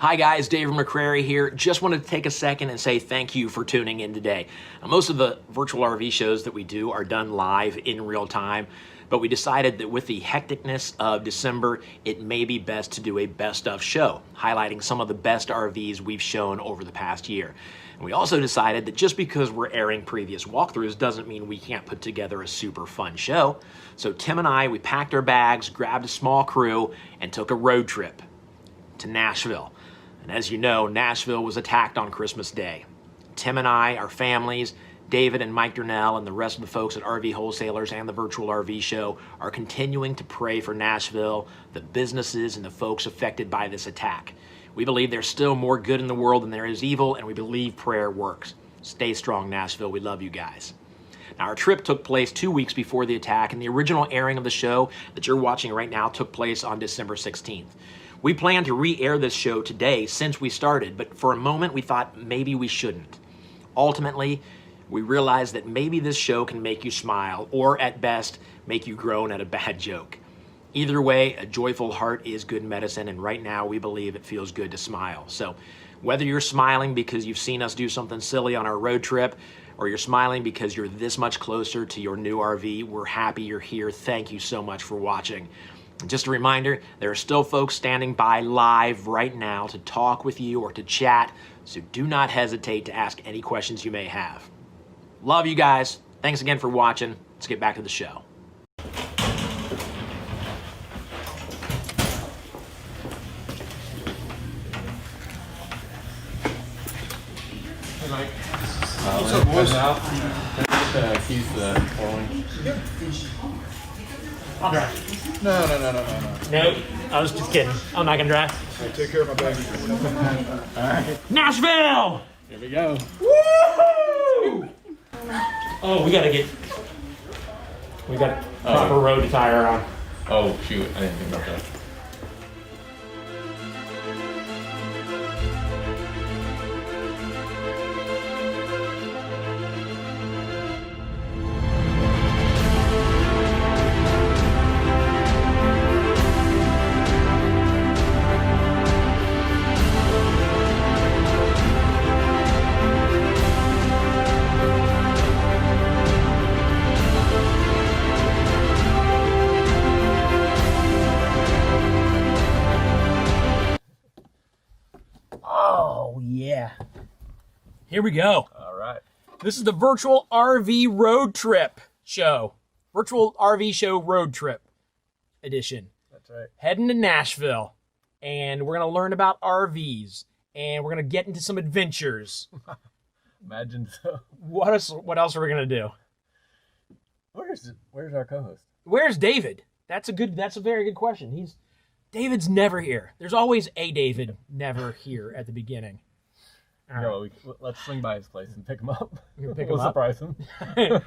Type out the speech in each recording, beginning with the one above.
Hi guys, David McCrary here. Just wanted to take a second and say thank you for tuning in today. Now, most of the virtual RV shows that we do are done live in real time, but we decided that with the hecticness of December, it may be best to do a best of show, highlighting some of the best RVs we've shown over the past year. And we also decided that just because we're airing previous walkthroughs doesn't mean we can't put together a super fun show. So Tim and I, we packed our bags, grabbed a small crew, and took a road trip to Nashville. And as you know, Nashville was attacked on Christmas Day. Tim and I, our families, David and Mike Durnell, and the rest of the folks at RV Wholesalers and the Virtual RV Show are continuing to pray for Nashville, the businesses, and the folks affected by this attack. We believe there's still more good in the world than there is evil, and we believe prayer works. Stay strong, Nashville. We love you guys. Now, our trip took place 2 weeks before the attack, and the original airing of the show that you're watching right now took place on December 16th. We plan to re-air this show today since we started, but for a moment we thought maybe we shouldn't. Ultimately, we realized that maybe this show can make you smile, or at best, make you groan at a bad joke. Either way, a joyful heart is good medicine, and right now we believe it feels good to smile. So whether you're smiling because you've seen us do something silly on our road trip, or you're smiling because you're this much closer to your new RV, we're happy you're here. Thank you so much for watching. And just a reminder, there are still folks standing by live right now to talk with you or to chat, so do not hesitate to ask any questions you may have. Love you guys. Thanks again for watching. Let's get back to the show. Hey Mike. What's up, boys? Can I get the keys to the four-wing? I'll drive. No. No, I was just kidding. I'm not gonna drive. All right, take care of my baby. All right. Nashville! Here we go. Woo! Oh, we got a proper road to tire on. Oh shoot, I didn't think about that. Oh, yeah. Here we go. All right. This is the Virtual RV Road Trip show. Virtual RV Show Road Trip edition. That's right. Heading to Nashville. And we're going to learn about RVs. And we're going to get into some adventures. Imagine so. What else are we going to do? Where's our co-host? Where's David? That's a very good question. David's never here. There's always a David never here at the beginning. All right. No, let's swing by his place and pick him up. We'll pick We'll him up. surprise him.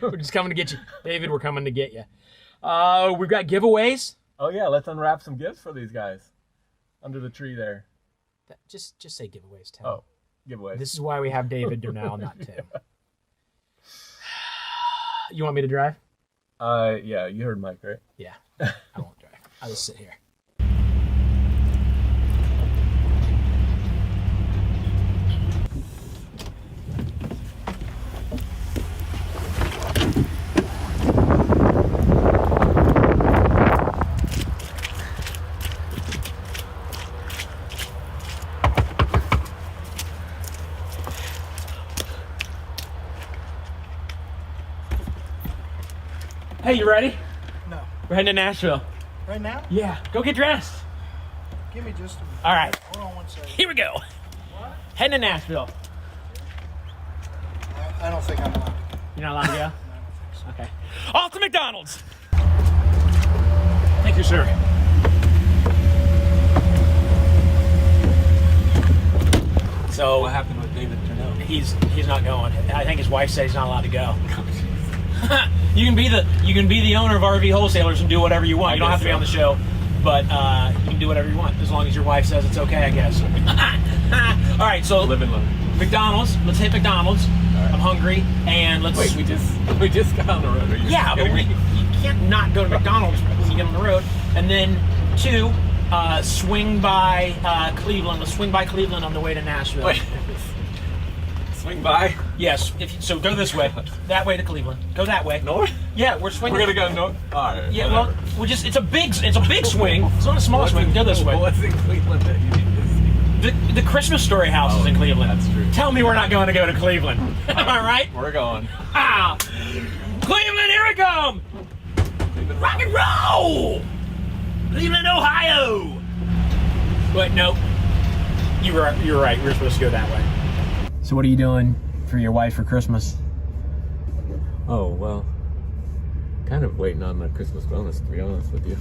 We're just coming to get you. David, we're coming to get you. We've got giveaways. Oh yeah, let's unwrap some gifts for these guys under the tree there. Just say giveaways, Tim. Oh, giveaways. This is why we have David Durnell, not Tim. You want me to drive? Yeah, you heard Mike, right? Yeah, I won't drive. I'll just sit here. Hey, you ready? No. We're heading to Nashville. Right now? Yeah, go get dressed. Give me just a minute. All right, Hold on one second. here we go. What? Heading to Nashville. I don't think I'm allowed to go. You're not allowed to go? I don't think so. Okay. Off to McDonald's. Thank you, sir. So What happened with David Durnell? he's not going. I think his wife said he's not allowed to go. You can be the owner of RV Wholesalers and do whatever you want. You don't have to be on the show, but you can do whatever you want as long as your wife says it's okay, I guess. All right, so Live and learn. McDonald's. Let's hit McDonald's. right. I'm hungry, and let's. Wait, we just got on the road. Yeah, but you can't not go to McDonald's when you get on the road. And then 2, Swing by Cleveland. Let's swing by Cleveland on the way to Nashville. Wait. Swing by? Yes. So go this way. That way to Cleveland. Go that way. North? Yeah, we're swinging. We're gonna go north. All right. Yeah, whatever. well, it's a big swing. It's not a small swing. Go this way. What's in Cleveland that you need to see? The Christmas Story house is in Cleveland. That's true. Tell me we're not going to go to Cleveland. Am I right? We're going. Ah, Cleveland, here we come. Rock and roll. Cleveland, Ohio. Wait, no. You were right. We were supposed to go that way. So what are you doing for your wife for Christmas? Oh, well, kind of waiting on my Christmas bonus, to be honest with you.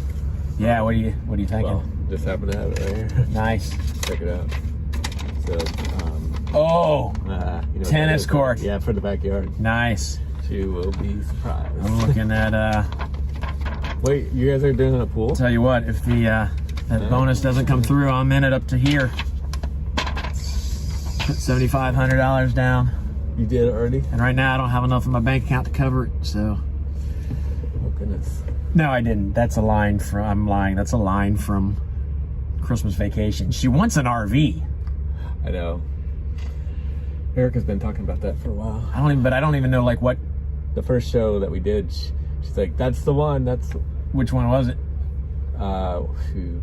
Yeah, what are you thinking? Well, just happen to have it right here. Nice. Check it out. So, Oh, you know what tennis that is, court. Yeah, for the backyard. nice. She will be surprised. I'm looking at, Wait, you guys are doing a pool? tell you what, if the that bonus doesn't come through, I'm in it up to here. Put $7,500 down. You did it already? And right now I don't have enough in my bank account to cover it, so. Oh, goodness. No, I didn't. That's a line from, I'm lying. That's a line from Christmas Vacation. She wants an RV. I know. Erica's been talking about that for a while. I don't even know like what, The first show that we did, she's like, that's the one, which one was it? shoot.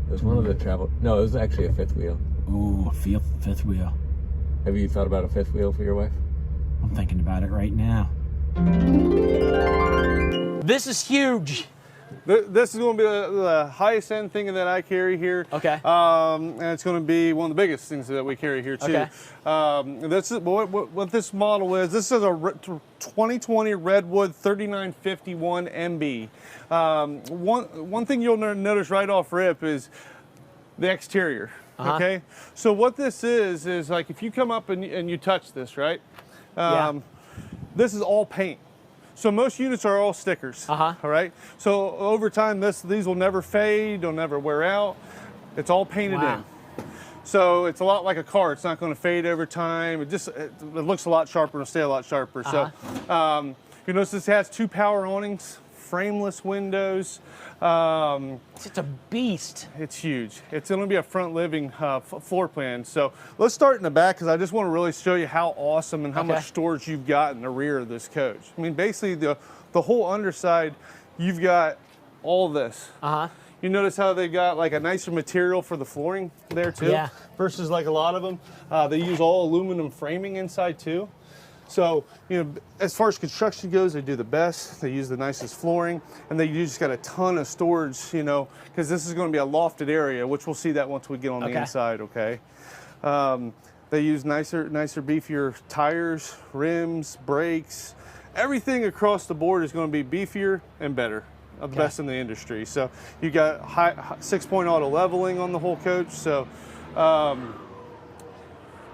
It was one of the travel, no, it was actually a fifth wheel. Ooh, fifth wheel. Have you thought about a fifth wheel for your wife? I'm thinking about it right now. This is huge. This is going to be the highest end thing that I carry here. Okay. And it's going to be one of the biggest things that we carry here too. Okay. This is what this model is. This is a 2020 Redwood 3951 MB. One thing you'll notice right off rip is the exterior. Okay. So what this is like if you come up and you touch this, right? This is all paint. So most units are all stickers. All right. So over time, these will never fade. They'll never wear out. It's all painted in. So it's a lot like a car. It's not going to fade over time. It looks a lot sharper and stay a lot sharper. So you notice this has 2 power awnings, frameless windows. It's a beast. It's huge. It's going to be a front living floor plan. So let's start in the back because I just want to really show you how awesome and how much storage you've got in the rear of this coach. I mean, basically the whole underside, you've got all this. You notice how they got like a nicer material for the flooring there too? Yeah. Versus like a lot of them, they use all aluminum framing inside too. So, you know, as far as construction goes, they do the best. They use the nicest flooring, and they just got a ton of storage, you know, because this is going to be a lofted area, which we'll see that once we get on the inside, okay? They use nicer, beefier tires, rims, brakes. Everything across the board is going to be beefier and better, the best in the industry. So you got 6-point auto leveling on the whole coach. So,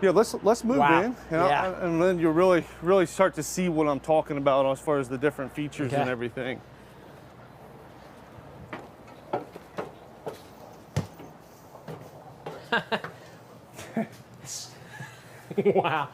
yeah, let's move in, and then you'll really start to see what I'm talking about as far as the different features and everything. Wow.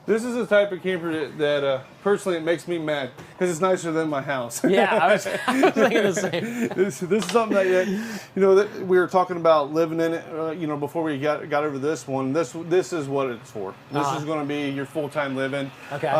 This is the type of camper that personally it makes me mad because it's nicer than my house. Yeah, I was thinking the same. This is something that you know that we were talking about living in it. You know, before we got over this one. This is what it's for. This is going to be your full-time living. Okay.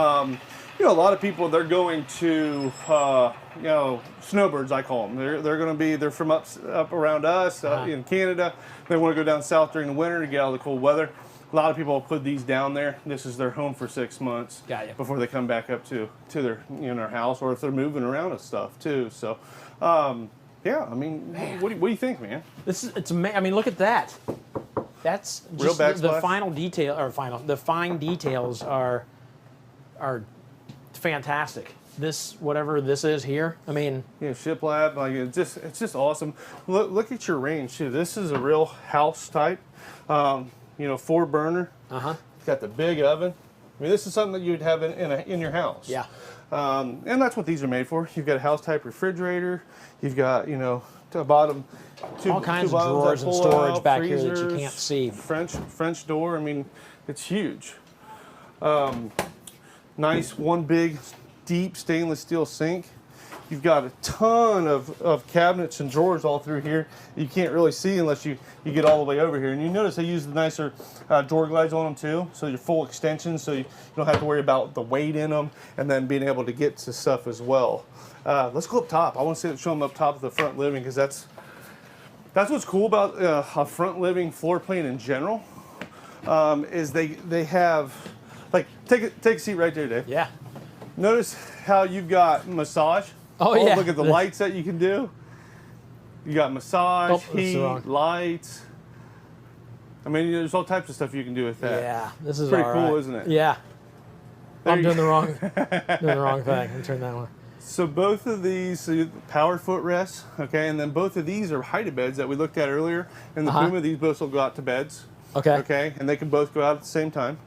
You know, a lot of people they're going to you know, snowbirds I call them. They're from up around us in Canada. They want to go down south during the winter to get out of the cold weather. A lot of people put these down there. This is their home for 6 months before they come back up to their their house, or if they're moving around and stuff too. So, yeah, I mean, what do you think, man? It's amazing. I mean, look at that. That's just the final detail, the fine details are fantastic. This, whatever this is here, I mean, yeah, shiplap, like it's just awesome. Look at your range too. This is a real house type. You know, 4-burner. Got the big oven. I mean, this is something that you'd have in your house. Yeah. And that's what these are made for. You've got a house type refrigerator. You've got, you know, to the bottom, all kinds of drawers and storage back here that you can't see. French door. I mean, it's huge. Nice one big deep stainless steel sink. You've got a ton of cabinets and drawers all through here. You can't really see unless you get all the way over here. And you notice they use the nicer drawer glides on them too, so your full extensions, so you don't have to worry about the weight in them, and then being able to get to stuff as well. Let's go up top. I want to show them up top of the front living, because that's what's cool about a front living floor plan in general. Is they have, like, take a seat right there, Dave. Yeah. Notice how you've got massage. Oh, yeah. Look at the lights that you can do. You got massage, heat, lights. I mean, there's all types of stuff you can do with that. Yeah, this is pretty all cool, right. isn't it? Yeah. I'm doing the wrong thing. Let me turn that one. So both of these, so power footrests, okay, and then both of these are height beds that we looked at earlier. And the Puma, these both will go out to beds. Okay. Okay, and they can both go out at the same time.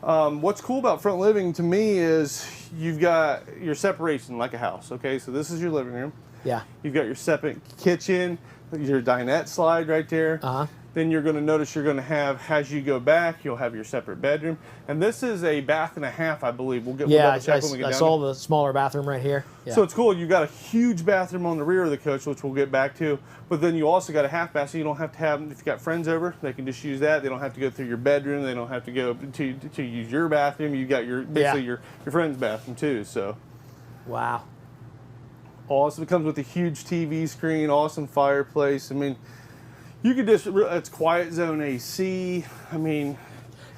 What's cool about front living to me is you've got your separation like a house. Okay, so this is your living room. Yeah. You've got your separate kitchen, your dinette slide right there. Then you're going to notice you're going to have, as you go back, you'll have your separate bedroom. And this is a bath and a half, I believe. We'll check when we get I down saw there. the smaller bathroom right here. Yeah. So it's cool. You've got a huge bathroom on the rear of the coach, which we'll get back to. But then you also got a half bath, so you don't have to have, if you've got friends over, they can just use that. They don't have to go through your bedroom. They don't have to go to use your bathroom. You've got basically your friend's bathroom too. So Wow. awesome. It comes with a huge TV screen, awesome fireplace. I mean, you could just, it's quiet zone AC. I mean,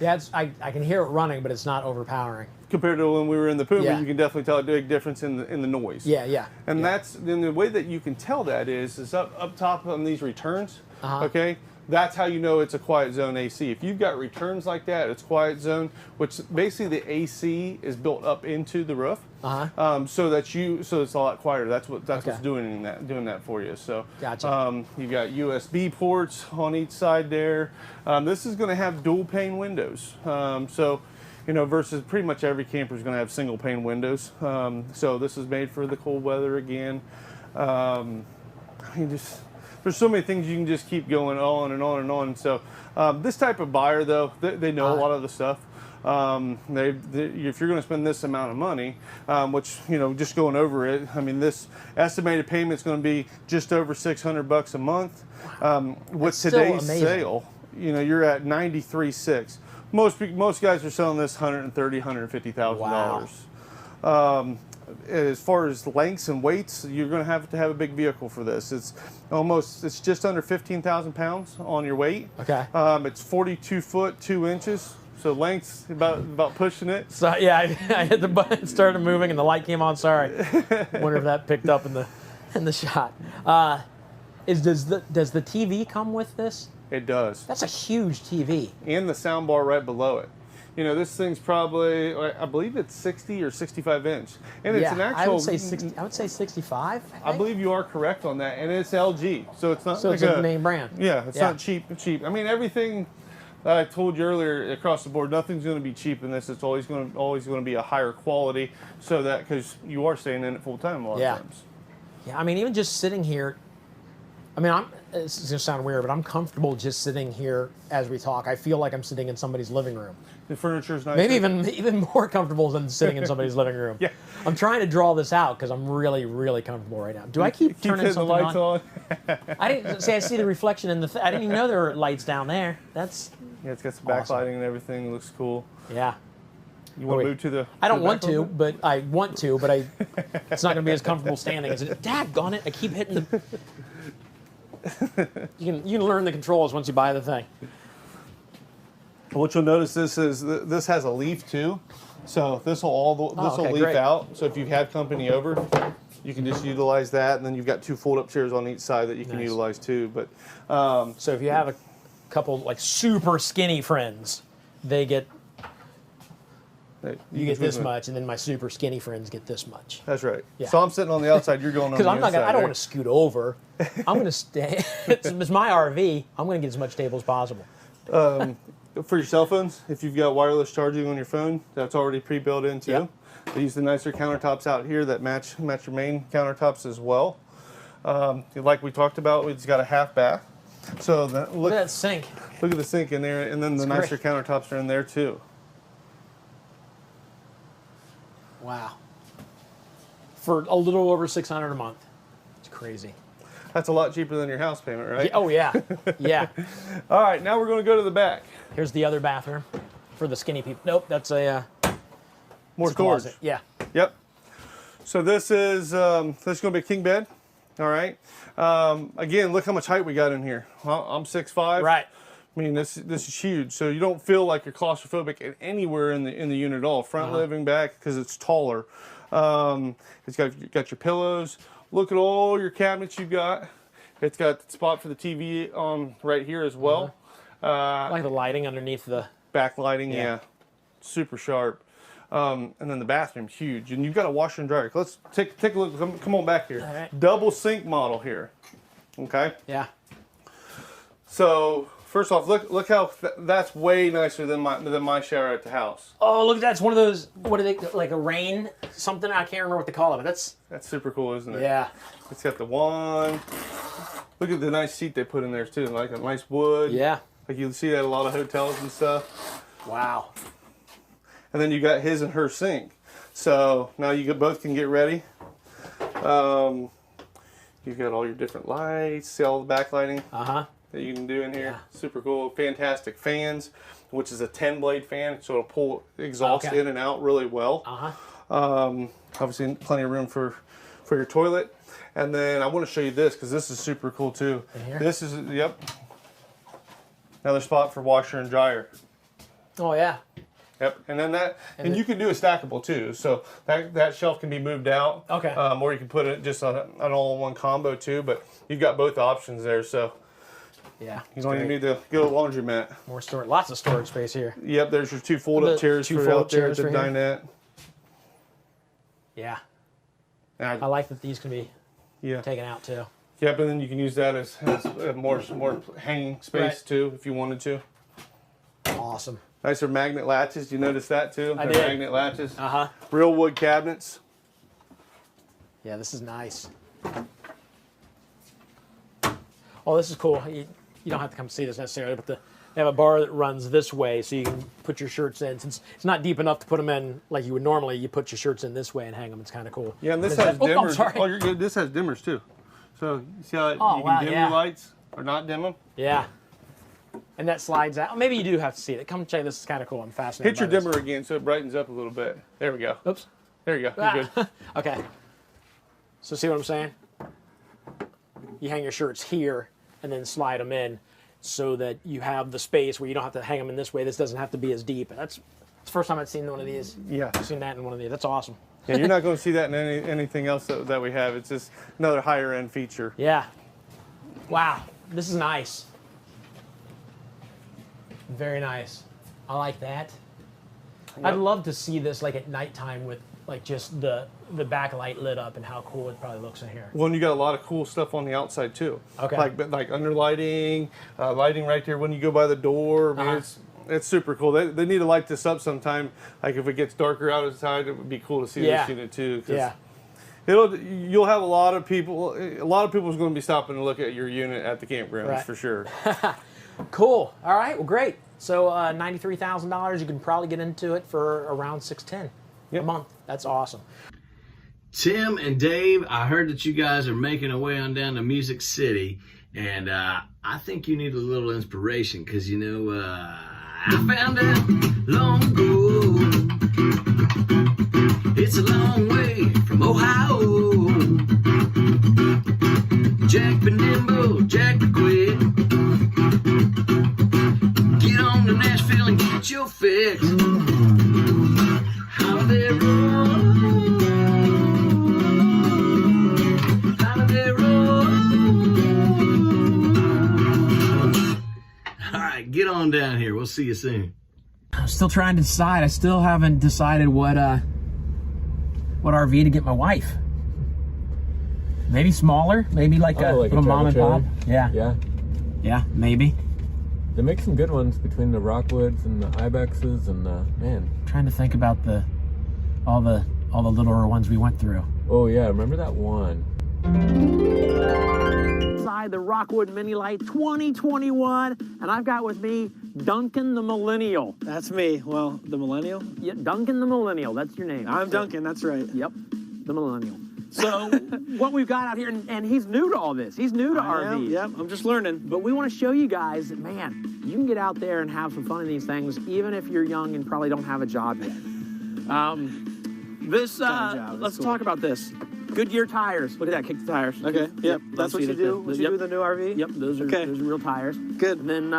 Yeah, I can hear it running, but it's not overpowering. compared to when we were in the Puma, Yeah. you can definitely tell a big difference in the noise. Yeah, yeah. And then the way that you can tell that is up top on these returns, okay? That's how you know it's a quiet zone AC. If you've got returns like that, it's quiet zone, which basically the AC is built up into the roof, so it's a lot quieter. That's what's doing that for you. So Gotcha. you've got USB ports on each side there. This is going to have dual pane windows. So versus pretty much every camper is going to have single pane windows. So this is made for the cold weather again. There's so many things you can just keep going on and on and on. So this type of buyer, though, they know a lot of the stuff. If you're going to spend this amount of money, which, just going over it, I mean, this estimated payment is going to be just over $600 a month. With today's sale, you're at $93,600. Most guys are selling this $130,000, $150,000. As far as lengths and weights, you're going to have a big vehicle for this. It's just under 15,000 pounds on your weight. Okay. It's 42 foot 2 inches. So length's about pushing it. So yeah, I hit the button, it started moving, and the light came on. Sorry. Wonder if that picked up in the shot. Does the TV come with this? It does. That's a huge TV. And the sound bar right below it. This thing's probably, I believe it's 60 or 65 inch. And it's an actual... I would say 60. I would say 65. I believe you are correct on that. And it's LG. So it's not it's a name brand. Yeah, it's not cheap. I mean, everything that I told you earlier across the board, nothing's going to be cheap in this. It's always going to be a higher quality, so that, because you are staying in it full time a lot of times. Yeah, I mean, even just sitting here, I mean, this is going to sound weird, but I'm comfortable just sitting here as we talk. I feel like I'm sitting in somebody's living room. The furniture's nice. Maybe even more comfortable than sitting in somebody's living room. Yeah. I'm trying to draw this out because I'm really, really comfortable right now. Do I keep turning something the lights on? I didn't say I see the reflection in the. I didn't even know there were lights down there. That's. Yeah, it's got some backlighting and everything. It looks cool. Yeah. You want to move to the? I don't want to, but I want to, but it's not going to be as comfortable standing as it. Daggone it! I keep hitting the. You can learn the controls once you buy the thing. What you'll notice this has a leaf too, so this will leaf great. out. So if you've had company over, you can just utilize that, and then you've got 2 fold-up chairs on each side that you can utilize too. But so if you have a couple like super skinny friends, they get. You get this much, and then my super skinny friends get this much. That's right. Yeah. So I'm sitting on the outside. You're going on the inside. Because I don't want to scoot over. I'm going to stay. It's my RV. I'm going to get as much stable as possible. For your cell phones, if you've got wireless charging on your phone, that's already pre-built in too. Yep. They use the nicer countertops out here that match your main countertops as well. Like we talked about, it's got a half bath. So look at that sink. Look at the sink in there, and then the nicer countertops are in there too. Wow. for a little over $600 a month. It's crazy. That's a lot cheaper than your house payment, right? Yeah, oh yeah, yeah. All right, now we're going to go to the back. Here's the other bathroom for the skinny people. Nope, that's a More storage. closet. Yeah. Yep. So this is going to be a king bed. All right. Again, look how much height we got in here. Well, I'm 6'5". Right. I mean, this is huge. So you don't feel like you're claustrophobic anywhere in the unit at all. Front living, back, because it's taller. It's got your pillows. Look at all your cabinets you've got. It's got the spot for the TV right here as well. I like the lighting underneath the Backlighting, yeah. Super sharp. And then the bathroom's huge. And you've got a washer and dryer. Let's take a look. Come on back here. All right. Double sink model here. Okay. Yeah. So first off, look how that's way nicer than my shower at the house. Oh, look at that. It's one of those, what are they, like a rain something? I can't remember what they call it, but that's super cool, isn't it? Yeah. It's got the one. Look at the nice seat they put in there too, like a nice wood. Yeah. Like you see that at a lot of hotels and stuff. Wow. And then you got his and her sink. So now you both can get ready. You've got all your different lights. See all the backlighting that you can do in here. Yeah. Super cool. Fantastic fans, which is a 10-blade fan, so it'll pull exhaust in and out really well. Obviously, plenty of room for your toilet. And then I want to show you this because this is super cool too. In here? This is, yep, another spot for washer and dryer. Oh yeah. Yep, and then and you can do a stackable too. So that shelf can be moved out. Okay. Or you can put it just on an all-in-one combo too. But you've got both options there. So yeah, you don't even need to go to laundromat. More storage, lots of storage space here. Yep, there's your two fold-up chairs for out there at the dinette. Yeah. I like that these can be taken out too. Yep, and then you can use that as more hanging space too if you wanted to. Awesome. Nicer magnet latches. You notice that too? I did. Magnet latches. Uh-huh. Real wood cabinets. Yeah, this is nice. Oh, this is cool. You don't have to come see this necessarily, but they have a bar that runs this way, so you can put your shirts in. Since it's not deep enough to put them in like you would normally, you put your shirts in this way and hang them. It's kind of cool. Yeah, and this has dimmers. I'm sorry. Oh, you're good. This has dimmers too. So you see how you can dim your lights or not dim them? Yeah. And that slides out. Maybe you do have to see it. Come check. This is kind of cool. I'm fascinated. Hit your dimmer again so it brightens up a little bit. There we go. Oops. There you go. You're good. Okay. So see what I'm saying? You hang your shirts here and then slide them in so that you have the space where you don't have to hang them in this way. This doesn't have to be as deep. That's the first time I've seen one of these. Yeah. I've seen that in one of these. That's awesome. Yeah, you're not going to see that in anything else that we have. It's just another higher end feature. Yeah. Wow. This is nice. Very nice. I like that. Yep. I'd love to see this like at nighttime with like just the backlight lit up and how cool it probably looks in here. Well, and you got a lot of cool stuff on the outside too. Okay. Like under lighting, lighting right there when you go by the door. I mean, it's super cool. They need to light this up sometime. Like if it gets darker outside, it would be cool to see this unit too. Yeah. You'll have a lot of people. A lot of people's going to be stopping to look at your unit at the campgrounds for sure. Cool. All right. Well, great. So $93,000, you can probably get into it for around $610 a month. That's awesome. Tim and Dave, I heard that you guys are making a way on down to Music City, and I think you need a little inspiration because, you know, I found out long ago it's a long way from Ohio. Jack been nimble, Jack been quick. Get on to Nashville and get your fix. Holiday roll, holiday roll. All right, get on down here. We'll see you soon. I'm still trying to decide. I still haven't decided what RV to get my wife. Maybe smaller, maybe like a little mom and pop. Yeah, maybe. They make some good ones between the Rockwoods and the Ibexes and man. I'm trying to think about all the littler ones we went through. Oh yeah, remember that one? Inside the Rockwood Mini Lite 2021, and I've got with me Duncan the Millennial. That's me. Well, the Millennial? Yeah, Duncan the Millennial. That's your name. I'm Duncan. That's right. Yep, the Millennial. So what we've got out here, and he's new to all this. He's new to RVs. Yep, I'm just learning. But we want to show you guys that, man, you can get out there and have some fun in these things, even if you're young and probably don't have a job yet. Let's talk about this. Goodyear tires. Look at that, kick the tires. Okay, yep, that's what you do. What you do with the new RV? Yep, those are real tires. Good. And then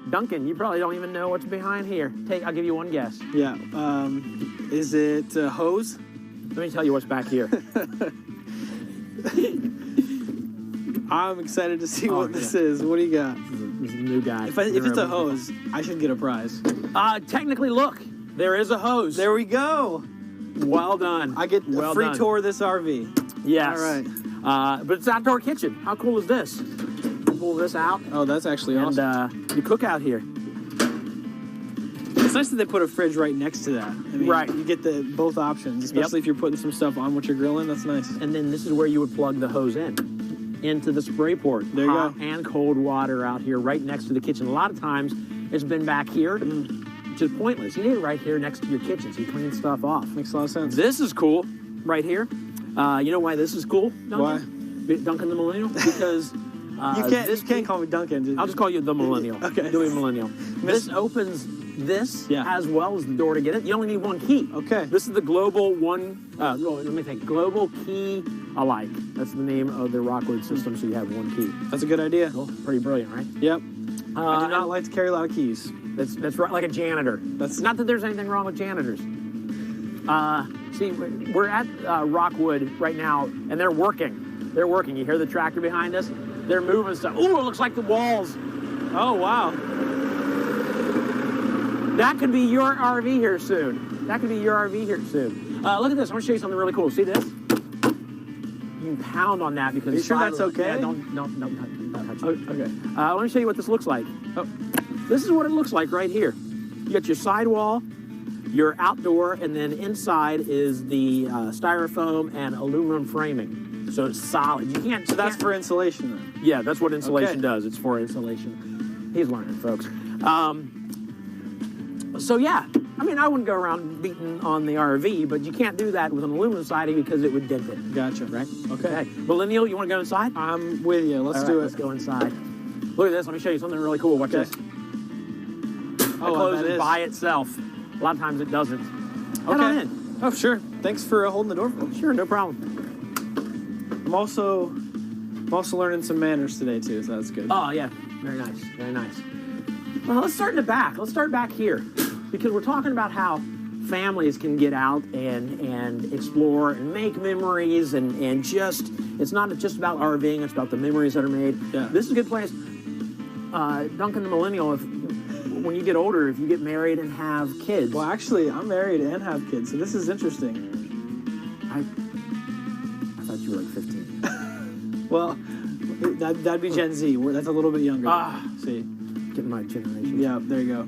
Duncan, you probably don't even know what's behind here. I'll give you one guess. Yeah, is it hose? Let me tell you what's back here. I'm excited to see what this is. What do you got? This is a new guy. If it's a hose, I should get a prize. Technically, look, there is a hose. There we go. Well done. I get a free tour of this RV. Yes. All right. But it's outdoor kitchen. How cool is this? Pull this out. Oh, that's actually awesome. And you cook out here. It's nice that they put a fridge right next to that. I mean, right. You get both options, especially if you're putting some stuff on what you're grilling. That's nice. And then this is where you would plug the hose into the spray port. There you Hot go. and cold water out here right next to the kitchen. A lot of times it's been back here, which is pointless. You need it right here next to your kitchen so you clean stuff off. Makes a lot of sense. This is cool right here. You know why this is cool, Duncan? Why? Duncan the Millennial? Because you can't call me Duncan. I'll just call you the Millennial. Okay. Dewey Millennial. This opens this as well as the door to get it. You only need one key. Okay. This is the Global Global Key Alike. That's the name of the Rockwood system, so you have one key. That's a good idea. Cool. Pretty brilliant, right? Yep. I do not like to carry a lot of keys. That's right, like a janitor. That's not that there's anything wrong with janitors. See, we're at Rockwood right now, and they're working. They're working. You hear the tractor behind us? They're moving stuff. Ooh, it looks like the walls. Oh, wow. That could be your RV here soon. Look at this. I want to show you something really cool. See this? You can pound on that because... Are you sure that's okay? Yeah, don't touch it. Okay. I want to show you what this looks like. Oh, this is what it looks like right here. You got your sidewall, your outdoor, and then inside is the styrofoam and aluminum framing. So it's solid. So that's for insulation then? Yeah, that's what insulation does. It's for insulation. He's learning, folks. So yeah, I mean, I wouldn't go around beating on the RV, but you can't do that with an aluminum siding because it would dent it. Gotcha. Right? Okay. Millennial, you want to go inside? I'm with you. Let's do it. Let's go inside. Look at this. Let me show you something really cool. Watch this. It closes by itself. A lot of times it doesn't. Head on in. Oh, sure. Thanks for holding the door for me. Sure, no problem. I'm also learning some manners today too, so that's good. Oh yeah, very nice, very nice. Well, let's start in the back. Let's start back here, because we're talking about how families can get out and explore and make memories and just, it's not just about RVing, it's about the memories that are made. Yeah. This is a good place. Duncan the Millennial, when you get older, if you get married and have kids. Well, actually, I'm married and have kids, so this is interesting. I thought you were like 15. Well, that'd be Gen Z. That's a little bit younger. See, getting my generation. Yeah, there you go.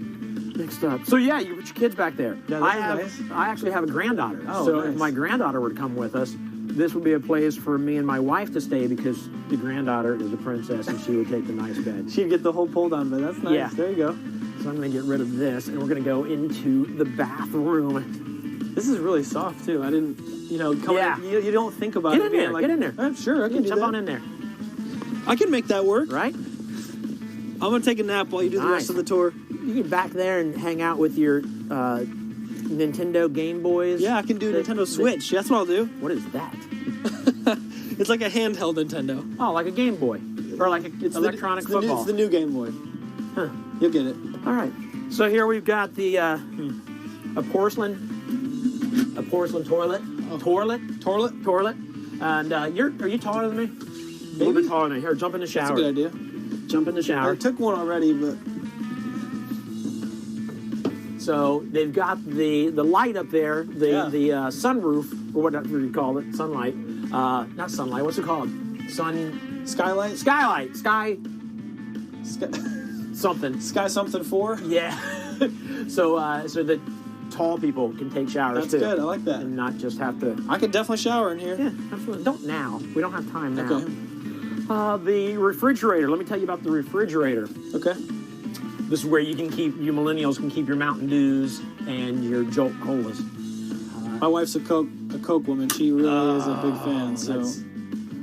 Mixed up. So yeah, you put your kids back there. Yeah, I actually have a granddaughter. Oh, so nice. if my granddaughter would come with us, this would be a place for me and my wife to stay because the granddaughter is a princess and she would take the nice bed. She'd get the whole pull down bed. That's nice. Yeah. There you go. So I'm going to get rid of this and we're going to go into the bathroom. This is really soft too. I didn't, you don't think about Get it in being there. like, Get in there. Sure, I can do Jump that. on in there. I can make that work. Right? I'm gonna take a nap while you do the rest of the tour. You get back there and hang out with your Nintendo Game Boys. Yeah, I can do Nintendo Switch. That's what I'll do. What is that? It's like a handheld Nintendo. Oh, like a Game Boy. Or like it's electronic football. It's the new Game Boy. Huh. You'll get it. All right. So here we've got the a porcelain toilet. Toilet. And are you taller than me? A little bit taller than me. Here, jump in the shower. That's a good idea. Jump in the shower. I took one already, but... So they've got the light up there, the sunroof, or whatever you call it, sunlight. Not sunlight, what's it called? Skylight? Skylight. Sky something. Sky something 4? Yeah. so that tall people can take showers too. That's good, I like that. And not just have to... I could definitely shower in here. Yeah, absolutely. Don't now. We don't have time now. Okay. The refrigerator. Let me tell you about the refrigerator. Okay. This is where you millennials can keep your Mountain Dews and your Jolt Colas. My wife's a Coke woman. She really is a big fan. So That's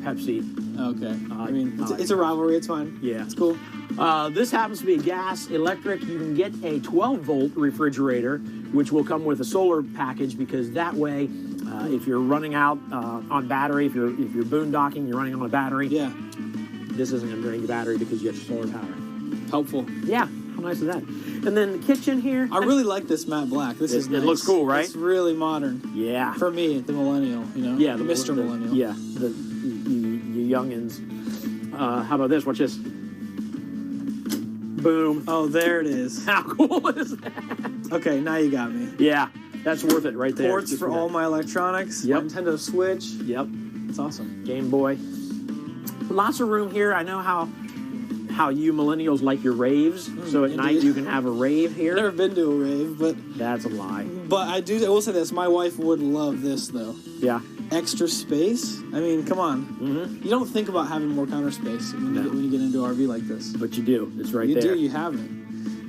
Pepsi. okay. I mean, it's a rivalry. It's fine. Yeah. It's cool. This happens to be gas, electric. You can get a 12-volt refrigerator, which will come with a solar package, because that way, if you're running out on battery, if you're boondocking, you're running on a battery, Yeah. this isn't going to drain your battery because you got your solar power. Helpful. Yeah, how nice is that? And then the kitchen here. I really like this matte black. This is It nice. looks cool, right? It's really modern. Yeah. For me, the millennial, you know? Yeah, the Mr. Millennial. Yeah, you youngins. How about this? Watch this. Boom. Oh, there it is. How cool is that? Okay, now you got me. Yeah, that's worth it right there. Ports Just for that. all my electronics. Yep. Nintendo Switch. Yep. It's awesome. Game Boy. Lots of room here. I know how you millennials like your raves. So at night indeed. you can have a rave here. Never been to a rave, but That's a lie. I will say this. My wife would love this though. Yeah. Extra space. I mean, come on. Mm-hmm. You don't think about having more counter space when you get into an RV like this. But you do. It's right You there. do. You have it.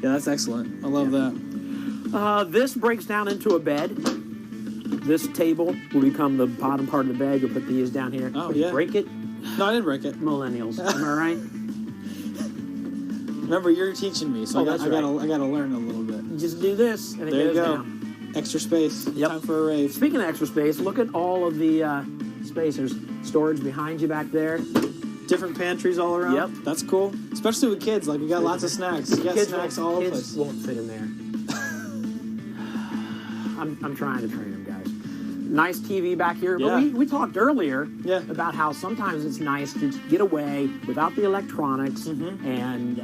Yeah, that's excellent. I love that. This breaks down into a bed. This table will become the bottom part of the bed. You'll put these down here. Oh, When you yeah. break it. No, I didn't break it. Millennials. Am I right? Remember, you're teaching me, so I that's gotta learn a little bit. You just do this, and it There you goes go. down. Extra space. Yep. Time for a rave. Speaking of extra space, look at all of the space. There's storage behind you back there. Different pantries all around. Yep. That's cool. Especially with kids. Like, we got lots of snacks. You got snacks all over the kids place. won't fit in there. I'm trying to train them, guys. Nice TV back here. Yeah. But we talked earlier Yeah. about how sometimes it's nice to just get away without the electronics, and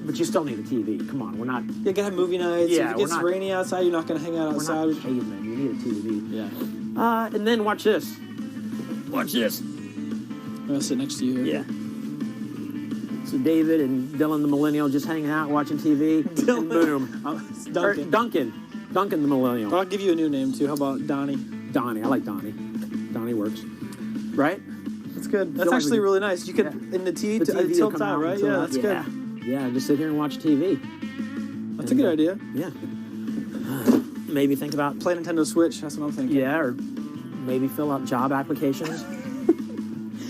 but you still need a TV. Come on, we're not You gotta have movie nights. Yeah, if it we're gets not- rainy outside, you're not gonna hang out we're outside. not cavemen. You need a TV. Yeah. And then watch this. Watch this. I'm gonna sit next to you here. Yeah. So David and Dylan the millennial just hanging out watching TV. Dylan. And boom. It's Or Duncan. Duncan the millennial. I'll give you a new name too. How about Donnie? Donnie. I like Donnie. Donnie works. Right? That's good. That's Feel like actually we- really nice. You could Yeah. in the TV, The TV will tilt come out, out right? until Yeah, that- that's good. Yeah, just sit here and watch TV. That's a good idea. Yeah. Maybe think about, Play Nintendo Switch. That's what I'm thinking. yeah, or maybe fill out job applications.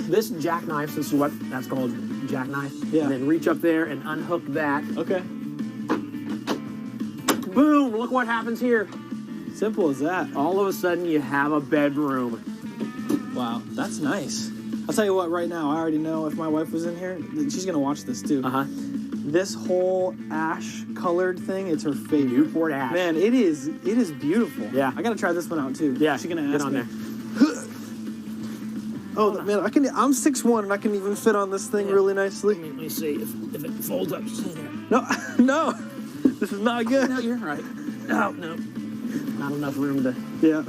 This jackknife, this is what that's called, jackknife. Yeah. And then reach up there and unhook that. Okay. Boom! Look what happens here. Simple as that. All of a sudden, you have a bedroom. Wow, that's nice. I'll tell you what. Right now, I already know if my wife was in here, she's gonna watch this too. Uh huh. This whole ash-colored thing, it's her favorite. Newport ash. Man, it is beautiful. Yeah. I gotta try this one out too. Yeah. She's gonna get ask on me. there. Oh man, I'm 6'1" and I can even fit on this thing Yeah. really nicely. Let me see if it folds up. Just there. No, no, this is not good. No, you're right. No, no. Not enough room to. Yeah.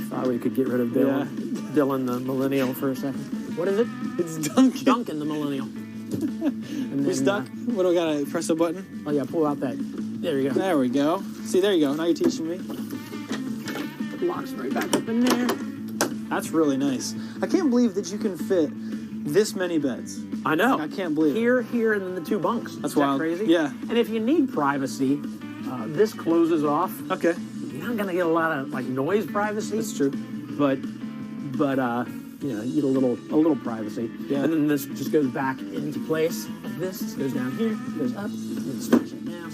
Thought we could get rid of Dylan. Dylan the millennial for a second. What is it? It's Duncan. Duncan the millennial. And We stuck? What do I gotta press a button? Oh yeah, pull out that. There you go. There we go. See, there you go. Now you're teaching me. Locks right back up in there. That's really nice. I can't believe that you can fit this many beds. I know. I can't believe it. Here, and then the two bunks. That's Is that wild. crazy? Yeah. And if you need privacy, this closes off. Okay. You're not gonna get a lot of like noise privacy. That's true. But you know, you get a little privacy. Yeah. And then this just goes back into place. Like this goes down here, goes up, and then smash it down.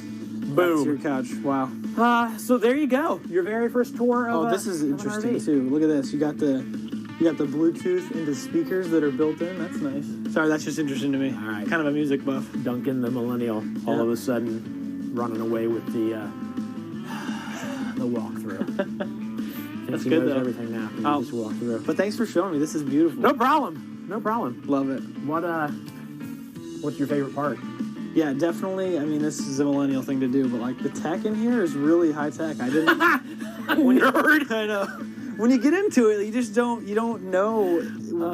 That's your Boom. couch. Wow. So there you go. Your very first tour of Oh, this is of an interesting RV. too. Look at this. You got the Bluetooth into speakers that are built in. That's nice. Sorry, that's just interesting to me. All right. Kind of a music buff. Duncan the millennial, all Yeah. of a sudden running away with the walkthrough. That's he good, knows though. everything now. He Oh. just walked through. But thanks for showing me. This is beautiful. No problem. No problem. Love it. What's your favorite part? Yeah, definitely. I mean, this is a millennial thing to do, but like the tech in here is really high tech. I didn't. Nerd. I know. When you get into it, you just don't know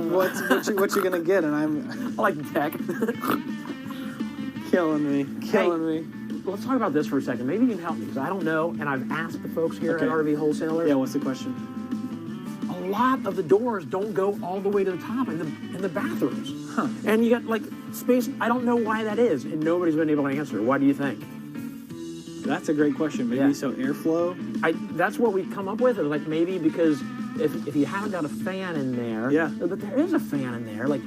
what you're gonna get, and I'm I like the tech. killing me. Let's talk about this for a second. Maybe you can help me because I don't know, and I've asked the folks here Okay. at RV Wholesaler. Yeah, what's the question? A lot of the doors don't go all the way to the top in the bathrooms. Huh. And you got like space. I don't know why that is, and nobody's been able to answer. Why do you think? That's a great question. Maybe so airflow. That's what we come up with. Like maybe because if you haven't got a fan in there, but there is a fan in there, like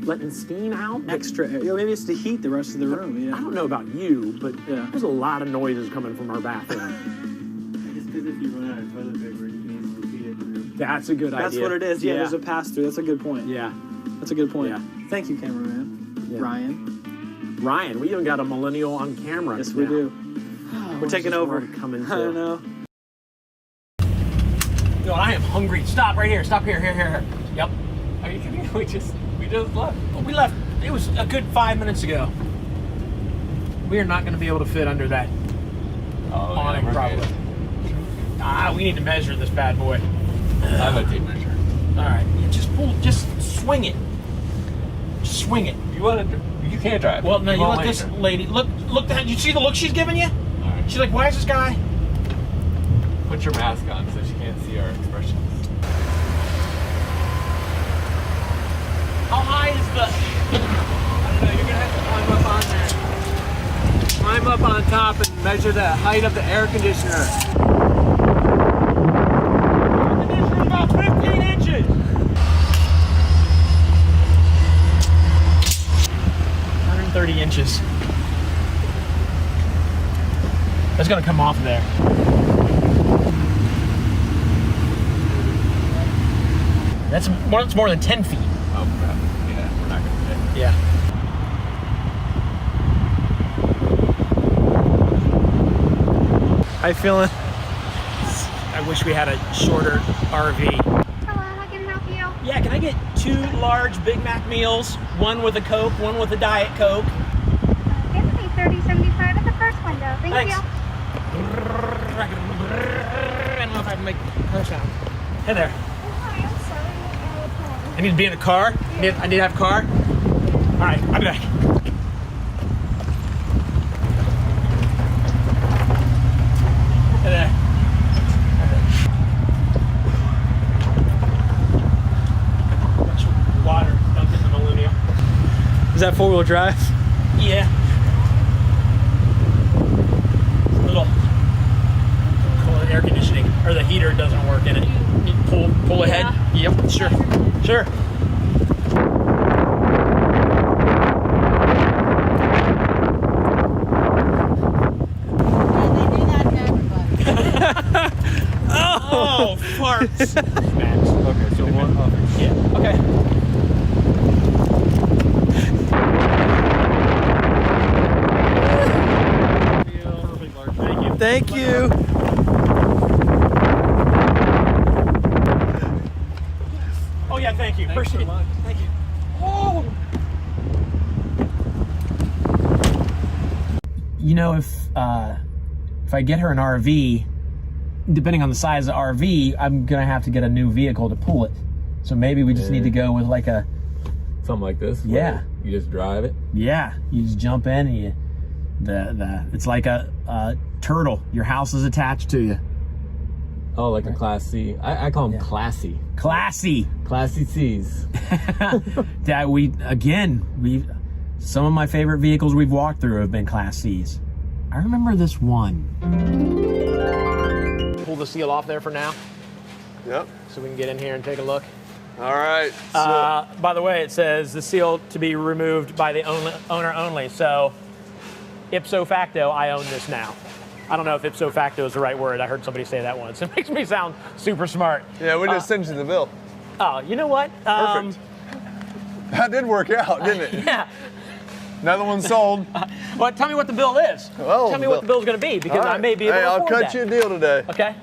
letting steam out. Extra air. Maybe it's to heat the rest of the room. Yeah. I don't know about you, but there's a lot of noises coming from our bathroom. It's because if you run out of toilet paper, you can easily feed it through. That's a good idea. That's what it is. Yeah, there's a pass through. That's a good point. Yeah. That's a good point. Yeah. Thank you, cameraman. Yeah. Ryan, we even got a millennial on camera. Yes, we do. We're taking over. Coming I don't know. Yo, I am hungry. Stop right here. Stop here. Here. Yep. Are you kidding? We just left. We left. It was a good 5 minutes ago. We are not going to be able to fit under that awning, probably. We need to measure this bad boy. I have a tape measure. All right. Just swing it. Just swing it. You can't drive. Well, no, you let this lady look. Did you see the look she's giving you? All right. She's like, "Why is this guy?" Put your mask on so she can't see our expressions. How high is the? I don't know. You're gonna have to climb up on there. Climb up on top and measure the height of the air conditioner. Air conditioner is about 15 inches. 130 inches. That's gonna come off of there. That's more than 10 feet. Oh crap. Yeah, we're not gonna fit. Yeah. How you feeling? I wish we had a shorter RV. Hello, how can I help you? Yeah, can I get 2 large Big Mac meals? One with a Coke, one with a Diet Coke. It's be $30.75 at the first window. Thank Thanks. you. I don't know if I can make her sound. Hey there. Oh, hi, I'm sorry. I need to be in a car. I need to have a car. All right, I'll be back. Hey there. Much water dumped in the millennial. Is that 4-wheel drive? Yeah. Little cool air conditioning, or the heater doesn't work in it. You pull ahead. Yep, sure. Oh, farts. Max. Okay, so one up. Yeah. Okay. Thank you. Oh yeah, thank you. Appreciate it. Thank you. Oh. You know, if I get her an RV, depending on the size of the RV, I'm gonna have to get a new vehicle to pull it. So maybe we just need to go with like a Something like this. Yeah. where You just drive it. you just jump in and it's like a turtle. Your house is attached to you. Oh, like a Class C. I call them classy. Classy. Classy C's. That some of my favorite vehicles we've walked through have been Class C's. I remember this one. Pull the seal off there for now, Yep. so we can get in here and take a look. All right. By the way, it says the seal to be removed by the owner only. So, ipso facto, I own this now. I don't know if ipso facto is the right word. I heard somebody say that once. It makes me sound super smart. Yeah, we just sent you the bill. Oh, you know what? Perfect. That did work out, didn't it? Yeah. Another one sold. Well, tell me what the bill is. Oh, tell me what the bill's going to be, because All right. I may be able Hey, to I'll afford cut that. you a deal today. Okay.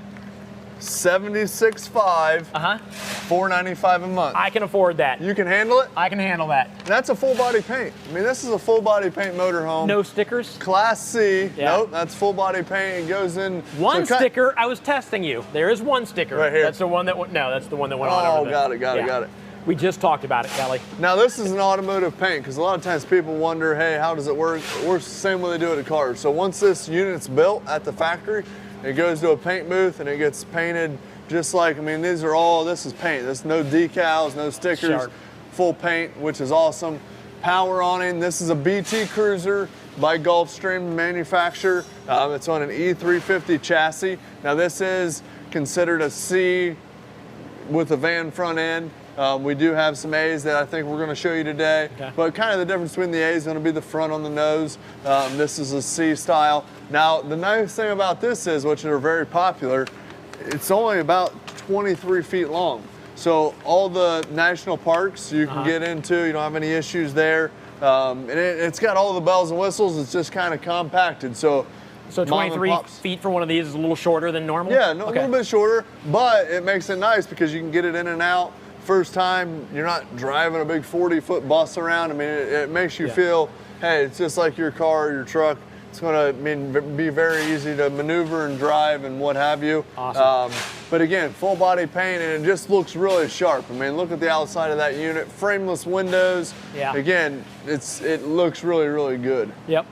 $76.5, $4.95 a month. I can afford that. You can handle it? I can handle that. That's a full body paint. I mean, this is a full body paint motorhome. No stickers. Class C. Yeah. Nope, that's full body paint. It goes in. One so sticker. I was testing you. There is one sticker. Right here. That's the one that went. No, that's the one that went on. Oh, over there. got it. We just talked about it, Kelly. Now this is an automotive paint because a lot of times people wonder, hey, how does it work? It works the same way they do it at cars. So once this unit's built at the factory, it goes to a paint booth and it gets painted just like, I mean, this is paint. There's no decals, no stickers, Sharp. full paint, which is awesome. power awning. This is a BT Cruiser by Gulfstream manufacturer. It's on an E350 chassis. Now this is considered a C with a van front end. We do have some A's that I think we're going to show you today, but kind of the difference between the A is going to be the front on the nose. This is a C style. Now the nice thing about this is, which are very popular, it's only about 23 feet long. So all the national parks you can get into, you don't have any issues there. And it's got all the bells and whistles. It's just kind of compacted. So 23 feet for one of these is a little shorter than normal? Yeah, a little bit shorter, but it makes it nice because you can get it in and out. First time, you're not driving a big 40-foot bus around. I mean, it makes you feel, hey, it's just like your car or your truck. It's going to be very easy to maneuver and drive and what have you. Awesome. But again, full body paint, and it just looks really sharp. I mean, look at the outside of that unit. Frameless windows. Yeah. Again, it looks really, really good. Yep.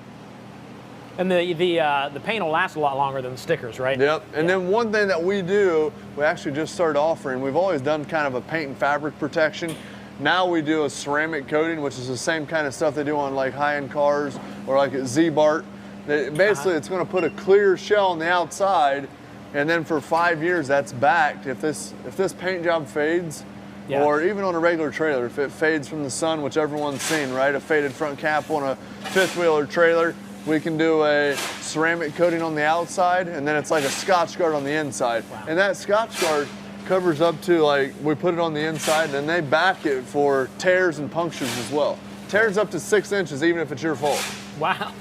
And the paint will last a lot longer than the stickers, right? Yep. And then one thing that we do, we actually just started offering, we've always done kind of a paint and fabric protection. Now we do a ceramic coating, which is the same kind of stuff they do on like high-end cars or like at Z-Bart. Basically, it's going to put a clear shell on the outside, and then for 5 years that's backed. If this paint job fades, or even on a regular trailer, if it fades from the sun, which everyone's seen, right? A faded front cap on a fifth-wheeler trailer, we can do a ceramic coating on the outside, and then it's like a Scotch Guard on the inside. And that Scotch Guard covers up to, like, we put it on the inside, and they back it for tears and punctures as well. Tears up to 6 inches, even if it's your fault. Wow.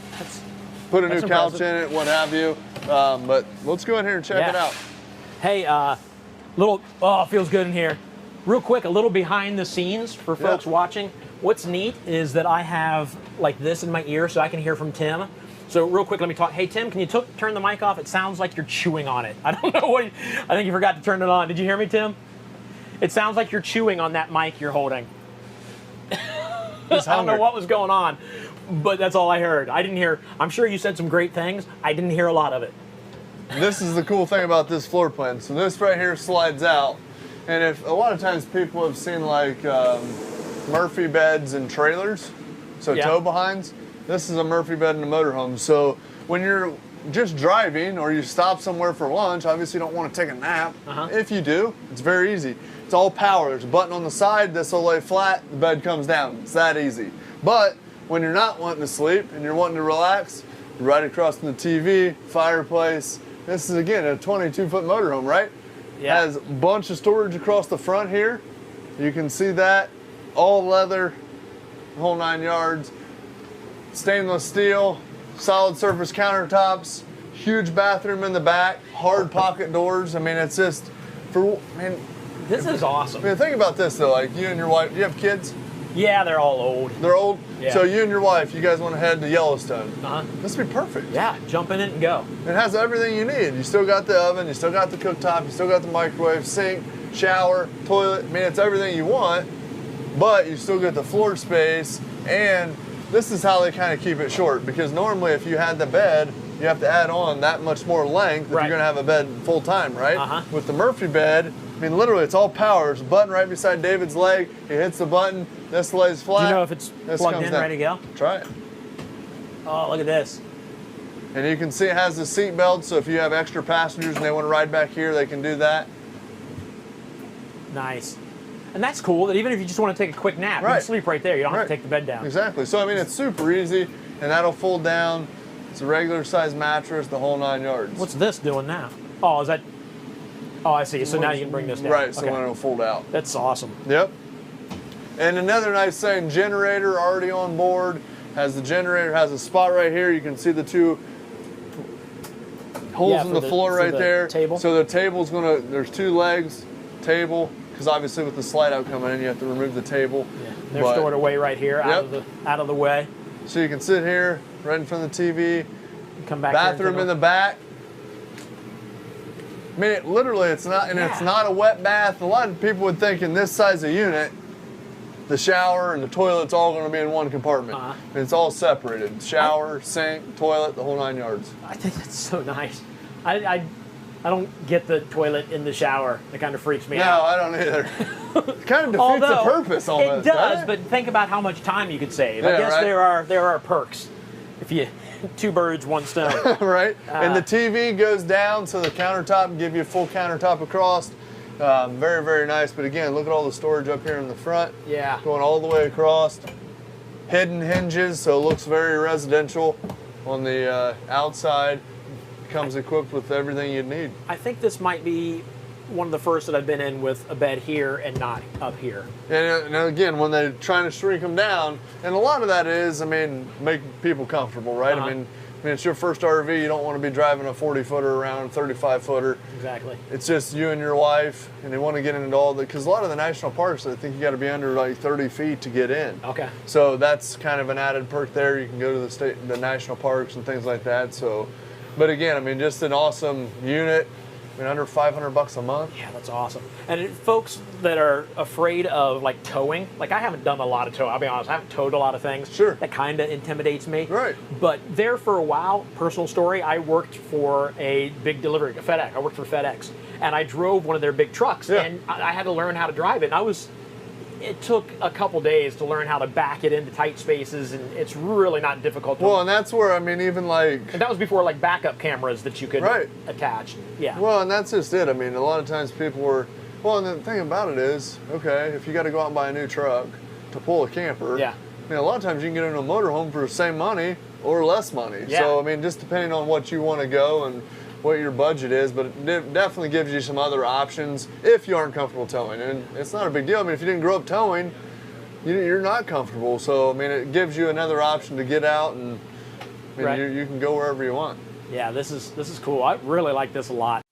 Put a new couch in it, what have you. But let's go in here and check it out. Hey, it feels good in here. Real quick, a little behind the scenes for folks watching. What's neat is that I have like this in my ear so I can hear from Tim. So real quick, let me talk. Hey, Tim, can you turn the mic off? It sounds like you're chewing on it. I don't know I think you forgot to turn it on. Did you hear me, Tim? It sounds like you're chewing on that mic you're holding. I don't know what was going on, but that's all I heard. I didn't hear, I'm sure you said some great things. I didn't hear a lot of it. This is the cool thing about this floor plan. So this right here slides out. And if a lot of times people have seen like Murphy beds and trailers, so tow behinds, this is a Murphy bed in a motorhome. So when you're just driving or you stop somewhere for lunch, obviously you don't want to take a nap. If you do, it's very easy. It's all power. There's a button on the side, this will lay flat, the bed comes down. It's that easy. But when you're not wanting to sleep and you're wanting to relax, you're right across from the TV, fireplace. This is, again, a 22-foot motorhome, right? Yeah. Has a bunch of storage across the front here. You can see that. All leather, whole 9 yards. Stainless steel, solid surface countertops, huge bathroom in the back, hard pocket doors. I mean, it's just, this is awesome. I mean, think about this though, like you and your wife, do you have kids? Yeah, they're all old. They're old? Yeah. So you and your wife, you guys want to head to Yellowstone. This would be perfect. Yeah, jump in it and go. It has everything you need. You still got the oven, you still got the cooktop, you still got the microwave, sink, shower, toilet. I mean, it's everything you want, but you still get the floor space. And this is how they kind of keep it short, because normally if you had the bed, you have to add on that much more length if you're going to have a bed full time, right? With the Murphy bed, I mean, literally, it's all power. There's a button right beside David's leg. He hits the button. This lays flat. Do you know if it's plugged in, ready to go? Try it. Oh, look at this. And you can see it has the seat belt, so if you have extra passengers and they want to ride back here, they can do that. Nice. And that's cool that even if you just want to take a quick nap, you can sleep right there. You don't have to take the bed down. Exactly. So, I mean, it's super easy, and that'll fold down. It's a regular size mattress, the whole 9 yards. What's this doing now? Oh, is that... Oh, I see. So now you can bring this down. Right, so when it'll fold out. That's awesome. Yep. And another nice thing, generator already on board. Has the generator, has a spot right here. You can see the two holes in the floor right there. Table. So the table's gonna, there's two legs, table, because obviously with the slide out coming in, you have to remove the table. Yeah. They're stored away right here, out of the way. So you can sit here, right in front of the TV. Come back. Bathroom in the back. I mean, literally, it's not, and it's not a wet bath. A lot of people would think in this size of unit, the shower and the toilet's all going to be in one compartment. And it's all separated. Shower, sink, toilet, the whole 9 yards. I think that's so nice. I I don't get the toilet in the shower. It kind of freaks me No, out. I don't either. It kind of defeats Although, the purpose almost. it does, doesn't it? but think about how much time you could save. I Yeah, guess right. there are perks. If you two birds, one stone. Right? And the TV goes down, so the countertop give you a full countertop across. Very, very nice. But again, look at all the storage up here in the front. Yeah. Going all the way across. Hidden hinges, so it looks very residential. On the outside, comes equipped with everything you'd need. I think this might be one of the first that I've been in with a bed here and not up here. And again, when they're trying to shrink them down, and a lot of that is, I mean, make people comfortable, right? Uh-huh. I mean, it's your first RV. You don't want to be driving a 40-footer around, 35-footer. Exactly. It's just you and your wife, and they want to get into all the, because a lot of the national parks, I think you got to be under like 30 feet to get in. Okay. So that's kind of an added perk there. You can go to the national parks and things like that. So, but again, I mean, just an awesome unit. I mean, under $500 a month. Yeah, that's awesome. And folks that are afraid of like towing, like I haven't done a lot of towing. I'll be honest, I haven't towed a lot of things. Sure. That kind of intimidates me. Right. But there for a while, personal story, I worked for a big delivery, a FedEx. I worked for FedEx, and I drove one of their big trucks, Yeah. and I had to learn how to drive it. And it took a couple days to learn how to back it into tight spaces, and it's really not difficult. Well, and that's where, I mean, even like, And that was before like backup cameras that you could Right. attach. Yeah. well, and that's just it. I mean, a lot of times people were, well, and the thing about it is, okay, if you got to go out and buy a new truck to pull a camper, Yeah. I mean, a lot of times you can get into a motorhome for the same money or less money. Yeah. So, I mean, just depending on what you want to go and what your budget is, but it definitely gives you some other options if you aren't comfortable towing. And it's not a big deal. I mean, if you didn't grow up towing, you're not comfortable. So, I mean, it gives you another option to get out and I mean, Right. you can go wherever you want. Yeah, this is cool. I really like this a lot.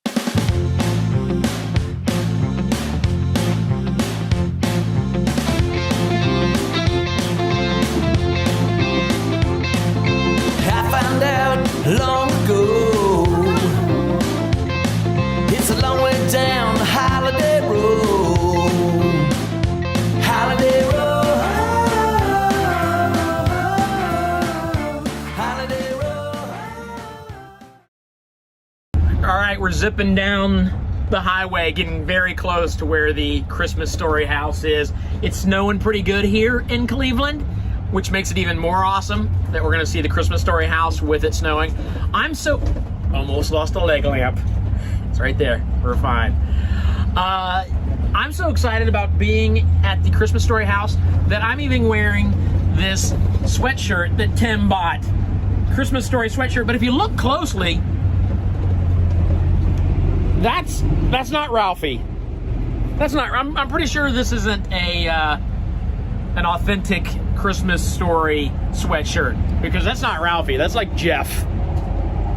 I found out long ago it's a long way down the Holiday Road. Holiday Road. Holiday Road. All right, we're zipping down the highway, getting very close to where the Christmas Story house is. It's snowing pretty good here in Cleveland, which makes it even more awesome that we're gonna see the Christmas Story house with it snowing. Almost lost a leg lamp. It's right there, we're fine. I'm so excited about being at the Christmas Story house that I'm even wearing this sweatshirt that Tim bought. Christmas Story sweatshirt, but if you look closely, that's not Ralphie. That's not, I'm pretty sure this isn't an authentic Christmas Story sweatshirt, because that's not Ralphie, that's like Jeff.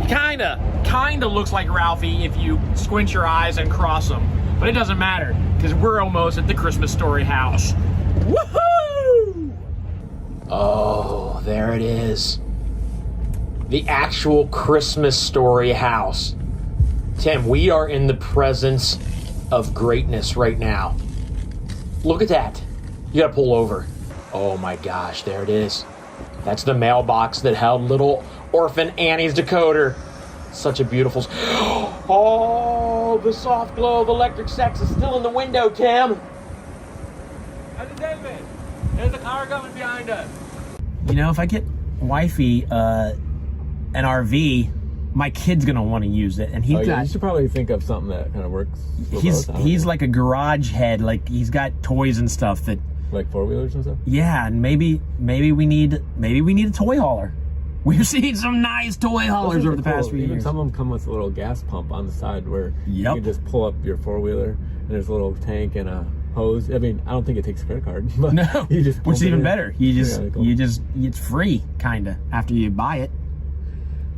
Kinda looks like Ralphie if you squint your eyes and cross them, but it doesn't matter because we're almost at the Christmas Story house. Woohoo! Oh, there it is. The actual Christmas Story house. Tim, we are in the presence of greatness right now. Look at that. You gotta pull over. Oh my gosh, there it is. That's the mailbox that held little orphan Annie's decoder. Such a beautiful... Oh, the soft glow of electric sex is still in the window, Tim. That's David. There's a car coming behind us. You know, if I get wifey an RV, my kid's gonna want to use it, and he's You should probably think of something that kind of works. For both. he's like a garage head, like he's got toys and stuff that. like 4-wheelers and stuff. Yeah, and maybe we need a toy hauler. We've seen some nice toy haulers over the past few Even years. some of them come with a little gas pump on the side where you Yep. can just pull up your 4-wheeler and there's a little tank and a hose. I mean, I don't think it takes a credit card, but No, you just which is pump it even in. better. It's free, kinda, after you buy it.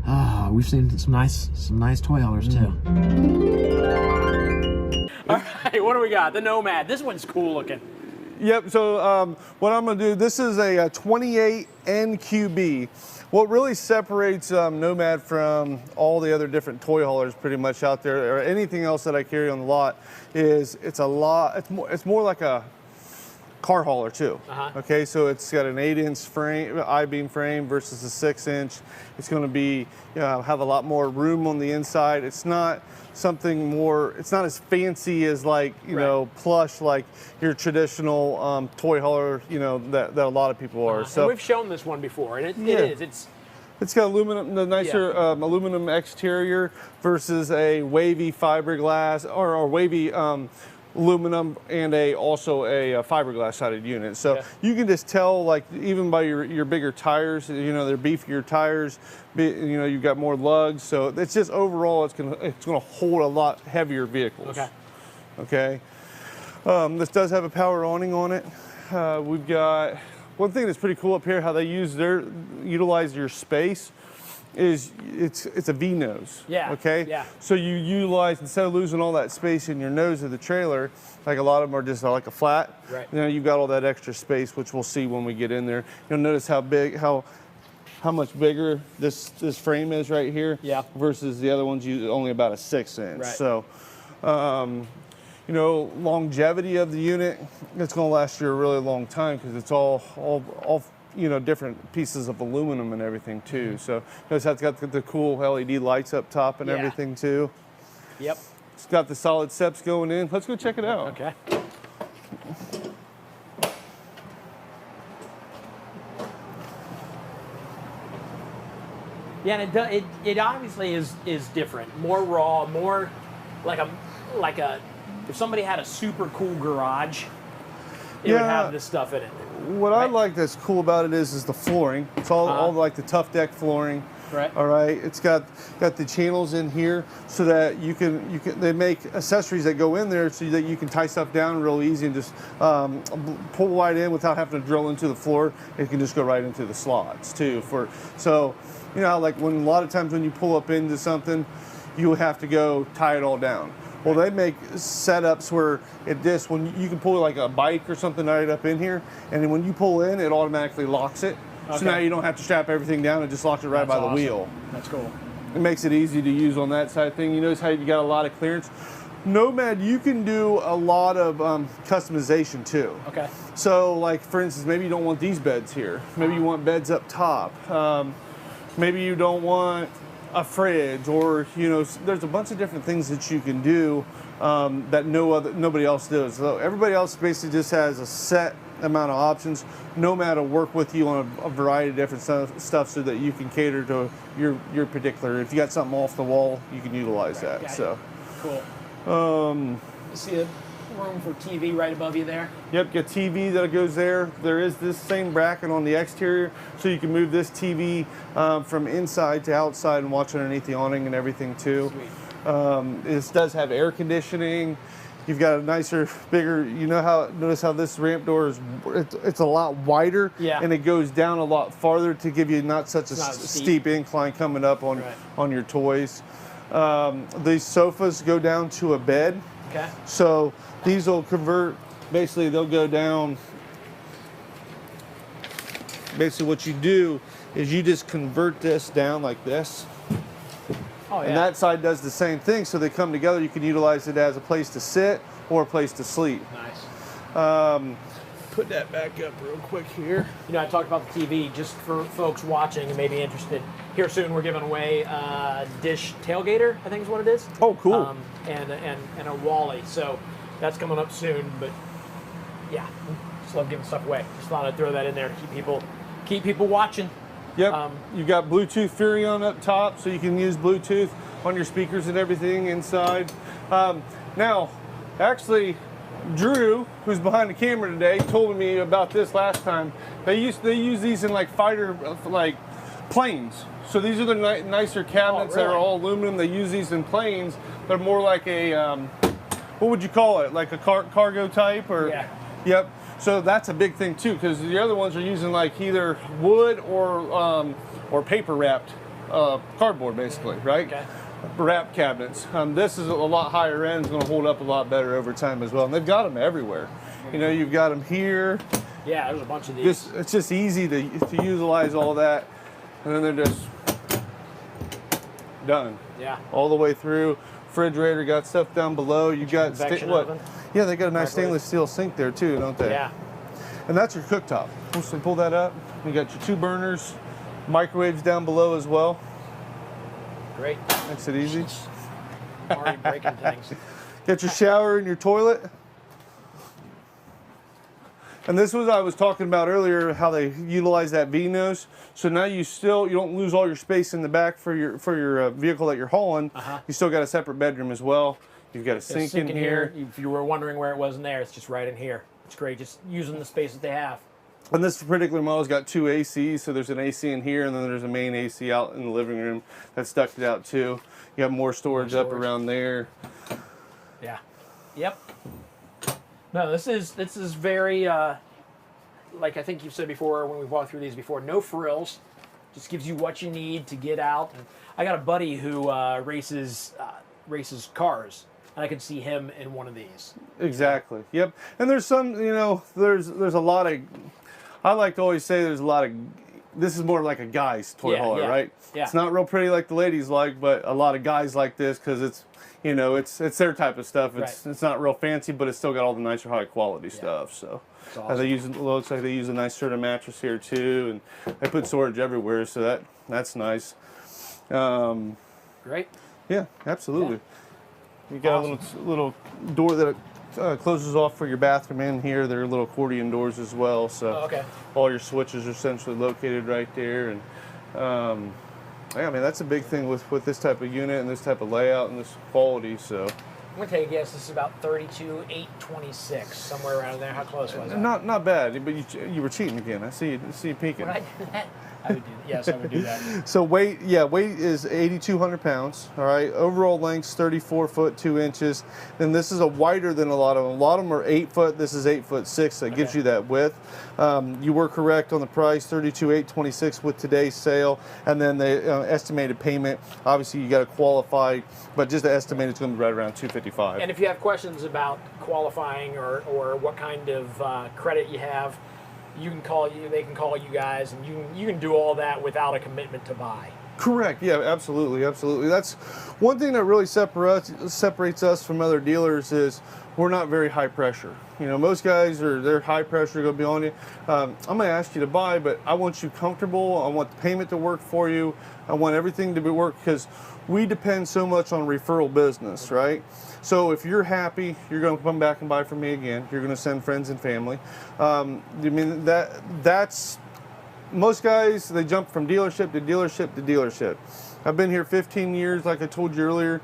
Ah, we've seen some nice toy haulers too. All right, what do we got? The Nomad. This one's cool looking. Yep, so what I'm gonna do, this is a 28 NQB. What really separates Nomad from all the other different toy haulers pretty much out there, or anything else that I carry on the lot, is it's more like a car hauler too. Uh-huh. Okay, so it's got an 8-inch frame, I-beam frame versus a 6-inch. It's going to be have a lot more room on the inside. It's not something more. It's not as fancy as like you know plush like your traditional toy hauler. You know that a lot of people are. So and we've shown this one before, and it is. It's got aluminum, the nicer aluminum exterior versus a wavy fiberglass or wavy aluminum and also a fiberglass sided unit. So you can just tell, like even by your bigger tires, you know, they're beefier tires. You know, you've got more lugs. So it's just overall, it's gonna hold a lot heavier vehicles. Okay. This does have a power awning on it. We've got one thing that's pretty cool up here. How they utilize your space is it's a V nose. Yeah. Okay. Yeah. So you utilize, instead of losing all that space in your nose of the trailer, like a lot of them are just like a flat. Right. You know, you've got all that extra space, which we'll see when we get in there. You'll notice how much bigger this frame is right here. Yeah. Versus the other ones only about a 6-inch. Right. So, you know, longevity of the unit, it's going to last you a really long time because it's all you know, different pieces of aluminum and everything too. So notice how it's got the cool LED lights up top and everything too. Yep. It's got the solid steps going in. Let's go check it out. Okay. Yeah, and it obviously is different, more raw, more like a if somebody had a super cool garage, it would have this stuff in it. What I like that's cool about it is the flooring. It's all like the tough deck flooring. Right. All right. It's got the channels in here so that you can they make accessories that go in there so that you can tie stuff down real easy and just pull right in without having to drill into the floor. It can just go right into the slots too. So you know, like when a lot of times when you pull up into something, you have to go tie it all down. Well, they make setups where when you can pull like a bike or something right up in here, and then when you pull in, it automatically locks it. Okay. So now you don't have to strap everything down; it just locks it right by the wheel. That's cool. It makes it easy to use on that side of thing. You notice how you got a lot of clearance. Nomad, you can do a lot of customization too. Okay. So, like for instance, maybe you don't want these beds here. Maybe you want beds up top. Maybe you don't want a fridge, or you know, there's a bunch of different things that you can do that nobody else does. So everybody else basically just has a set amount of options. Nomad will work with you on a variety of different stuff so that you can cater to your particular. If you got something off the wall, you can utilize that. So cool. See a room for TV right above you there. Yep, got TV that goes there. There is this same bracket on the exterior, so you can move this TV from inside to outside and watch underneath the awning and everything too. This does have air conditioning. You've got a nicer, bigger. You know notice how this ramp door is? It's a lot wider, and it goes down a lot farther to give you not such a steep incline coming up on your toys. These sofas go down to a bed. Okay. So these will convert, basically they'll go down. Basically what you do is you just convert this down like this. Oh, yeah. And that side does the same thing, so they come together. You can utilize it as a place to sit or a place to sleep. Nice. Put that back up real quick here. You know, I talked about the TV, just for folks watching and maybe interested. Here soon we're giving away a Dish tailgater, I think is what it is. Oh, cool. And a Wally. So that's coming up soon, but yeah, just love giving stuff away. Just thought I'd throw that in there to keep people watching. Yep. You've got Bluetooth Furion up top, so you can use Bluetooth on your speakers and everything inside. Now, actually, Drew, who's behind the camera today, told me about this last time. They use these in like fighter planes. So these are the nicer cabinets that are all aluminum. They use these in planes. They're more like a what would you call it? Like a cargo type or? Yeah. Yep. So that's a big thing too, because the other ones are using like either wood or paper wrapped cardboard, basically, right? Okay. Wrap cabinets. This is a lot higher end. It's going to hold up a lot better over time as well. And they've got them everywhere. You know, you've got them here. Yeah, there's a bunch of these. It's just easy to utilize all that, and then they're just done. Yeah. All the way through. Refrigerator, got stuff down below. You got oven. Yeah, they got a nice stainless steel sink there too, don't they? Yeah. And that's your cooktop. So pull that up. You got your 2 burners, microwaves down below as well. Great. Makes it easy. Already breaking things. Got your shower and your toilet. And this was I was talking about earlier, how they utilize that V-nose. So now you don't lose all your space in the back for your vehicle that you're hauling. You still got a separate bedroom as well. You've got a sink in here. If you were wondering where it was in there, it's just right in here. It's great, just using the space that they have. And this particular model's got 2 ACs, so there's an AC in here, and then there's a main AC out in the living room that's ducted out too. You have more storage up around there. Yeah. Yep. No, this is very like I think you've said before when we've walked through these before. No frills, just gives you what you need to get out. And I got a buddy who races cars, and I could see him in one of these. Exactly. Yep. And there's some, there's a lot of. I like to always say there's a lot of. This is more like a guy's toy hauler, right? Yeah. It's not real pretty like the ladies like, but a lot of guys like this because it's. It's their type of stuff. It's not real fancy, but it's still got all the nicer high quality stuff. So awesome. Looks like they use a nice Serta mattress here too, and they put storage everywhere, so that's nice. Great. Yeah, absolutely. You got a little door that closes off for your bathroom in here. They're little accordion doors as well. So all your switches are centrally located right there, and. Yeah, I mean, that's a big thing with this type of unit and this type of layout and this quality, so. I'm going to take a guess. This is about 32,826, somewhere around there. How close was that? Not bad, but you were cheating again. I see you peeking. Would I do that? I would do that. Yes, I would do that. So weight is 8,200 pounds, all right? Overall length's 34 foot, 2 inches. Then this is a wider than a lot of them. A lot of them are 8 foot. This is 8'6", so it gives you that width. You were correct on the price, 32,826 with today's sale. And then the estimated payment, obviously you got to qualify, but just the estimate it's going to be right around $255. And if you have questions about qualifying or what kind of credit you have, they can call you guys, and you can do all that without a commitment to buy. Correct. Yeah, absolutely. That's one thing that really separates us from other dealers is we're not very high pressure. Most guys they're high pressure, going to be on you. I'm going to ask you to buy, but I want you comfortable. I want the payment to work for you. I want everything to work because we depend so much on referral business, right? So if you're happy, you're going to come back and buy from me again. You're going to send friends and family. I mean, that's most guys, they jump from dealership to dealership to dealership. I've been here 15 years, like I told you earlier,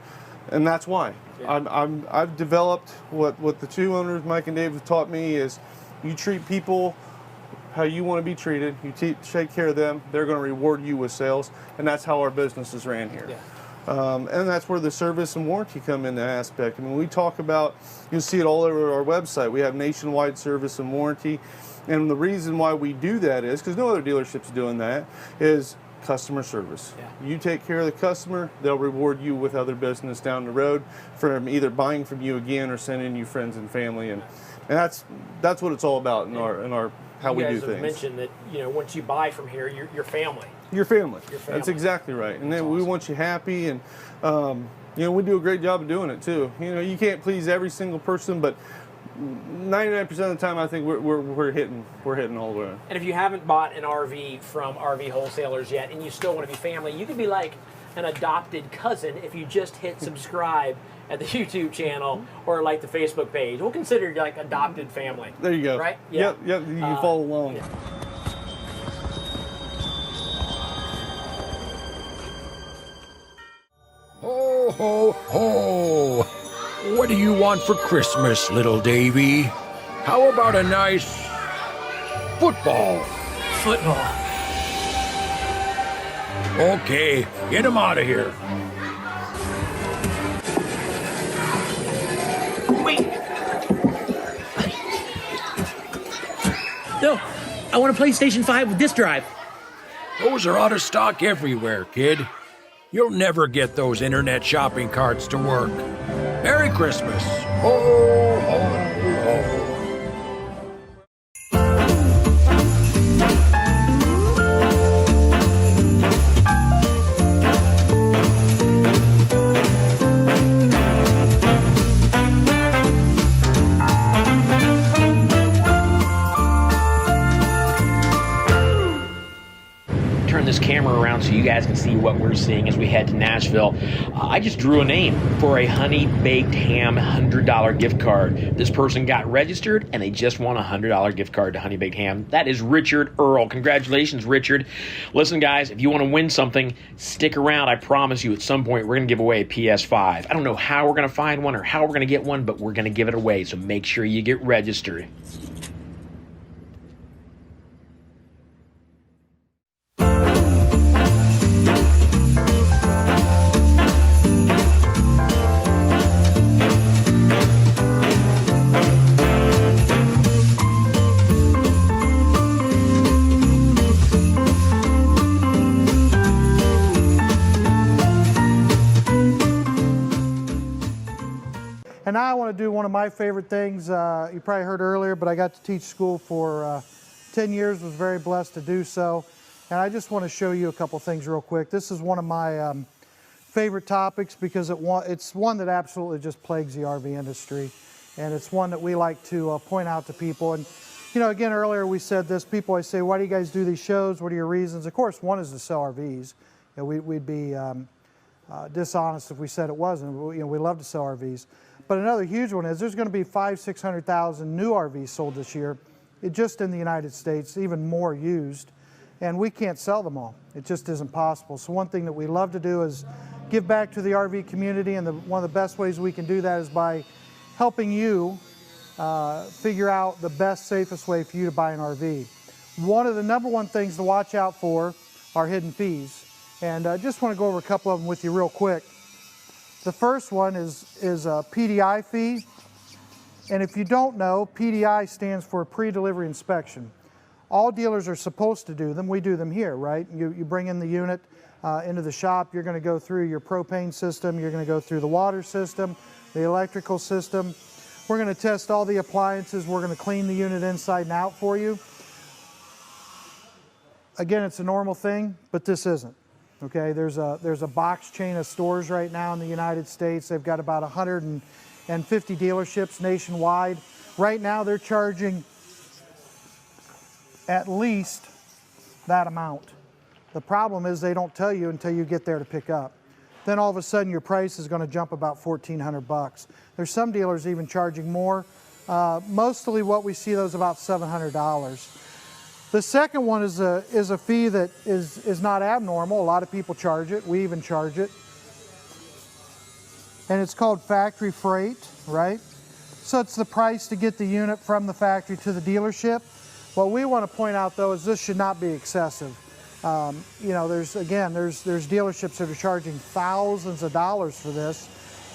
and that's why. Yeah. I've developed what the 2 owners, Mike and Dave, have taught me is you treat people how you want to be treated. You take care of them. They're going to reward you with sales, and that's how our business is ran here. Yeah. And that's where the service and warranty come into aspect. I mean, we talk about, you'll see it all over our website. We have nationwide service and warranty. And the reason why we do that is, because no other dealership's doing that, is customer service. Yeah. You take care of the customer, they'll reward you with other business down the road from either buying from you again or sending you friends and family. And that's what it's all about in our how we do things. You guys have mentioned that, once you buy from here, your family. Your family. That's exactly right. And then we want you happy, and we do a great job of doing it too. You can't please every single person, but 99% of the time, I think we're hitting all the way. And if you haven't bought an RV from RV wholesalers yet, and you still want to be family, you could be like an adopted cousin if you just hit subscribe at the YouTube channel or like the Facebook page. We'll consider you like adopted family. There you go. Right? Yeah. Yep. You can follow along. Yeah. Ho, ho, ho! What do you want for Christmas, little Davy? How about a nice football? Football. Okay, get him out of here. Wait! No, I want a PlayStation 5 with disk drive. Those are out of stock everywhere, kid. You'll never get those internet shopping carts to work. Merry Christmas. Ho, ho, ho. this camera around so you guys can see what we're seeing as we head to Nashville. I just drew a name for a Honey Baked Ham $100 gift card. This person got registered and they just won a $100 gift card to Honey Baked Ham. That is Richard Earl. Congratulations, Richard. Listen, guys, if you want to win something, stick around. I promise you at some point we're going to give away a PS5. I don't know how we're going to find one or how we're going to get one, but we're going to give it away, so make sure you get registered. And now I want to do one of my favorite things. You probably heard earlier, but I got to teach school for 10 years, was very blessed to do so. And I just want to show you a couple things real quick. This is one of my favorite topics because it's one that absolutely just plagues the RV industry. And it's one that we like to point out to people. And, you know, again, earlier we said this, people always say, why do you guys do these shows? What are your reasons? Of course, one is to sell RVs. You know, we'd be dishonest if we said it wasn't. You know, we love to sell RVs. But another huge one is there's going to be 500,000-600,000 new RVs sold this year, just in the United States, even more used, and we can't sell them all. It just isn't possible. So one thing that we love to do is give back to the RV community, and one of the best ways we can do that is by helping you figure out the best, safest way for you to buy an RV. One of the number one things to watch out for are hidden fees, and I just want to go over a couple of them with you real quick. The first one is a PDI fee, and if you don't know, PDI stands for pre-delivery inspection. All dealers are supposed to do them. We do them here, right? You bring in the unit into the shop, you're going to go through your propane system, you're going to go through the water system, the electrical system. We're going to test all the appliances, we're going to clean the unit inside and out for you. Again, it's a normal thing, but this isn't. Okay, there's a box chain of stores right now in the United States. They've got about 150 dealerships nationwide. Right now they're charging at least that amount. The problem is they don't tell you until you get there to pick up. Then all of a sudden your price is going to jump about $1,400. There's some dealers even charging more. Mostly what we see those about $700. The second one is a fee that is not abnormal. A lot of people charge it. We even charge it. And it's called factory freight, right? So it's the price to get the unit from the factory to the dealership. What we want to point out though is this should not be excessive. You know, there's dealerships that are charging thousands of dollars for this,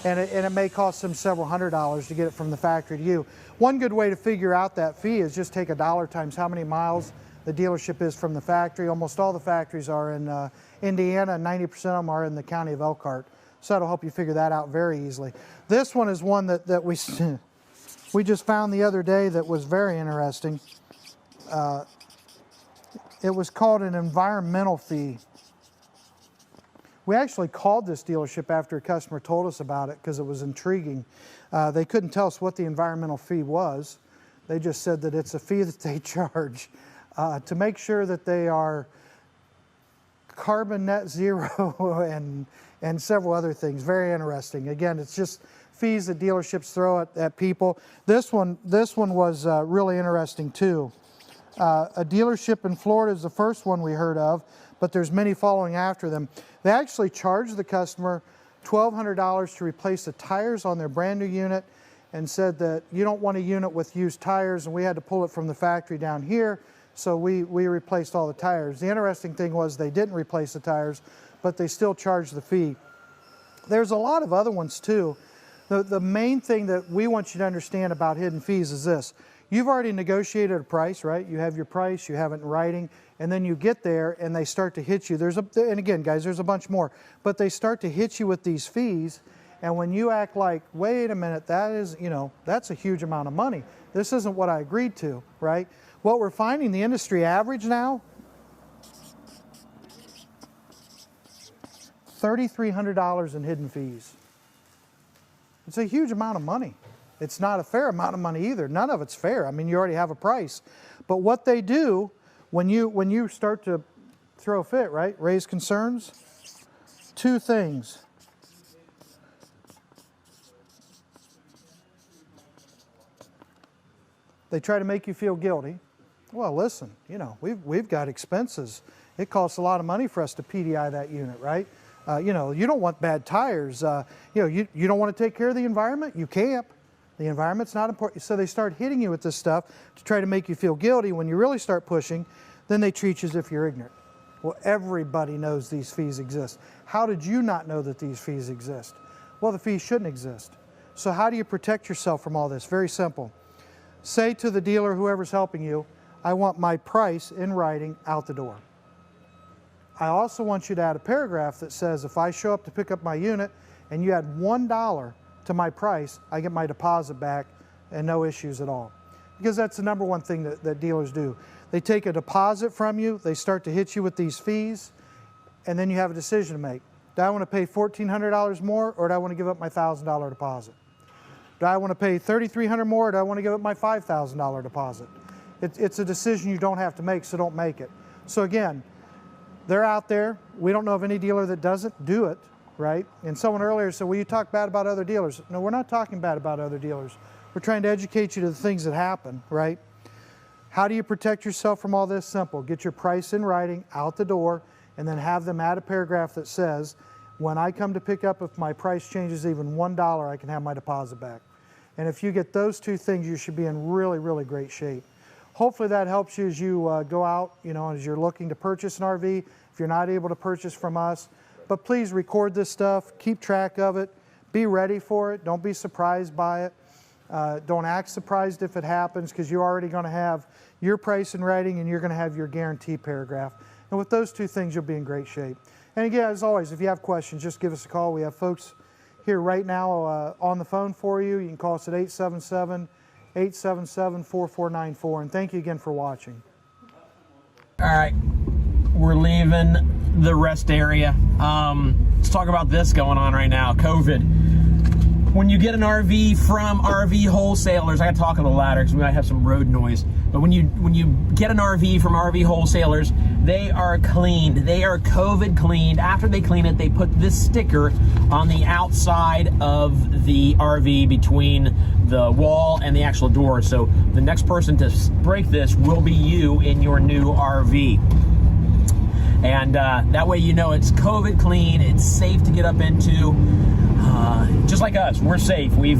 and it may cost them several $100s to get it from the factory to you. One good way to figure out that fee is just take $1 times how many miles the dealership is from the factory. Almost all the factories are in Indiana, and 90% of them are in the county of Elkhart. So that'll help you figure that out very easily. This one is one that we just found the other day that was very interesting. It was called an environmental fee. We actually called this dealership after a customer told us about it because it was intriguing. They couldn't tell us what the environmental fee was. They just said that it's a fee that they charge to make sure that they are carbon net zero and several other things. Very interesting. Again, it's just fees that dealerships throw at people. This one was really interesting too. A dealership in Florida is the first one we heard of, but there's many following after them. They actually charged the customer $1,200 to replace the tires on their brand new unit, and said that you don't want a unit with used tires, and we had to pull it from the factory down here, so we replaced all the tires. The interesting thing was they didn't replace the tires, but they still charged the fee. There's a lot of other ones too. The main thing that we want you to understand about hidden fees is this. You've already negotiated a price, right? You have your price, you have it in writing, and then you get there and they start to hit you. And again, guys, there's a bunch more, but they start to hit you with these fees, and when you act like, wait a minute, that is, you know, that's a huge amount of money. This isn't what I agreed to, right? What we're finding, the industry average now, $3,300 in hidden fees. It's a huge amount of money. It's not a fair amount of money either. None of it's fair. I mean, you already have a price. But what they do, when you start to throw a fit, right? Raise concerns. Two things. They try to make you feel guilty. Well, listen, you know, we've got expenses. It costs a lot of money for us to PDI that unit, right? You know, you don't want bad tires. You know, you don't want to take care of the environment. You camp. The environment's not important. So they start hitting you with this stuff to try to make you feel guilty. When you really start pushing, then they treat you as if you're ignorant. Well, everybody knows these fees exist. How did you not know that these fees exist? Well, the fees shouldn't exist. So how do you protect yourself from all this? Very simple. Say to the dealer, whoever's helping you, I want my price in writing out the door. I also want you to add a paragraph that says if I show up to pick up my unit and you add $1 to my price, I get my deposit back and no issues at all. Because that's the number one thing that dealers do. They take a deposit from you, they start to hit you with these fees, and then you have a decision to make. Do I want to pay $1,400 more, or do I want to give up my $1,000 deposit? Do I want to pay $3,300 more, or do I want to give up my $5,000 deposit? It's a decision you don't have to make, so don't make it. So again, they're out there. We don't know of any dealer that doesn't do it, right? And someone earlier said, well, you talk bad about other dealers. No, we're not talking bad about other dealers. We're trying to educate you to the things that happen, right? How do you protect yourself from all this? Simple. Get your price in writing out the door, and then have them add a paragraph that says, when I come to pick up, if my price changes even $1, I can have my deposit back. And if you get those two things, you should be in really, really great shape. Hopefully that helps you as you go out, you know, as you're looking to purchase an RV, if you're not able to purchase from us. But please record this stuff, keep track of it, be ready for it, don't be surprised by it. Don't act surprised if it happens, because you're already going to have your price in writing and you're going to have your guarantee paragraph. And with those two things, you'll be in great shape. And again, as always, if you have questions, just give us a call. We have folks here right now on the phone for you. You can call us at 877-877-4494. And thank you again for watching. All right, we're leaving the rest area. Let's talk about this going on right now, COVID. When you get an RV from RV wholesalers, I gotta talk a little louder because we might have some road noise. But when you get an RV from RV wholesalers, they are cleaned. They are COVID cleaned. After they clean it, they put this sticker on the outside of the RV between the wall and the actual door. So the next person to break this will be you in your new RV. And that way you know it's COVID clean, it's safe to get up into. Just like us, we're safe. We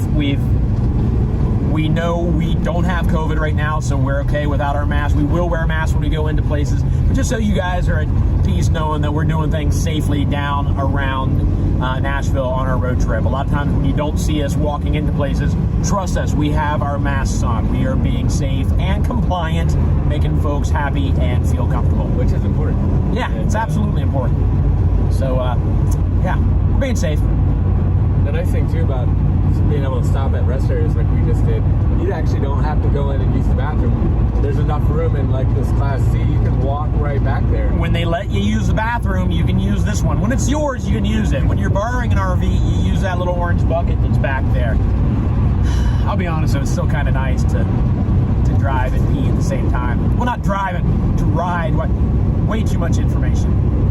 know we don't have COVID right now, so we're okay without our mask. We will wear masks when we go into places, but just so you guys are at peace knowing that we're doing things safely down around Nashville on our road trip. A lot of times when you don't see us walking into places, trust us, we have our masks on. We are being safe and compliant, making folks happy and feel comfortable. Which is important. Yeah, it's absolutely important. So, yeah, we're being safe. The nice thing too about being able to stop at rest areas like we just did, you actually don't have to go in and use the bathroom. There's enough room in like this Class C, you can walk right back there. When they let you use the bathroom, you can use this one. When it's yours, you can use it. When you're borrowing an RV, you use that little orange bucket that's back there. I'll be honest, it was still kind of nice to drive and pee at the same time. Well, not drive it, to ride. Way too much information.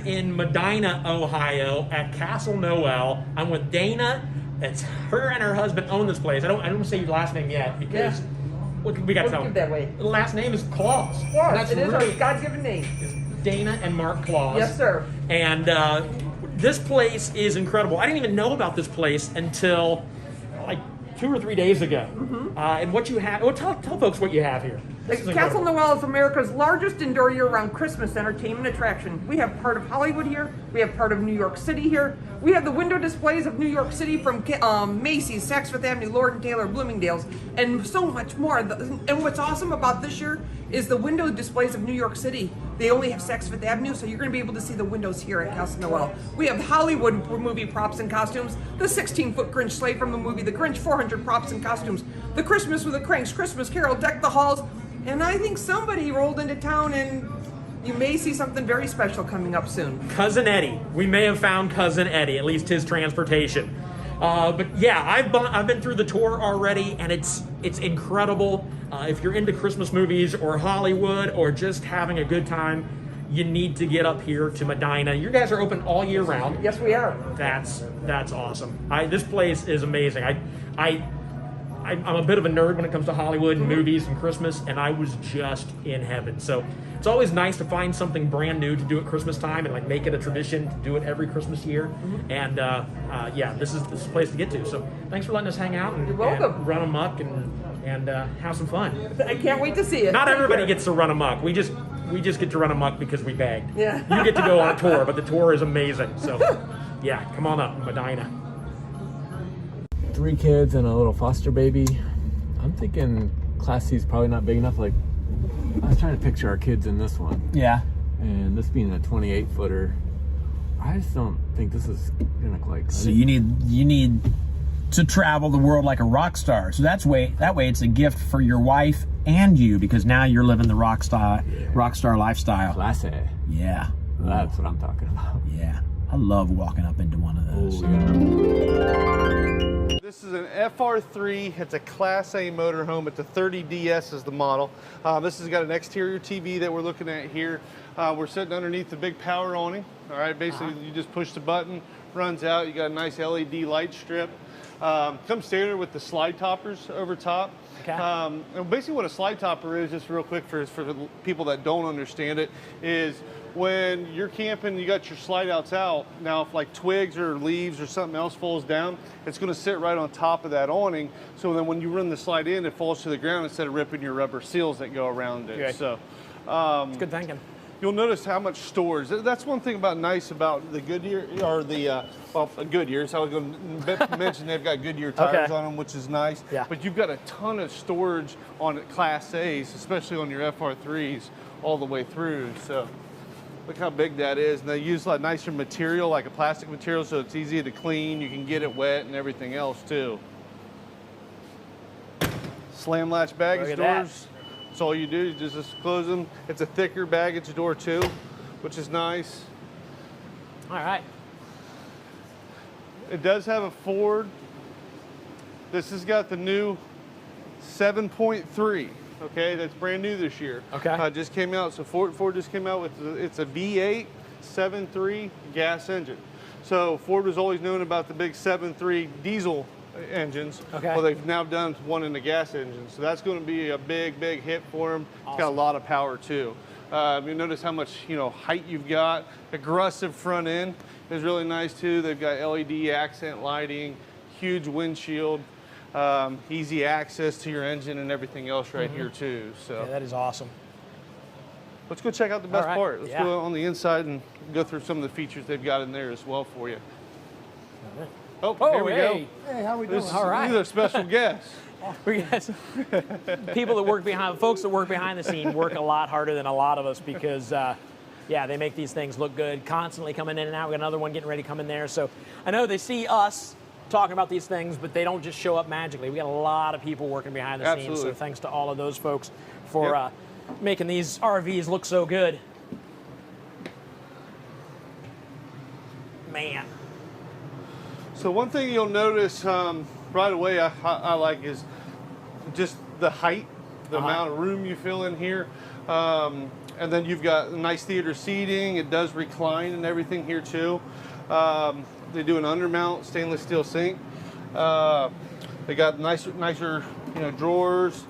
In Medina, Ohio at Castle Noel. I'm with Dana. It's her and her husband own this place. I don't want to say your last name yet because we got to tell them. that way. The last name is Claus. Claus, it is our God-given name. It's Dana and Mark Claus. Yes, sir. And this place is incredible. I didn't even know about this place until like 2 or 3 days ago. Mm-hmm. And what you have, well, tell folks what you have here. Castle Noel is America's largest indoor year-round Christmas entertainment attraction. We have part of Hollywood here. We have part of New York City here. We have the window displays of New York City from Macy's, Saks Fifth Avenue, Lord & Taylor, Bloomingdale's, and so much more. And what's awesome about this year is the window displays of New York City. They only have Saks Fifth Avenue, so you're going to be able to see the windows here at Castle Noel. We have Hollywood movie props and costumes, the 16-foot Grinch sleigh from the movie The Grinch, 400 props and costumes, the Christmas with the Cranks, Christmas Carol, Deck the Halls, and I think somebody rolled into town and you may see something very special coming up soon. Cousin Eddie. We may have found Cousin Eddie, at least his transportation. But yeah, I've been through the tour already, and it's incredible. If you're into Christmas movies or Hollywood or just having a good time, you need to get up here to Medina. You guys are open all year round. Yes, we are. That's awesome. This place is amazing. I'm a bit of a nerd when it comes to Hollywood and movies and Christmas, and I was just in heaven. So it's always nice to find something brand new to do at Christmas time and like make it a tradition to do it every Christmas year. And yeah, this is the place to get to. So thanks for letting us hang out and, You're welcome. and run amok and have some fun. I can't wait to see it. Not everybody gets to run amok. We just get to run amok because we begged. Yeah. You get to go on a tour, but the tour is amazing. So yeah, come on up, Medina. 3 kids and a little foster baby. I'm thinking Class C is probably not big enough. Like, I was trying to picture our kids in this one. Yeah. And this being a 28-footer, I just don't think this is gonna quite. So you need to travel the world like a rock star. So that way it's a gift for your wife and you, because now you're living the rock star lifestyle. Class A. Yeah. That's what I'm talking about. Yeah. I love walking up into one of those. Oh, yeah. This is an FR3. It's a Class A motorhome. It's a 30DS is the model. This has got an exterior TV that we're looking at here. We're sitting underneath the big power awning. All right, basically you just push the button, runs out. You got a nice LED light strip. Comes standard with the slide toppers over top. Okay. And basically what a slide topper is, just real quick for the people that don't understand it, is when you're camping, you got your slide outs out. Now, if like twigs or leaves or something else falls down, it's going to sit right on top of that awning. So then when you run the slide in, it falls to the ground instead of ripping your rubber seals that go around it. Okay. So, It's good thinking. you'll notice how much storage. That's one thing nice about the Goodyear, or the, Goodyear. So I was going to mention they've got Goodyear tires on them, which is nice. Yeah. But you've got a ton of storage on Class A's, especially on your FR3s, all the way through. So look how big that is. And they use like nicer material, like a plastic material, so it's easy to clean. You can get it wet and everything else too. Slam latch baggage Look at that. doors. That's all you do, you just close them. It's a thicker baggage door too, which is nice. All right. It does have a Ford. This has got the new 7.3. Okay, that's brand new this year. Okay. Just came out. So Ford just came out with it's a V8 7.3 gas engine. So Ford was always known about the big 7.3 diesel engines. Okay. Well, they've now done one in the gas engine. So that's going to be a big hit for them. Awesome. It's got a lot of power too. You notice how much height you've got. Aggressive front end is really nice too. They've got LED accent lighting, huge windshield. Easy access to your engine and everything else right here too. So Yeah, that is awesome. let's go check out the best All right. part. Let's Yeah. go on the inside and go through some of the features they've got in there as well for you. Oh, here we hey. go. Hey, how we doing? This, All right. These are special guests. We got people that work folks that work behind the scene work a lot harder than a lot of us because, yeah, they make these things look good, constantly coming in and out. We got another one getting ready to come in there. So I know they see us talking about these things, but they don't just show up magically. We got a lot of people working behind the scenes. So thanks to all of those folks for making these RVs look so good. Man. So one thing you'll notice right away I like is just the height, the amount of room you fill in here. And then you've got nice theater seating. It does recline and everything here too. They do an undermount stainless steel sink. They got nicer drawers.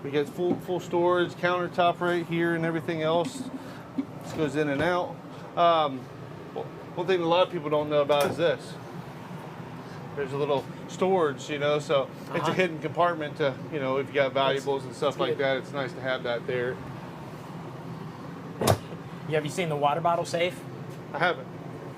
We get full storage, countertop right here and everything else. This goes in and out. One thing a lot of people don't know about is this. There's a little storage, so it's a hidden compartment to, if you got valuables and stuff like that, it's nice to have that there. Have you seen the water bottle safe? I haven't.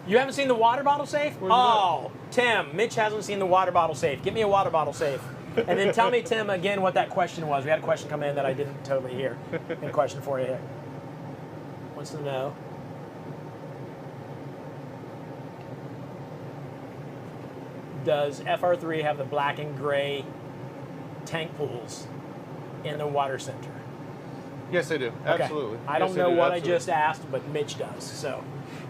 You haven't seen the water bottle safe? Where's Tim, Mitch hasn't seen the water bottle safe. Get me a water bottle safe. And then tell me, Tim, again what that question was. We had a question come in that I didn't totally hear. A question for you here. Wants to know. Does FR3 have the black and gray tank pools in the water center? Yes, they do. Absolutely. I don't Yes, they know do. what Absolutely. I just asked, but Mitch does. So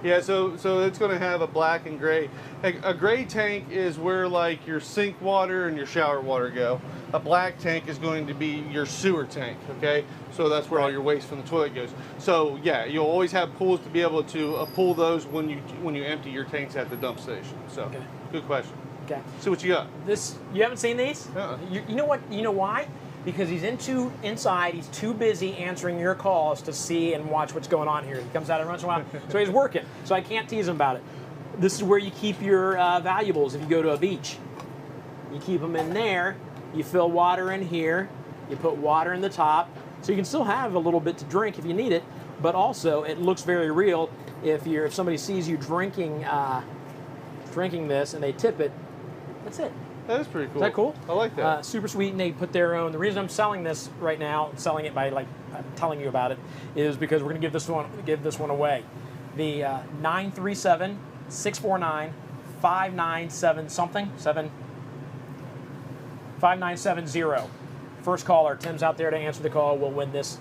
Yeah, so it's going to have a black and gray. A gray tank is where like your sink water and your shower water go. A black tank is going to be your sewer tank, okay? So that's where all your waste from the toilet goes. So yeah, you'll always have pools to be able to pull those when you empty your tanks at the dump station. So good question. Okay. See what you got. This, you haven't seen these? You know what? You know why? Because he's inside. He's too busy answering your calls to see and watch what's going on here. He comes out every once in a while, so he's working. So I can't tease him about it. This is where you keep your valuables if you go to a beach. You keep them in there. You fill water in here. You put water in the top, so you can still have a little bit to drink if you need it. But also, it looks very real if somebody sees you drinking this and they tip it. That's it. That is pretty cool. Is that cool? I like that. Super sweet, and they put their own. The reason I'm selling this right now, selling it by like telling you about it, is because we're going to give this one away. The 937-649-597 something 5970. First caller, Tim's out there to answer the call, will win this.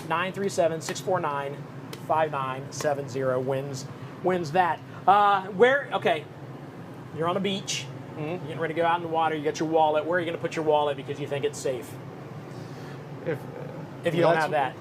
937-649-5970 wins that. Okay, you're on a beach. You're getting ready to go out in the water. You got your wallet. Where are you going to put your wallet because you think it's safe? If you don't have that.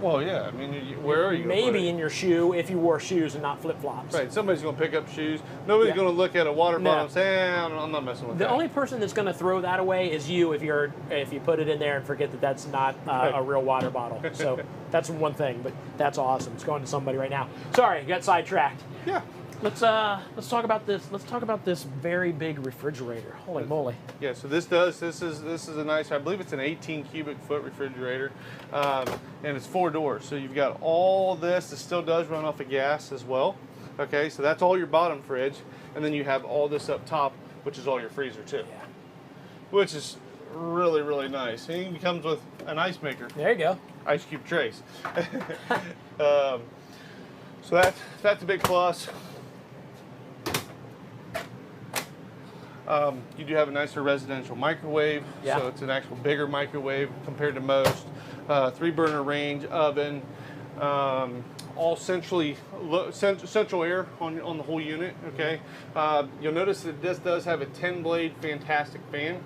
Well, yeah. I mean, where are you? Maybe in your shoe if you wore shoes and not flip flops. Right. Somebody's going to pick up shoes. Nobody's going to look at a water bottle and say, I'm not messing with that. The only person that's going to throw that away is you if you put it in there and forget that that's not a real water bottle. So that's one thing, but that's awesome. It's going to somebody right now. Sorry, got sidetracked. Yeah. Let's talk about this. Let's talk about this very big refrigerator. Holy moly! Yeah, so this is a nice. I believe it's an 18 cubic foot refrigerator, and it's 4 doors. So you've got all this. It still does run off of gas as well. Okay, so that's all your bottom fridge, and then you have all this up top, which is all your freezer too. Yeah. Which is really, really nice. And it comes with an ice maker. There you go. Ice cube trays. So that's a big plus. You do have a nicer residential microwave, so it's an actual bigger microwave compared to most. 3-burner range oven, all central air on the whole unit. Okay, you'll notice that this does have a 10-blade fantastic fan.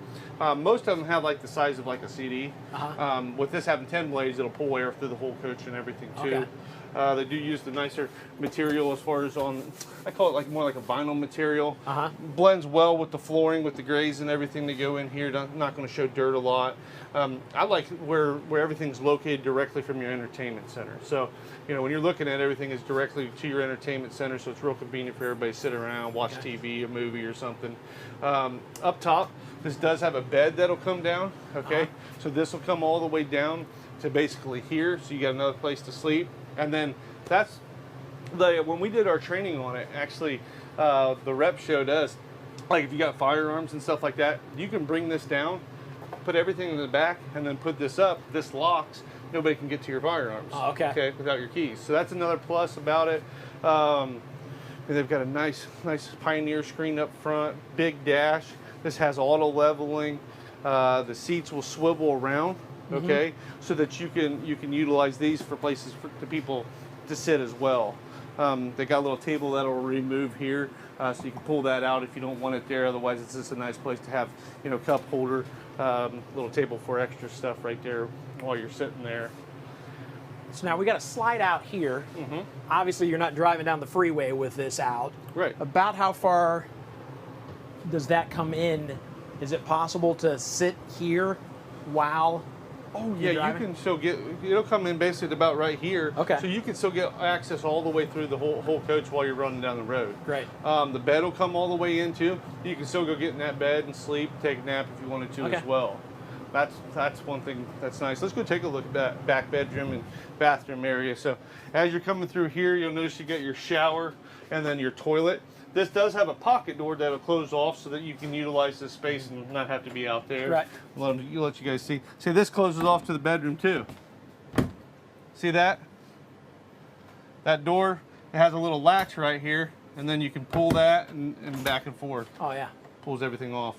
Most of them have like the size of like a CD. With this having 10 blades, it'll pull air through the whole coach and everything too. Okay. They do use the nicer material as far as I call it like more like a vinyl material. Blends well with the flooring, with the grays and everything that go in here. Not going to show dirt a lot. I like where everything's located directly from your entertainment center. So, you know, when you're looking at everything, it's directly to your entertainment center, so it's real convenient for everybody to sit around, watch TV, a movie or something. Up top, this does have a bed that'll come down, okay? So this will come all the way down to basically here, so you got another place to sleep. And then when we did our training on it, actually, the rep showed us, like if you got firearms and stuff like that, you can bring this down, put everything in the back, and then put this up. This locks. Nobody can get to your firearms. Oh, okay. Okay, without your keys. So that's another plus about it. And they've got a nice Pioneer screen up front, big dash. This has auto leveling. The seats will swivel around. Okay, so that you can utilize these for places for people to sit as well. They got a little table that'll remove here, so you can pull that out if you don't want it there. Otherwise, it's just a nice place to have, you know, cup holder, little table for extra stuff right there while you're sitting there. So now we got a slide out here. Obviously, you're not driving down the freeway with this out. Right. About how far does that come in? Is it possible to sit here while? Oh yeah, you can still it'll come in basically about right here. Okay. So you can still get access all the way through the whole coach while you're running down the road. Great. The bed will come all the way in too. You can still go get in that bed and sleep, take a nap if you wanted to as well. That's one thing that's nice. Let's go take a look at that back bedroom and bathroom area. So as you're coming through here, you'll notice you got your shower and then your toilet. This does have a pocket door that'll close off so that you can utilize this space and not have to be out there. Right. Let you guys see. See, this closes off to the bedroom too. See that? That door, it has a little latch right here, and then you can pull that and back and forth. Oh yeah. Pulls everything off.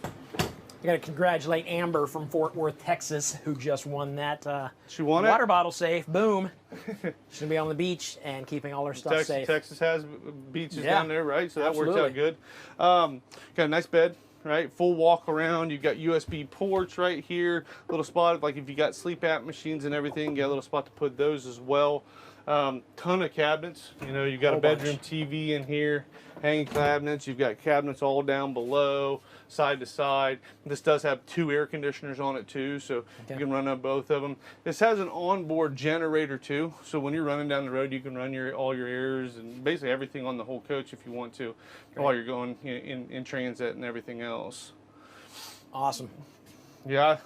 I got to congratulate Amber from Fort Worth, Texas, who just won that She won water it? bottle safe. Boom. She's going to be on the beach and keeping all her stuff safe. Texas has beaches Yeah, down there, right? So that absolutely. works out good. Got a nice bed, right? Full walk around. You've got USB ports right here. Little spot, like if you got sleep app machines and everything, you got a little spot to put those as well. Ton of cabinets. You know, you've got a bedroom TV in here, hanging cabinets. You've got cabinets all down below, side to side. This does have 2 air conditioners on it too, so you can run on both of them. This has an onboard generator too, so when you're running down the road, you can run all your airs and basically everything on the whole coach if you want to, while you're going in transit and everything else. Awesome. Yeah.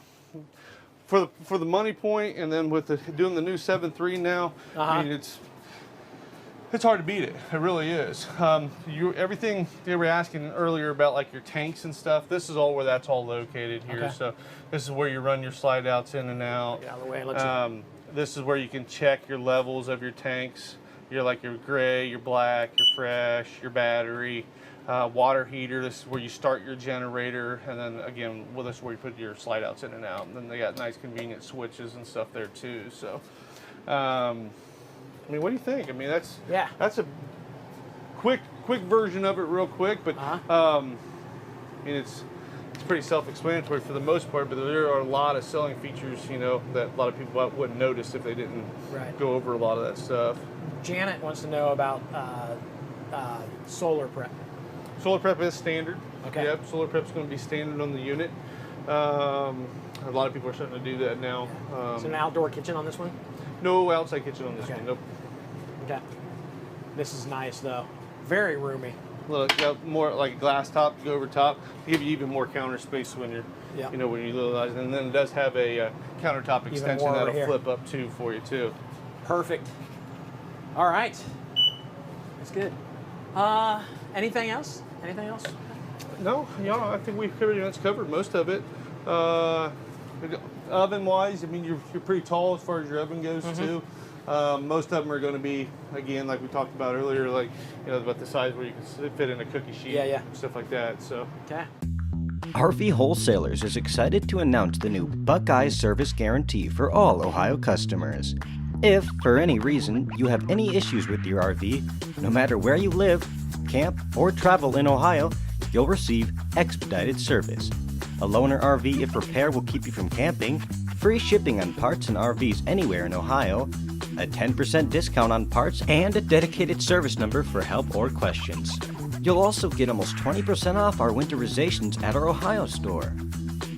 For the money point, and then with doing the new 7.3 now, I mean, it's hard to beat it. It really is. Everything they were asking earlier about, like your tanks and stuff, this is all where that's all located here. So this is where you run your slide outs in and out. Get out of the way and let you. This is where you can check your levels of your tanks. Your gray, your black, your fresh, your battery. Water heater, this is where you start your generator, and then again, well, this is where you put your slide outs in and out. And then they got nice convenient switches and stuff there too. So, I mean, what do you think? I mean, that's a quick version of it, real quick, but I mean, it's pretty self-explanatory for the most part. But there are a lot of selling features, you know, that a lot of people wouldn't notice if they didn't go over a lot of that stuff. Janet wants to know about solar prep. Solar prep is standard. Okay. Yep, solar prep is going to be standard on the unit. A lot of people are starting to do that now. Is there an outdoor kitchen on this one? No outside kitchen on this one. Nope. Okay. This is nice though. Very roomy. Look, got more like a glass top to go over top to give you even more counter space when you're, you know, when you utilize it. And then it does have a countertop extension that'll flip up too for you too. Perfect. All right. That's good. Anything else? Anything else? No, I think we've covered most of it. Oven wise, I mean, you're pretty tall as far as your oven goes too. Most of them are going to be, again, like we talked about earlier, like, you know, about the size where you can fit in a cookie sheet, stuff like that. So. Okay. RV Wholesalers is excited to announce the new Buckeye Service Guarantee for all Ohio customers. If, for any reason, you have any issues with your RV, no matter where you live, camp, or travel in Ohio, you'll receive expedited service. A loaner RV if repair will keep you from camping, free shipping on parts and RVs anywhere in Ohio, a 10% discount on parts, and a dedicated service number for help or questions. You'll also get almost 20% off our winterizations at our Ohio store.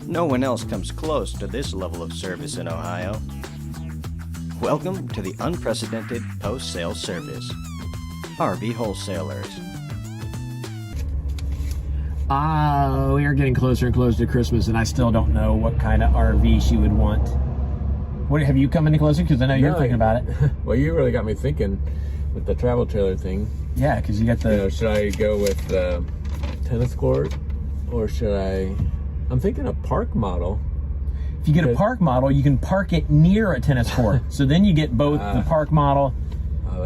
No one else comes close to this level of service in Ohio. Welcome to the unprecedented post-sale service. RV Wholesalers. We are getting closer and closer to Christmas, and I still don't know what kind of RV she would want. What, have you come any closer? Because I know you're thinking about it. Well, you really got me thinking with the travel trailer thing. Yeah, because you got the... You know, should I go with the tennis court, or should I'm thinking a park model. If you get a park model, you can park it near a tennis court. So then you get both the park model.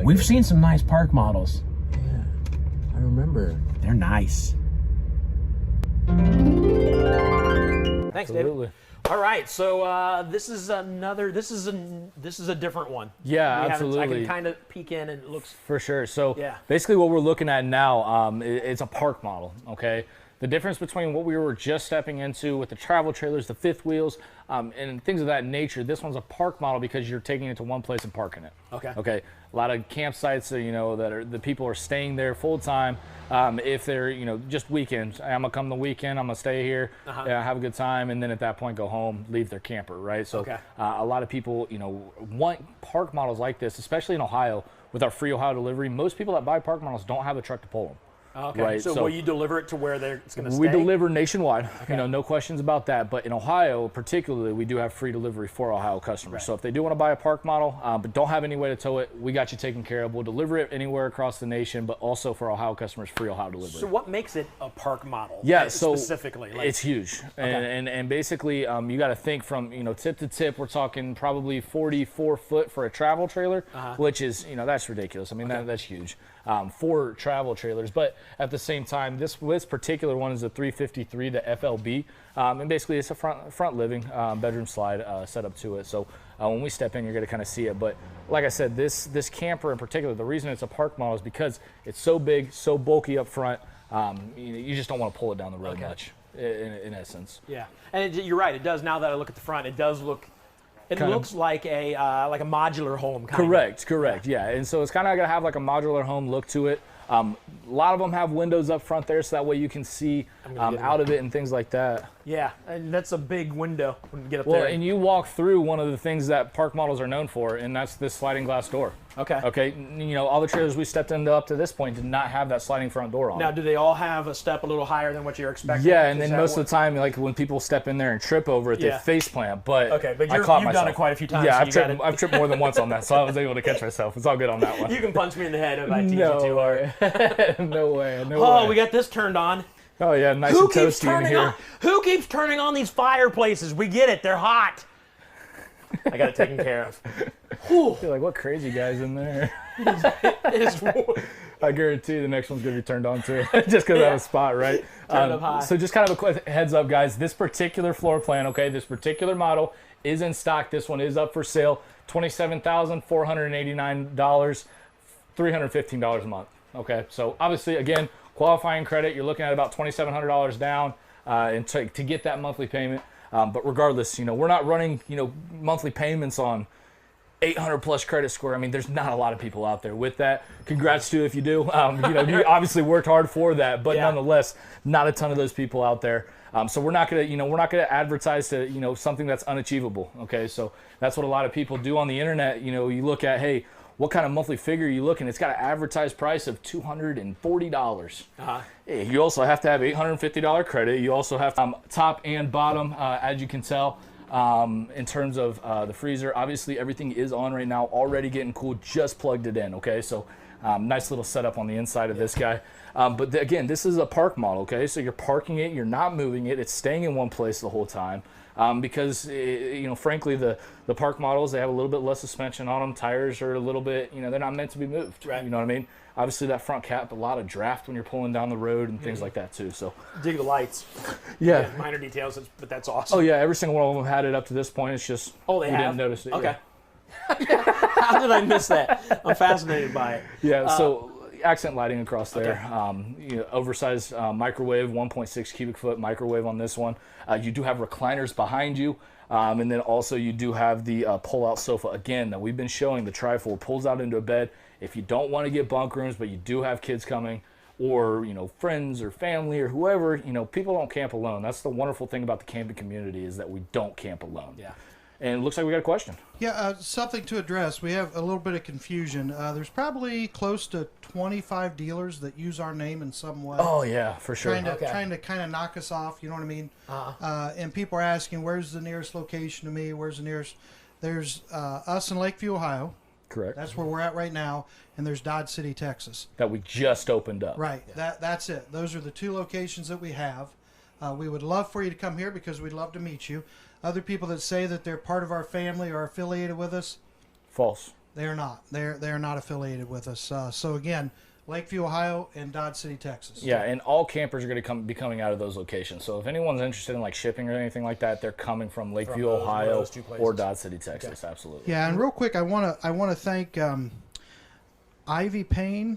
We've seen some nice park models. Yeah, I remember. They're nice. Thanks, David. All right, so this is a different one. Yeah, absolutely. I can kind of peek in, and it looks for sure. So basically, what we're looking at now, it's a park model. Okay, the difference between what we were just stepping into with the travel trailers, the fifth wheels, and things of that nature. This one's a park model because you're taking it to one place and parking it. Okay. Okay. A lot of campsites, you know, the people are staying there full time. If they're, you know, just weekends, I'm gonna come the weekend, I'm gonna stay here, have a good time, and then at that point go home, leave their camper, right? So a lot of people, you know, want park models like this, especially in Ohio with our free Ohio delivery. Most people that buy park models don't have a truck to pull them. Okay. Right? So will you deliver it to where it's going to stay? We deliver nationwide. You know, no questions about that. But in Ohio, particularly, we do have free delivery for Ohio customers. Right. So if they do want to buy a park model, but don't have any way to tow it, we got you taken care of. We'll deliver it anywhere across the nation, but also for Ohio customers, free Ohio delivery. So what makes it a park model? Yeah, so specifically, it's huge, and basically, you got to think from, you know, tip to tip. We're talking probably 44 foot for a travel trailer, which is, you know, that's ridiculous. I mean, that's huge. For travel trailers, but at the same time, this particular one is a 353 to FLB, And basically it's a front living bedroom slide setup to it. So when we step in, you're going to kind of see it. But like I said, this camper in particular, the reason it's a park model is because it's so big, so bulky up front. You just don't want to pull it down the road much, in essence. Yeah, and you're right. It does. Now that I look at the front, it does look. It looks like a modular home. Correct. Yeah, and so it's kind of gonna have like a modular home look to it. A lot of them have windows up front there, so that way you can see out of it and things like that. Yeah, and that's a big window when you get up Well, there. and you walk through one of the things that park models are known for, and that's this sliding glass door. Okay. You know, all the trailers we stepped into up to this point did not have that sliding front door on. Now, do they all have a step a little higher than what you're expecting? Yeah, and then most of the time, like when people step in there and trip over it, they face plant. But but I caught you've myself. done it quite a few times. Yeah, so I've tripped more than once on that, so I was able to catch myself. It's all good on that one. You can punch me in the head if I tease you too hard. No way. We got this turned on. Oh yeah, nice and toasty in here. Who keeps turning on these fireplaces? We get it. They're hot. I got it taken care of. You're like, what crazy guy's in there? I guarantee the next one's going to be turned on too, just because I have a spot, right? Turned up high. So just kind of a quick heads up, guys. This particular floor plan, this particular model is in stock. This one is up for sale. $27,489, $315 a month. Okay, so obviously, again, qualifying credit, you're looking at about $2,700 down and to get that monthly payment. But regardless, we're not running, monthly payments on 800 plus credit score. I mean, there's not a lot of people out there with that. Congrats to you if you do. You obviously worked hard for that, but nonetheless, not a ton of those people out there. So we're not gonna, advertise to, something that's unachievable. Okay, so that's what a lot of people do on the internet. You look at, hey, what kind of monthly figure are you looking? It's got an advertised price of $240. You also have to have $850 credit. You also have top and bottom, as you can tell. In terms of the freezer, obviously everything is on right now, already getting cool, just plugged it in, okay? So nice little setup on the inside of this guy. But again, this is a park model, okay? So you're parking it, you're not moving it, it's staying in one place the whole time. Because, frankly, the park models, they have a little bit less suspension on them. Tires are a little bit, they're not meant to be moved. Right. You know what I mean? Obviously, that front cap, a lot of draft when you're pulling down the road and things like that, too. So dig the lights. Yeah. Minor details, but that's awesome. Oh, yeah. Every single one of them had it up to this point. It's just we didn't notice it. Okay. Yeah. How did I miss that? I'm fascinated by it. Yeah, so accent lighting across there. Oversized microwave, 1.6 cubic foot microwave on this one. You do have recliners behind you. And then also you do have the pull-out sofa, again, that we've been showing. The trifold pulls out into a bed. If you don't want to get bunk rooms, but you do have kids coming, or friends or family or whoever, people don't camp alone. That's the wonderful thing about the camping community, is that we don't camp alone. Yeah. And it looks like we got a question. Yeah, something to address. We have a little bit of confusion. There's probably close to 25 dealers that use our name in some way. Oh yeah, for sure. Trying to kind of knock us off. You know what I mean? And people are asking, "Where's the nearest location to me? Where's the nearest?" There's us in Lakeview, Ohio. Correct. That's where we're at right now. And there's Dodge City, Texas. That we just opened up. Right. Yeah. That's it. Those are the two locations that we have. We would love for you to come here because we'd love to meet you. Other people that say that they're part of our family or affiliated with us, false. They are not. They are not affiliated with us. So again, Lakeview, Ohio, and Dodge City, Texas. Yeah, and all campers are going to be coming out of those locations. So if anyone's interested in like shipping or anything like that, they're coming from Lakeview, Ohio, or Dodge City, Texas. Okay. Absolutely. Yeah, and real quick, I want to thank Ivy Payne.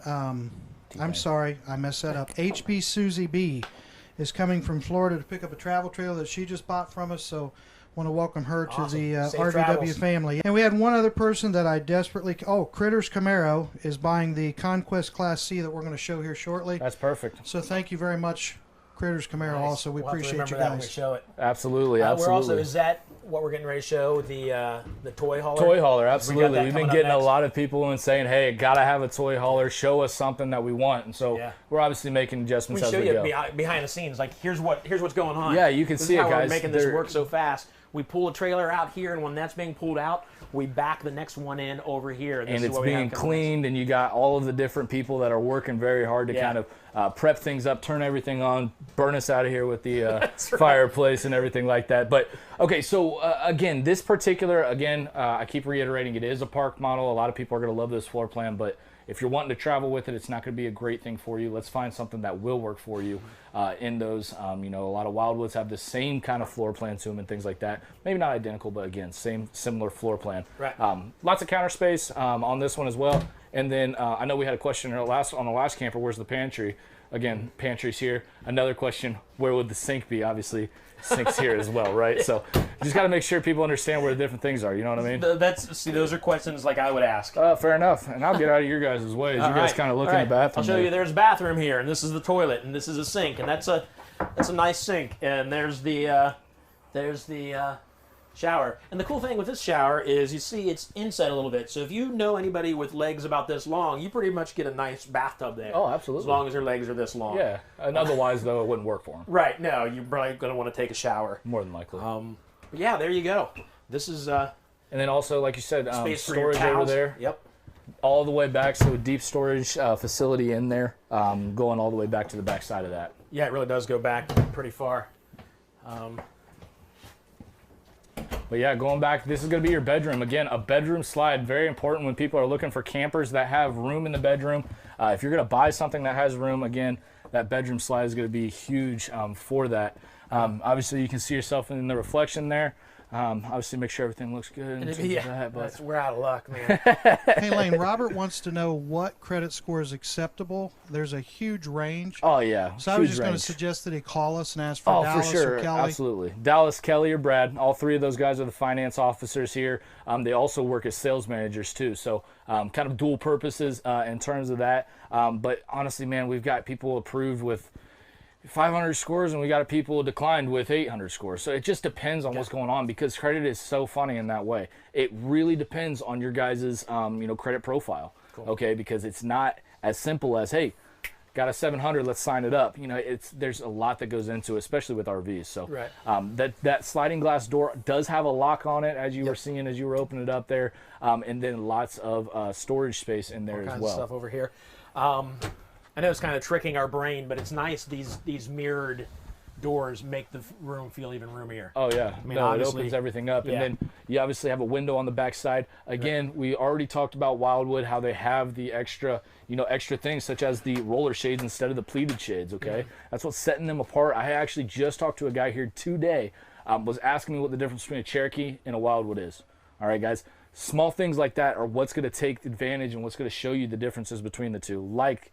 I'm sorry, I messed that up. HB Susie B is coming from Florida to pick up a travel trailer that she just bought from us. So want to welcome her to the RVW travels. family. And we had one other person that I desperately... Critters Camaro is buying the Conquest Class C that we're going to show here shortly. That's perfect. So thank you very much, Critters Camaro. Also, we appreciate you guys. Show it. Absolutely, absolutely. We're also, is that what we're getting ready to show? The toy hauler? Toy hauler, absolutely. We've been getting a lot of people and saying, hey, gotta have a toy hauler. Show us something that we want. And so we're obviously making adjustments as we go. We show you behind the scenes. Like, here's what's going on. Yeah, you can see it, guys. We're making this work so fast. We pull a trailer out here, and when that's being pulled out, we back the next one in over here. And it's being cleaned, and you got all of the different people that are working very hard to kind of prep things up, turn everything on, burn us out of here with the fireplace and everything like that. But, okay, so, again, this particular, I keep reiterating, it is a park model. A lot of people are going to love this floor plan, but if you're wanting to travel with it, it's not going to be a great thing for you. Let's find something that will work for you in those. You know, a lot of Wildwoods have the same kind of floor plan to them and things like that. Maybe not identical, but again, similar floor plan. Right. Lots of counter space on this one as well. And then I know we had a question on the last camper, where's the pantry? Again, pantry's here. Another question, where would the sink be? Obviously, sink's here as well, right? So you just got to make sure people understand where the different things are. You know what I mean? See, those are questions like I would ask. Fair enough. And I'll get out of your guys' way as you guys kind of look in the bathroom. I'll show you. There's a bathroom here, and this is the toilet, and this is a sink, and that's a nice sink, and there's the shower. And the cool thing with this shower is you see it's inset a little bit. So if you know anybody with legs about this long, you pretty much get a nice bathtub there. Oh, absolutely. As long as their legs are this long. Yeah. And otherwise, though, it wouldn't work for them. Right. No, you're probably going to want to take a shower. More than likely. But yeah, there you go. This is and then also, like you said, space for your storage over towels. there. Yep. All the way back, so a deep storage facility in there, going all the way back to the back side of that. Yeah, it really does go back pretty far. But yeah, going back, this is going to be your bedroom. Again, a bedroom slide, very important when people are looking for campers that have room in the bedroom. If you're going to buy something that has room, again, that bedroom slide is going to be huge for that. Obviously, you can see yourself in the reflection there. Obviously, make sure everything looks good. But we're out of luck, man. Hey, Lane, Robert wants to know what credit score is acceptable. There's a huge range. Oh, yeah. So I was just going to suggest that he call us and ask for Dallas for sure. or Kelly. Absolutely. Dallas, Kelly, or Brad. All three of those guys are the finance officers here. They also work as sales managers, too. So kind of dual purposes in terms of that. But honestly, man, we've got people approved with 500 scores, and we got people declined with 800 scores. So it just depends on what's going on, because credit is so funny in that way. It really depends on your guys' credit profile. Cool. Okay, because it's not as simple as, hey, got a 700, let's sign it up. You know, there's a lot that goes into it, especially with RVs. So right. That sliding glass door does have a lock on it, as you were seeing as you were opening it up there, and then lots of storage space in there as well. All kinds of stuff over here. I know it's kind of tricking our brain, but it's nice. These mirrored doors make the room feel even roomier. Oh yeah, I mean, it opens everything up, and then you obviously have a window on the back side. Again, we already talked about Wildwood, how they have the extra things such as the roller shades instead of the pleated shades. Okay, that's what's setting them apart. I actually just talked to a guy here today, was asking me what the difference between a Cherokee and a Wildwood is. All right, guys. Small things like that are what's going to take advantage and what's going to show you the differences between the two. Like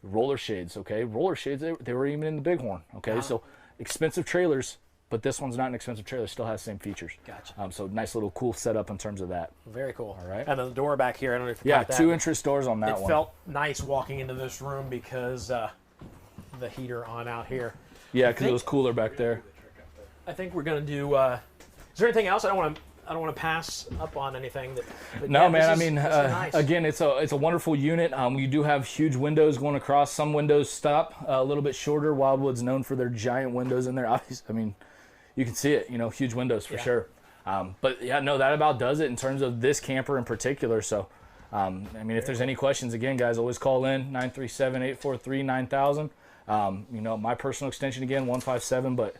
roller shades, okay? Roller shades, they were even in the Bighorn, okay? So expensive trailers, but this one's not an expensive trailer, still has the same features. Gotcha. So nice little cool setup in terms of that. Very cool. All right. And then the door back here, I don't know if you caught that. 2-inch doors on that one. It felt nice walking into this room because the heater on out here. Yeah, because it was cooler back there. I think we're going to do, is there anything else? I don't want to pass up on anything. No, yeah, man. Nice. Again, it's a wonderful unit. You do have huge windows going across. Some windows stop a little bit shorter. Wildwood's known for their giant windows in there. I mean, you can see it. Huge windows for sure. But yeah, no, that about does it in terms of this camper in particular. So, if there's any questions, again, guys, always call in 937-843-9000. My personal extension again 157, but.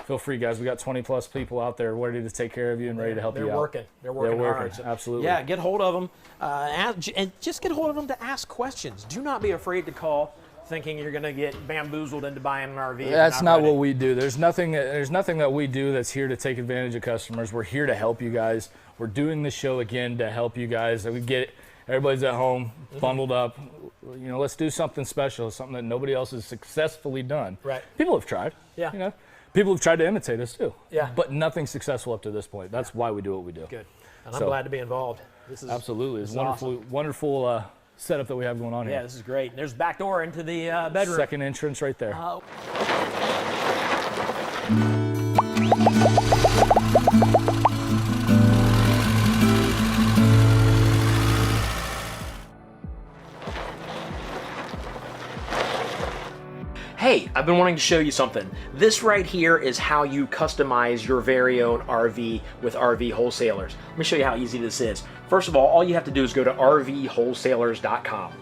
Feel free, guys. We got 20+ people out there ready to take care of you and ready to help you out. They're working hard. So, absolutely. Yeah, get hold of them. And just get hold of them to ask questions. Do not be afraid to call thinking you're going to get bamboozled into buying an RV. That's not what we do. There's nothing that we do that's here to take advantage of customers. We're here to help you guys. We're doing the show again to help you guys. We get it. Everybody's at home, bundled up. Let's do something special, something that nobody else has successfully done. Right. People have tried. Yeah. People have tried to imitate us too. Yeah. But nothing successful up to this point. That's why we do what we do. Good. And I'm glad to be involved. This is absolutely. It's awesome. Wonderful setup that we have going on here. Yeah, this is great. And there's a back door into the bedroom. Second entrance right there. Hey, I've been wanting to show you something. This right here is how you customize your very own RV with RV wholesalers. Let me show you how easy this is. First of all you have to do is go to rvwholesalers.com.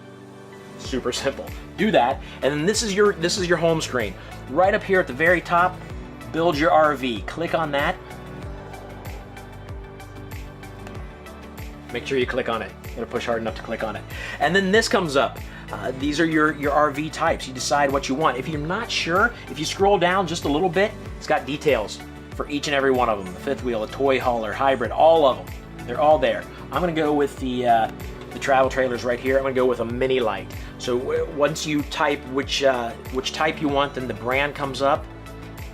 Super simple. Do that, and then this is your home screen. Right up here at the very top, build your RV. Click on that. make sure you click on it. You gotta push hard enough to click on it. And then this comes up. These are your RV types. You decide what you want. If you're not sure, if you scroll down just a little bit, it's got details for each and every one of them. The fifth wheel, a toy hauler, hybrid, all of them. They're all there. I'm gonna go with the travel trailers right here. I'm gonna go with a Mini Lite. So once you type which type you want, then the brand comes up.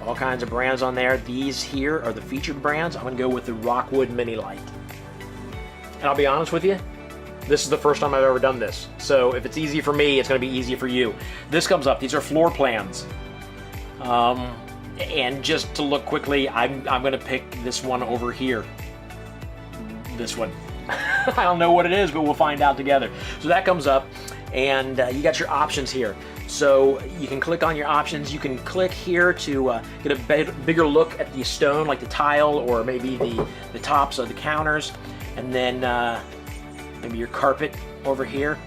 All kinds of brands on there. These here are the featured brands. I'm gonna go with the Rockwood Mini Lite. And I'll be honest with you, this is the first time I've ever done this. So if it's easy for me, it's gonna be easy for you. This comes up, these are floor plans. And just to look quickly, I'm gonna pick this one over here. This one. I don't know what it is, but we'll find out together. So that comes up, and you got your options here. So you can click on your options. You can click here to get a bigger look at the stone, like the tile, or maybe the tops of the counters, and then maybe your carpet over here.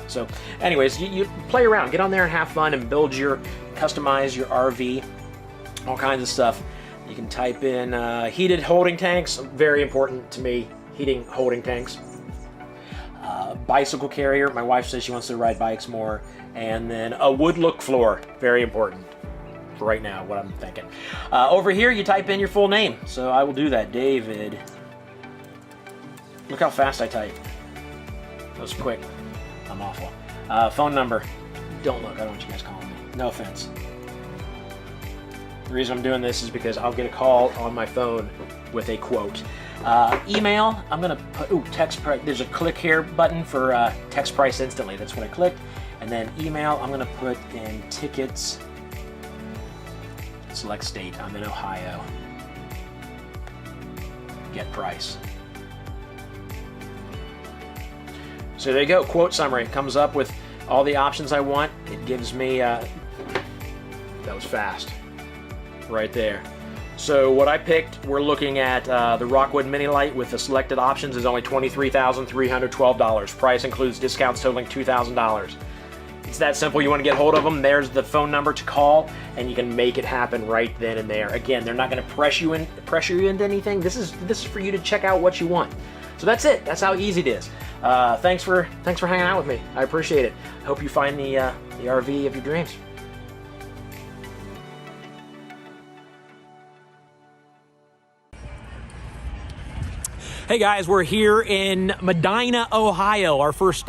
So anyways, you play around, get on there and have fun and customize your RV, all kinds of stuff. You can type in heated holding tanks, very important to me, heating holding tanks. Bicycle carrier, my wife says she wants to ride bikes more. And then a wood look floor, very important for right now, what I'm thinking. Over here, you type in your full name. So I will do that, David. Look how fast I type. That was quick. I'm awful. Phone number. Don't look, I don't want you guys calling me. No offense. The reason I'm doing this is because I'll get a call on my phone with a quote. Email, I'm gonna put, text price, there's a click here button for text price instantly. That's what I clicked. And then email, I'm gonna put in tickets, select state, I'm in Ohio. Get price. So there you go, quote summary. It comes up with all the options I want. It gives me, that was fast, right there. So what I picked, we're looking at the Rockwood Mini Lite with the selected options is only $23,312. Price includes discounts totaling $2,000. It's that simple. You want to get hold of them, there's the phone number to call, and you can make it happen right then and there. Again, they're not going to pressure you into anything. This is for you to check out what you want. So that's it. That's how easy it is. Thanks for hanging out with me. I appreciate it. Hope you find the RV of your dreams. Hey guys, we're here in Medina, Ohio, our first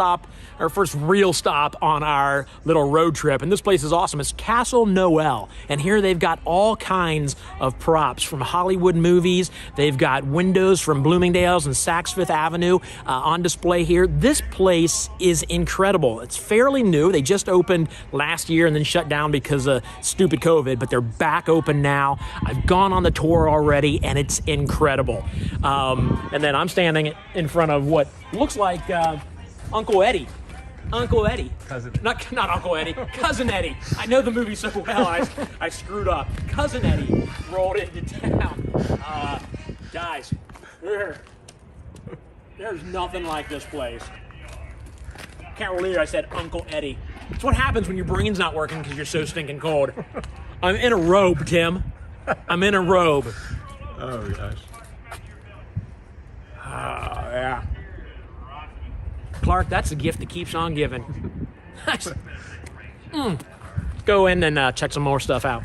real stop on our little road trip. And this place is awesome. It's Castle Noel. And here they've got all kinds of props from Hollywood movies. They've got windows from Bloomingdale's and Saks Fifth Avenue on display here. This place is incredible. It's fairly new. They just opened last year and then shut down because of stupid COVID, but they're back open now. I've gone on the tour already and it's incredible. And then I'm standing in front of what looks like Uncle Eddie. Uncle Eddie. Cousin. Not Uncle Eddie. Cousin Eddie. I know the movie so well, I screwed up. Cousin Eddie rolled into town. Guys, there's nothing like this place. Can't believe I said Uncle Eddie. It's what happens when your brain's not working because you're so stinking cold. I'm in a robe, Tim. I'm in a robe. Oh, gosh. Oh, yeah. Clark, that's the gift that keeps on giving. Go in and check some more stuff out.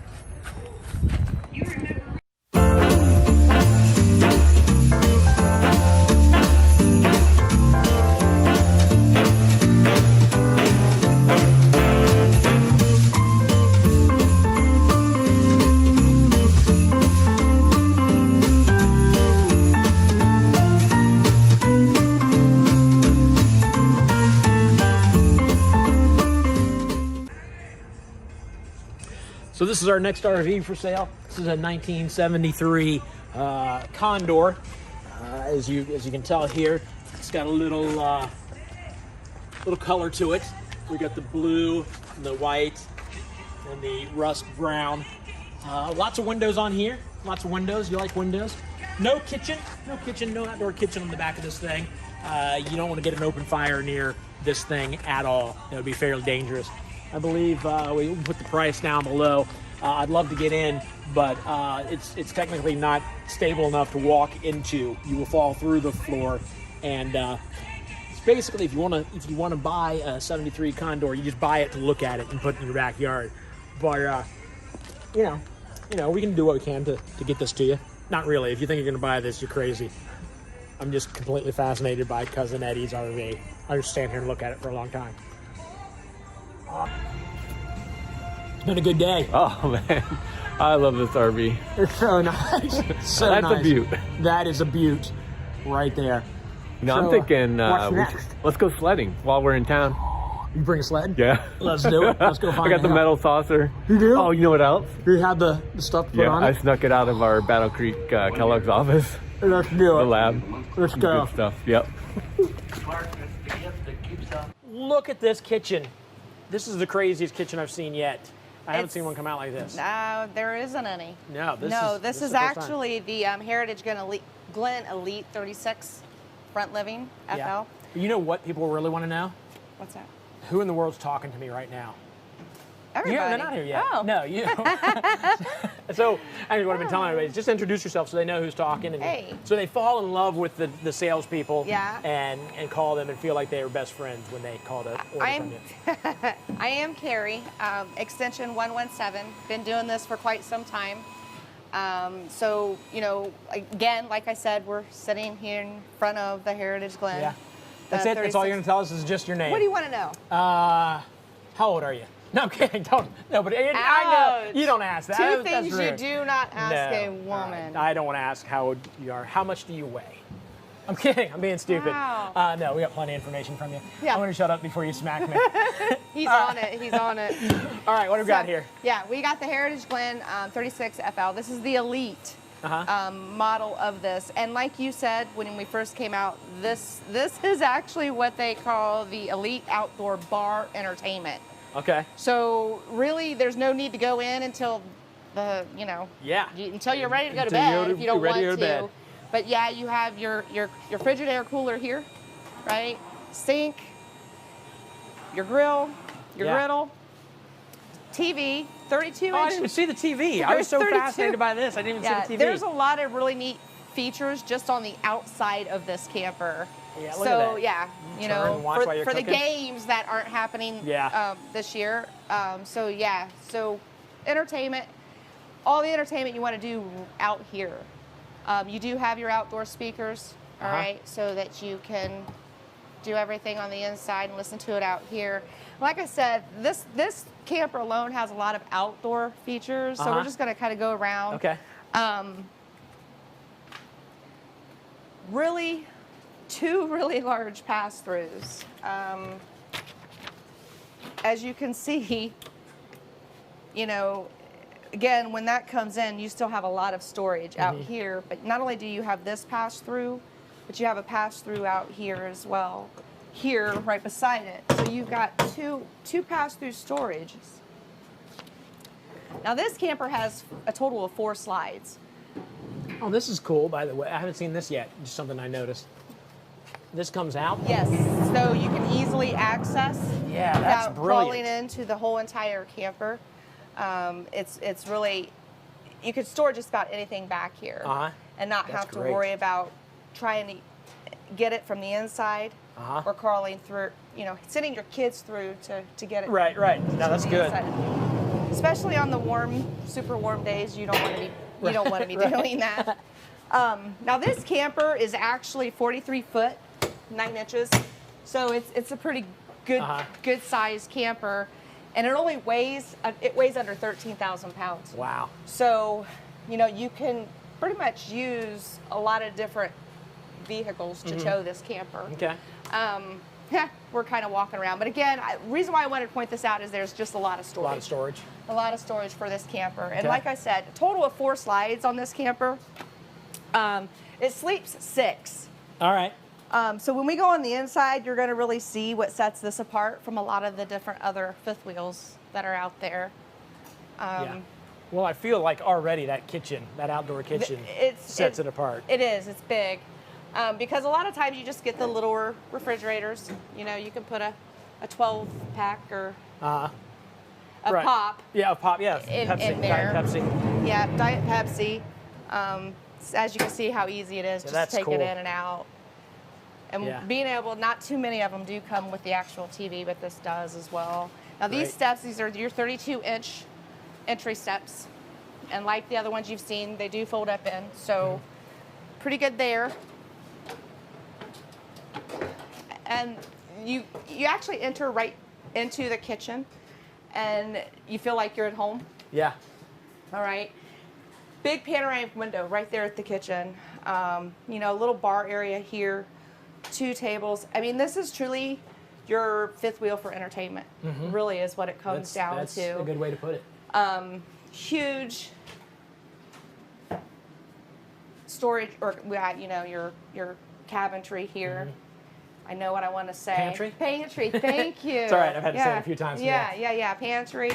So this is our next RV for sale. This is a 1973 Condor. As you can tell here, it's got a little color to it. We got the blue, and the white, and the rust brown. Lots of windows on here. Lots of windows. You like windows? No kitchen. No outdoor kitchen on the back of this thing. You don't want to get an open fire near this thing at all. It would be fairly dangerous. I believe we put the price down below. I'd love to get in, but it's technically not stable enough to walk into. You will fall through the floor, and it's basically if you want to buy a '73 Condor, you just buy it to look at it and put it in your backyard. But you know, we can do what we can to get this to you. Not really. If you think you're going to buy this, you're crazy. I'm just completely fascinated by Cousin Eddie's RV. I just stand here and look at it for a long time. It's been a good day. Oh man, I love this RV. It's so nice. So That's nice. a beaut. That is a beaut right there. No, So, I'm thinking what's next? let's go sledding while we're in town. You bring a sled? Yeah. Let's do it. Let's go find I got the out. metal saucer. You do? Oh, you know what else? You have the stuff to put Yeah, on I it? snuck it out of our Battle Creek Kellogg's office. Let's do The it. lab. Let's Some go. Good stuff. Yep. Look at this kitchen. This is the craziest kitchen I've seen yet. I haven't seen one come out like this. No, there isn't any. No, this this is the first time. actually the Heritage Glen Elite 36 front living FL. Yeah. You know what people really want to know? What's that? Who in the world's talking to me right now? Everybody. They're not here yet. Oh. No, you. So, anyway, what I've been telling everybody is just introduce yourself so they know who's talking, and Hey. so they fall in love with the salespeople. Yeah. And call them and feel like they were best friends when they call to order from you. I am Carrie, extension 117. Been doing this for quite some time. So, you know, again, like I said, we're sitting here in front of the Heritage Glen. Yeah. That's it. That's all you're going to tell us is just your name. What do you want to know? How old are you? No, I'm kidding. Don't. No, but I know you don't ask that. Two That's things you rude. do not ask a No. woman. I don't want to ask how old you are. How much do you weigh? I'm kidding. I'm being stupid. Wow. No, we got plenty of information from you. Yeah. I want to shut up before you smack me. He's on it. He's on it. All right, what have we got here? Yeah, we got the Heritage Glen 36 FL. This is the elite model of this. And like you said, when we first came out, this is actually what they call the elite outdoor bar entertainment. Okay. So really, there's no need to go in until until you're ready to go to bed if you don't want to. But yeah, you have your frigid air cooler here, right? Sink, your grill, your griddle, TV, 32-inch. Oh, I didn't even see the TV. I was so fascinated by this. I didn't even see the TV. There's a lot of really neat features just on the outside of this camper. Yeah, look at that. Yeah, you Turn know, and watch while you're for the cooking. games that aren't happening this year. So entertainment, all the entertainment you want to do out here. You do have your outdoor speakers, all right, so that you can do everything on the inside and listen to it out here. Like I said, this camper alone has a lot of outdoor features, so we're just going to kind of go around. Okay. Really, two really large pass-throughs. As you can see, you know, again, when that comes in, you still have a lot of storage out here, but not only do you have this pass-through, but you have a pass-through out here as well, here right beside it. So you've got two pass-through storages. Now this camper has a total of 4 slides. Oh, this is cool, by the way. I haven't seen this yet. Just something I noticed. This comes out? Yes, so you can easily access without brilliant. crawling into the whole entire camper. It's really, you could store just about anything back here and not have to worry about trying to get it from the inside or crawling through, you know, sending your kids through to get it. Right. No, that's good. Especially on the super warm days, you don't want to be doing that. Now this camper is actually 43 foot, 9 inches, so it's a pretty good sized camper, and it only weighs under 13,000 pounds. Wow. So, you know, you can pretty much use a lot of different vehicles to tow this camper. Okay. We're kind of walking around, but again, the reason why I wanted to point this out is there's just a lot of storage. A lot of storage for this camper. And like I said, a total of 4 slides on this camper. It sleeps 6. All right. So when we go on the inside, you're going to really see what sets this apart from a lot of the different other fifth wheels that are out there. Yeah. Well, I feel like already that kitchen, that outdoor kitchen, sets it apart. It is. It's big. Because a lot of times you just get the littler refrigerators. You know, you can put a 12-pack or... of pop. Yeah, of pop. Yeah, in Pepsi, there. Diet Pepsi. Yeah, Diet Pepsi. As you can see how easy it is just to take cool. it in and out. And being able, not too many of them do come with the actual TV, but this does as well. Now these steps, these are your 32-inch entry steps. And like the other ones you've seen, they do fold up in. So pretty good there. And you actually enter right into the kitchen and you feel like you're at home. Yeah. All right. Big panoramic window right there at the kitchen. You know, a little bar area here, 2 tables. I mean, this is truly your fifth wheel for entertainment. Really is what it comes down that's to. a good way to put it. Huge storage, or you know, your cabinetry here. I know what I want to say. Pantry? Pantry, thank you. It's all right, I've had to say it a few times. Yeah, pantry.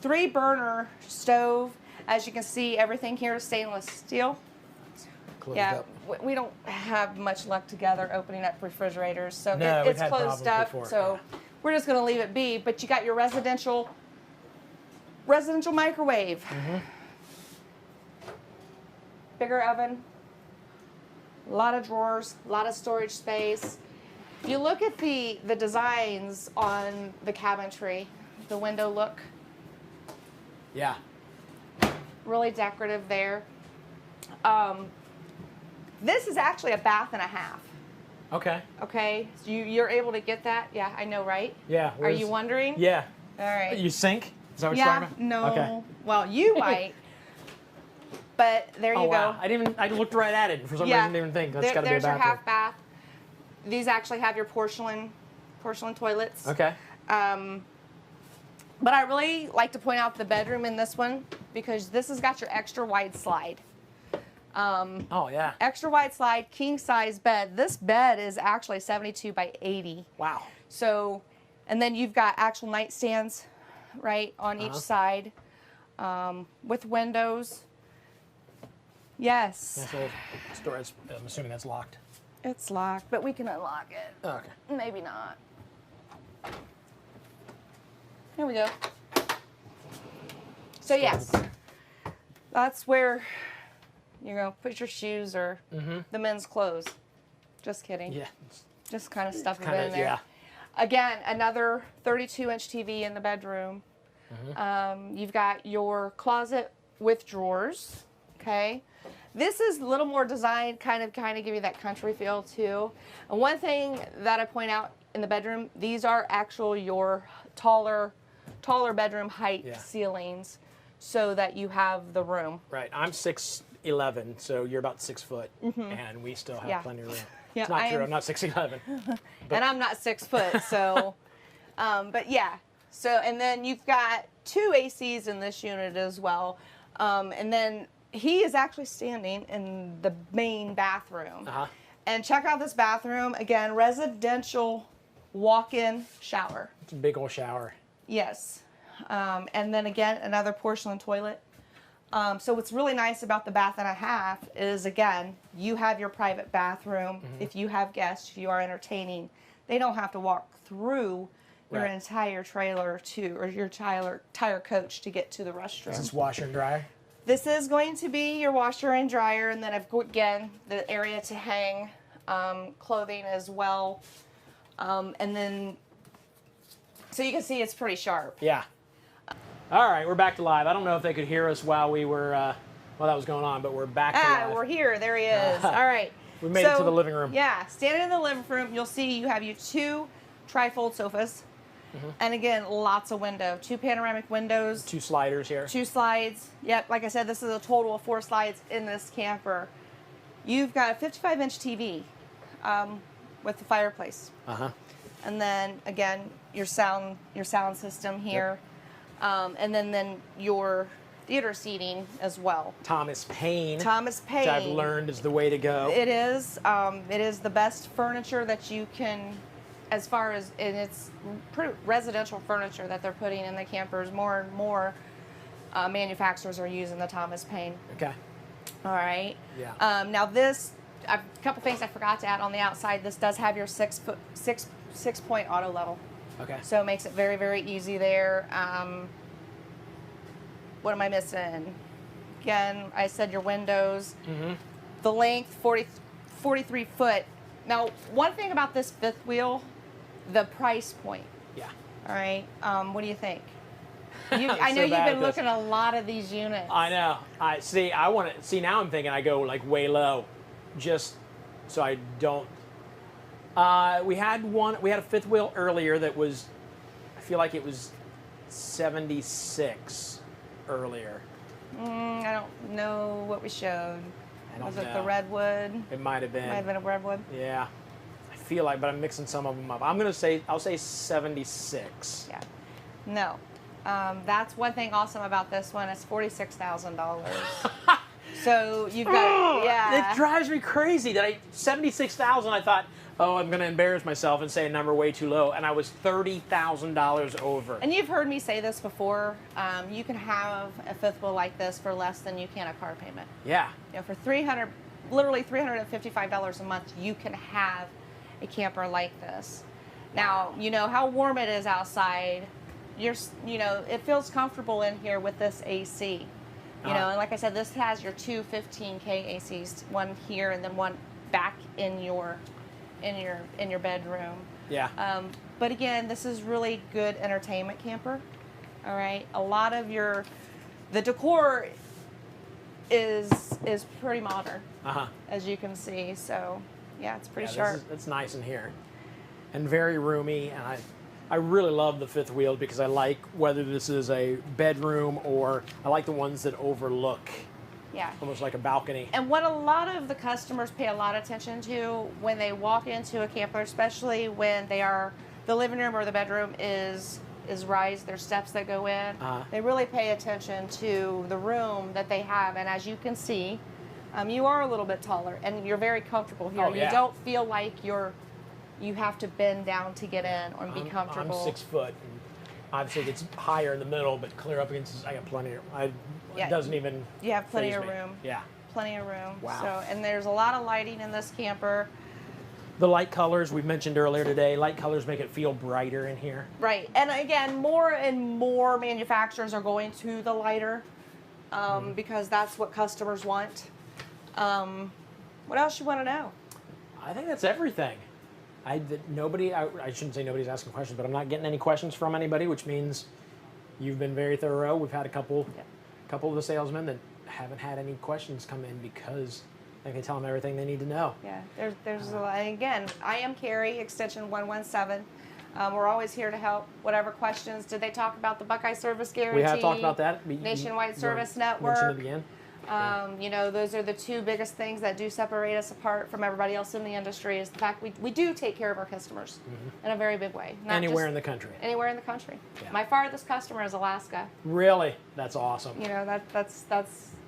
3-burner stove. As you can see, everything here is stainless steel. Closed yeah, up. we don't have much luck together opening up refrigerators, so No, it's we've had closed problems up. before. So we're just going to leave it be. But you got your residential microwave, bigger oven, a lot of drawers, a lot of storage space. If you look at the designs on the cabinetry, the window look, yeah, really decorative there. This is actually a bath and a half. Okay. Okay, so you're able to get that? Yeah, I know, right? Yeah. Are you wondering? Yeah. All right. You sink? Is that what you're talking about? No. Okay. Well, you might. But there you go. Wow. I looked right at it. For some reason, I didn't even think that's got to be a There's your bathroom. half bath. These actually have your porcelain toilets. Okay. But I really like to point out the bedroom in this one because this has got your extra wide slide. Oh yeah. Extra wide slide, king size bed. This bed is actually 72 by 80. Wow. So, and then you've got actual nightstands, right, on each side, with windows. Yes. Nice little storage. I'm assuming that's locked. It's locked, but we can unlock it. Oh, okay. Maybe not. Here we go. So yes, that's where you go put your shoes or the men's clothes. Just kidding. Yeah. Just kind of stuff it Kinda, in there. yeah. Again, another 32-inch TV in the bedroom. You've got your closet with drawers. Okay. This is a little more designed, kind of give you that country feel too. And one thing that I point out in the bedroom, these are actual your taller bedroom height ceilings, so that you have the room. Right. I'm 6'11", so you're about 6 foot, and we still have plenty of room. Yeah, It's not true. I'm not 6'11". And I'm not 6 foot, so. But yeah. So, and then you've got 2 ACs in this unit as well, and then he is actually standing in the main bathroom. And check out this bathroom. Again, residential walk-in shower. It's a big old shower. Yes. And then again, another porcelain toilet. So what's really nice about the bath and a half is, again, you have your private bathroom. If you have guests, if you are entertaining, they don't have to walk through your entire trailer or your tire coach to get to the restroom. Is this washer and dryer? This is going to be your washer and dryer, and then again, the area to hang clothing as well. And then, so you can see it's pretty sharp. Yeah. All right, we're back to live. I don't know if they could hear us while we were, while that was going on, but we're back to live. We're here. There he is. All right. We made it to the living room. Yeah, standing in the living room, you'll see you have your 2 tri-fold sofas. And again, lots of window. 2 panoramic windows. 2 sliders here. 2 slides. Yep, like I said, this is a total of 4 slides in this camper. You've got a 55-inch TV with the fireplace. And then again, your sound system here. And then your theater seating as well. Thomas Paine. Thomas Paine. Which I've learned is the way to go. It is. It is the best furniture that you can, as far as, and it's pretty residential furniture that they're putting in the campers. More and more manufacturers are using the Thomas Paine. Okay. All right. Yeah. Now this, a couple things I forgot to add on the outside. This does have your 6-point auto level. Okay. So it makes it very, very easy there. What am I missing? Again, I said your windows. Mm-hmm. The length, 43 foot. Now, one thing about this fifth wheel, the price point. Yeah. All right. What do you think? I know you've been looking at a lot of these units. I know. I want to see. Now I'm thinking I go like way low, just so I don't. We had a fifth wheel earlier that was, I feel like it was 76 earlier. I don't know what we showed. Was it the know. Redwood? It might have been. Might have been a Redwood. Yeah. I feel like, but I'm mixing some of them up. I'll say 76. Yeah. No. That's one thing awesome about this one. It's $46,000. So you've got, yeah. It drives me crazy that 76,000. I thought, oh, I'm going to embarrass myself and say a number way too low, and I was $30,000 over. And you've heard me say this before. You can have a fifth wheel like this for less than you can a car payment. Yeah. You know, for literally $355 a month, you can have a camper like this. Now, you know how warm it is outside. You know, it feels comfortable in here with this AC. You know, and like I said, this has your two 15K ACs, one here and then one back in your bedroom. Yeah. But again, this is really good entertainment camper. All right. A lot of the decor is pretty modern, as you can see. So yeah, it's pretty sharp. It's nice in here, and very roomy. And I really love the fifth wheel because I like whether this is a bedroom or I like the ones that overlook. Yeah. Almost like a balcony. And what a lot of the customers pay a lot of attention to when they walk into a camper, especially when the living room or the bedroom is raised, there's steps that go in. They really pay attention to the room that they have. And as you can see, you are a little bit taller and you're very comfortable here. Oh, yeah. You don't feel like you have to bend down to get in or be comfortable. I'm 6 foot. And obviously, it's higher in the middle, but clear up against. I got plenty. It doesn't even. You have plenty of faze me. room. Yeah. Plenty of room. Wow. So, and there's a lot of lighting in this camper. The light colors we mentioned earlier today. Light colors make it feel brighter in here. Right, and again, more and more manufacturers are going to the lighter because that's what customers want. What else you want to know? I think that's everything. I shouldn't say nobody's asking questions, but I'm not getting any questions from anybody, which means you've been very thorough. We've had a couple of the salesmen that haven't had any questions come in because I can tell them everything they need to know. Yeah, there's a lot. And again, I am Carrie, extension 117. We're always here to help. Whatever questions. Did they talk about the Buckeye Service Guarantee? We have talked about that. Nationwide Service Network. Mentioned it again. You know, those are the two biggest things that do separate us apart from everybody else in the industry is the fact we do take care of our customers in a very big way. Anywhere in the country. Anywhere in the country. Yeah. My farthest customer is Alaska. Really? That's awesome. You know, that's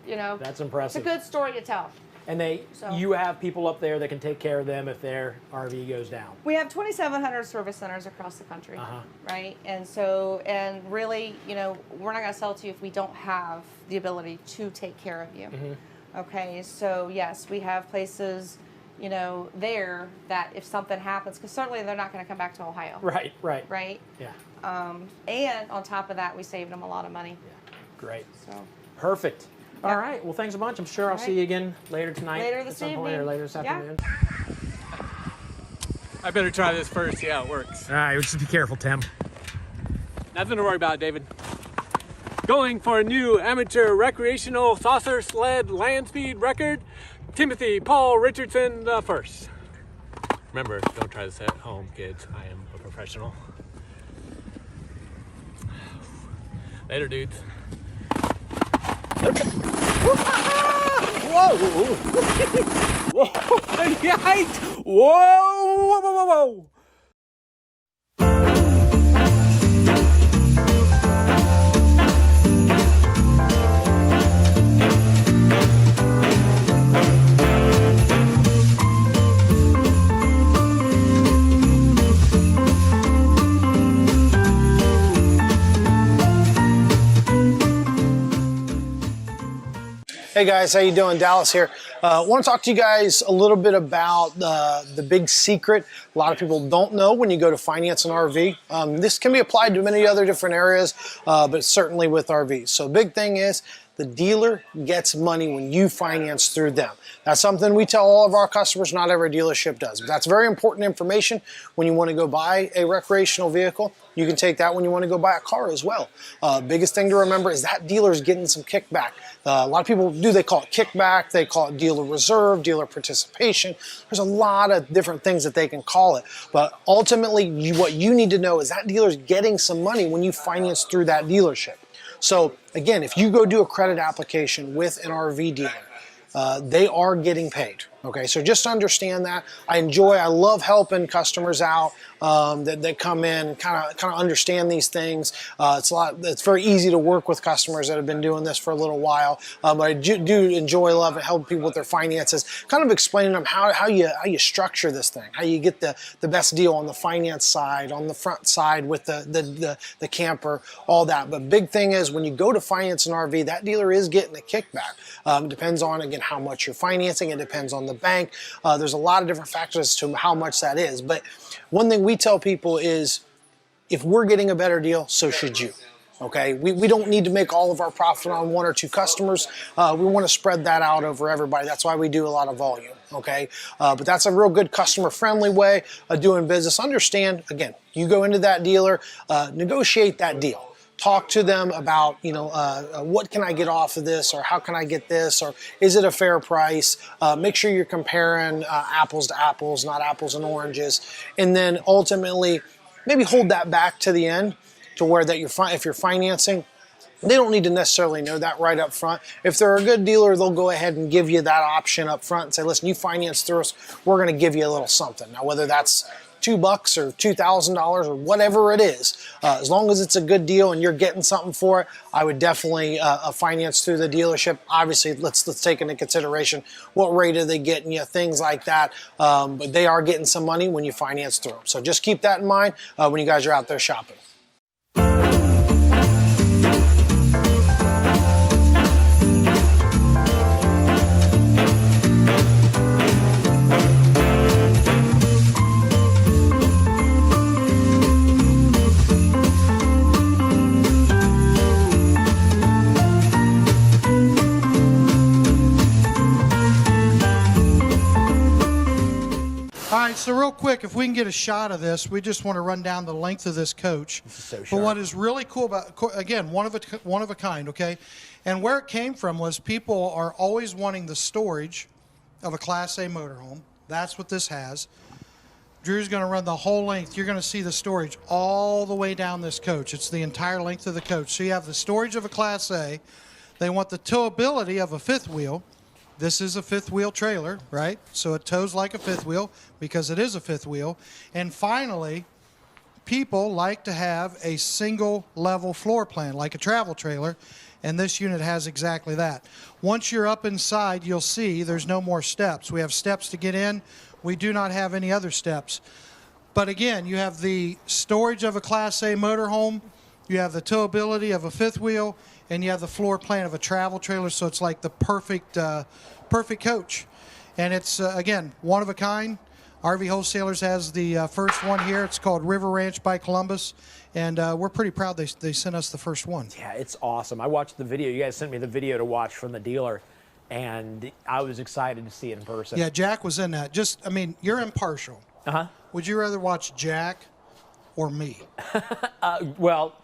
you know. That's impressive. It's a good story to tell. And you have people up there that can take care of them if their RV goes down. We have 2,700 service centers across the country, right? And so, and really, you know, we're not going to sell to you if we don't have the ability to take care of you. Okay, so yes, we have places, you know, there that if something happens, because certainly they're not going to come back to Ohio. Right. Right? Yeah. And on top of that, we saved them a lot of money. Yeah. Great. So. Perfect. All right. Well, thanks a bunch. I'm sure I'll see you again later tonight. Later this evening. Or later this afternoon. I better try this first, see how it works. All right. Just be careful, Tim. Nothing to worry about, David. Going for a new amateur recreational saucer sled land speed record, Timothy Paul Richardson the first. Remember, don't try this at home, kids. I am a professional. Later, dudes. Whoa! Whoa! Whoa! Whoa! Whoa! Whoa! Hey guys, how you doing? Dallas here. Want to talk to you guys a little bit about the big secret a lot of people don't know when you go to finance an RV. This can be applied to many other different areas, but certainly with RVs. So big thing is the dealer gets money when you finance through them. That's something we tell all of our customers, not every dealership does. But that's very important information when you want to go buy a recreational vehicle. You can take that when you want to go buy a car as well. Biggest thing to remember is that dealer's getting some kickback. A lot of people they call it kickback, they call it dealer reserve, dealer participation. There's a lot of different things that they can call it. But ultimately, what you need to know is that dealer's getting some money when you finance through that dealership. So again, if you go do a credit application with an RV dealer, they are getting paid. Okay, so just understand that. I love helping customers out that come in and kind of understand these things. It's very easy to work with customers that have been doing this for a little while. But I do enjoy loving helping people with their finances, kind of explaining them how you structure this thing, how you get the best deal on the finance side, on the front side with the camper, all that. But big thing is when you go to finance an RV, that dealer is getting a kickback. Depends on, again, how much you're financing. It depends on the bank. There's a lot of different factors as to how much that is. But one thing we tell people is if we're getting a better deal, so should you. Okay, we don't need to make all of our profit on one or two customers. We want to spread that out over everybody. That's why we do a lot of volume. Okay, but that's a real good customer-friendly way of doing business. Understand, again, you go into that dealer, negotiate that deal. Talk to them about, what can I get off of this, or how can I get this, or is it a fair price? Make sure you're comparing apples to apples, not apples and oranges. And then ultimately, maybe hold that back to the end to where that if you're financing, they don't need to necessarily know that right up front. If they're a good dealer, they'll go ahead and give you that option up front and say, listen, you finance through us, we're going to give you a little something. Now, whether that's $2 or $2,000 or whatever it is, as long as it's a good deal and you're getting something for it, I would definitely finance through the dealership. Obviously, let's take into consideration what rate are they getting you, things like that. But they are getting some money when you finance through them. So just keep that in mind when you guys are out there shopping. So real quick, if we can get a shot of this, we just want to run down the length of this coach. This is so sharp. But what is really cool about, again, one of a kind, okay? And where it came from was people are always wanting the storage of a Class A motorhome. That's what this has. Drew's going to run the whole length. You're going to see the storage all the way down this coach. It's the entire length of the coach. So you have the storage of a Class A. They want the towability of a fifth wheel. This is a fifth wheel trailer, right? So it tows like a fifth wheel because it is a fifth wheel. And finally, people like to have a single level floor plan like a travel trailer, and this unit has exactly that. Once you're up inside, you'll see there's no more steps. We have steps to get in. We do not have any other steps. But again, you have the storage of a Class A motorhome, you have the towability of a fifth wheel, and you have the floor plan of a travel trailer, so it's like the perfect coach. And it's, again, one of a kind. RV Wholesalers has the first one here. It's called River Ranch by Columbus, and we're pretty proud they sent us the first one. Yeah, it's awesome. I watched the video. You guys sent me the video to watch from the dealer, and I was excited to see it in person. Yeah, Jack was in that. Just, I mean, you're impartial. Uh-huh. Would you rather watch Jack or me? Well,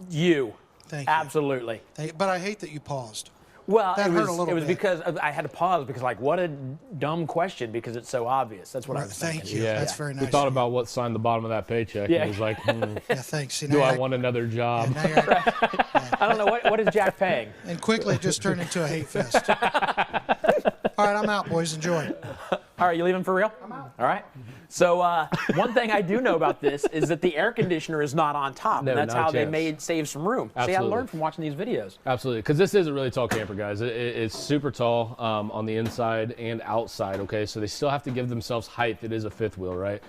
you. Thank you. Absolutely. But I hate that you paused. Well, that hurt a little bit. It was because I had to pause because, like, what a dumb question because it's so obvious. That's what I was thinking. Thank you. Yeah. That's very nice. We thought about what signed the bottom of that paycheck. Yeah. And it was like, yeah, thanks. Do I want another job? Yeah, I don't know. What is Jack paying? And quickly it just turned into a hate fest. All right, I'm out, boys. Enjoy. All right, you leaving for real? I'm out. All right. So one thing I do know about this is that the air conditioner is not on top. No, and that's not a how they chance. save some room. See, I learned from watching these videos. Absolutely, because this is a really tall camper, guys. It's super tall on the inside and outside, okay? So they still have to give themselves height. It is a fifth wheel, right?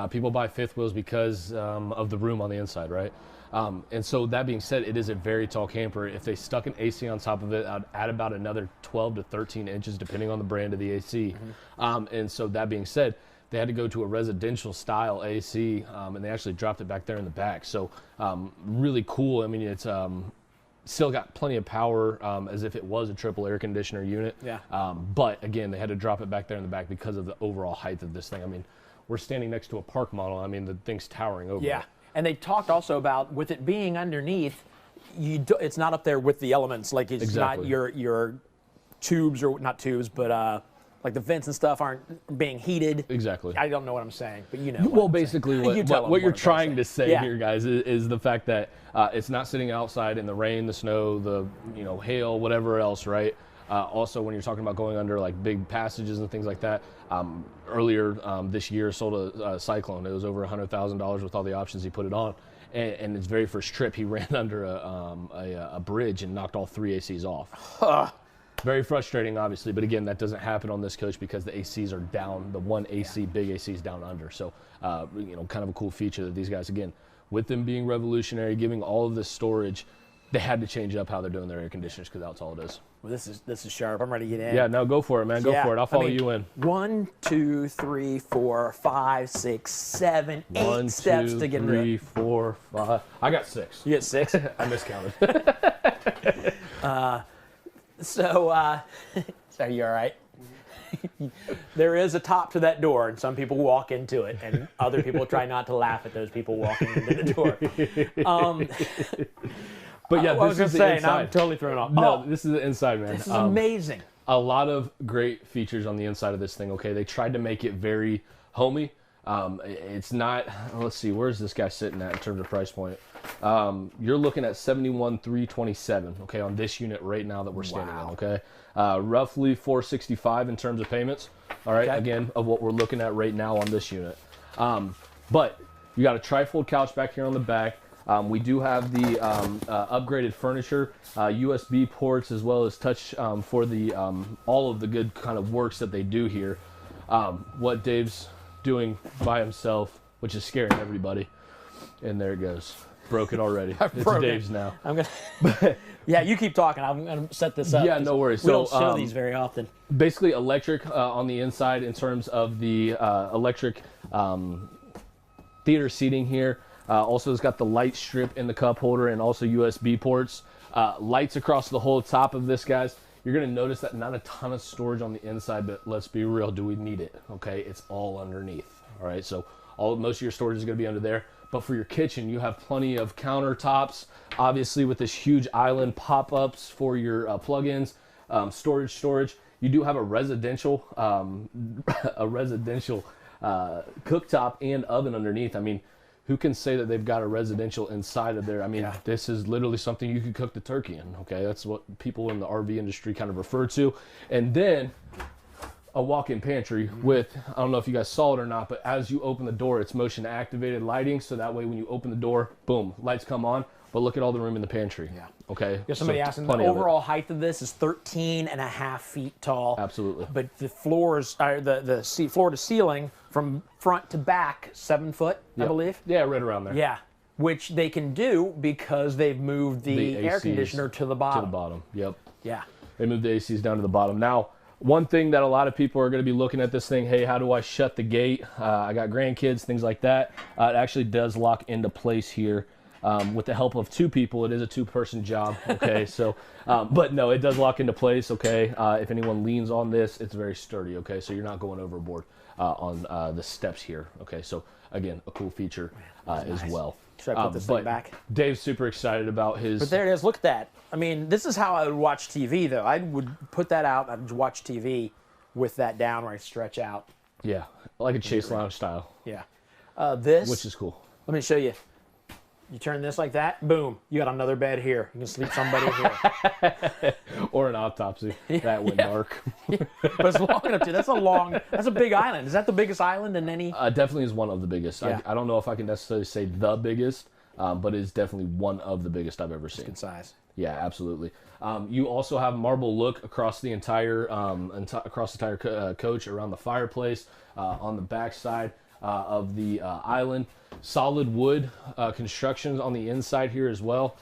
People buy fifth wheels because of the room on the inside, right? And so that being said, it is a very tall camper. If they stuck an AC on top of it, I'd add about another 12 to 13 inches, depending on the brand of the AC. And so that being said, they had to go to a residential style AC, and they actually dropped it back there in the back. So really cool. I mean, it's still got plenty of power as if it was a triple air conditioner unit. Yeah. But again, they had to drop it back there in the back because of the overall height of this thing. I mean, we're standing next to a park model. I mean, the thing's towering over. Yeah. And they talked also about, with it being underneath, it's not up there with the elements. Like, it's not your tubes, or not tubes, but like the vents and stuff aren't being heated. Exactly. I don't know what I'm saying, but you know. Well, basically, what you're trying to say here, guys, is the fact that it's not sitting outside in the rain, the snow, the hail, whatever else, right? Also, when you're talking about going under like big passages and things like that, earlier this year sold a Cyclone. It was over $100,000 with all the options he put it on. And his very first trip, he ran under a bridge and knocked all 3 ACs off. Very frustrating, obviously, but again, that doesn't happen on this coach because the ACs are down. The one AC, big AC, is down under. So, kind of a cool feature that these guys, again, with them being revolutionary, giving all of this storage, they had to change up how they're doing their air conditioners because that's all it is. Well, this is sharp. I'm ready to get in. Yeah, no, go for it, man. Go for it. I'll follow you in. 1, 2, 3, 4, 5, 6, 7, 8 steps to get in. 1, 2, 3, 4, 5. I got 6. You get 6? I miscounted. So are you all right? There is a top to that door, and some people walk into it, and other people try not to laugh at those people walking into the door. But yeah, I was going to say, now I'm totally thrown off. No, this is the inside, man. This is amazing. A lot of great features on the inside of this thing, okay? They tried to make it very homey. It's not, let's see, where's this guy sitting at in terms of price point? You're looking at $71,327, okay, on this unit right now that we're standing in, okay? Roughly $465 in terms of payments, all right, again, of what we're looking at right now on this unit. But you got a trifold couch back here on the back. We do have the upgraded furniture, USB ports, as well as touch for the all of the good kind of works that they do here. What Dave's doing by himself, which is scaring everybody. And there it goes. Broke it already. It's Dave's now. I'm gonna. Yeah, you keep talking. I'm gonna set this up. Yeah, no worries. We don't show these very often. Basically, electric on the inside in terms of the electric theater seating here. Also, it's got the light strip in the cup holder and also USB ports. Lights across the whole top of this, guys. You're going to notice that not a ton of storage on the inside, but let's be real. Do we need it? Okay, it's all underneath. All right, so most of your storage is going to be under there. But for your kitchen, you have plenty of countertops, obviously with this huge island pop-ups for your plugins, storage. You do have a residential cooktop and oven underneath. I mean, who can say that they've got a residential inside of there? I mean, this is literally something you could cook the turkey in, okay? That's what people in the RV industry kind of refer to. And then a walk-in pantry with, I don't know if you guys saw it or not, but as you open the door, it's motion activated lighting. So that way when you open the door, boom, lights come on. But look at all the room in the pantry. Yeah. Okay. Yeah, somebody asked, the overall height of this is 13.5 feet tall. Absolutely. But the floors, the floor to ceiling from front to back, 7 foot, I believe. Yeah, right around there. Yeah. Which they can do because they've moved the air conditioner to the bottom. To the bottom, yep. Yeah. They moved the ACs down to the bottom. Now, one thing that a lot of people are going to be looking at this thing, hey, how do I shut the gate? I got grandkids, things like that. It actually does lock into place here. With the help of 2 people, it is a 2-person job, okay? So, but no, it does lock into place, okay? If anyone leans on this, it's very sturdy, okay? So you're not going overboard on the steps here, okay? So, again, a cool feature as well. Should I put this thing back? Dave's super excited about his... But there it is. Look at that. I mean, this is how I would watch TV, though. I would put that out. I'd watch TV with that down where I stretch out. Yeah, like a Chase Lounge style. Yeah. This... Which is cool. Let me show you. You turn this like that, boom, you got another bed here. You can sleep somebody here. Or an autopsy. That went dark. But it's long enough too. That's a big island. Is that the biggest island in any? Definitely is one of the biggest. Yeah. I don't know if I can necessarily say the biggest, but it is definitely one of the biggest I've ever seen. Good size. Yeah, absolutely. You also have marble look across the entire coach, around the fireplace, on the back side of the island. Solid wood constructions on the inside here as well.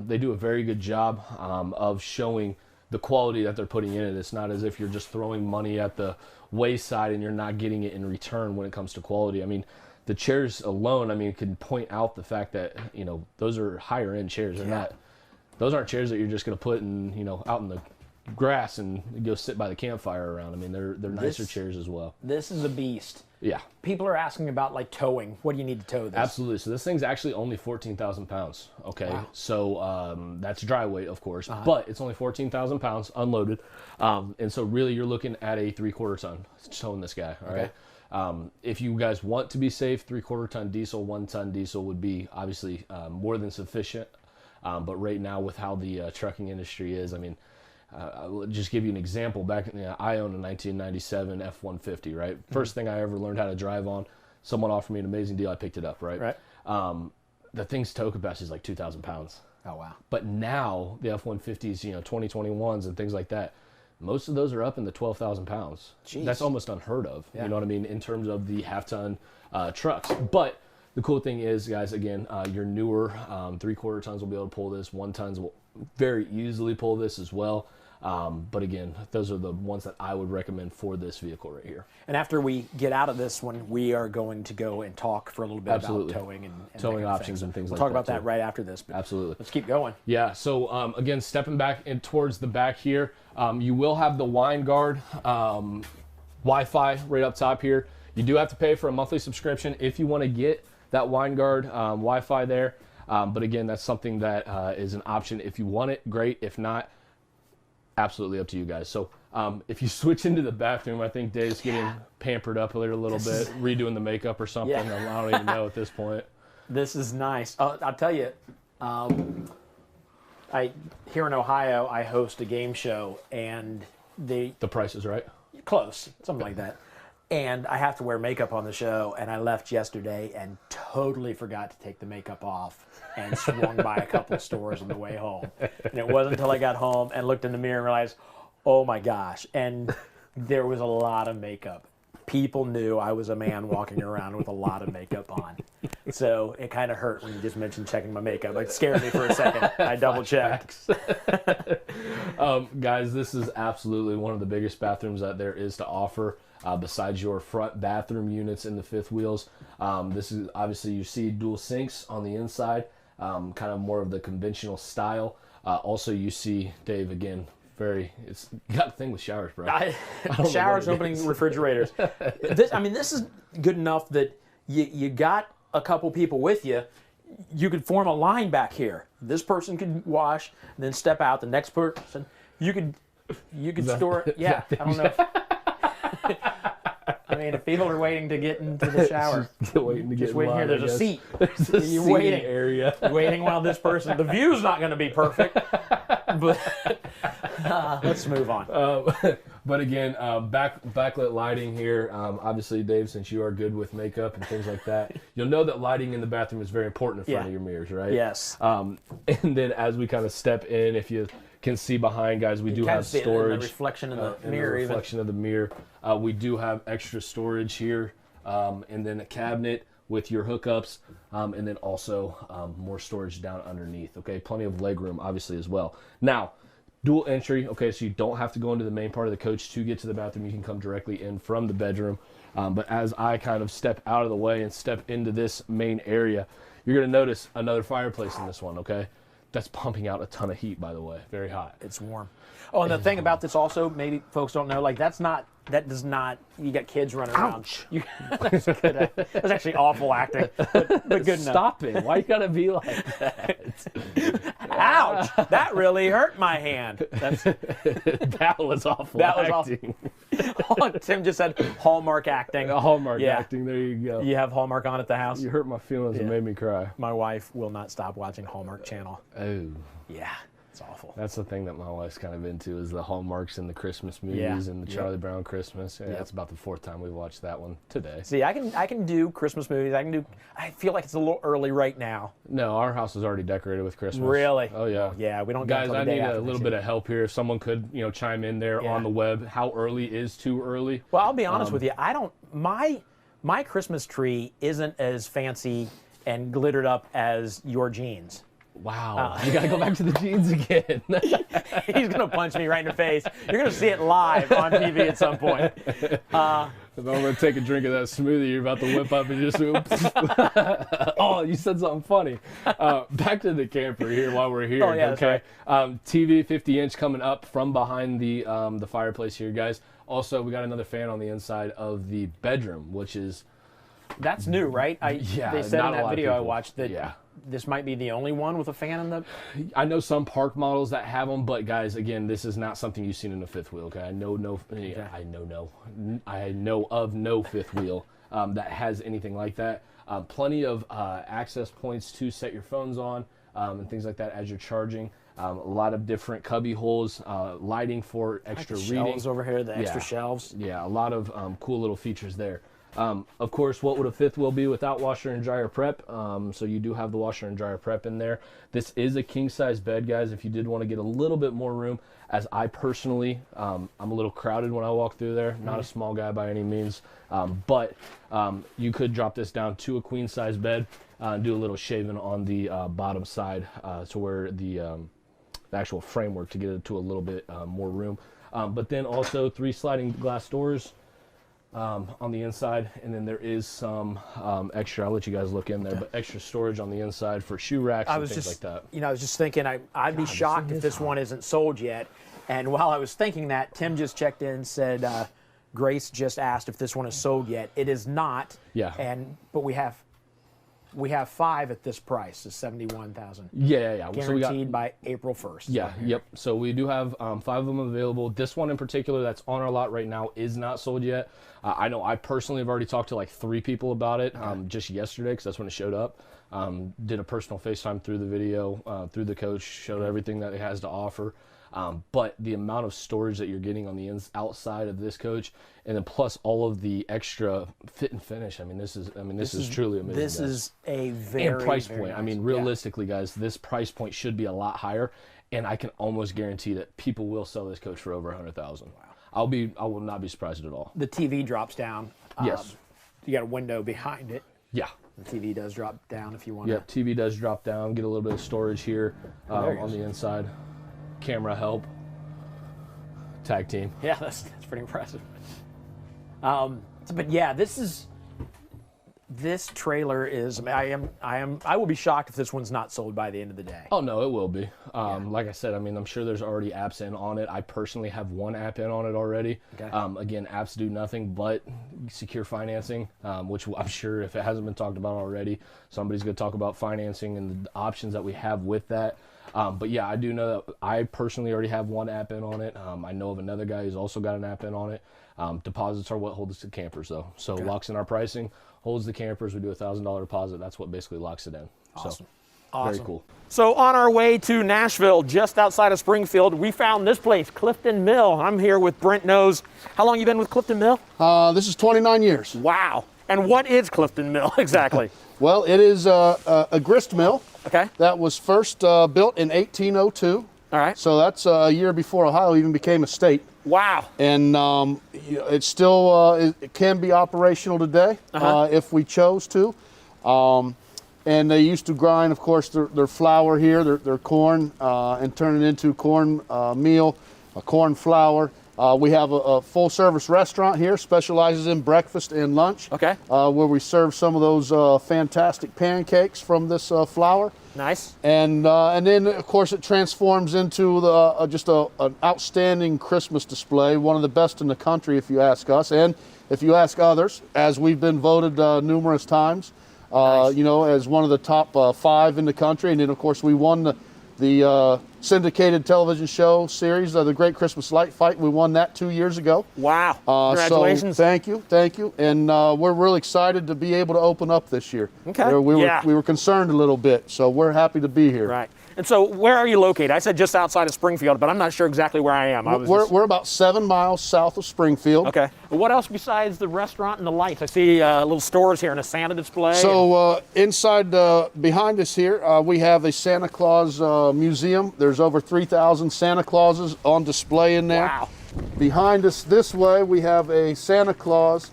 They do a very good job of showing the quality that they're putting in it. It's not as if you're just throwing money at the wayside and you're not getting it in return when it comes to quality. I mean, the chairs alone, I mean, can point out the fact that, you know, those are higher end chairs. They're not, those aren't chairs that you're just going to put in, you know, out in the grass and go sit by the campfire around. I mean, they're nicer chairs as well. This is a beast. Yeah. People are asking about like towing. What do you need to tow this? Absolutely. So this thing's actually only 14,000 pounds. Okay. Wow. So that's dry weight, of course, but it's only 14,000 pounds unloaded. And so really you're looking at a 3/4 ton towing this guy. All right. If you guys want to be safe, 3/4 ton diesel, 1 ton diesel would be obviously more than sufficient. But right now with how the trucking industry is, I mean, I'll just give you an example. Back in I owned a 1997 F-150, right? First thing I ever learned how to drive on. Someone offered me an amazing deal. I picked it up, right? The thing's tow capacity is like 2,000 pounds. Oh, wow. But now the F-150s, you know, 2021s and things like that, most of those are up in the 12,000 pounds. Jeez. That's almost unheard of. Yeah. You know what I mean? In terms of the half-ton trucks. But the cool thing is, guys, again, your newer 3/4 tons will be able to pull this. 1 tons will very easily pull this as well. But again, those are the ones that I would recommend for this vehicle right here. And after we get out of this one, we are going to go and talk for a little bit about towing and towing that kind of options thing. and things We'll like talk about that that too. right after this. But Absolutely. let's keep going. Yeah. So again, stepping back in towards the back here, you will have the wine guard Wi-Fi right up top here. You do have to pay for a monthly subscription if you want to get that wine guard Wi-Fi there. But again, that's something that is an option. If you want it, great. If not, absolutely up to you guys. So if you switch into the bathroom, I think Dave's getting pampered up a little bit, redoing the makeup or something. I don't even know at this point. This is nice. I'll tell you, here in Ohio, I host a game show, and The Price is Right? Close, something like that. And I have to wear makeup on the show, and I left yesterday and totally forgot to take the makeup off and swung by a couple of stores on the way home. And it wasn't until I got home and looked in the mirror and realized, oh my gosh. And there was a lot of makeup. People knew I was a man walking around with a lot of makeup on. So it kind of hurt when you just mentioned checking my makeup. It scared me for a second. I double checked. Guys, this is absolutely one of the biggest bathrooms that there is to offer. Besides your front bathroom units in the fifth wheels. This is obviously, you see dual sinks on the inside, kind of more of the conventional style. Also, you see, Dave, again, it's got a thing with showers, bro. Showers, opening refrigerators. This is good enough that you got a couple people with you. You could form a line back here. This person could wash, then step out. The next person, you could store it. Yeah, I don't know. I mean, if people are waiting to get into the shower, just waiting here. There's a seat. There's a You're seating waiting area. You're waiting while this person. The view's not going to be perfect, but let's move on. But again, backlit lighting here. Obviously, Dave, since you are good with makeup and things like that, you'll know that lighting in the bathroom is very important in front of your mirrors, right? Yes. And then as we kind of step in, if you can see behind, guys, we do have storage. In the reflection in the mirror. The reflection of the mirror. We do have extra storage here, and then a cabinet with your hookups, and then also more storage down underneath. Okay, plenty of leg room, obviously, as well. Now, dual entry. Okay, so you don't have to go into the main part of the coach to get to the bathroom. You can come directly in from the bedroom. But as I kind of step out of the way and step into this main area, you're going to notice another fireplace in this one. Okay. That's pumping out a ton of heat, by the way. Very hot. It's warm. Oh, and the thing about this also, maybe folks don't know, like that does not, you got kids running around. That's good. That's actually awful acting, but good enough. Stop it. Why you gotta be like that? Ouch! That really hurt my hand. That was awful acting. Tim just said Hallmark acting. Hallmark acting, there you go. You have Hallmark on at the house? You hurt my feelings and made me cry. My wife will not stop watching Hallmark Channel. Oh. Yeah, it's awful. That's the thing that my wife's kind of into is the Hallmarks and the Christmas movies and the Charlie Brown Christmas. Yeah, that's about the 4th time we've watched that one today. See, I can do Christmas movies. I feel like it's a little early right now. No, our house is already decorated with Christmas. Really? Oh yeah. Yeah, we don't. Guys, I need a little bit of help here. If someone could, chime in there on the web. How early is too early? Well, I'll be honest with you. I don't. My Christmas tree isn't as fancy and glittered up as your jeans. Wow. You got to go back to the jeans again. He's going to punch me right in the face. You're going to see it live on TV at some point. I'm going to take a drink of that smoothie you're about to whip up and just, oops. Oh, you said something funny. Back to the camper here while we're here. Oh, yeah, okay. Right. TV 50-inch coming up from behind the fireplace here, guys. Also, we got another fan on the inside of the bedroom, which is... That's new, right? They said in that video I watched that this might be the only one with a fan in the... I know some park models that have them, but guys, again, this is not something you've seen in a fifth wheel. Okay, I know of no fifth wheel that has anything like that. Plenty of access points to set your phones on and things like that as you're charging. A lot of different cubby holes, lighting for extra reading. Shelves over here, the extra shelves. Yeah, a lot of cool little features there. Of course, what would a fifth wheel be without washer and dryer prep? So you do have the washer and dryer prep in there. This is a king size bed, guys, if you did want to get a little bit more room. As I personally, I'm a little crowded when I walk through there. Not a small guy by any means, but you could drop this down to a queen size bed and do a little shaving on the bottom side to where the actual framework to get it to a little bit more room. But then also 3 sliding glass doors on the inside, and then there is some extra, I'll let you guys look in there, but extra storage on the inside for shoe racks and things like that. I was just thinking I'd be shocked if this one isn't sold yet. And while I was thinking that, Tim just checked in and said Grace just asked if this one is sold yet. It is not. Yeah. But we have 5 at this price, is $71,000. Yeah. Guaranteed so we got, by April 1st. Yeah, yep. So we do have 5 of them available. This one in particular that's on our lot right now is not sold yet. I know I personally have already talked to like 3 people about it just yesterday because that's when it showed up. Did a personal FaceTime through the video, through the coach, showed everything that it has to offer. But the amount of storage that you're getting on the outside of this coach, and then plus all of the extra fit and finish. This is truly amazing. This is a very and price very point. Nice. Realistically, guys, this price point should be a lot higher, and I can almost guarantee that people will sell this coach for over $100,000. Wow. I will not be surprised at all. The TV drops down. Yes. You got a window behind it. Yeah. The TV does drop down if you want. Yeah, TV does drop down. Get a little bit of storage here on the inside. Camera help. Tag team. Yeah, that's pretty impressive. But yeah, this trailer is. I will be shocked if this one's not sold by the end of the day. Oh no, it will be. Like I said, I'm sure there's already apps in on it. I personally have 1 app in on it already. Okay. Again, apps do nothing but secure financing, which I'm sure if it hasn't been talked about already, somebody's going to talk about financing and the options that we have with that. But yeah, I do know that I personally already have 1 app in on it. I know of another guy who's also got an app in on it. Deposits are what holds us to campers though. So locks in our pricing, holds the campers. We do $1,000 deposit. That's what basically locks it in. Awesome. So, very cool. So on our way to Nashville, just outside of Springfield, we found this place, Clifton Mill. I'm here with Brent Knows. How long you been with Clifton Mill? This is 29 years. Wow. And what is Clifton Mill exactly? Well, it is a grist mill. Okay. That was first built in 1802. All right. So that's a year before Ohio even became a state. Wow. And it still it can be operational today if we chose to. And they used to grind, of course, their flour here, their corn, and turn it into corn meal, corn flour. We have a full-service restaurant here, specializes in breakfast and lunch. Okay. Where we serve some of those fantastic pancakes from this flour. Nice. And then, of course, it transforms into just an outstanding Christmas display, one of the best in the country, if you ask us, and if you ask others, as we've been voted numerous times, nice. As one of the top 5 in the country. And then, of course, we won the the syndicated television show series, The Great Christmas Light Fight. We won that 2 years ago. Wow. Congratulations. So thank you. And we're really excited to be able to open up this year. Okay. We were concerned a little bit, so we're happy to be here. Right. And so where are you located? I said just outside of Springfield, but I'm not sure exactly where I am. We're about 7 miles south of Springfield. Okay. What else besides the restaurant and the lights? I see little stores here and a Santa display. So inside, behind us here, we have a Santa Claus museum. There's over 3,000 Santa Clauses on display in there. Wow. Behind us this way, we have a Santa Claus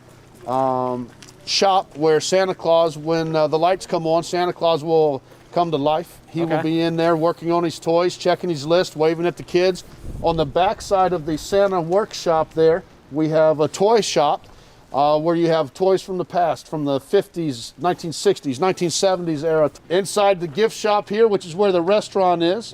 shop where Santa Claus, when the lights come on, Santa Claus will come to life. He will be in there working on his toys, checking his list, waving at the kids. On the back side of the Santa workshop there, we have a toy shop where you have toys from the past, from the 50s, 1960s, 1970s era. Inside the gift shop here, which is where the restaurant is,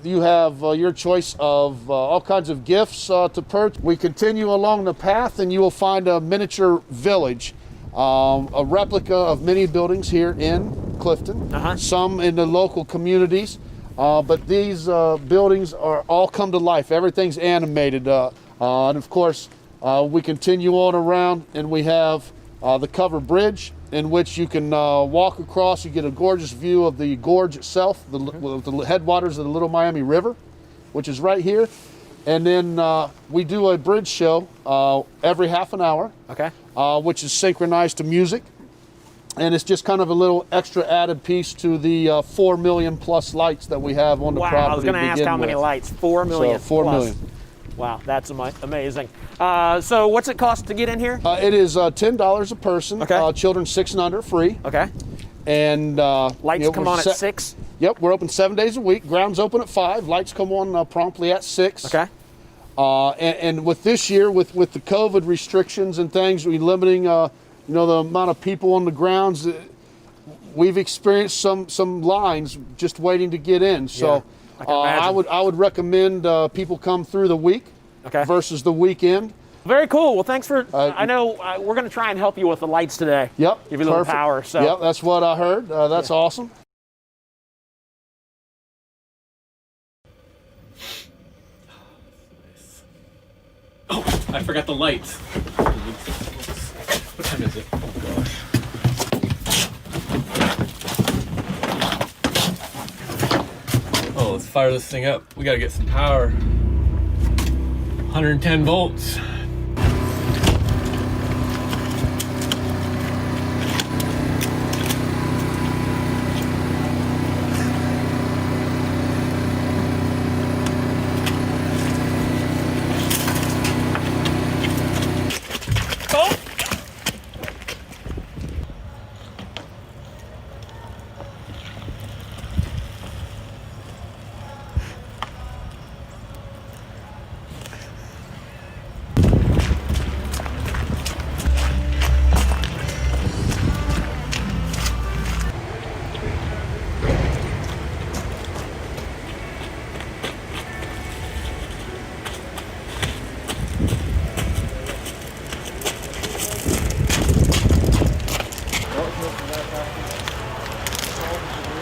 you have your choice of all kinds of gifts to purchase. We continue along the path and you will find a miniature village, a replica of many buildings here in Clifton, some in the local communities, but these buildings are all come to life. Everything's animated, and of course we continue on around and we have the covered bridge in which you can walk across. You get a gorgeous view of the gorge itself, the headwaters of the Little Miami River, which is right here. And then we do a bridge show every half an hour, which is synchronized to music. And it's just kind of a little extra added piece to the 4 million plus lights that we have on the property. Wow, I was going to ask how many lights. 4 million. So 4 million. Wow, that's amazing. So what's it cost to get in here? It is $10 a person. Children 6 and under, free. Okay. And lights come on at 6? Yep, we're open 7 days a week. Grounds open at 5. Lights come on promptly at 6. Okay. And with this year, with the COVID restrictions and things, we're limiting the amount of people on the grounds. We've experienced some lines just waiting to get in. So I would recommend people come through the week versus the weekend. Very cool. Well, thanks for. I know we're going to try and help you with the lights today. Yep. Give you a little power. So. Yep, that's what I heard. That's awesome. Oh, I forgot the lights. What time is it? Oh gosh. Oh, let's fire this thing up. We gotta get some power. 110 volts.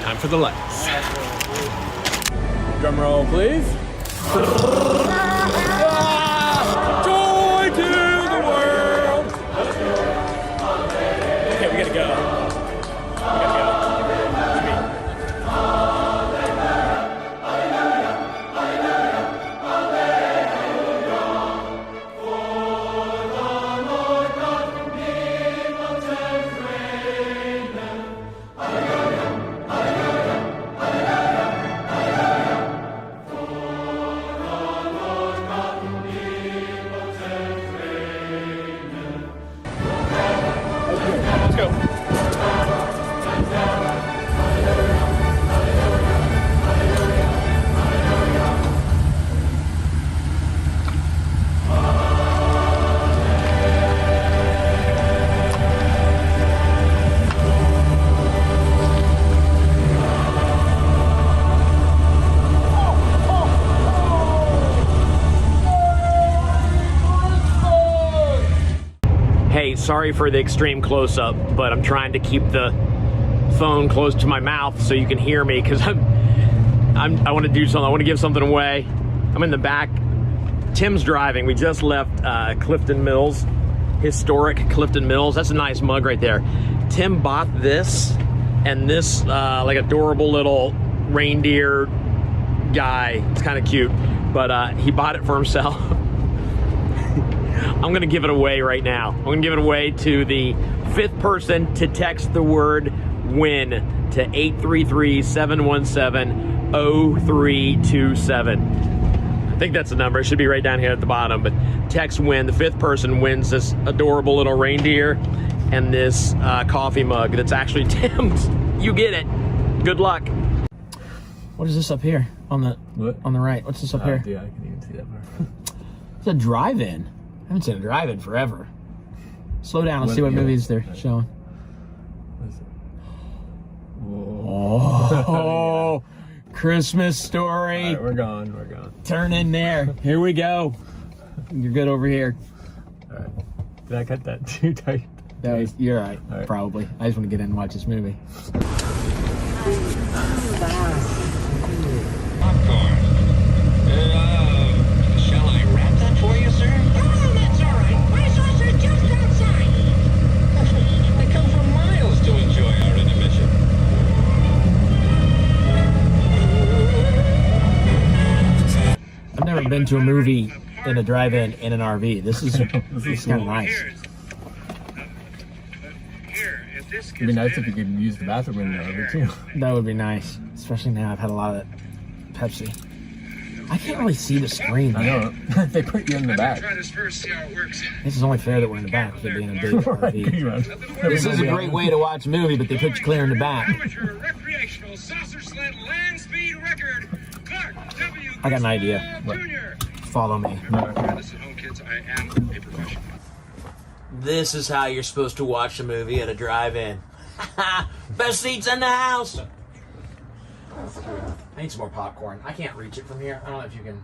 Time for the lights. Drum roll, please. Joy to the world. Okay, we gotta go. Hey, sorry for the extreme close-up, but I'm trying to keep the phone close to my mouth so you can hear me, because I want to do something. I want to give something away. I'm in the back. Tim's driving. We just left Clifton Mills, historic Clifton Mills. That's a nice mug right there. Tim bought this and this like adorable little reindeer guy. It's kind of cute, but he bought it for himself. I'm gonna give it away right now. I'm gonna give it away to the 5th person to text the word WIN to 833-717-0327. I think that's the number. It should be right down here at the bottom, but text WIN. The 5th person wins this adorable little reindeer and this coffee mug that's actually Tim's. You get it. Good luck. What is this up here on the right? What's this up here? Yeah, I can even see that far. It's a drive-in. I haven't seen a drive-in forever. Slow down. Let's see what movies they're showing. Oh, Christmas Story. All right, we're gone. We're gone. Turn in there. Here we go. You're good over here. All right. Did I cut that too tight? You're right. Probably. I just want to get in and watch this movie. Popcorn. Shall I wrap that for you, sir? Oh, that's all right. My sauce is just outside. I come from miles to enjoy our intermission. I've never been to a movie in a drive-in in an RV. This is kind of nice. It'd be nice if you could use the bathroom in the RV too. That would be nich, especially now I've had a lot of Pepsi. I can't really see the screen. I know. They put you in the back. This is only fair that we're in the back for being a big RV. This is a great way to watch a movie, but they put you clear in the back. I got an idea. Follow me. This is how you're supposed to watch a movie at a drive-in. Best seats in the house. I need some more popcorn. I can't reach it from here. I don't know if you can.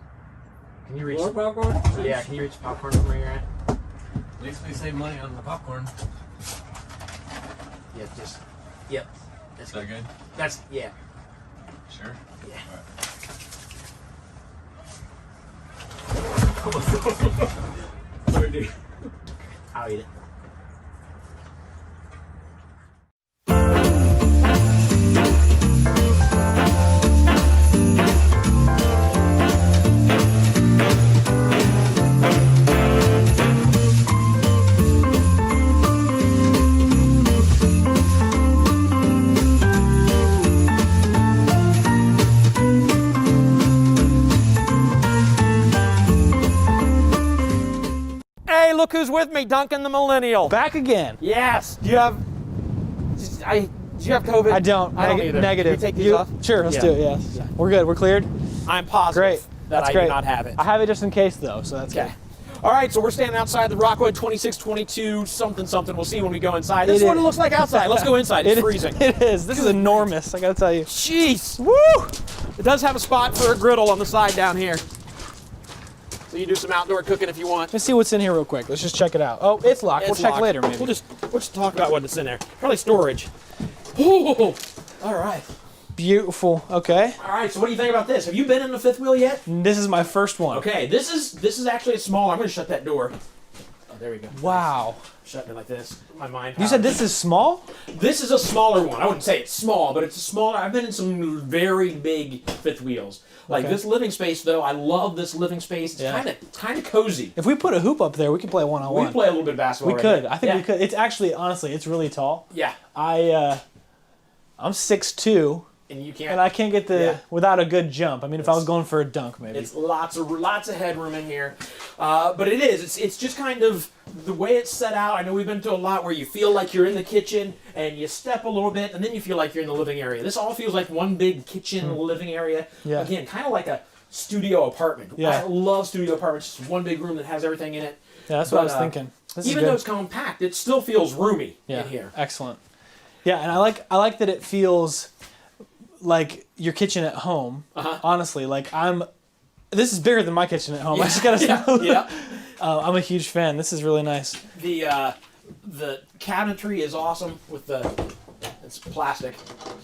Can you reach more popcorn? Yeah, can you reach popcorn from where you're at? At least we save money on the popcorn. Yep, yep. That's good. Good? That's, yeah. Sure? Yeah. All right. Sorry, dude. I'll eat it. Hey, look who's with me, Duncan the Millennial. Back again. Yes. Do you have COVID? I don't. I don't either. Negative. Can we take these off? Sure, let's do it, yes. Yeah. We're good, we're cleared? I'm positive great. that That's I great. do not have it. I have it just in case though, so that's okay. good. All right, so we're standing outside the Rockwood 2622 something. We'll see when we go inside. This is what it looks like outside. Let's go inside. It's freezing. It is. This is enormous, I gotta tell you. Jeez. Woo! It does have a spot for a griddle on the side down here. So you do some outdoor cooking if you want. Let's see what's in here real quick. Let's just check it out. Oh, it's locked. We'll check later maybe. We'll just talk about what's in there. Probably storage. Ooh. All right. Beautiful. Okay. All right. So what do you think about this? Have you been in the fifth wheel yet? This is my first one. Okay. This is actually a smaller. I'm going to shut that door. Oh, there we go. Wow. Shutting it like this. My mind. You said this is small? This is a smaller one. I wouldn't say it's small, but it's a smaller. I've been in some very big fifth wheels. Like this living space, though, I love this living space. It's kind of cozy. If we put a hoop up there, we could play one-on-one. We could play a little bit of basketball. We could. I think we could. It's actually, honestly, it's really tall. Yeah. I'm 6'2". And you can't. And I can't get the without a good jump. I mean, if I was going for a dunk, maybe. It's lots of headroom in here, but it is. It's just kind of the way it's set out. I know we've been to a lot where you feel like you're in the kitchen and you step a little bit, and then you feel like you're in the living area. This all feels like one big kitchen living area. Yeah. Again, kind of like a studio apartment. Yeah. I love studio apartments. Just one big room that has everything in it. Yeah, that's what I was thinking. Even though it's compact, it still feels roomy in here. Excellent. Yeah, and I like that it feels like your kitchen at home. Honestly, like this is bigger than my kitchen at home. I just gotta say. Yeah. I'm a huge fan. This is really nice. The cabinetry is awesome with the It's plastic,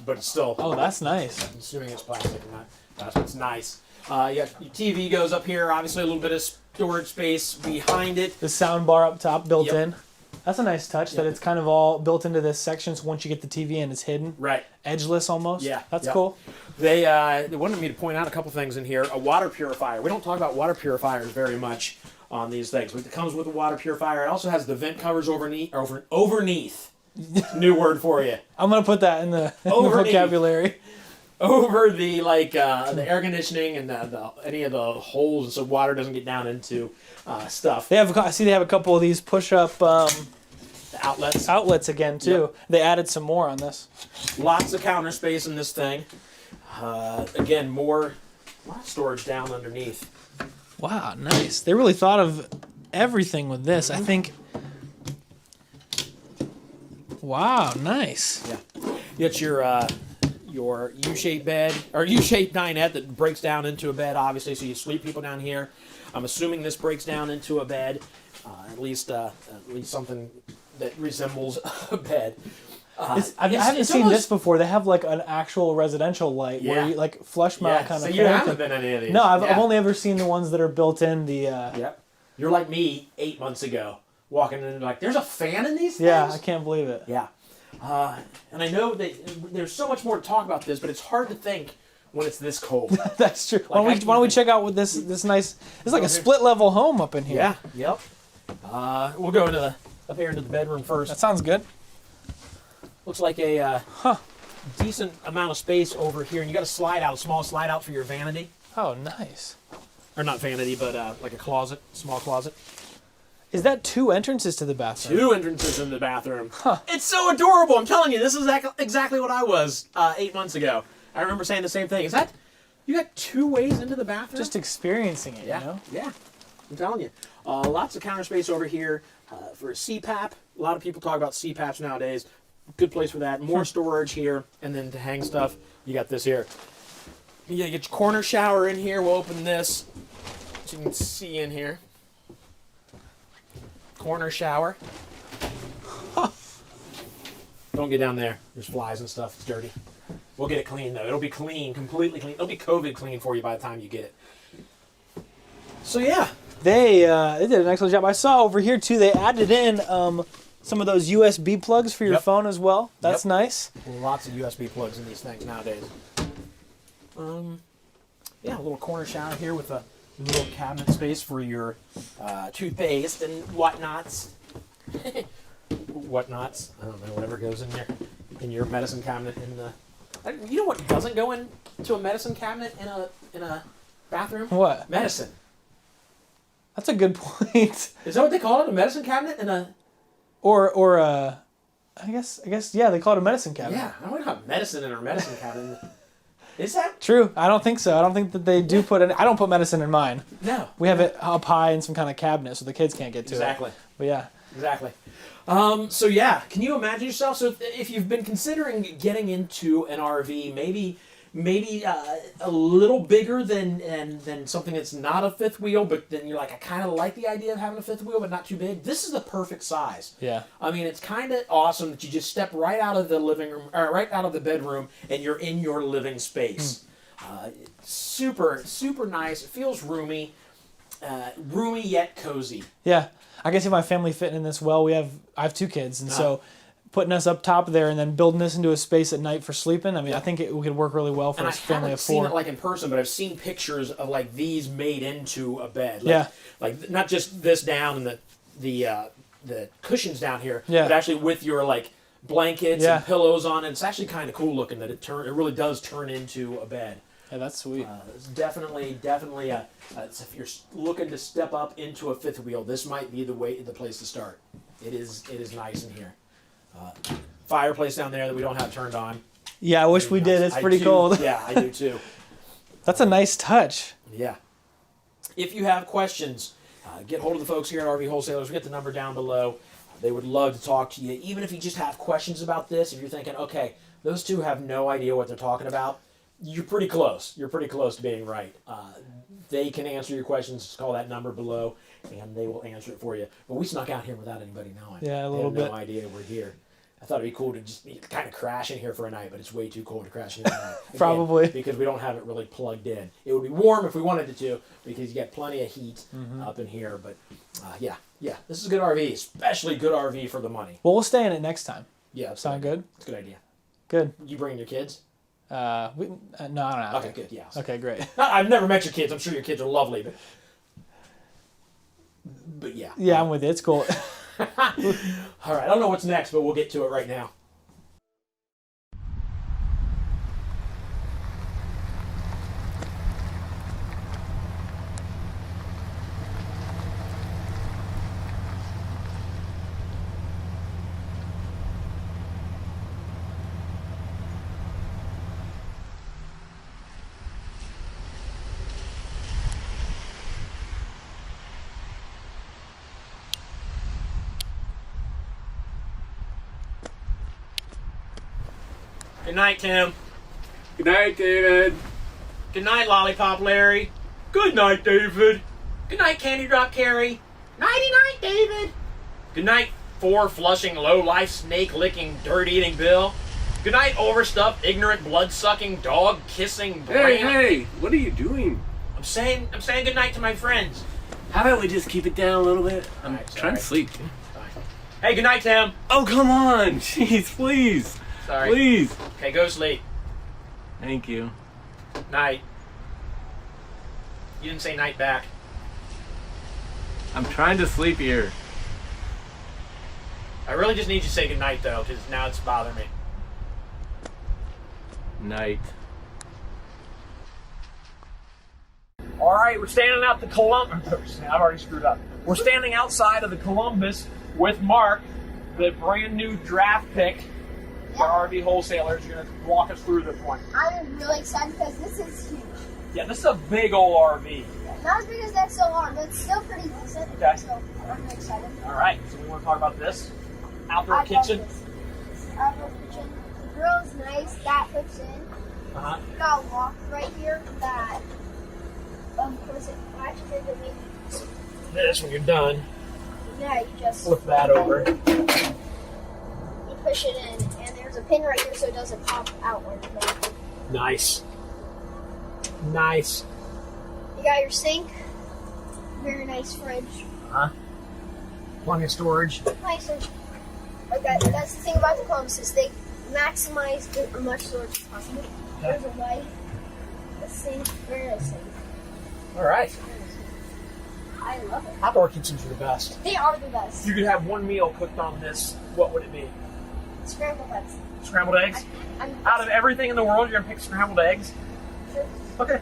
but it's still. Oh, that's nice. I'm assuming it's plastic or not. That's what's nice. Your TV goes up here. Obviously, a little bit of storage space behind it. The sound bar up top built in. That's a nice touch that it's kind of all built into this section. So once you get the TV in, it's hidden. Right. Edgeless almost. Yeah. That's cool. They wanted me to point out a couple things in here. A water purifier. We don't talk about water purifiers very much on these things, but it comes with a water purifier. It also has the vent covers overneath. New word for you. I'm gonna put that in the vocabulary. Over the the air conditioning and any of the holes, so water doesn't get down into stuff. They have. I see they have a couple of these push-up outlets. Outlets again too. Yep. They added some more on this. Lots of counter space in this thing. Again, more storage down underneath. Wow, nice. They really thought of everything with this. I think. Wow, nice. Yeah. Get your U-shaped bed, or U-shaped dinette that breaks down into a bed, obviously, so you sleep people down here. I'm assuming this breaks down into a bed, at least something that resembles a bed. I haven't seen this before. They have like an actual residential light where you like flush mount kind of so thing. you haven't been any of these. No, I've only ever seen the ones that are built in the... Yep. You're like me 8 months ago, walking in and like, there's a fan in these things? Yeah, I can't believe it. Yeah. And I know that there's so much more to talk about this, but it's hard to think when it's this cold. That's true. Why don't we check out what this nice... It's like a split level home up in here. Yeah. Yep. We'll go up here into the bedroom first. That sounds good. Looks like a decent amount of space over here, and you got a small slide out for your vanity. Oh, nice. Or not vanity, but like a closet, small closet. Is that 2 entrances to the bathroom? 2 entrances in the bathroom. Huh. It's so adorable. I'm telling you, this is exactly what I was 8 months ago. I remember saying the same thing. Is that, you got 2 ways into the bathroom? Just experiencing it, yeah. you know? Yeah, I'm telling you. Lots of counter space over here for a CPAP. A lot of people talk about CPAPs nowadays. Good place for that. More storage here, and then to hang stuff, you got this here. You get your corner shower in here. We'll open this so you can see in here. Corner shower. Don't get down there. There's flies and stuff. It's dirty. We'll get it clean though. It'll be clean, completely clean. It'll be COVID clean for you by the time you get it. So yeah, they did an excellent job. I saw over here too. They added in some of those USB plugs for your phone as well. That's nice. Lots of USB plugs in these things nowadays. Yeah, a little corner shower here with a little cabinet space for your toothpaste and whatnots. Whatnots? I don't know, whatever goes in your medicine cabinet. You know what doesn't go into a medicine cabinet in a bathroom? What? Medicine. That's a good point. Is that what they call it? A medicine cabinet in a... Or I guess yeah, they call it a medicine cabinet. Yeah, I don't have medicine in our medicine cabinet. Is that true? I don't think so. I don't think that they do put it. I don't put medicine in mine. No. We have it up high in some kind of cabinet so the kids can't get to it. Exactly. But yeah. Exactly. So yeah, can you imagine yourself? So if you've been considering getting into an RV, maybe a little bigger than something that's not a fifth wheel, but then you're like, I kind of like the idea of having a fifth wheel, but not too big. This is the perfect size. Yeah. I mean, it's kind of awesome that you just step right out of the living room, or right out of the bedroom, and you're in your living space. Super, super nice. It feels roomy, roomy yet cozy. Yeah. I can see my family fitting in this well. I have 2 kids, and so putting us up top there and then building this into a space at night for sleeping. I mean, I think it could work really well for a family of 4. I haven't seen it like in person, but I've seen pictures of like these made into a bed. Like not just this down and the cushions down here, but actually with your like blankets and pillows on it. It's actually kind of cool looking that it really does turn into a bed. Yeah, that's sweet. It's definitely if you're looking to step up into a fifth wheel, this might be the place to start. It is nice in here. Fireplace down there that we don't have turned on. Yeah, I wish we did. It's pretty cold. Yeah, I do too. That's a nice touch. Yeah. If you have questions, get hold of the folks here at RV Wholesalers. We get the number down below. They would love to talk to you. Even if you just have questions about this, if you're thinking, okay, those two have no idea what they're talking about, you're pretty close. You're pretty close to being right. They can answer your questions. Just call that number below, and they will answer it for you. But we snuck out here without anybody knowing. Yeah, a little bit. No idea we're here. I thought it'd be cool to just kind of crash in here for a night, but it's way too cold to crash in here tonight. Again, Probably. because we don't have it really plugged in. It would be warm if we wanted it to, because you get plenty of heat up in here. But yeah, this is a good RV, especially good RV for the money. Well, we'll stay in it next time. Yeah, sound good. It's a good idea. Good. You bringing your kids? No, I don't know. Okay, good. Yeah. Okay, great. I've never met your kids. I'm sure your kids are lovely, but yeah. Yeah, I'm with you. It's cool. All right, I don't know what's next, but we'll get to it right now. Good night, Tim. Good night, David. Good night, Lollipop Larry. Good night, David. Good night, Candy Drop Carrie. Nighty-night, David. Good night, 4 flushing, low-life, snake-licking, dirt-eating Bill. Good night, overstuffed, ignorant, blood-sucking, dog-kissing, Hey, what are you doing? I'm saying good night to my friends. How about we just keep it down a little bit? I'm trying to sleep. Hey, good night, Tim. Oh, come on. Jeez, please. Sorry. Please. Okay, go sleep. Thank you. Night. You didn't say night back. I'm trying to sleep here. I really just need you to say good night, though, because now it's bothering me. Night. All right, we're standing out the Columbus. I've already screwed up. We're standing outside of the Columbus with Mark, the brand new draft pick for RV wholesalers. You're going to walk us through this one. I'm really excited because this is huge. Yeah, this is a big old RV. Not as big as that SLR, but it's still pretty decent. Okay. So I'm excited. All right, so we want to talk about this. Outdoor kitchen. Outdoor kitchen. The grill is nice. That hooks in. Uh-huh. We've got a lock right here that, what is it? Latches into me. This, when you're done, Yeah, you just flip that over. You push it in, and there's a pin right here so it doesn't pop out or anything. Nice. Nice. You got your sink. Very nice fridge. Uh-huh. Plenty of storage. Nice. Okay, that's the thing about the Columbus is they maximize as much storage as possible. There's a light, a sink, very nice sink. All right. I love it. Outdoor kitchens are the best. They are the best. If you could have one meal cooked on this, what would it be? Scrambled eggs. Scrambled eggs? Out of everything in the world, you're going to pick scrambled eggs? Sure. Okay.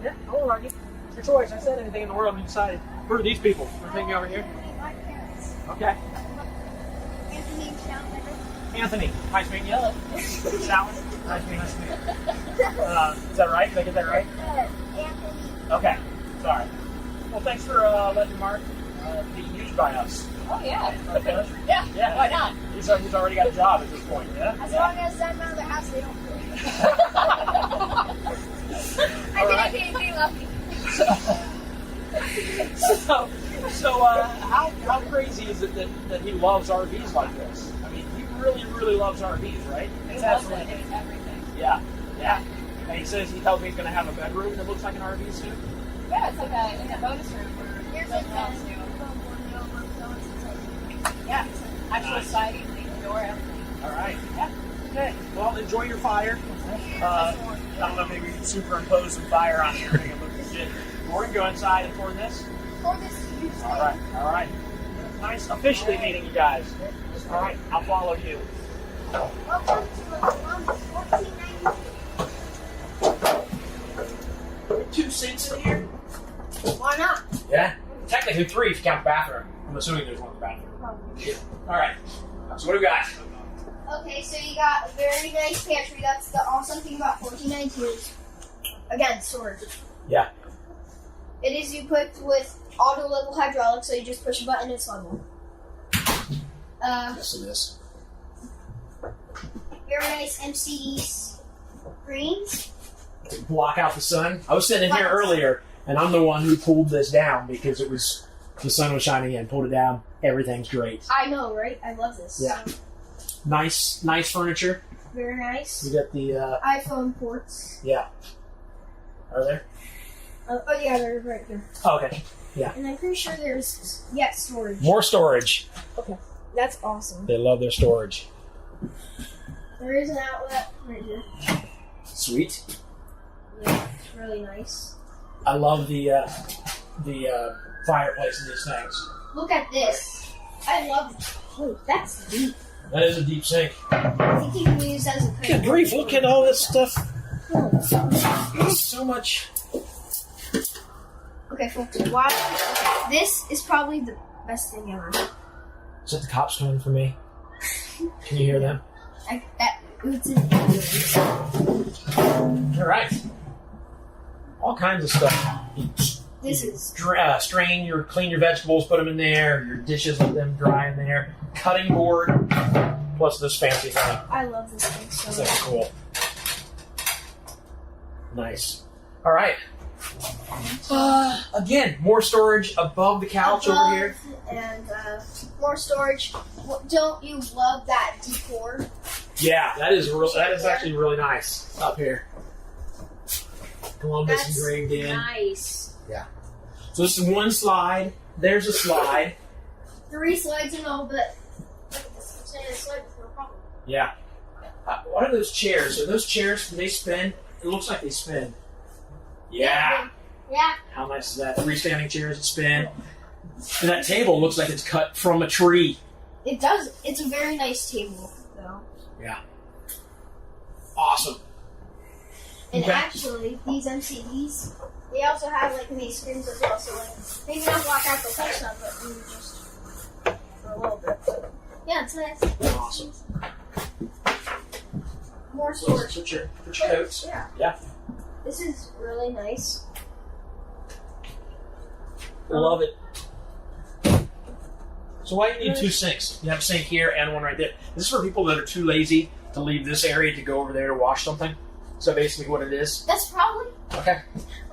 Yeah, I won't argue. It's your choice. I said anything in the world, and you decided. Who are these people? We're taking over here? My parents. Okay. Anthony and Shalon. Anthony. Nice meeting you. Shalon. Nice meeting you. Is that right? Did I get that right? Anthony. Okay. Sorry. Well, thanks for letting Mark be used by us. Oh, yeah. Okay. Yeah, why not? He's already got a job at this point, yeah? As long as I'm out of the house, they don't I think they love me. So how crazy is it that he loves RVs like this? I mean, he really, really loves RVs, right? It's absolutely everything. Yeah. And he tells me he's going to have a bedroom that looks like an RV soon. Yeah, it's like a bonus room for here's like yeah, actual siding, door, everything. All right. Yeah. Okay. Well, enjoy your fire. I don't know, maybe we can superimpose some fire on here to make it look legit. We're going to go inside and pour this. Pour this huge thing. All right. Nice officially meeting you guys. All right, I'll follow you. Welcome to Columbus 1492. 2 sinks in here? Why not? Yeah. Technically 3 if you count the bathroom. I'm assuming there's one in the bathroom. Yeah. All right. So what do we got? Okay, so you got a very nice pantry. That's the awesome thing about 1492. Again, storage. Yeah. It is equipped with auto-level hydraulics, so you just push a button and it's level. Yes, it is. Very nice MCE screens. Block out the sun. I was sitting in here earlier, and I'm the one who pulled this down because the sun was shining in. Pulled it down. Everything's great. I know, right? I love this. Yeah. Nice furniture. Very nice. You got the iPhone ports. yeah. Are there? Oh yeah, they're right here. Oh, okay. Yeah. And I'm pretty sure there's storage. More storage. Okay, that's awesome. They love their storage. There is an outlet right here. Sweet. Yeah, it's really nice. I love the fireplace in these things. Look at this. I love it. Oh, that's deep. That is a deep sink. I think you can use that as a Good grief! Look at all this stuff. So much. Okay, folks. Watch. Okay, this is probably the best thing ever. Is that the cops coming for me? Can you hear them? It's an ambulance. All right. All kinds of stuff. This is Clean your vegetables, put them in there. Your dishes, let them dry in there. Cutting board, plus this fancy thing. I love this thing so This much. is cool. Nice. All right. Again, more storage above the couch over here. And more storage. Don't you love that decor? Yeah, that is real. That is actually really nice up here. Columbus That's engraved in. nice. Yeah. So this is one slide. There's a slide. 3 slides and all, but look at this. I'm saying a slide with no problem. Yeah. What are those chairs? Are those chairs? Do they spin? It looks like they spin. Yeah. Yeah. How nice is that? Freestanding chairs that spin. And that table looks like it's cut from a tree. It does. It's a very nice table, though. Yeah. Awesome. And Okay. actually, these MCDs, they also have like mini screens as well. So like, maybe not block out the touch stuff, but maybe just for a little bit. But, yeah, it's nice. Awesome. More storage. Put your coats. Yeah. Yeah. This is really nice. Love it. So why do you need 2 sinks? You have a sink here and one right there. This is for people that are too lazy to leave this area to go over there to wash something. So basically what it is. That's probably. Okay.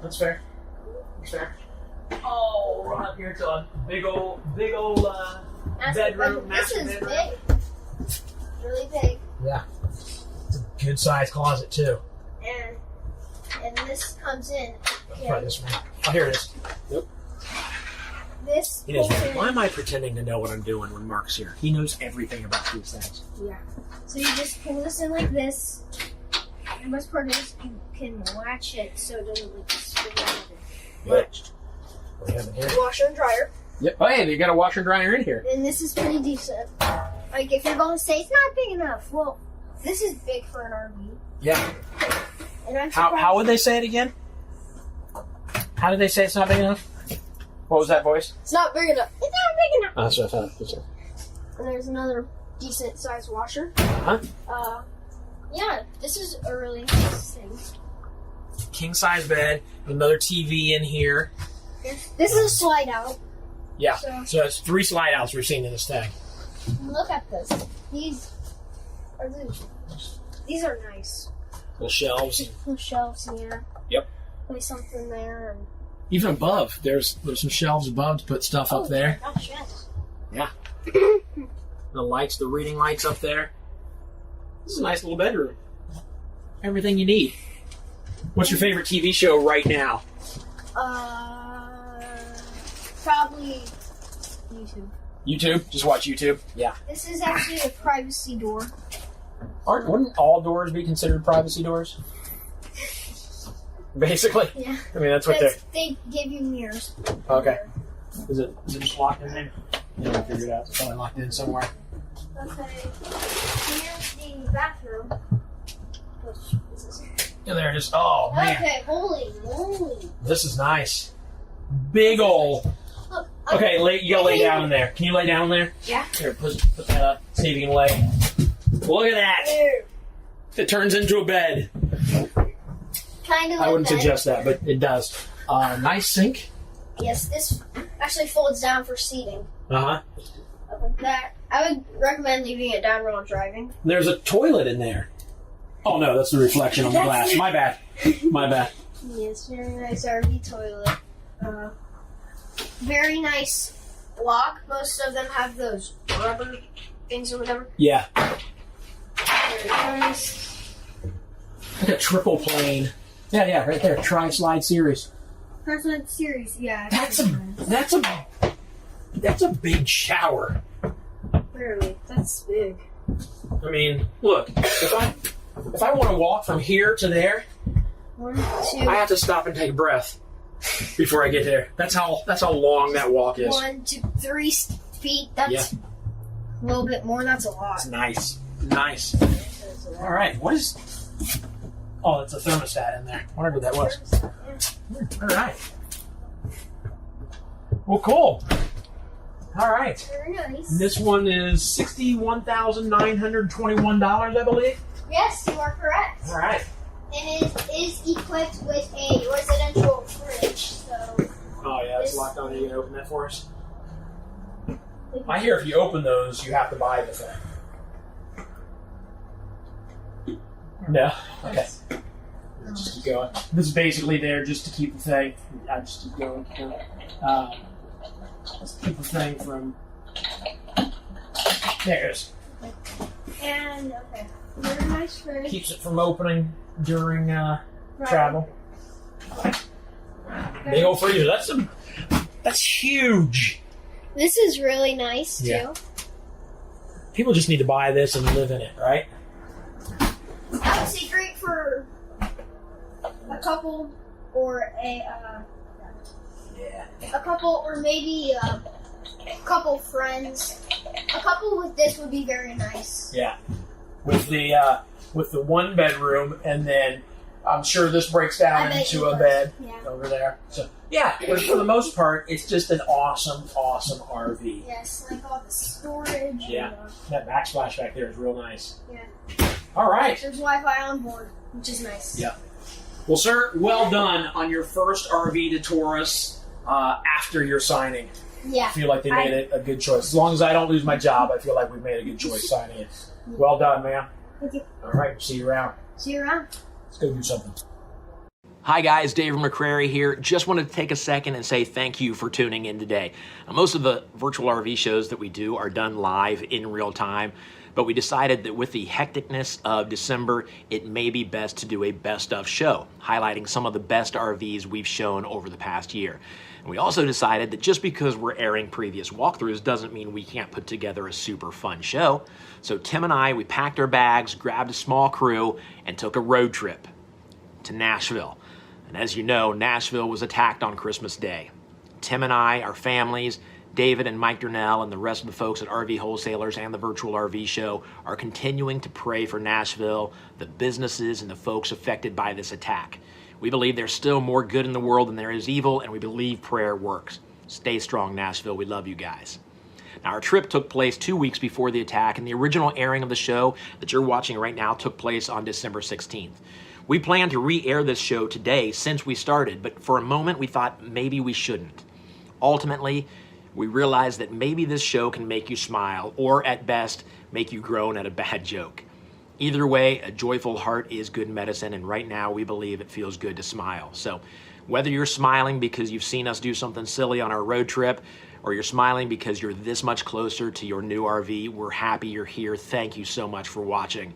That's fair. That's fair. Oh, run up here to a big old bedroom. This master is bedroom. big. Really big. Yeah. It's a good sized closet too. And this comes in. Try this one. Oh, here it is. Nope. This. He knows. pulls in. Why am I pretending to know what I'm doing when Mark's here? He knows everything about these things. Yeah. So you just pull this in like this. And the best part is you can latch it so it doesn't like spin out of it. Latched. What do you have in here? Washer and dryer. Yep. Oh, hey, you got a washer and dryer in here. And this is pretty decent. Like if you're going to say it's not big enough, well, this is big for an RV. Yeah. And I'm How would they say it again? How did they say it's not big enough? What was that voice? It's not big enough. It's not big enough. Oh, that's what I thought. And there's another decent sized washer. Huh? Yeah, this is a really nice thing. King size bed, another TV in here. This is a slide out. Yeah. So it's 3 slide outs we've seen in this thing. Look at this. These are nice. Little shelves. Little shelves here. Yep. Place something there. And Even above, there's some shelves above to put stuff up there. Oh gosh, yes. Yeah. The lights, the reading lights up there. This is a nice little bedroom. Everything you need. What's your favorite TV show right now? Probably YouTube. YouTube? Just watch YouTube? Yeah. This is actually a privacy door. Wouldn't all doors be considered privacy doors? Basically? Yeah. I mean, that's what They give you mirrors. Okay. Is it just locked in there? Yeah, we'll figure it out. It's probably locked in somewhere. Okay. Here's the bathroom. Yeah, there it is. Oh, man. Okay, holy moly. This is nice. Big ol'. Look, Okay, you gotta lay down in there. Can you lay down there? Yeah. Here, put that up. See if you can lay. Look at that. It turns into a bed. Kind of. I wouldn't like that. suggest that, but it does. Nice sink. Yes, this actually folds down for seating. Uh-huh. Like that. I would recommend leaving it down while driving. There's a toilet in there. Oh, no, that's the reflection on the glass. My bad. My bad. Yes, very nice RV toilet. Very nice lock. Most of them have those rubber things or whatever. Yeah. Like a triple plane. Yeah, right there. Tri-slide series. Tri-slide series, yeah. That's a big shower. Clearly, that's big. I mean, look, if I want to walk from here to there, 1, 2. I have to stop and take a breath before I get there. That's how long that walk is. 1, 2, 3 feet. That's a little bit more. That's a lot. It's nice. All right, what is? Oh, it's a thermostat in there. I wondered what that was. All right. Well, cool. All right. Very nice. This one is $61,921, I believe. Yes, you are correct. All right. And it is equipped with a residential fridge, so... Oh, yeah, it's locked on. Are you going to open that for us? I hear if you open those, you have to buy the thing. No? Okay. Just keep going. This is basically there just to keep the thing. I just keep going. Let's keep the thing from... There it is. And, okay. Very nice fridge. Keeps it from opening during travel. Big old freezer. That's huge. This is really nice, too. Yeah. People just need to buy this and live in it, right? I would say great for a couple or a couple or maybe a couple friends. A couple with this would be very nice. Yeah. With the 1 bedroom, and then I'm sure this breaks down into a bed over there. So yeah, but for the most part, it's just an awesome RV. Yes, like all the storage. Yeah, that backsplash back there is real nice. Yeah. All right. There's Wi-Fi on board, which is nice. Yeah. Well, sir, well done on your first RV to Taurus after your signing. Yeah. I feel like they made it a good choice. As long as I don't lose my job, I feel like we made a good choice signing it. Well done, ma'am. Thank you. All right, see you around. See you around. Let's go do something. Hi guys, David McCrary here. Just wanted to take a second and say thank you for tuning in today. Most of the virtual RV shows that we do are done live in real time, but we decided that with the hecticness of December, it may be best to do a best of show, highlighting some of the best RVs we've shown over the past year. And we also decided that just because we're airing previous walkthroughs doesn't mean we can't put together a super fun show. So Tim and I, we packed our bags, grabbed a small crew, and took a road trip to Nashville. And as you know, Nashville was attacked on Christmas Day. Tim and I, our families, David and Mike Durnell, and the rest of the folks at RV Wholesalers and the Virtual RV Show are continuing to pray for Nashville, the businesses, and the folks affected by this attack. We believe there's still more good in the world than there is evil, and we believe prayer works. Stay strong, Nashville. We love you guys. Now, our trip took place 2 weeks before the attack, and the original airing of the show that you're watching right now took place on December 16th. We plan to re-air this show today since we started, but for a moment we thought maybe we shouldn't. Ultimately, we realized that maybe this show can make you smile, or at best, make you groan at a bad joke. Either way, a joyful heart is good medicine, and right now we believe it feels good to smile. So whether you're smiling because you've seen us do something silly on our road trip, or you're smiling because you're this much closer to your new RV, we're happy you're here. Thank you so much for watching.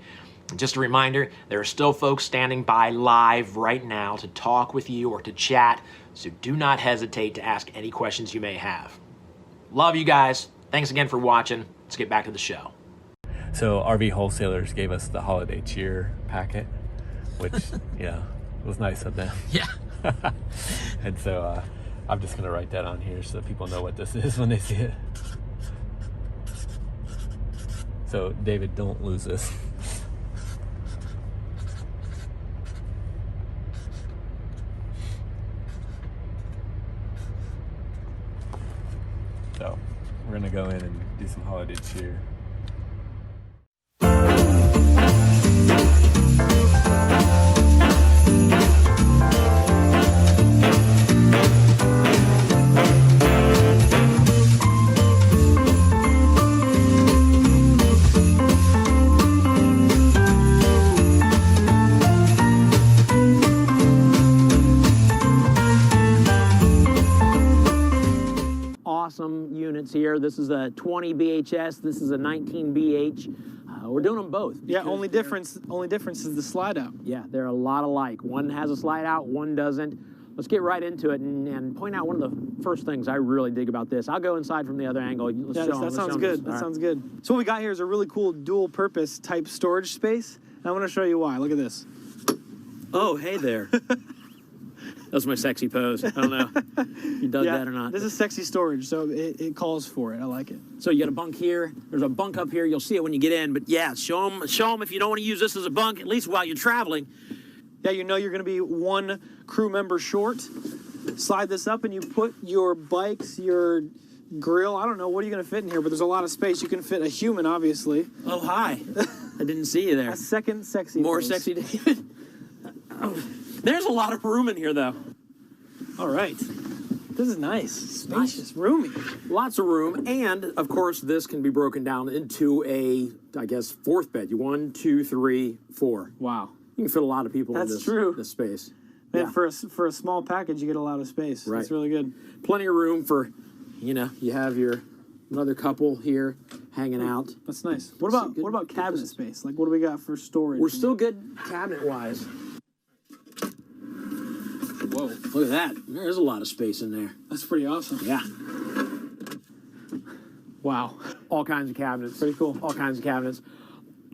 Just a reminder, there are still folks standing by live right now to talk with you or to chat, so do not hesitate to ask any questions you may have. Love you guys. Thanks again for watching. Let's get back to the show. So RV Wholesalers gave us the holiday cheer packet, which, yeah, was nice of them. Yeah. And so I'm just going to write that on here so that people know what this is when they see it. So David, don't lose this. So we're gonna go in and do some holiday cheer. Awesome units here. This is a 20 BHS. This is a 19 BH. We're doing them both. Yeah, only difference is the slide out. Yeah, they're a lot alike. One has a slide out, one doesn't. Let's get right into it and point out one of the first things I really dig about this. I'll go inside from the other angle. Let's show 'em, that sounds good. That sounds good. So what we got here is a really cool dual-purpose type storage space. And I want to show you why. Look at this. Oh, hey there. That's my sexy pose. I don't know. You dug that or not. This is sexy storage, so it calls for it. I like it. So you got a bunk here. There's a bunk up here. You'll see it when you get in. But yeah, show them if you don't want to use this as a bunk, at least while you're traveling. Yeah, you know you're going to be one crew member short. Slide this up and you put your bikes, your grill. I don't know. What are you going to fit in here? But there's a lot of space. You can fit a human, obviously. Oh, hi. I didn't see you there. A second sexy More pose. sexy David. There's a lot of room in here, though. All right. This is nice. Spacious, roomy. Lots of room. And, of course, this can be broken down into a, I guess, fourth bed. 1, 2, 3, 4. Wow. You can fit a lot of people in this space. Man, Yeah. for a small package, you get a lot of space. Right. That's really good. Plenty of room for, you have your another couple here hanging out. That's nice. What about cabinet space? Like, what do we got for storage? We're still good cabinet-wise. Whoa, look at that. There's a lot of space in there. That's pretty awesome. Yeah. Wow. All kinds of cabinets. Pretty cool. All kinds of cabinets.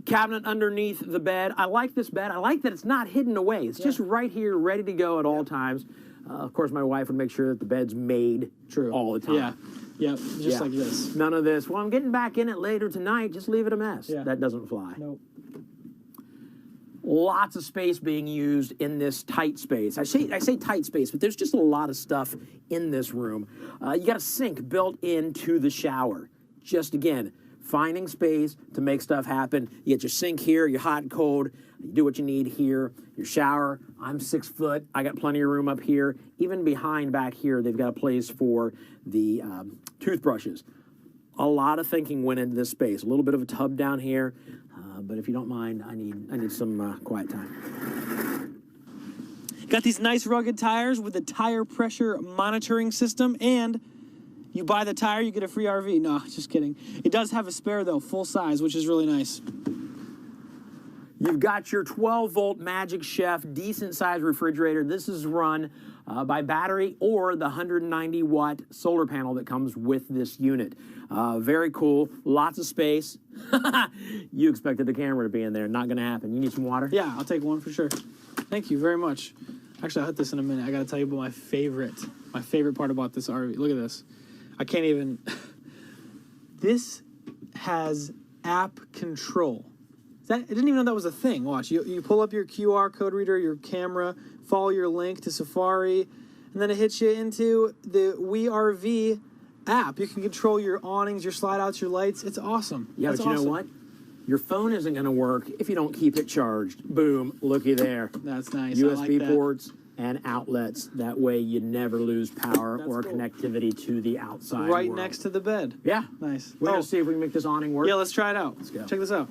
Cabinet underneath the bed. I like this bed. I like that it's not hidden away. It's just right here, ready to go at all times. Of course, my wife would make sure that the bed's made all the time. Yeah. Yep, just like this. None of this. Well, I'm getting back in it later tonight. Just leave it a mess. Yeah. That doesn't fly. Nope. Lots of space being used in this tight space. I say tight space, but there's just a lot of stuff in this room. You got a sink built into the shower. Just again, finding space to make stuff happen. You get your sink here, your hot and cold. You do what you need here. Your shower. I'm 6 foot. I got plenty of room up here. Even behind back here, they've got a place for the toothbrushes. A lot of thinking went into this space. A little bit of a tub down here. But if you don't mind, I need some quiet time. Got these nice rugged tires with a tire pressure monitoring system, and you buy the tire, you get a free RV. No, just kidding. It does have a spare, though, full size, which is really nice. You've got your 12-volt Magic Chef, decent-sized refrigerator. This is run by battery or the 190-watt solar panel that comes with this unit. Very cool. Lots of space. You expected the camera to be in there. Not going to happen. You need some water? Yeah, I'll take one for sure. Thank you very much. Actually, I'll hit this in a minute. I got to tell you about my favorite part about this RV. Look at this. I can't even... This has app control. I didn't even know that was a thing. Watch, you pull up your QR code reader, your camera, follow your link to Safari, and then it hits you into the WeRV app. You can control your awnings, your slide outs, your lights. It's awesome. Yeah, That's but you know what? Your phone isn't going to work if you don't keep it charged. Boom, looky there. That's nice. USB I like that. ports and outlets. That way you never lose power or connectivity to the outside Right world. next to the bed. Yeah. Nice. We're going to see if we can make this awning work. Yeah, let's try it out. Let's go. Check this out.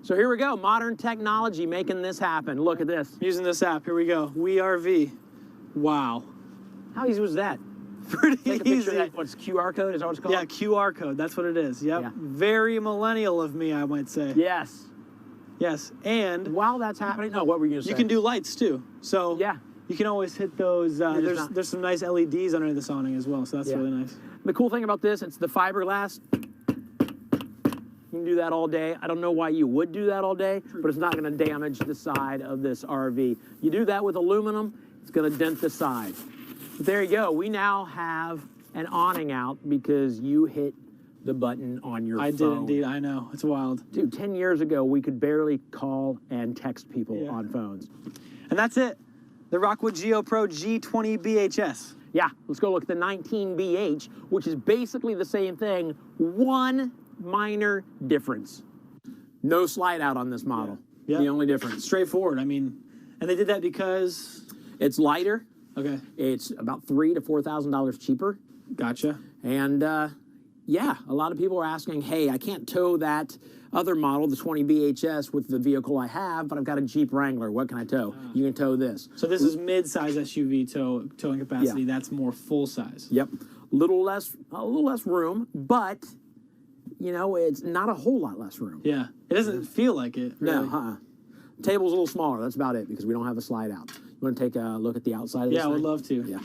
So here we go. Modern technology making this happen. Look at this. Using this app. Here we go. WeRV. Wow. How easy was that? Pretty Take a easy. picture of that. What's QR code? Is that what it's called? Yeah, QR code. That's what it is. Yep. Yeah. Very millennial of me, I might say. Yes. Yes. And while that's happening, no, what were you going to say? You can do lights too. So yeah, you can always hit those. There's some nice LEDs under this awning as well. So that's really nice. The cool thing about this, it's the fiberglass. You can do that all day. I don't know why you would do that all day, but it's not going to damage the side of this RV. You do that with aluminum, it's going to dent the side. But there you go. We now have an awning out because you hit the button on your phone. I did indeed. I know. It's wild. Dude, 10 years ago, we could barely call and text people on phones. And that's it. The Rockwood Geo Pro G20 BHS. Yeah, let's go look at the 19BH, which is basically the same thing. One minor difference. No slide out on this model. Yeah. The only difference. Straightforward. I mean, and they did that because it's lighter. Okay. It's about $3,000 to $4,000 cheaper. Gotcha. And yeah, a lot of people are asking, hey, I can't tow that other model, the 20 BHS, with the vehicle I have, but I've got a Jeep Wrangler. What can I tow? You can tow this. So this is mid-size SUV towing capacity. Yeah. That's more full size. Yep. A little less room, but you know, it's not a whole lot less room. Yeah, it doesn't feel like it. Really. No, table's a little smaller. That's about it because we don't have a slide out. You want to take a look at the outside of this Yeah, I would thing? love to. Yeah.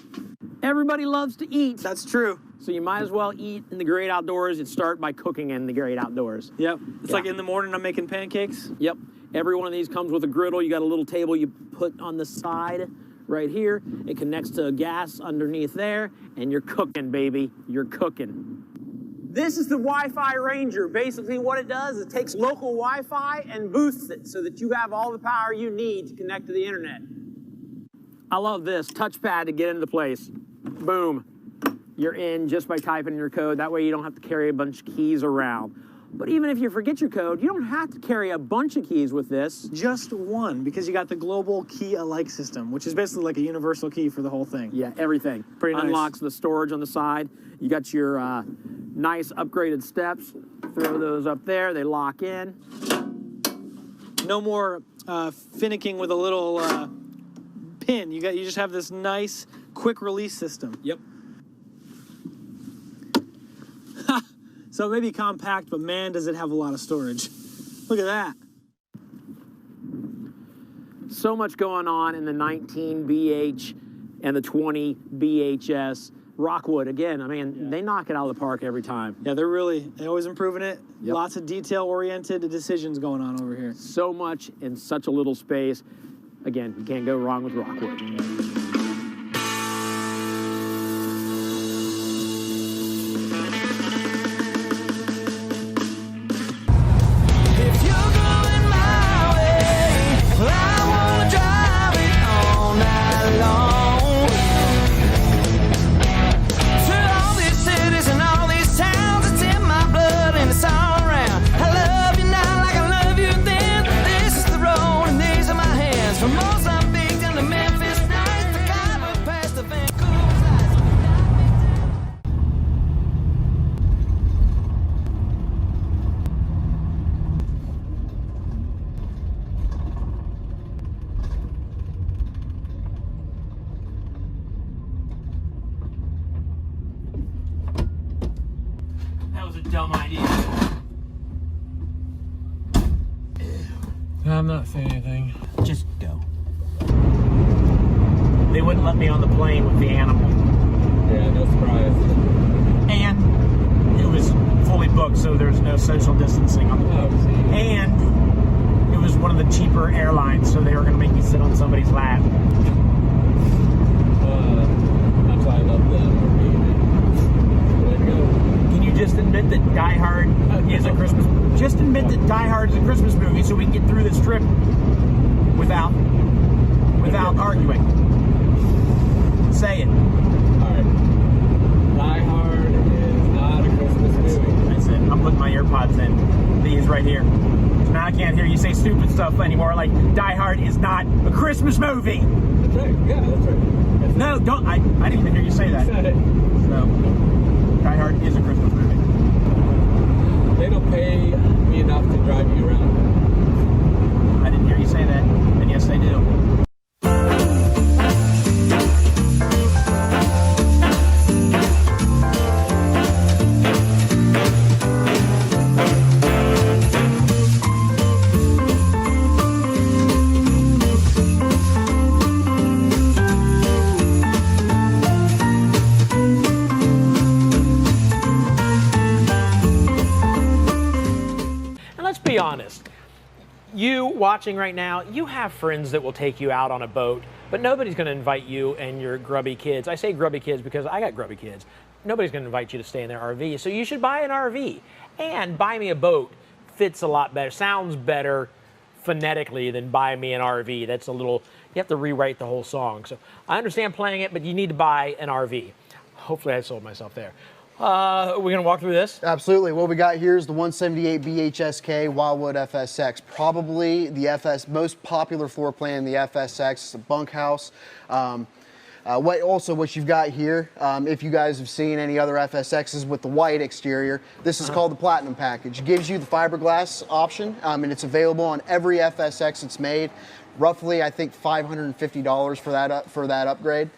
Everybody loves to eat. That's true. So you might as well eat in the great outdoors and start by cooking in the great outdoors. Yep. It's like in the morning I'm making pancakes. Yep. Every one of these comes with a griddle. You got a little table you put on the side right here. It connects to gas underneath there, and you're cooking, baby. You're cooking. This is the Wi-Fi Ranger. Basically what it does is it takes local Wi-Fi and boosts it so that you have all the power you need to connect to the internet. I love this touchpad to get into place. Boom. You're in just by typing in your code. That way you don't have to carry a bunch of keys around. But even if you forget your code, you don't have to carry a bunch of keys with this. Just one, because you got the global key alike system, which is basically like a universal key for the whole thing. Yeah, everything. Pretty nice. Unlocks the storage on the side. You got your nice upgraded steps. Throw those up there. They lock in. No more finicking with a little pin. You just have this nice quick release system. Yep. So it may be compact, but man, does it have a lot of storage. Look at that. So much going on in the 19 BH and the 20 BHS. Rockwood, again, I mean, they knock it out of the park every time. Yeah, they're always improving it. Yep. Lots of detail-oriented decisions going on over here. So much in such a little space. Again, you can't go wrong with Rockwood. Dumb idea. I'm not saying anything. Just go. They wouldn't let me on the plane with the animal. Yeah, no surprise. And it was fully booked, so there's no social distancing on the plane. And it was one of the cheaper airlines, so they were going to make me sit on somebody's lap. That's why I love that. Can you just admit that Die Hard is a Christmas movie? Just admit that Die Hard is a Christmas movie so we can get through this trip without arguing. Say it. Alright. Die Hard is not a Christmas movie. That's it. I'm putting my AirPods in. These right here. So now I can't hear you say stupid stuff anymore like Die Hard is not a Christmas movie. That's right. Yeah, that's right. No, don't. I didn't even hear you say that. You said it. So, Die Hard is a Christmas movie. They don't pay me enough to drive you around. I didn't hear you say that, and yes, they do. Be honest. You watching right now, you have friends that will take you out on a boat, but nobody's going to invite you and your grubby kids. I say grubby kids because I got grubby kids. Nobody's going to invite you to stay in their RV, so you should buy an RV. And buy me a boat fits a lot better, sounds better phonetically than buy me an RV. That's a little, you have to rewrite the whole song. So I understand playing it, but you need to buy an RV. Hopefully I sold myself there. We're going to walk through this? Absolutely. What we got here is the 178 BHSK Wildwood FSX. Probably the most popular floor plan in the FSX. It's a bunkhouse. What you've got here, if you guys have seen any other FSXs with the white exterior, this is called the Platinum Package. It gives you the fiberglass option, and it's available on every FSX that's made. Roughly, I think $550 for that upgrade.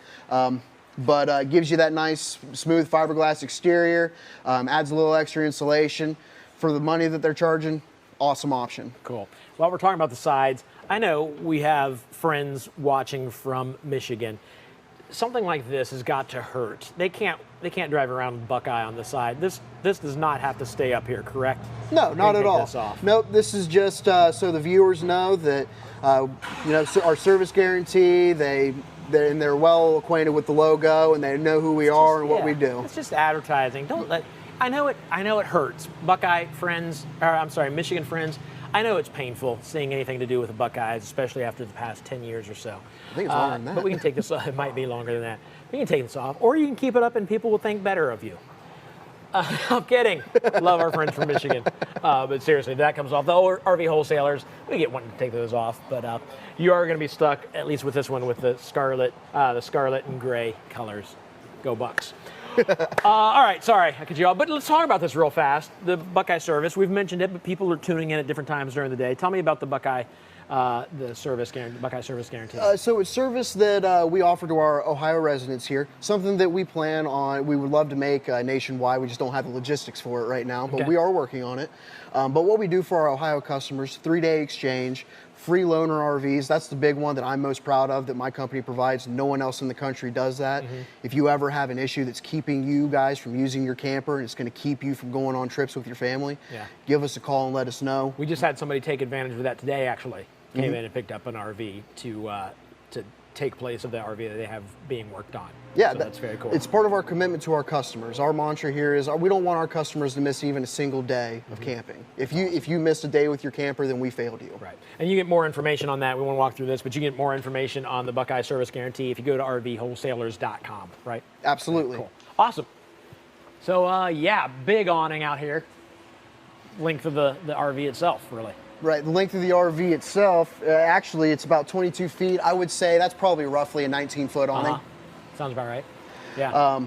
But gives you that nice, smooth fiberglass exterior, adds a little extra insulation. for the money that they're charging, awesome option. Cool. While we're talking about the sides, I know we have friends watching from Michigan. Something like this has got to hurt. They can't drive around with Buckeye on the side. This does not have to stay up here, correct? No, not at all. This off. Nope. This is just so the viewers know that our service guarantee. They're well acquainted with the logo and they know who we are and what we do. It's just advertising. Don't let. I know it hurts. Buckeye friends, or I'm sorry, Michigan friends. I know it's painful seeing anything to do with the Buckeyes, especially after the past 10 years or so. I think it's longer than that. But we can take this off. It might be longer than that. We can take this off, or you can keep it up and people will think better of you. I'm kidding. Love our friends from Michigan. But seriously, if that comes off, the RV wholesalers, we get one to take those off. But you are going to be stuck, at least with this one, with the scarlet and gray colors. Go Bucks. All right, sorry, I cut you off. But let's talk about this real fast. The Buckeye service, we've mentioned it, but people are tuning in at different times during the day. Tell me about the Buckeye service guarantee. So it's service that we offer to our Ohio residents here. Something that we plan on, we would love to make nationwide. We just don't have the logistics for it right now, but we are working on it. But what we do for our Ohio customers, 3-day exchange, free loaner RVs. That's the big one that I'm most proud of that my company provides. No one else in the country does that. If you ever have an issue that's keeping you guys from using your camper and it's going to keep you from going on trips with your family, give us a call and let us know. We just had somebody take advantage of that today, actually. Came in and picked up an RV to take place of the RV that they have being worked on. Yeah, so that's very cool. It's part of our commitment to our customers. Our mantra here is we don't want our customers to miss even a single day of camping. If you missed a day with your camper, then we failed you. Right. And you get more information on that. We want to walk through this, but you get more information on the Buckeye Service Guarantee if you go to rvwholesalers.com, right? Absolutely. Cool. Awesome. So, yeah, big awning out here. Length of the RV itself, really. Right, the length of the RV itself, actually it's about 22 feet. I would say that's probably roughly a 19-foot awning. Sounds about right. Yeah.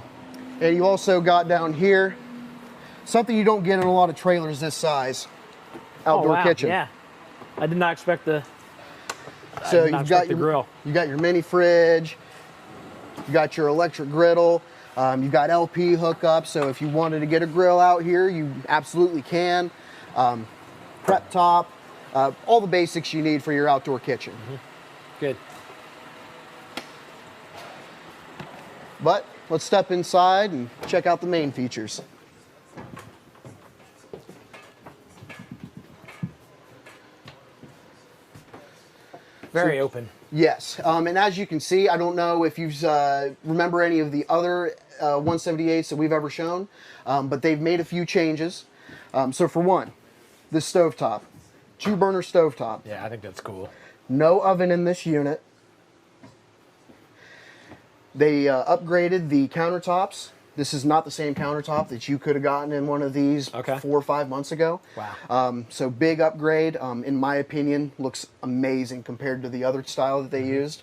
And you also got down here, something you don't get in a lot of trailers this size, outdoor kitchen. Yeah, I did not expect the grill. You got your mini fridge, you got your electric griddle, you got LP hookup, so if you wanted to get a grill out here, you absolutely can. Prep top, all the basics you need for your outdoor kitchen. Good. But let's step inside and check out the main features. Very open. Yes, and as you can see, I don't know if you remember any of the other 178s that we've ever shown, but they've made a few changes. So for one, this stovetop, 2-burner stovetop. Yeah, I think that's cool. No oven in this unit. They upgraded the countertops. This is not the same countertop that you could have gotten in one of these 4 or 5 months ago. Wow. So big upgrade, in my opinion, looks amazing compared to the other style that they used.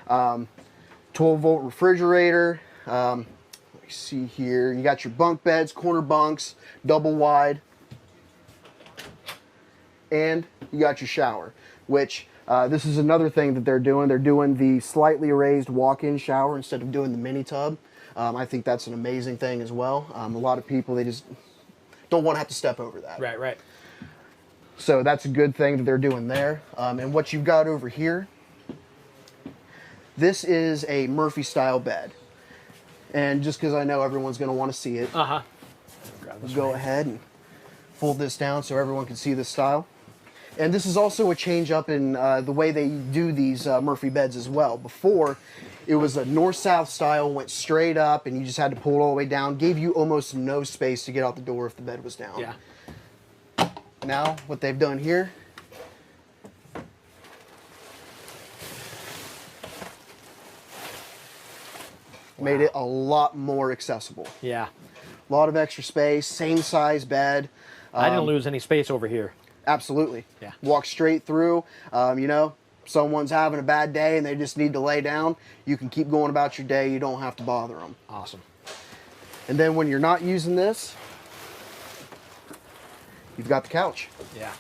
12-volt refrigerator. Let me see here. You got your bunk beds, corner bunks, double wide. And you got your shower, which this is another thing that they're doing. They're doing the slightly raised walk-in shower instead of doing the mini tub. I think that's an amazing thing as well. A lot of people, they just don't want to have to step over that. Right, right. So that's a good thing that they're doing there. And what you've got over here, this is a Murphy-style bed. And just because I know everyone's going to want to see it, go ahead and fold this down so everyone can see this style. And this is also a change up in the way they do these Murphy beds as well. Before, it was a north-south style, went straight up, and you just had to pull it all the way down. Gave you almost no space to get out the door if the bed was down. Yeah. Now, what they've done here, made it a lot more accessible. Yeah. A lot of extra space, same size bed. I didn't lose any space over here. Absolutely. Yeah. Walk straight through. You know, someone's having a bad day and they just need to lay down. You can keep going about your day. You don't have to bother them. Awesome. And then when you're not using this, you've got the couch. Yeah.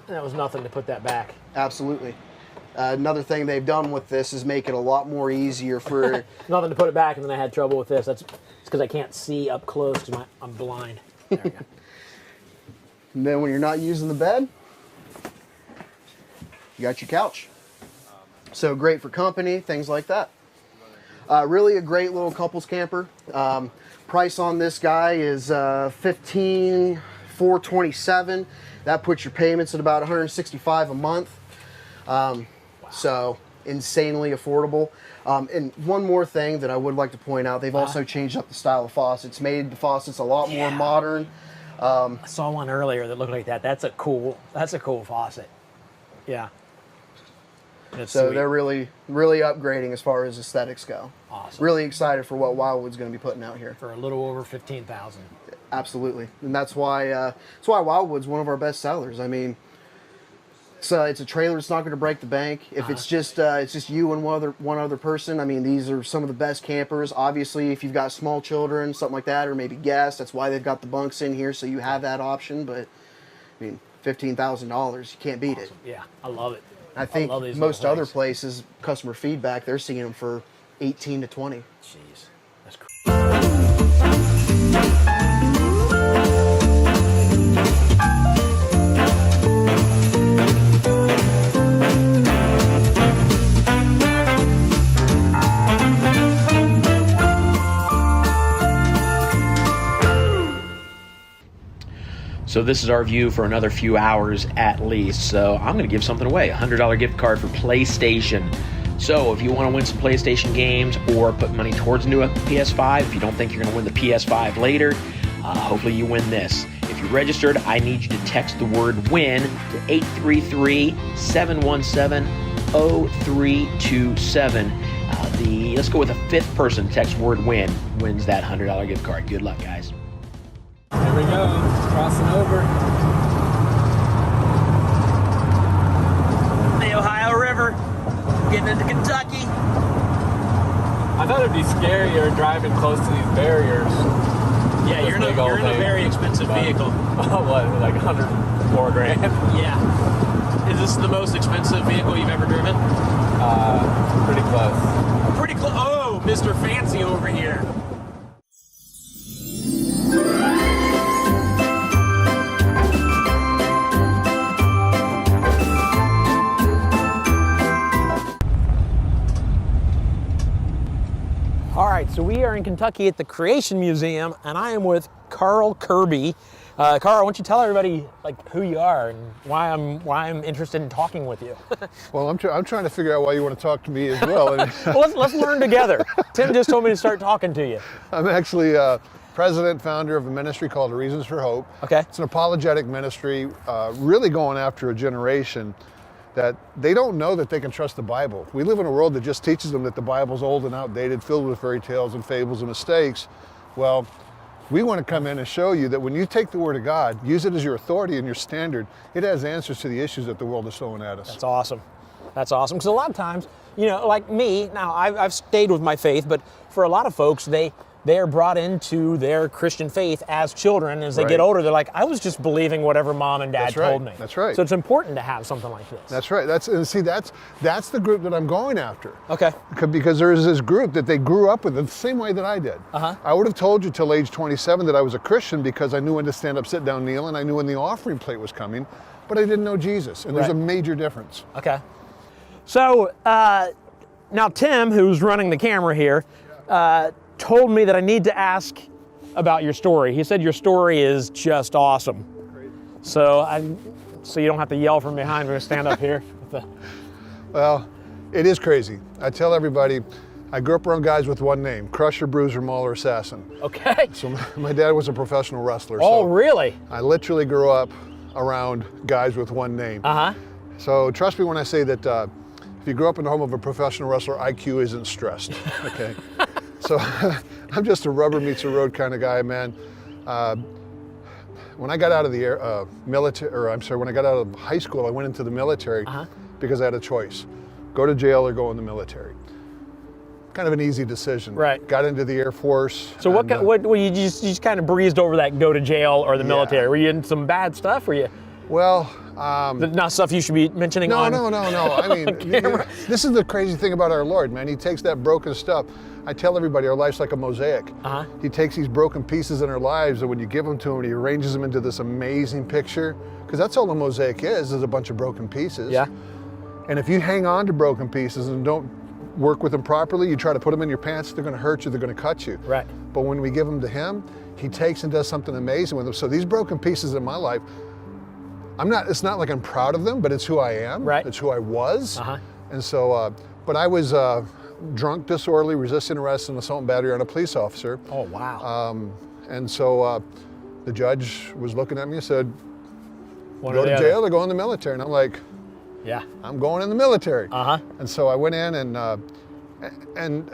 That was nothing to put that back. Absolutely. Another thing they've done with this is make it a lot more easier for... Nothing to put it back, and then I had trouble with this. It's because I can't see up close because I'm blind. There we go. And then when you're not using the bed, you got your couch. So great for company, things like that. Really a great little couples camper. Price on this guy is $15,427. That puts your payments at about $165 a month. So insanely affordable. And one more thing that I would like to point out, they've also changed up the style of faucets, made the faucets a lot more modern. I saw one earlier that looked like that. That's a cool faucet. Yeah. That's so sweet. they're really upgrading as far as aesthetics go. Awesome. Really excited for what Wildwood's going to be putting out here. For a little over 15,000. Absolutely, and that's why Wildwood's one of our best sellers. I mean, it's a trailer that's not going to break the bank. If it's just you and one other person, I mean, these are some of the best campers. Obviously, if you've got small children, something like that, or maybe guests, that's why they've got the bunks in here, so you have that option. But I mean, $15,000, you can't beat it. Yeah, I love it. I think most other places, customer feedback, they're seeing them for 18 to 20. Jeez, that's crazy. So this is our view for another few hours at least. So I'm going to give something away, a $100 gift card for PlayStation. So if you want to win some PlayStation games or put money towards a new PS5, if you don't think you're going to win the PS5 later, hopefully you win this. If you're registered, I need you to text the word WIN to 833-717-0327. Let's go with a fifth person. Text word WIN, wins that $100 gift card. Good luck, guys. Here we go, crossing over. The Ohio River, getting into Kentucky. I thought it'd be scarier driving close to these barriers. Yeah, you're in a very expensive vehicle. What, like 104 grand? Yeah. Is this the most expensive vehicle you've ever driven? Pretty close. Pretty close. Oh, Mr. Fancy over here. All right, so we are in Kentucky at the Creation Museum, and I am with Carl Kirby. Carl, why don't you tell everybody who you are and why I'm interested in talking with you? Well, I'm trying to figure out why you want to talk to me as well. Well, let's learn together. Tim just told me to start talking to you. I'm actually president, founder of a ministry called Reasons for Hope. Okay. It's an apologetic ministry, really going after a generation that they don't know that they can trust the Bible. We live in a world that just teaches them that the Bible's old and outdated, filled with fairy tales and fables and mistakes. Well, we want to come in and show you that when you take the Word of God, use it as your authority and your standard, it has answers to the issues that the world is throwing at us. That's awesome. That's awesome. Because a lot of times, like me, now I've stayed with my faith, but for a lot of folks, they are brought into their Christian faith as children. As they get older, they're like, I was just believing whatever mom and dad told me. That's right. So it's important to have something like this. That's right. That's the group that I'm going after. Okay. Because there is this group that they grew up with the same way that I did. I would have told you till age 27 that I was a Christian because I knew when to stand up, sit down, kneel, and I knew when the offering plate was coming, but I didn't know Jesus, and there's a major difference. Okay. So now Tim, who's running the camera here, told me that I need to ask about your story. He said your story is just awesome. So you don't have to yell from behind me, stand up here. Well, it is crazy. I tell everybody, I grew up around guys with one name, Crusher, Bruiser, Mauler, Assassin. Okay. So my dad was a professional wrestler. Oh, so really? I literally grew up around guys with one name. So trust me when I say that if you grew up in the home of a professional wrestler, IQ isn't stressed, okay? So I'm just a rubber meets the road kind of guy, man. When I got out of the when I got out of high school, I went into the military because I had a choice: go to jail or go in the military. Kind of an easy decision. Right. Got into the Air Force. So what you just kind of breezed over that go to jail or the military? Were you in some bad stuff? Were you? Well, not stuff you should be mentioning on. No. I mean, this is the crazy thing about our Lord, man. He takes that broken stuff. I tell everybody our life's like a mosaic. He takes these broken pieces in our lives, and when you give them to him, he arranges them into this amazing picture. Because that's all a mosaic is a bunch of broken pieces. Yeah. And if you hang on to broken pieces and don't work with them properly, you try to put them in your pants, they're going to hurt you, they're going to cut you. Right. But when we give them to him, he takes and does something amazing with them. So these broken pieces in my life, it's not like I'm proud of them, but it's who I am. Right. It's who I was. And so, but I was drunk, disorderly, resisting arrest, and assault and battery on a police officer. Oh, wow. And so the judge was looking at me and said, One go or the to other. jail or go in the military. And I'm like, yeah, I'm going in the military. And so I went in and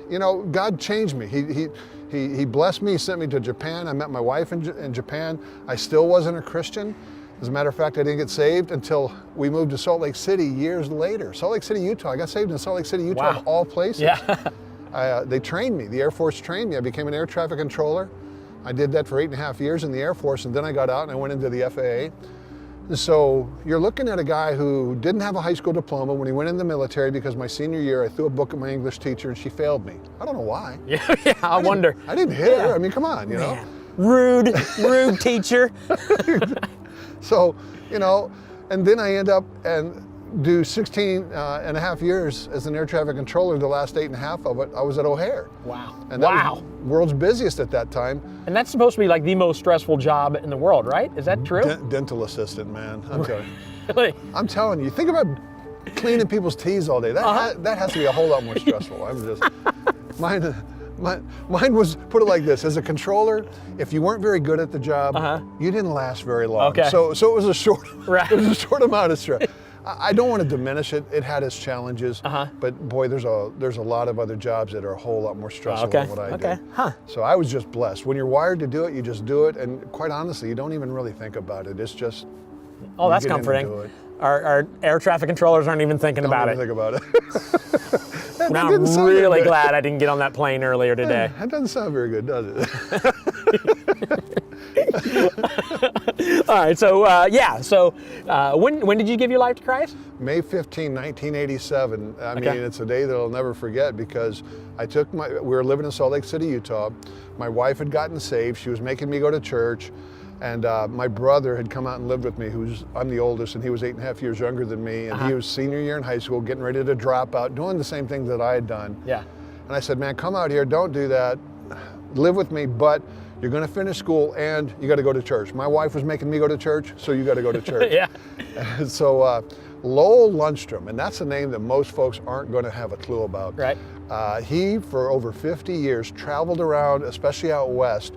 you know, God changed me. He blessed me, he sent me to Japan. I met my wife in Japan. I still wasn't a Christian. As a matter of fact, I didn't get saved until we moved to Salt Lake City years later. Salt Lake City, Utah. I got saved in Salt Lake City, Utah, of all places. Yeah. They trained me. The Air Force trained me. I became an air traffic controller. I did that for 8.5 years in the Air Force, and then I got out and I went into the FAA. And so you're looking at a guy who didn't have a high school diploma when he went in the military because my senior year I threw a book at my English teacher and she failed me. I don't know why. I wonder. I didn't hit her. I mean, come on, you know. Rude teacher. So, you know, and then I end up and do 16 and a half years as an air traffic controller. The last 8.5 of it, I was at O'Hare. Wow. And that was world's busiest at that time. And that's supposed to be like the most stressful job in the world, right? Is that true? Dental assistant, man. I'm telling you. Really? I'm telling you. Think about cleaning people's teeth all day. That has to be a whole lot more stressful. I'm just mine was, put it like this, as a controller, if you weren't very good at the job, you didn't last very long. Okay. So it was a short amount of stress. I don't want to diminish it. It had its challenges, but boy, there's a lot of other jobs that are a whole lot more stressful than what I did. So I was just blessed. When you're wired to do it, you just do it, and quite honestly, you don't even really think about it. It's just that's comforting. Our air traffic controllers aren't even thinking about it. Think about it. Now I'm really glad I didn't get on that plane earlier today. That doesn't sound very good, does it? All right, so when did you give your life to Christ? May 15, 1987. I mean, it's a day that I'll never forget because we were living in Salt Lake City, Utah. My wife had gotten saved. She was making me go to church. And my brother had come out and lived with me, I'm the oldest, and he was 8.5 years younger than me. And he was senior year in high school, getting ready to drop out, doing the same things that I had done. Yeah. And I said, man, come out here, don't do that. Live with me, but you're gonna finish school and you gotta go to church. My wife was making me go to church, so you gotta go to church. Yeah. And so Lowell Lundstrom, and that's a name that most folks aren't gonna have a clue about. Right. He, for over 50 years, traveled around, especially out west,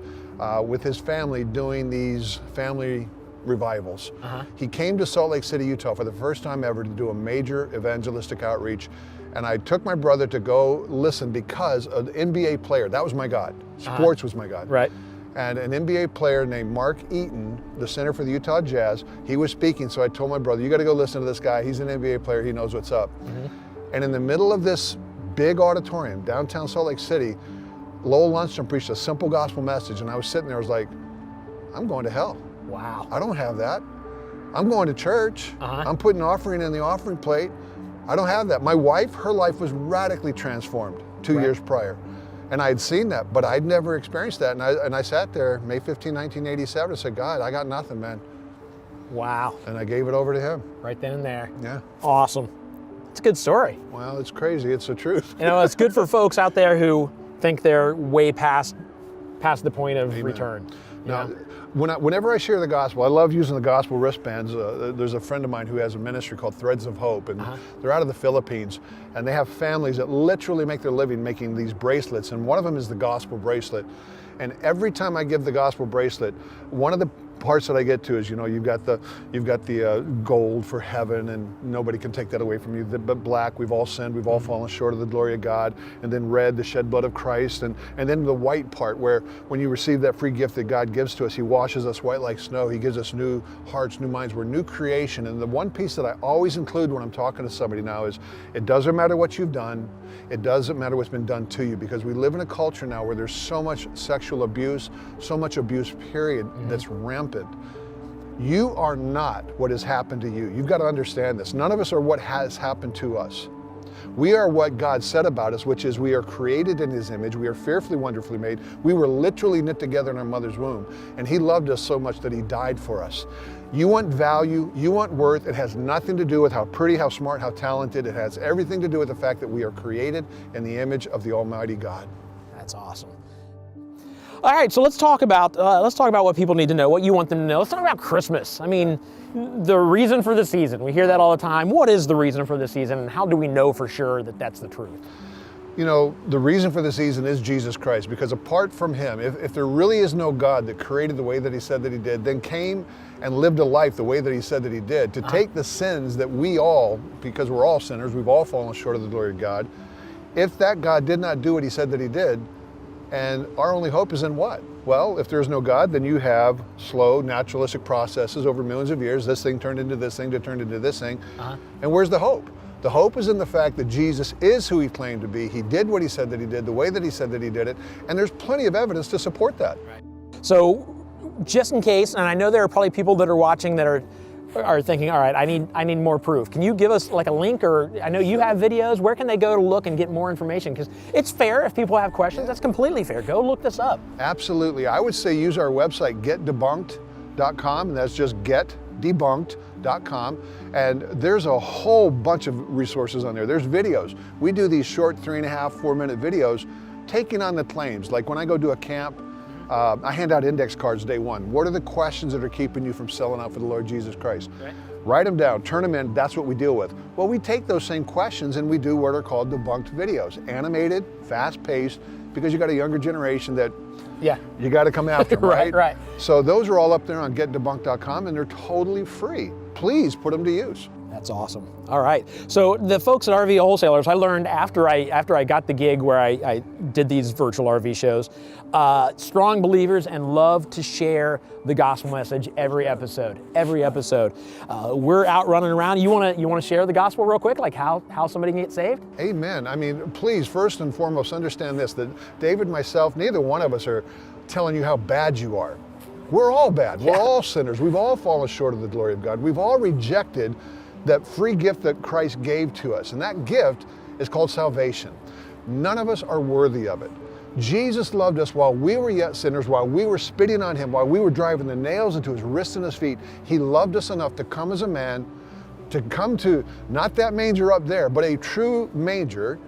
with his family doing these family revivals. He came to Salt Lake City, Utah for the first time ever to do a major evangelistic outreach. And I took my brother to go listen because an NBA player, that was my God. Sports was my God. Right. And an NBA player named Mark Eaton, the center for the Utah Jazz, he was speaking. So I told my brother, you got to go listen to this guy. He's an NBA player. He knows what's up. And in the middle of this big auditorium, downtown Salt Lake City, Lowell Lundstrom preached a simple gospel message, and I was sitting there, I was like, I'm going to hell. Wow. I don't have that. I'm going to church. I'm putting offering in the offering plate. I don't have that. My wife, her life was radically transformed 2 years prior. And I had seen that, but I'd never experienced that. And I sat there, May 15, 1987, and said, God, I got nothing, man. Wow. And I gave it over to him. Right then and there. Yeah. Awesome. It's a good story. Well, it's crazy. It's the truth. You know, it's good for folks out there who think they're way past the point of return. Now, whenever I share the gospel, I love using the gospel wristbands. There's a friend of mine who has a ministry called Threads of Hope, and they're out of the Philippines, and they have families that literally make their living making these bracelets, and one of them is the gospel bracelet. And every time I give the gospel bracelet, one of the parts that I get to is, you know, you've got the gold for heaven, and nobody can take that away from you. But black, we've all sinned, we've all fallen short of the glory of God. And then red, the shed blood of Christ. And then the white part, where when you receive that free gift that God gives to us, He washes us white like snow. He gives us new hearts, new minds. We're new creation. And the one piece that I always include when I'm talking to somebody now is, it doesn't matter what you've done. It doesn't matter what's been done to you, because we live in a culture now where there's so much sexual abuse, so much abuse, period, that's rampant. You are not what has happened to you. You've got to understand this. None of us are what has happened to us. We are what God said about us, which is we are created in His image. We are fearfully, wonderfully made. We were literally knit together in our mother's womb. And He loved us so much that He died for us. You want value, you want worth. It has nothing to do with how pretty, how smart, how talented. It has everything to do with the fact that we are created in the image of the Almighty God. That's awesome. All right, so let's talk about what people need to know, what you want them to know. Let's talk about Christmas. I mean, the reason for the season. We hear that all the time. What is the reason for the season, and how do we know for sure that that's the truth? You know, the reason for the season is Jesus Christ, because apart from Him, if there really is no God that created the way that He said that He did, then came and lived a life the way that He said that He did, to take the sins that we all, because we're all sinners, we've all fallen short of the glory of God. If that God did not do what He said that He did, and our only hope is in what? Well, if there's no God, then you have slow, naturalistic processes over millions of years. This thing turned into this thing, that turned into this thing. And where's the hope? The hope is in the fact that Jesus is who He claimed to be. He did what He said that He did, the way that He said that He did it, and there's plenty of evidence to support that. Right. So, just in case, and I know there are probably people that are watching that are thinking, all right, I need more proof. Can you give us like a link, or I know you have videos, where can they go to look and get more information? Because it's fair if people have questions, that's completely fair. Go look this up. Absolutely. I would say use our website, getdebunked.com, and that's just getdebunked.com. And there's a whole bunch of resources on there. There's videos. We do these short 3.5, 4-minute videos taking on the claims. Like when I go do a camp, I hand out index cards day one. What are the questions that are keeping you from selling out for the Lord Jesus Christ? Right. Write them down, turn them in, that's what we deal with. Well, we take those same questions and we do what are called debunked videos. Animated, fast-paced, because you got a younger generation that you got to come after them, right? Right. So those are all up there on getdebunked.com, and they're totally free. Please put them to use. That's awesome. All right. So the folks at RV Wholesalers, I learned after I got the gig where I did these virtual RV shows, strong believers and love to share the gospel message every episode. We're out running around. You want to share the gospel real quick, like how somebody can get saved? Amen. I mean, please, first and foremost, understand this, that David, myself, neither one of us are telling you how bad you are. We're all bad. We're all sinners. We've all fallen short of the glory of God. We've all rejected that free gift that Christ gave to us. And that gift is called salvation. None of us are worthy of it. Jesus loved us while we were yet sinners, while we were spitting on Him, while we were driving the nails into His wrists and His feet. He loved us enough to come as a man, to come to not that manger up there, but a true manger,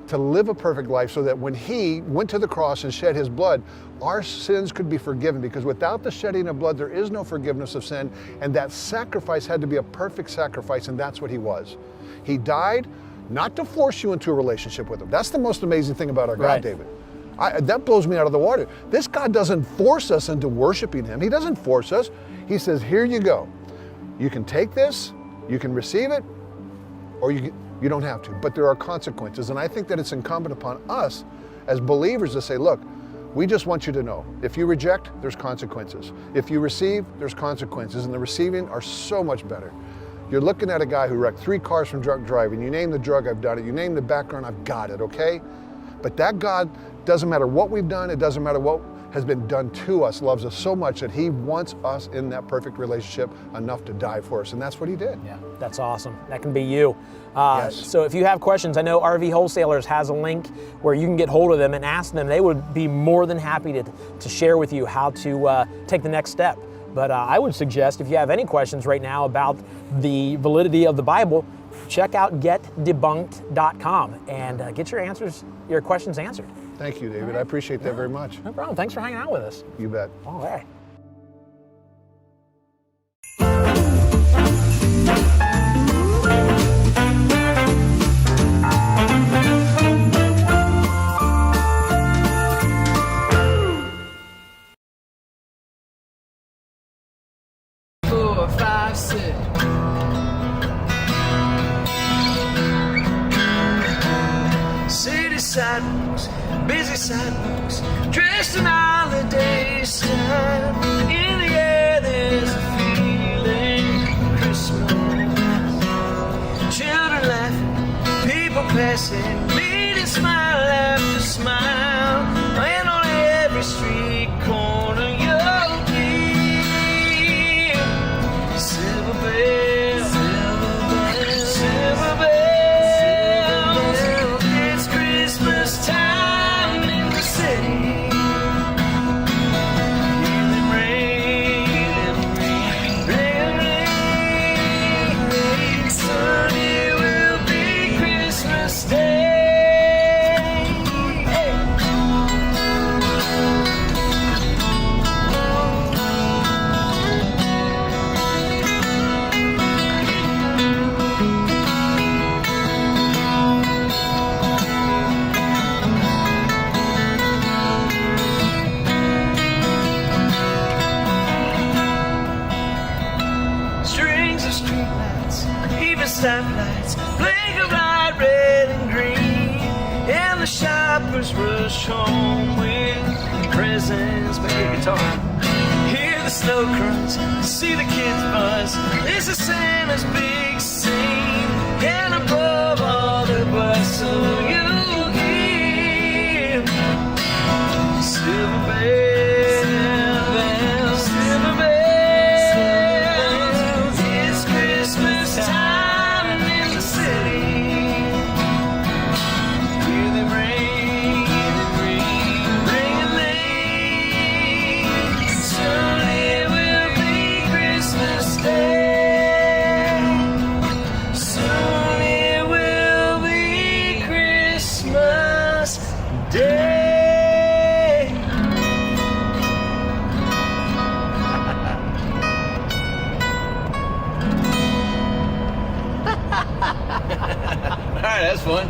to live a perfect life so that when He went to the cross and shed His blood, our sins could be forgiven, because without the shedding of blood, there is no forgiveness of sin, and that sacrifice had to be a perfect sacrifice, and that's what He was. He died not to force you into a relationship with Him. That's the most amazing thing about our God, David. That blows me out of the water. This God doesn't force us into worshiping Him. He doesn't force us. He says, here you go. You can take this, you can receive it, or you don't have to, but there are consequences. And I think that it's incumbent upon us as believers to say, look, we just want you to know, if you reject, there's consequences. If you receive, there's consequences, and the receiving are so much better. You're looking at a guy who wrecked 3 cars from drunk driving. You name the drug, I've done it. You name the background, I've got it, okay? But that God, doesn't matter what we've done, it doesn't matter what has been done to us, loves us so much that He wants us in that perfect relationship enough to die for us, and that's what He did. Yeah, that's awesome. That can be you. So if you have questions, I know RV Wholesalers has a link where you can get hold of them and ask them. They would be more than happy to share with you how to take the next step. But I would suggest, if you have any questions right now about the validity of the Bible, check out getdebunked.com and get your questions answered. Thank you, David. I appreciate that very much. No problem. Thanks for hanging out with us. You bet. All right. City sidewalks, busy sidewalks, dressed in holiday style. In the air there's a feeling of Christmas. Children laughing, people passing, meeting smile after smile. And on every street corner you'll be lights blink a bright red and green, and the shoppers rush home with presents. Back your guitar. Hear the snow crunch, see the kids buzz. This is Santa's big scene, and above all the bustle you'll hear silver bells, silver bells. It's Christmas time in the city. Hear them ring, ring and ring. Soon it will be Christmas Day. Soon it will be Christmas Day. All right, that's fun.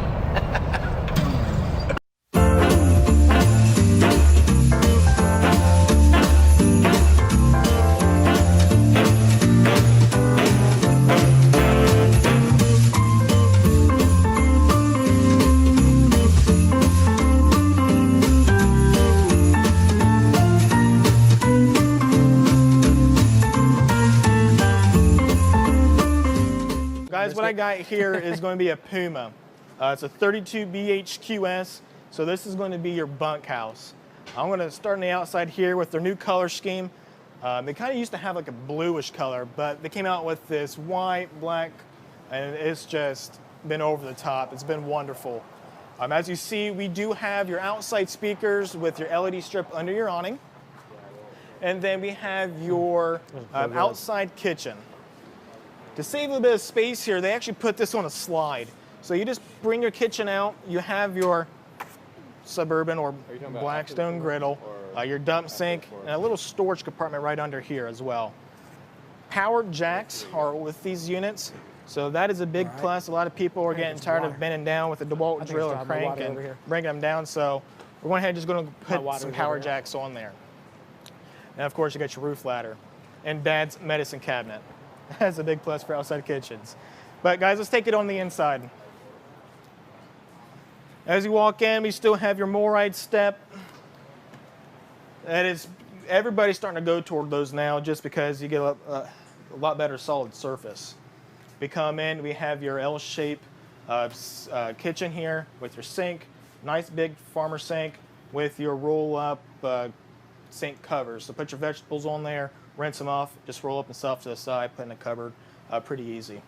Guys, what I got here is going to be a Puma. It's a 32 BHQS, so this is going to be your bunkhouse. I'm going to start on the outside here with their new color scheme. They kind of used to have like a bluish color, but they came out with this white, black, and it's just been over the top. It's been wonderful. As you see, we do have your outside speakers with your LED strip under your awning. And then we have your outside kitchen. To save a little bit of space here, they actually put this on a slide. So you just bring your kitchen out, you have your Suburban or Blackstone griddle, your dump sink, and a little storage compartment right under here as well. Powered jacks are with these units, so that is a big plus. A lot of people are getting tired of bending down with a DeWalt drill or crank and bringing them down, so we're going ahead and just going to put some power jacks on there. And of course, you got your roof ladder and Dad's medicine cabinet. That's a big plus for outside kitchens. But guys, let's take it on the inside. As you walk in, we still have your Moride step. That is, everybody's starting to go toward those now just because you get a lot better solid surface. We come in, we have your L-shaped kitchen here with your sink, nice big farmer sink with your roll-up sink covers. So put your vegetables on there, rinse them off, just roll up and stuff to the side, put in the cupboard, pretty easy.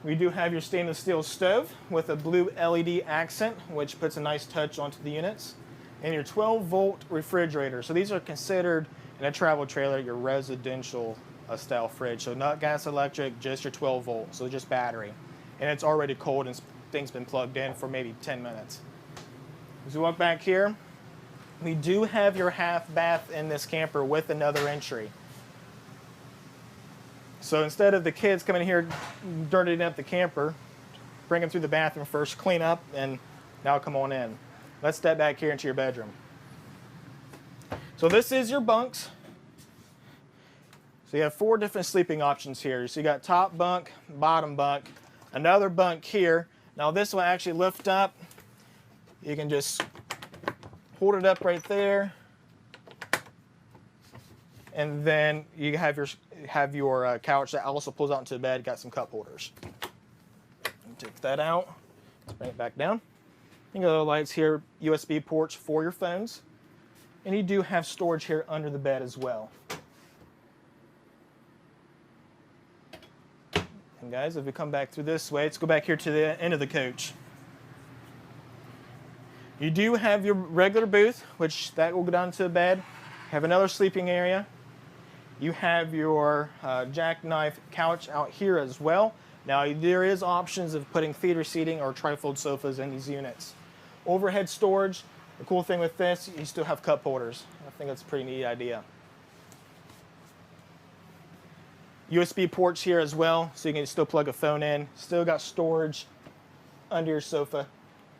We do have your stainless steel stove with a blue LED accent, which puts a nice touch onto the units. And your 12-volt refrigerator. So these are considered, in a travel trailer, your residential style fridge. So not gas electric, just your 12 volt, so just battery. And it's already cold and things been plugged in for maybe 10 minutes. As we walk back here, we do have your half bath in this camper with another entry. So instead of the kids coming here dirtying up the camper, bring them through the bathroom first, clean up, and now come on in. Let's step back here into your bedroom. So this is your bunks. So you have 4 different sleeping options here. So you got top bunk, bottom bunk, another bunk here. Now this will actually lift up. You can just hold it up right there. And then you have your couch that also pulls out into the bed. Got some cup holders. Take that out. Let's bring it back down. You got the lights here, USB ports for your phones. And you do have storage here under the bed as well. And guys, if we come back through this way, let's go back here to the end of the coach. You do have your regular booth, which that will go down to the bed. Have another sleeping area. You have your jackknife couch out here as well. Now there is options of putting theater seating or trifold sofas in these units. Overhead storage, the cool thing with this, you still have cup holders. I think that's a pretty neat idea. USB ports here as well, so you can still plug a phone in. Still got storage under your sofa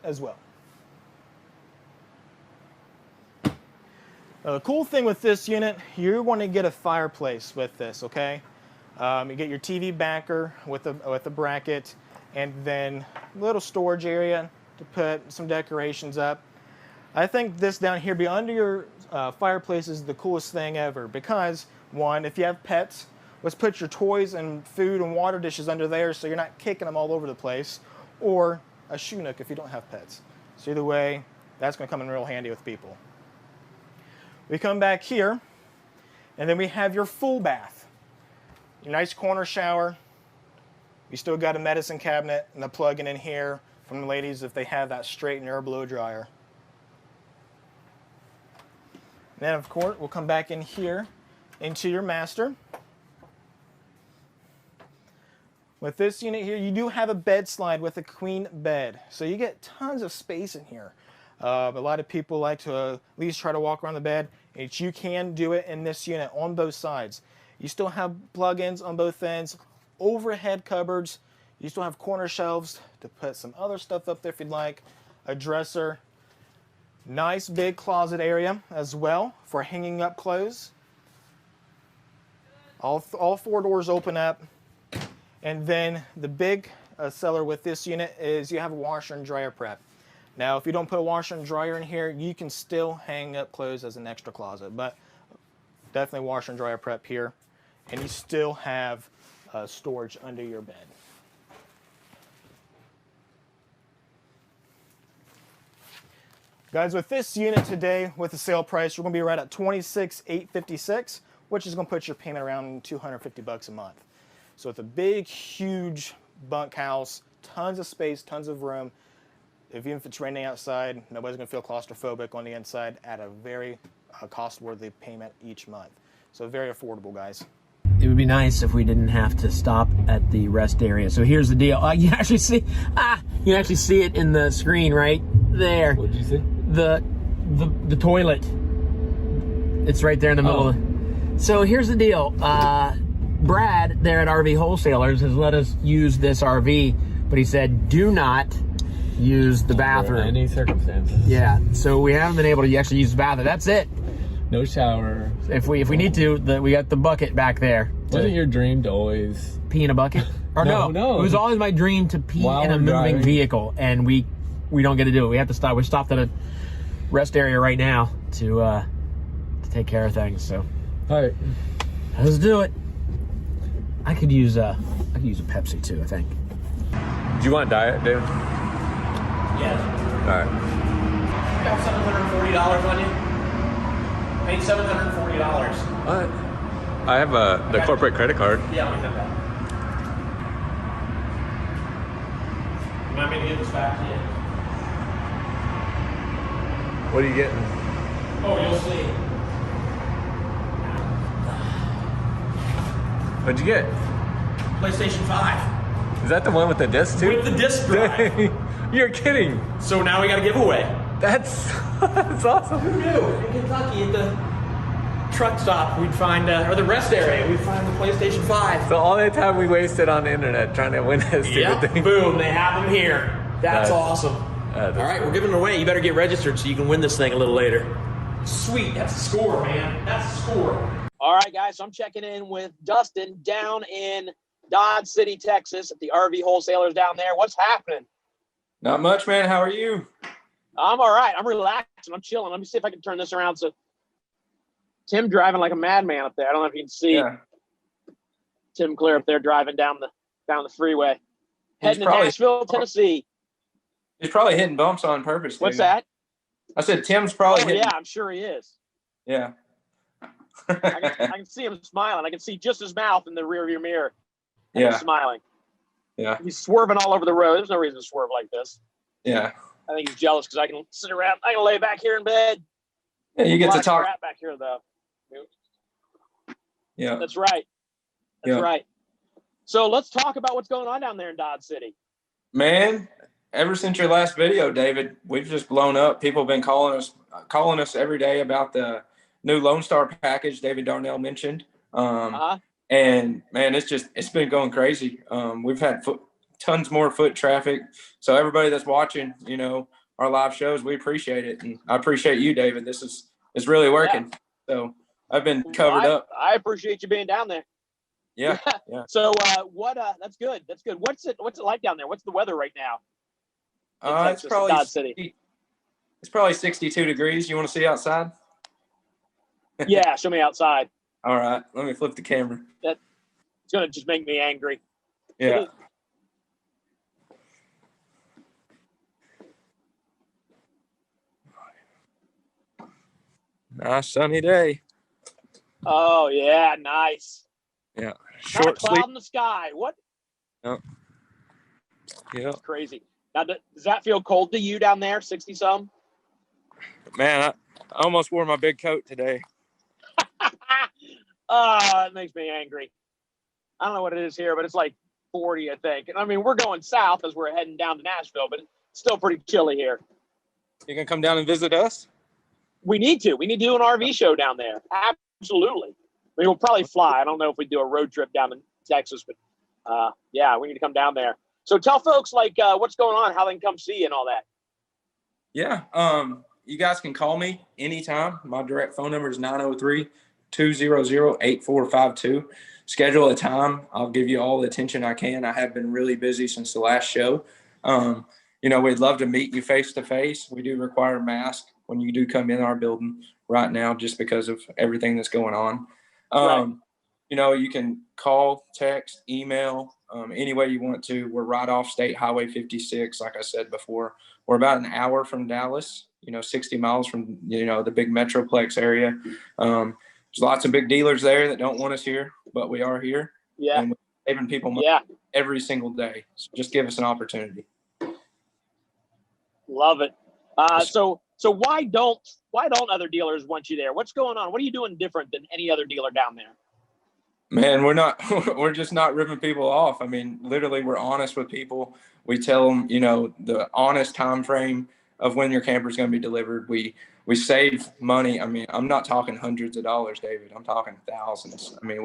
as well. The cool thing with this unit, you're going to get a fireplace with this, okay? You get your TV backer with a bracket, and then a little storage area to put some decorations up. I think this down here, be under your fireplace, is the coolest thing ever because, one, if you have pets, let's put your toys and food and water dishes under there so you're not kicking them all over the place, or a shoe nook if you don't have pets. So either way, that's going to come in real handy with people. We come back here, and then we have your full bath. Your nice corner shower. You still got a medicine cabinet and a plug-in in here from the ladies if they have that straight air blow dryer. Then, of course, we'll come back in here into your master. With this unit here, you do have a bed slide with a queen bed, so you get tons of space in here. A lot of people like to at least try to walk around the bed. You can do it in this unit on both sides. You still have plug-ins on both ends, overhead cupboards. You still have corner shelves to put some other stuff up there if you'd like, a dresser. Nice big closet area as well for hanging up clothes. All four doors open up. And then the big seller with this unit is you have a washer and dryer prep. Now, if you don't put a washer and dryer in here, you can still hang up clothes as an extra closet, but definitely washer and dryer prep here. And you still have storage under your bed. Guys, with this unit today, with the sale price, you're going to be right at $26,856, which is going to put your payment around $250 a month. So it's a big, huge bunkhouse, tons of space, tons of room. Even if it's raining outside, nobody's going to feel claustrophobic on the inside at a very cost-worthy payment each month. So very affordable, guys. It would be nice if we didn't have to stop at the rest area. So here's the deal. You actually see it in the screen right there. What'd you see? The toilet. It's right there in the middle of it. So here's the deal. Brad there at RV Wholesalers has let us use this RV, but he said do not use the bathroom. Under any circumstances. Yeah, so we haven't been able to actually use the bathroom. That's it. No shower. If we need to, we got the bucket back there. Wasn't your dream to always pee in a bucket? Or no, it was always my dream to pee in a moving vehicle, and we don't get to do it. We have to stop. We stopped at a rest area right now to take care of things. So, all right, let's do it. I could use a Pepsi too, I think. Do you want diet, dude? Yes. All right. You got $740 on you? Paid $740. What? I have the corporate credit card. Yeah, we have that. You want me to give this back to you? What are you getting? Oh, you'll see. What'd you get? PlayStation 5. Is that the one with the disc too? With the disc drive. You're kidding. So now we got a giveaway. That's awesome. Who knew? In Kentucky at the truck stop, we'd find, or the rest area, we'd find the PlayStation 5. So all that time we wasted on the internet trying to win this stupid thing. Boom, they have them here. That's awesome. All right, we're giving it away. You better get registered so you can win this thing a little later. Sweet, that's a score, man. That's a score. All right, guys, so I'm checking in with Dustin down in Dodge City, Texas at the RV Wholesalers down there. What's happening? Not much, man. How are you? I'm all right. I'm relaxing. I'm chilling. Let me see if I can turn this around. So Tim driving like a madman up there. I don't know if you can see Tim clear up there driving down the freeway. Heading to Nashville, Tennessee. He's probably hitting bumps on purpose. What's that? I said Tim's probably hitting. Yeah, I'm sure he is. Yeah. I can see him smiling. I can see just his mouth in the rearview mirror. And he's smiling. Yeah. He's swerving all over the road. There's no reason to swerve like this. Yeah. I think he's jealous because I can sit around. I can lay back here in bed. Yeah, you get to talk. Crap back here, though. Yeah. That's right. That's right. So let's talk about what's going on down there in Dodge City. Man, ever since your last video, David, we've just blown up. People have been calling us every day about the new Lone Star package David Darnell mentioned. And man, it's been going crazy. We've had tons more foot traffic. So everybody that's watching, our live shows, we appreciate it. And I appreciate you, David. It's really working. So I've been covered up. I appreciate you being down there. Yeah. Yeah. So that's good. That's good. What's it like down there? What's the weather right now? In It's Texas, probably Dodge City. It's probably 62 degrees. You want to see outside? Yeah, show me outside. All right, let me flip the camera. It's gonna just make me angry. Yeah. Nice sunny day. Oh yeah, nice. Yeah. Not a Short cloud sleep. in the sky. What? Oh. Yeah. That's crazy. Now, does that feel cold to you down there? 60 some? Man, I almost wore my big coat today. Oh, it makes me angry. I don't know what it is here, but it's like 40, I think. And I mean, we're going south as we're heading down to Nashville, but it's still pretty chilly here. You gonna come down and visit us? We need to. We need to do an RV show down there. Absolutely. I mean, we'll probably fly. I don't know if we do a road trip down to Texas, but yeah, we need to come down there. So tell folks like what's going on, how they can come see you and all that. Yeah. You guys can call me anytime. My direct phone number is 903-200-8452. Schedule a time. I'll give you all the attention I can. I have been really busy since the last show. We'd love to meet you face to face. We do require a mask when you do come in our building right now, just because of everything that's going on. Right. You can call, text, email, any way you want to. We're right off State Highway 56. Like I said before, we're about an hour from Dallas, 60 miles from, the big Metroplex area. There's lots of big dealers there that don't want us here, but we are here. Yeah. And we're saving people money every single day. So just give us an opportunity. Love it. So why don't other dealers want you there? What's going on? What are you doing different than any other dealer down there? Man, we're just not ripping people off. I mean, literally, we're honest with people. We tell them, the honest time frame of when your camper is going to be delivered. We save money. I mean, I'm not talking hundreds of dollars, David. I'm talking thousands. I mean,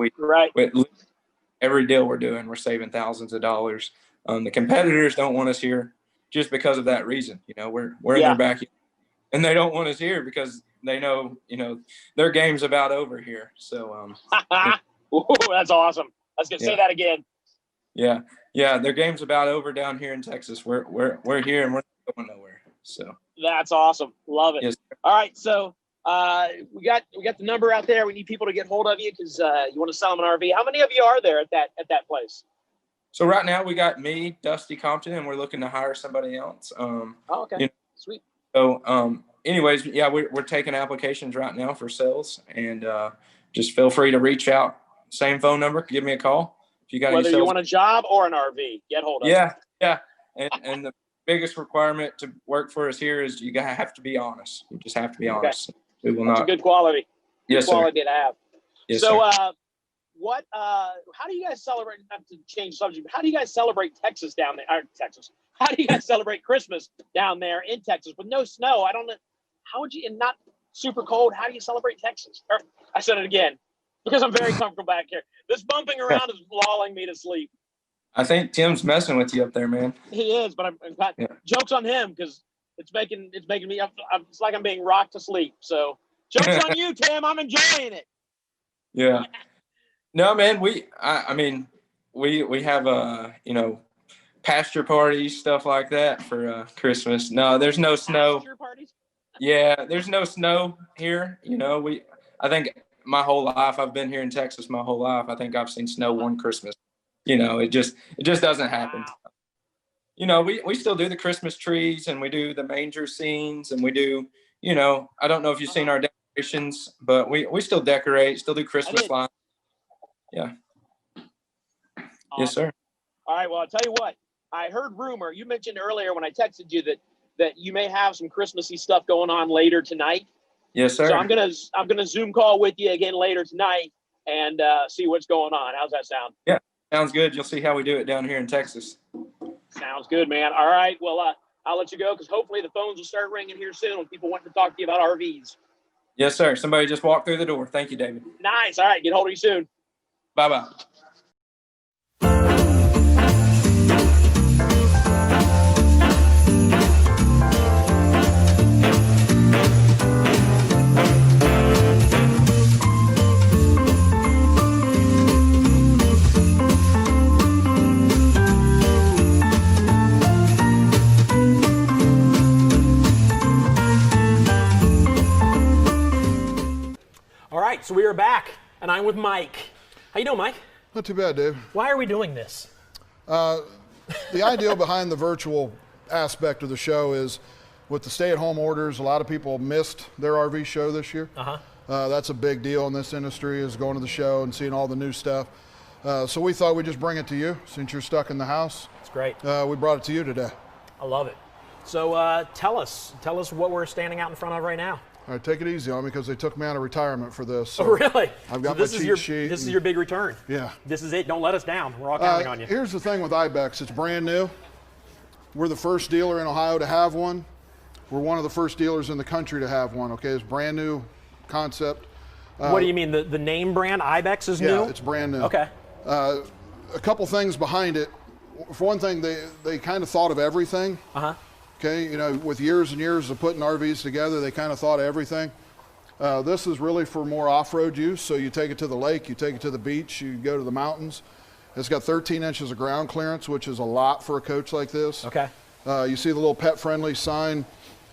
every deal we're doing, we're saving thousands of dollars. The competitors don't want us here just because of that reason. We're in their backyard, and they don't want us here because they know, their game's about over here. So, Ooh, that's awesome. I was gonna say that again. Yeah, their game's about over down here in Texas. We're here and we're not going nowhere. So that's awesome. Love it. Yes. All right, so we got the number out there. We need people to get hold of you because you want to sell them an RV. How many of you are there at that place? So right now we got me, Dusty Compton, and we're looking to hire somebody else. Okay. Sweet. So anyways, yeah, we're taking applications right now for sales, and just feel free to reach out. Same phone number. Give me a call if you got whether any you want a job or an RV. Get hold of Yeah. And the biggest requirement to work for us here is you have to be honest. You just have to be honest. We will That's not. a good quality. Yes, good quality to have. Yes, so, sir. how do you guys celebrate? Not to change subject, but how do you guys celebrate Texas down there? Texas. How do you guys celebrate Christmas down there in Texas with no snow? I don't know. How would you, and not super cold? How do you celebrate Texas? I said it again because I'm very comfortable back here. This bumping around is lulling me to sleep. I think Tim's messing with you up there, man. He is, but I'm jokes on him because it's making me. It's like I'm being rocked to sleep. So jokes on you, Tim. I'm enjoying it. Yeah. No, man. I mean, we have pasture parties, stuff like that for Christmas. No, there's no snow. Pasture parties? Yeah, there's no snow here. I think my whole life, I've been here in Texas my whole life. I think I've seen snow one Christmas. It just doesn't happen. Wow. We still do the Christmas trees, and we do the manger scenes, and we do, I don't know if you've seen our decorations, but we still decorate, still do Christmas lights. Yeah. Awesome. Yes, sir. All right. Well, I'll tell you what. I heard rumor. You mentioned earlier when I texted you that you may have some Christmassy stuff going on later tonight. Yes, sir. So I'm gonna Zoom call with you again later tonight and see what's going on. How's that sound? Yeah, sounds good. You'll see how we do it down here in Texas. Sounds good, man. All right. Well, I'll let you go because hopefully the phones will start ringing here soon with people wanting to talk to you about RVs. Yes, sir. Somebody just walked through the door. Thank you, David. Nice. All right. Get hold of you soon. Bye-bye. right, so we are back, and I'm with Mike. How you doing, Mike? Not too bad, Dave. Why are we doing this? The idea behind the virtual aspect of the show is with the stay-at-home orders, a lot of people missed their RV show this year. That's a big deal in this industry, is going to the show and seeing all the new stuff. So we thought we'd just bring it to you since you're stuck in the house. It's great. We brought it to you today. I love it. So tell us what we're standing out in front of right now. All right, take it easy on me because they took me out of retirement for this. So oh, really? I've got so this my is cheat your, sheet. This is your big return. Yeah. This is it. Don't let us down. We're all counting on you. Here's the thing with Ibex. It's brand new. We're the first dealer in Ohio to have one. We're one of the first dealers in the country to have one, okay? It's brand new concept. What do you mean? The name brand Ibex is new? Yeah, it's brand new. Okay. A couple things behind it. For one thing, they kind of thought of everything. Okay, you know, with years and years of putting RVs together, they kind of thought of everything. This is really for more off-road use, so you take it to the lake, you take it to the beach, you go to the mountains. It's got 13 inches of ground clearance, which is a lot for a coach like this. Okay. You see the little pet-friendly sign.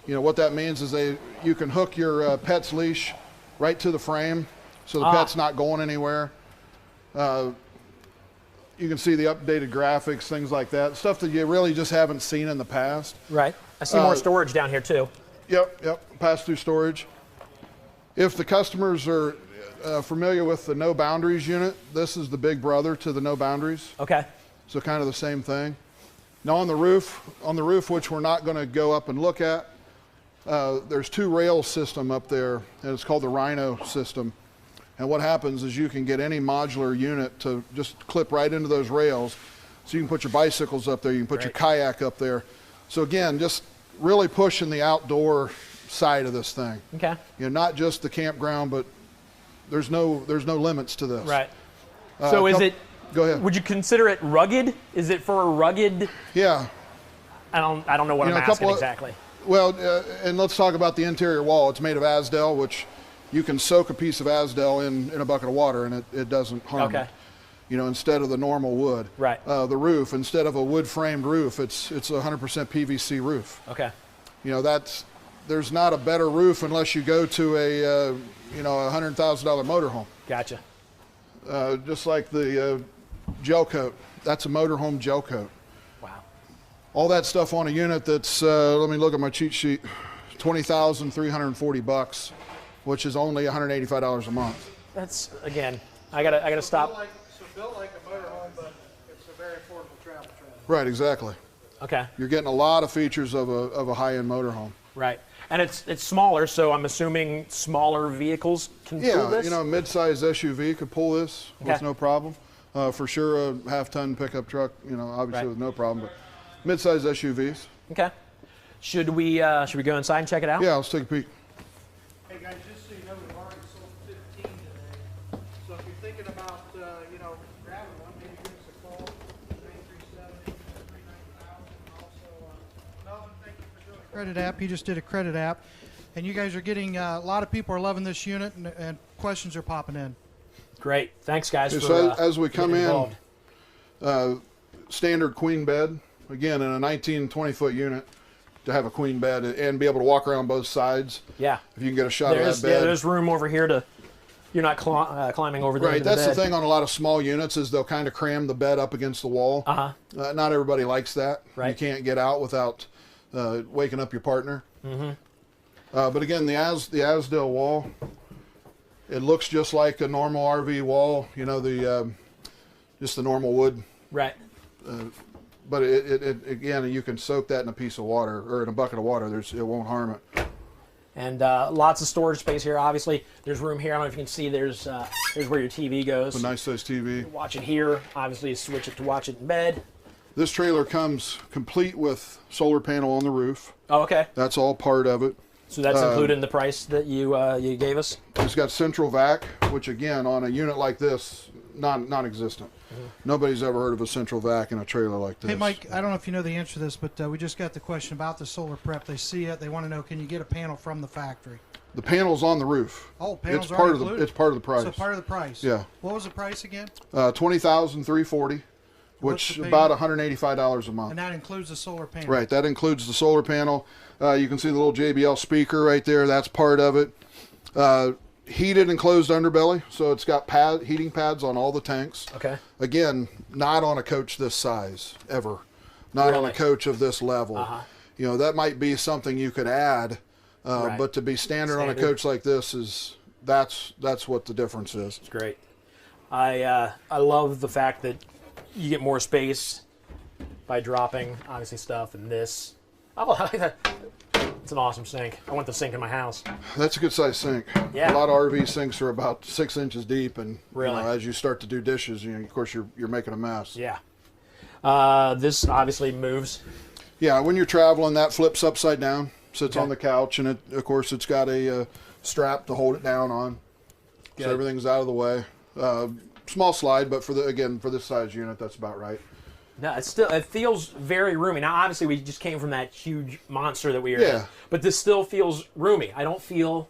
You know, what that means is you can hook your pet's leash right to the frame, so the pet's not going anywhere. You can see the updated graphics, things like that, stuff that you really just haven't seen in the past. Right. I see more storage down here too. Yep, pass-through storage. If the customers are familiar with the No Boundaries unit, this is the big brother to the No Boundaries. Okay. So kind of the same thing. Now on the roof, which we're not going to go up and look at, there's two rail system up there, and it's called the Rhino system. And what happens is you can get any modular unit to just clip right into those rails. So you can put your bicycles up there, you can put your kayak up there. So again, just really pushing the outdoor side of this thing. Okay. You know, not just the campground, but there's no limits to this. Right. So is it? Go ahead. Would you consider it rugged? Is it for a rugged? Yeah. I don't know what I'm asking exactly. Well, and let's talk about the interior wall. It's made of Asdel, which you can soak a piece of Asdel in a bucket of water and it doesn't harm it. You know, instead of the normal wood. Right. The roof, instead of a wood framed roof, it's 100% PVC roof. Okay. You know, there's not a better roof unless you go to a $100,000 motorhome. Gotcha. Just like the gel coat, that's a motorhome gel coat. Wow. All that stuff on a unit that's let me look at my cheat sheet, $20,340, which is only $185 a month. That's, again, I gotta stop. So built like a motorhome, but it's a very affordable travel trailer. Right, exactly. Okay. You're getting a lot of features of a high-end motorhome. Right. And it's smaller, so I'm assuming smaller vehicles can pull this? Yeah, you know, a mid-size SUV could pull this with no problem. For sure, a half-ton pickup truck, you know, obviously with no problem, but mid-size SUVs. Okay. Should we go inside and check it out? Yeah, let's take a peek. Hey guys, just so you know, we've already sold 15 today. So if you're thinking about, grabbing one, maybe give us a call, 937-839-3000. Also, Melvin, thank you for doing a credit app. He just did a credit app. And you guys are getting, a lot of people are loving this unit and questions are popping in. Great. Thanks, guys. So as we come in, standard queen bed, again, in a 19, 20-foot unit, to have a queen bed and be able to walk around both sides. Yeah. If you can get a shot of that bed. Yeah, there's room over here to, you're not climbing over the Right, end of the that's bed. the thing on a lot of small units is they'll kind of cram the bed up against the wall. Not everybody likes that. Right. You can't get out without waking up your partner. Mm-hmm. But again, the Asdel wall, it looks just like a normal RV wall, you know, just the normal wood. Right. But it again, you can soak that in a piece of water or in a bucket of water. It won't harm it. And lots of storage space here. Obviously, there's room here. I don't know if you can see. There's where your TV goes. A nice size TV. Watch it here. Obviously, you switch it to watch it in bed. This trailer comes complete with solar panel on the roof. Oh, okay. That's all part of it. So that's included in the price that you gave us? It's got central vac, which again, on a unit like this, non-existent. Nobody's ever heard of a central vac in a trailer like this. Hey, Mike, I don't know if you know the answer to this, but we just got the question about the solar prep. They see it. They want to know, can you get a panel from the factory? The panel's on the roof. Oh, panels it's are part included. It's part of the price. So part of the price. Yeah. What was the price again? $20,340, which is about $185 a month. And that includes the solar panel. Right, that includes the solar panel. You can see the little JBL speaker right there. That's part of it. heated enclosed underbelly, so it's got heating pads on all the tanks. Okay. Again, not on a coach this size ever, not on a coach of this level. You know, that might be something you could add, but to be standard on a coach like this that's what the difference is. It's great. I love the fact that you get more space by dropping obviously stuff in this. I like that. It's an awesome sink. I want the sink in my house. That's a good size sink. Yeah. A lot of RV sinks are about 6 inches deep, and really, you know, as you start to do dishes, of course you're making a mess. Yeah. This obviously moves. Yeah, when you're traveling, that flips upside down, sits on the couch, and of course it's got a strap to hold it down on, so everything's out of the way. Small slide, but for this size unit, that's about right. No, it feels very roomy. Now, obviously, we just came from that huge monster that we were in, but this still feels roomy. I don't feel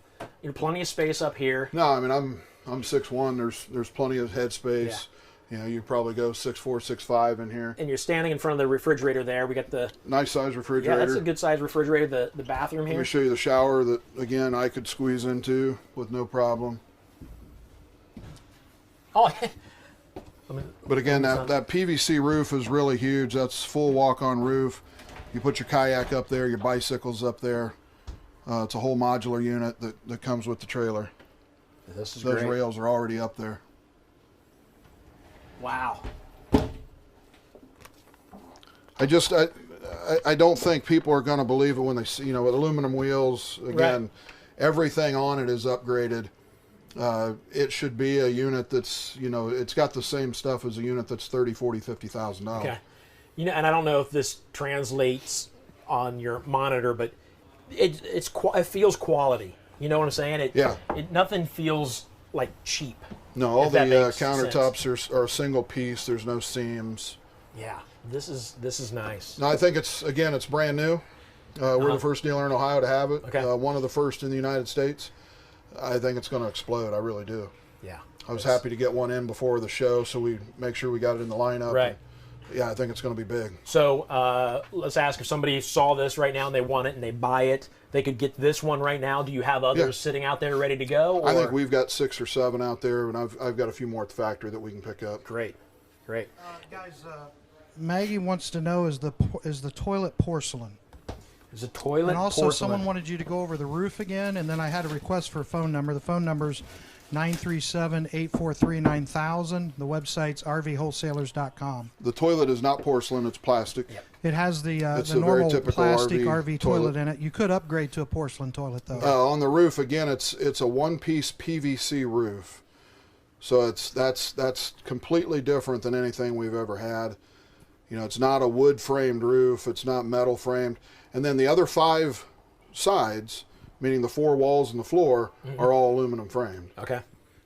plenty of space up here. No, I mean I'm 6'1". There's plenty of head space. You know, you probably go 6'4", 6'5" in here. And you're standing in front of the refrigerator there. We got the nice size refrigerator. Yeah, that's a good size refrigerator. The bathroom here. Let me show you the shower that again I could squeeze into with no problem. Oh. But again, that PVC roof is really huge. That's full walk-on roof. You put your kayak up there, your bicycles up there. It's a whole modular unit that comes with the trailer. This is Those great. rails are already up there. Wow. I don't think people are going to believe it when they see, with aluminum wheels, again, everything on it is upgraded. It should be a unit that's, it's got the same stuff as a unit that's $30,000, $40,000, $50,000. Okay. And I don't know if this translates on your monitor, but it feels quality. You know what I'm saying? Nothing feels like cheap. No, all the countertops are single piece. There's no seams. Yeah, this is nice. No, I think it's brand new. We're the first dealer in Ohio to have it. Okay. One of the first in the United States. I think it's going to explode. I really do. Yeah. I was happy to get one in before the show, so we make sure we got it in the lineup. Right. Yeah, I think it's going to be big. So let's ask, if somebody saw this right now and they want it and they buy it, they could get this one right now. Do you have others sitting out there ready to go? Or? I think we've got 6 or 7 out there, and I've got a few more at the factory that we can pick up. Great. Guys, Maggie wants to know, is the toilet porcelain? Is a toilet And also, porcelain? someone wanted you to go over the roof again, and then I had a request for a phone number. The phone number's 937-843-9000. The website's rvwholesalers.com. The toilet is not porcelain; it's plastic. It has the a normal very typical plastic RV toilet in it. You could upgrade to a porcelain toilet, though. On the roof, again, it's a one-piece PVC roof, so that's completely different than anything we've ever had. It's not a wood-framed roof; it's not metal framed, and then the other 5 sides, meaning the 4 walls and the floor, are all aluminum framed. Okay.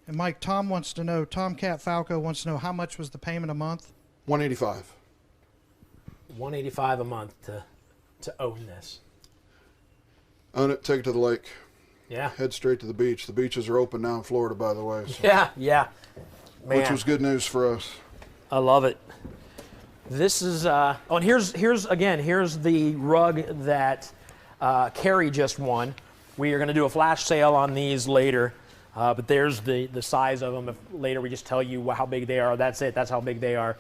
And Mike, Tomcat Falco wants to know, how much was the payment a month? $185. $185 a month to own this. Own it, take it to the lake. Yeah. Head straight to the beach. The beaches are open now in Florida, by the way. So. Yeah. Man. Which was good news for us. I love it. This is and here's the rug that Carrie just won. We are going to do a flash sale on these later, but there's the size of them. If later we just tell you how big they are. That's it. That's how big they are.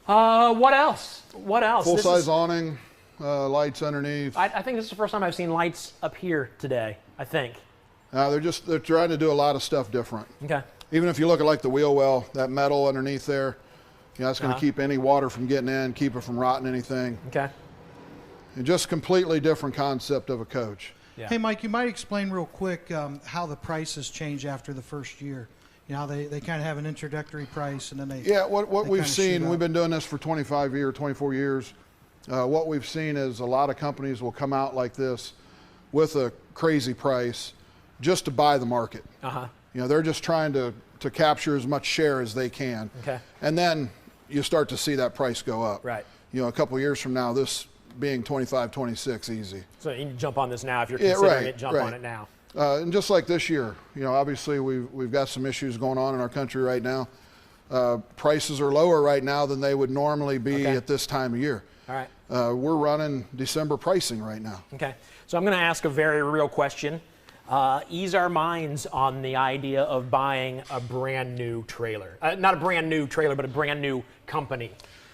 What else? Full size awning, lights underneath. I think this is the first time I've seen lights up here today. I think. They're trying to do a lot of stuff different. Okay. Even if you look at like the wheel well, that metal underneath there, that's going to keep any water from getting in, keep it from rotting anything. Okay. And just completely different concept of a coach. Yeah. Hey, Mike, you might explain real quick how the prices change after the first year. They kind of have an introductory price, and then they... Yeah, what we've seen, we've been doing this for 24 years. What we've seen is a lot of companies will come out like this with a crazy price just to buy the market. They're just trying to capture as much share as they can. Okay. And then you start to see that price go up. Right. A couple of years from now, this being 25, 26 easy. So you can jump on this now if you're considering it. Jump on it now. And just like this year, obviously we've got some issues going on in our country right now. Prices are lower right now than they would normally be at this time of year. All right. We're running December pricing right now. Okay. So I'm going to ask a very real question. ease our minds on the idea of buying a brand new trailer. Not a brand new trailer, but a brand new company.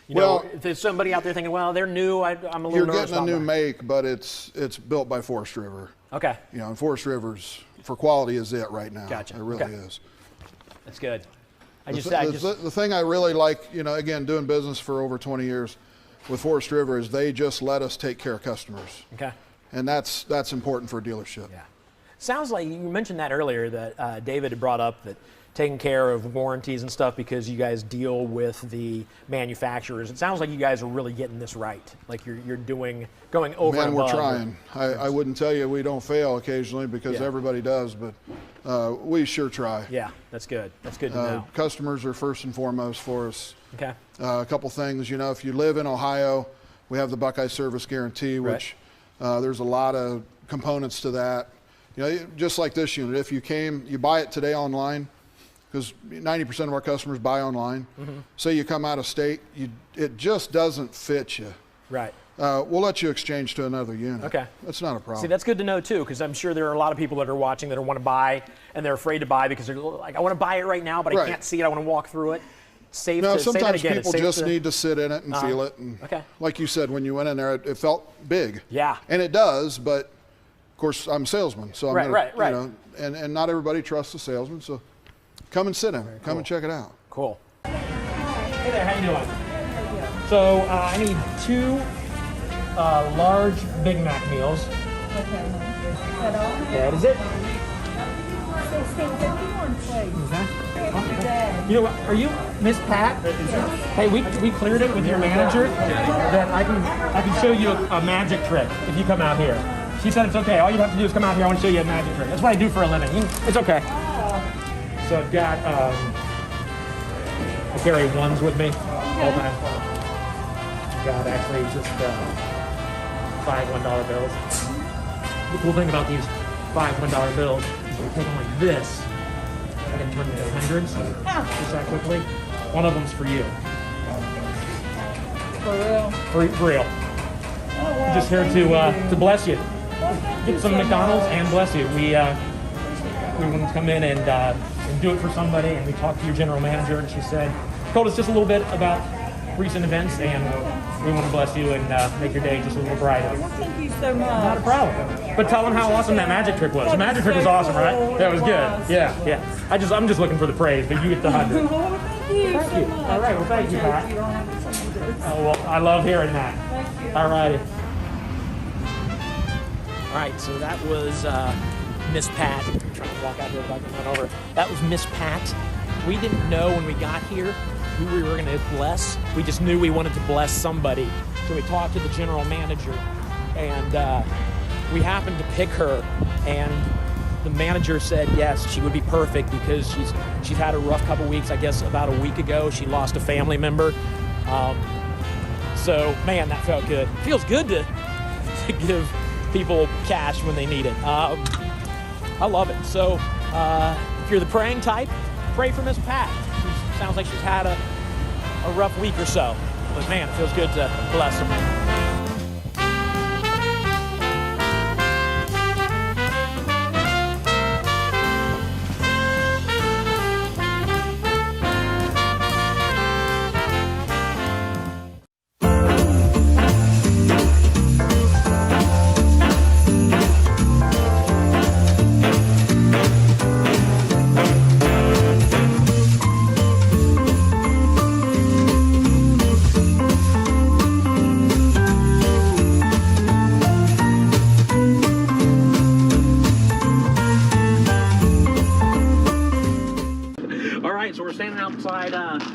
You know, if there's somebody out there thinking, well, they're new, I'm a little You're nervous getting a new about make, but it's built by Forest River. Okay. You know, and Forest River's for quality is it right now. Gotcha. It really Okay. is. That's good. The thing I really like, you know, again, doing business for over 20 years with Forest River is they just let us take care of customers. Okay. And that's important for a dealership. Yeah. Sounds like you mentioned that earlier, that David had brought up that taking care of warranties and stuff because you guys deal with the manufacturers. It sounds like you guys are really getting this right. Like you're going over Man, and we're above. trying. I wouldn't tell you we don't fail occasionally because everybody does, but we sure try. Yeah, that's good. That's good to know. Customers are first and foremost for us. Okay. A couple things, you know, if you live in Ohio, we have the Buckeye Service Guarantee, which there's a lot of components to that. You know, just like this unit, if you buy it today online, because 90% of our customers buy online. Mm-hmm. Say you come out of state, it just doesn't fit you. Right. We'll let you exchange to another unit. Okay. That's not a problem. See, that's good to know too, because I'm sure there are a lot of people that are watching that want to buy and they're afraid to buy because they're like, I want to buy it right now, but I can't see it. I want to walk through it. Safe no, to say that sometimes again. people just need to sit in it and feel it. And okay. Like you said, when you went in there, it felt big. Yeah. And it does, but of course I'm a salesman, so I'm right. You know, and not everybody trusts a salesman, so come and sit in it. Come and check it out. Cool. Hey there, how you doing? So I need 2 large Big Mac meals. That is it. You know what? Are you Miss Pat? Hey, we cleared it with your manager that I can show you a magic trick if you come out here. She said it's okay. All you have to do is come out here. I want to show you a magic trick. That's what I do for a living. It's okay. So I've got I carry ones with me all the time. Got actually just 5 $1 bills. The cool thing about these 5 $1 bills is you take them like this. I can turn them into hundreds just that quickly. One of them's for you. For real? For real. Oh, wow. Just here to bless you. Get some McDonald's and bless you. We wanted to come in and do it for somebody, and we talked to your general manager, and she told us just a little bit about recent events, and we want to bless you and make your day just a little brighter. Thank you so much. Not a problem. But tell them how awesome that magic trick was. The magic trick was awesome, right? That was good. Yeah. I'm just looking for the praise, but you get the 100. Thank you so much. All right, well, thank you, Pat. Oh, well, I love hearing that. Thank you. All righty. All right, so that was Miss Pat. I'm trying to walk out there if I can run over. That was Miss Pat. We didn't know when we got here who we were going to bless. We just knew we wanted to bless somebody. So we talked to the general manager, and we happened to pick her. And the manager said yes, she would be perfect because she's had a rough couple weeks. I guess about a week ago she lost a family member. So man, that felt good. It feels good to give people cash when they need it. I love it. So if you're the praying type, pray for Miss Pat. She sounds like she's had a rough week or so, but man, it feels good to bless her.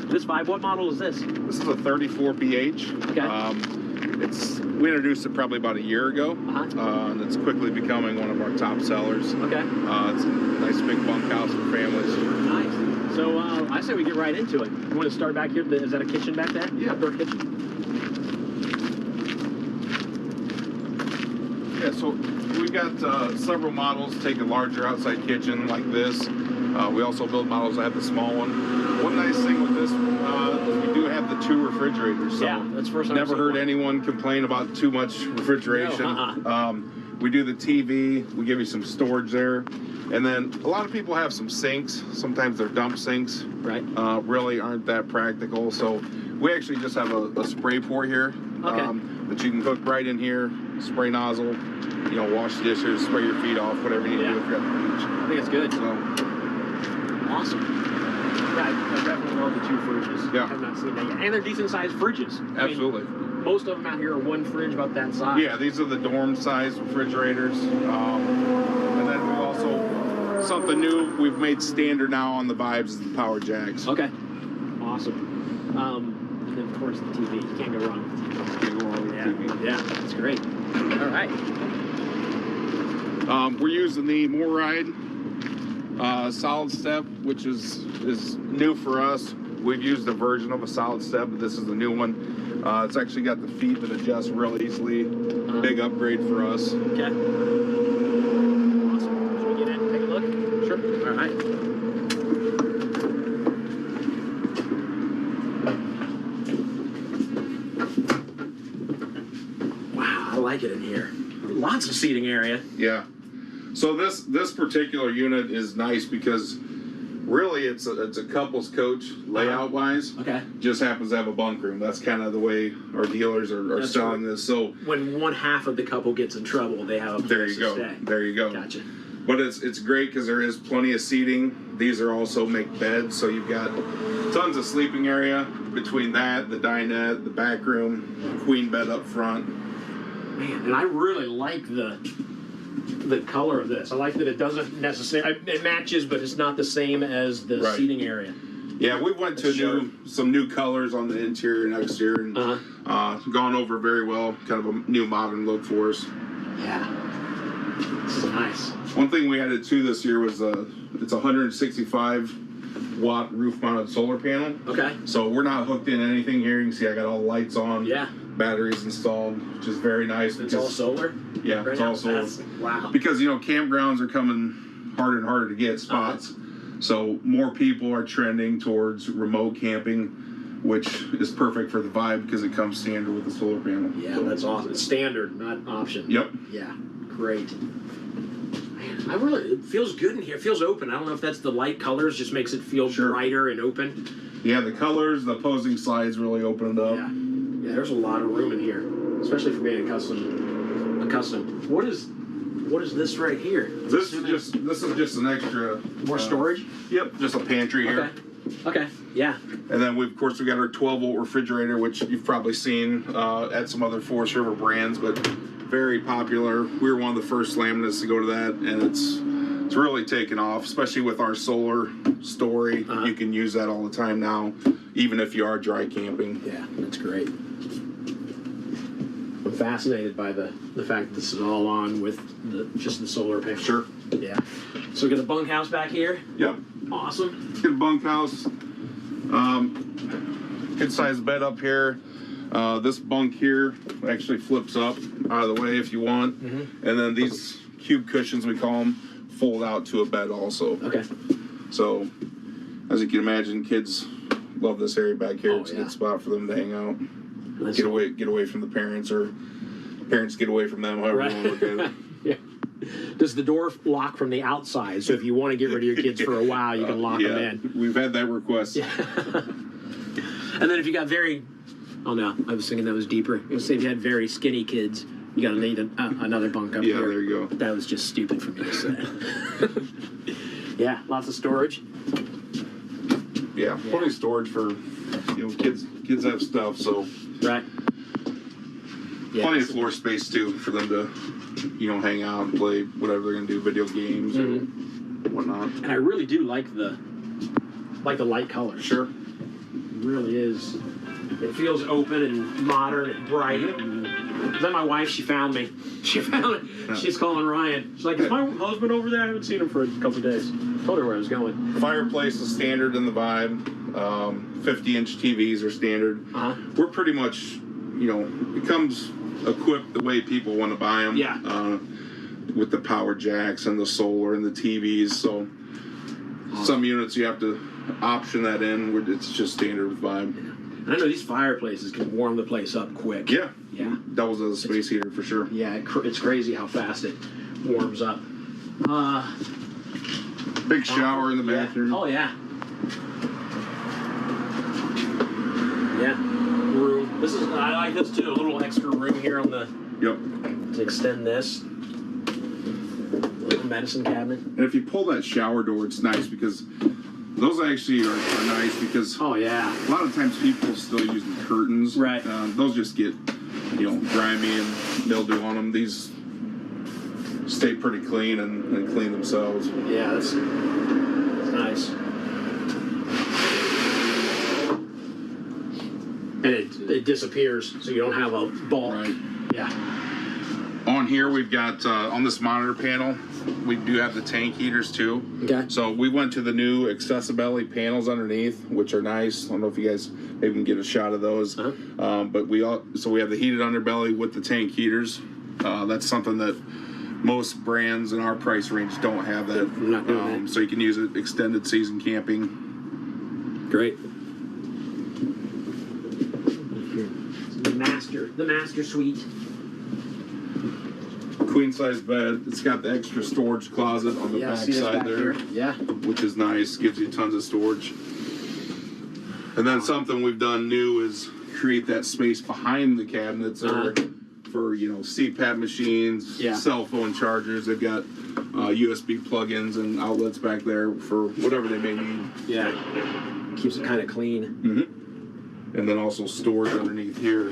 This vibe, what model is this? This is a 34 BH. Okay. We introduced it probably about a year ago, and it's quickly becoming one of our top sellers. Okay. It's a nice big bunkhouse for families. Nice. So I say we get right into it. You want to start back here? Is that a kitchen back there? Yeah. Outdoor kitchen? Yeah, so we've got several models take a larger outside kitchen like this. We also build models that have the small one. One nice thing with this is we do have the 2 refrigerators. So yeah, that's first time never heard anyone complain about too much refrigeration. No, We do the TV. We give you some storage there. And then a lot of people have some sinks. Sometimes they're dump sinks. Right. Really aren't that practical. So we actually just have a spray port here that you can hook right in here, spray nozzle, you know, wash the dishes, spray your feet off, whatever you need to do if you're at the beach. I think it's good. So, awesome. Yeah, I definitely love the 2 fridges. Yeah. I've not seen that yet. And they're decent sized fridges. Absolutely. I mean, most of them out here are 1 fridge about that size. Yeah, these are the dorm size refrigerators. And then we also, something new we've made standard now on the Vibes is the power jacks. Okay. Awesome. And then of course the TV. You can't go wrong with the TV. Can't go wrong with the TV. Yeah, that's great. All right. We're using the MoreRide solid step, which is new for us. We've used a version of a solid step, but this is the new one. It's actually got the feet that adjust real easily. Big upgrade for us. Okay. Awesome. Should we get in and take a look? Sure. All right. Wow, I like it in here. Lots of seating area. Yeah. So this particular unit is nice because really it's a couple's coach layout wise. Okay. Just happens to have a bunk room. That's kind of the way our dealers are selling this. So when one half of the couple gets in trouble, they have a place to stay. There you go. Gotcha. But it's great because there is plenty of seating. These are also make beds, so you've got tons of sleeping area between that, the dinette, the back room, queen bed up front. Man, and I really like the color of this. I like that it doesn't necessarily, it matches, but it's not the same as the seating area. Yeah, we went to some new colors on the interior and exterior, and gone over very well. Kind of a new modern look for us. Yeah, this is nice. One thing we added to this year was it's a 165 watt roof mounted solar panel. Okay. So we're not hooked in anything here. You can see I got all the lights on. Yeah. Batteries installed, which is very nice. It's all solar? Yeah, Right it's now? all solar. Wow. Because, you know, campgrounds are coming harder and harder to get spots. So more people are trending towards remote camping, which is perfect for the Vibe because it comes standard with the solar panel. Yeah, that's awesome. It's standard, not option. Yep. Yeah, great. Man, it feels good in here. It feels open. I don't know if that's the light colors, just makes it feel brighter and open. Yeah, the colors, the opposing slides really open it up. Yeah, there's a lot of room in here, especially for being accustomed. What is this right here? This is just an extra more storage. Yep, just a pantry here. Okay. Yeah. And then we got our 12-volt refrigerator, which you've probably seen at some other Forest River brands, but very popular. We were one of the first laminates to go to that, and it's really taken off, especially with our solar story. You can use that all the time now, even if you are dry camping. Yeah, that's great. I'm fascinated by the fact that this is all on with just the solar panel. Sure. Yeah. So we got a bunkhouse back here. Yep. Awesome. Get a bunkhouse. Good sized bed up here. This bunk here actually flips up out of the way if you want. And then these cube cushions, we call them, fold out to a bed also. Okay. So, as you can imagine, kids love this area back here. It's a good spot for them to hang out. Get away from the parents, or parents get away from them, however you want to look at it. Yeah. Does the door lock from the outside? So if you want to get rid of your kids for a while, you can lock them in. We've had that request. Yeah. And then if you got oh no, I was thinking that was deeper. Say if you had very skinny kids, you got to need another bunk up here. Yeah, there you go. That was just stupid for me to say. Yeah, lots of storage. Yeah, plenty of storage for kids have stuff, so right. Yeah, plenty of floor space too for them to hang out and play whatever they're gonna do, video games or whatnot. And I really do like the light color. Sure. It really is. It feels open and modern and bright. Is that my wife? She found me. She found it. She's calling Ryan. She's like, is my husband over there? I haven't seen him for a couple of days. Told her where I was going. Fireplace is standard in the Vibe. 50-inch TVs are standard. We're pretty much, it comes equipped the way people want to buy them. Yeah. With the power jacks and the solar and the TVs. So some units you have to option that in. It's just standard with Vibe. And I know these fireplaces can warm the place up quick. Yeah. Yeah. Doubles as a space heater for sure. Yeah, it's crazy how fast it warms up. Big shower in the bathroom. Yeah. Oh, yeah. Yeah. Room. This is, I like this too. A little extra room here on the. Yep. To extend this. Little medicine cabinet. And if you pull that shower door, it's nice because those actually are nice because a lot of times people still use the curtains. Right. Those just get, grimy and mildew on them. These stay pretty clean and clean themselves. Yeah, that's nice. And it disappears, so you don't have a bulk. Right. Yeah. On here, we've got, on this monitor panel, we do have the tank heaters too. Okay. So we went to the new accessibility panels underneath, which are nice. I don't know if you guys maybe can get a shot of those. But we have the heated underbelly with the tank heaters. That's something that most brands in our price range don't have that. I'm not doing that. So you can use it extended season camping. Great. The master suite. Queen size bed. It's got the extra storage closet on the back side there. Yeah. Which is nice. Gives you tons of storage. And then something we've done new is create that space behind the cabinets for CPAP machines, cell phone chargers. They've got USB plugins and outlets back there for whatever they may need. Yeah. Keeps it kind of clean. Mm-hmm. And then also storage underneath here.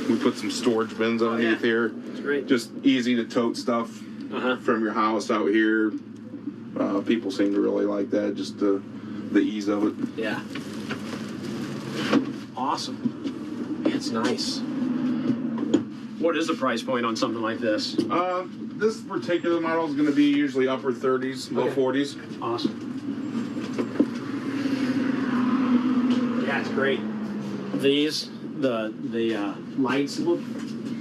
We put some storage bins underneath here. It's great. Just easy to tote stuff from your house out here. People seem to really like that, just the ease of it. Yeah. Awesome. It's nice. What is the price point on something like this? This particular model is going to be usually upper 30s, low 40s. Awesome. Yeah, it's great. These, the lights look.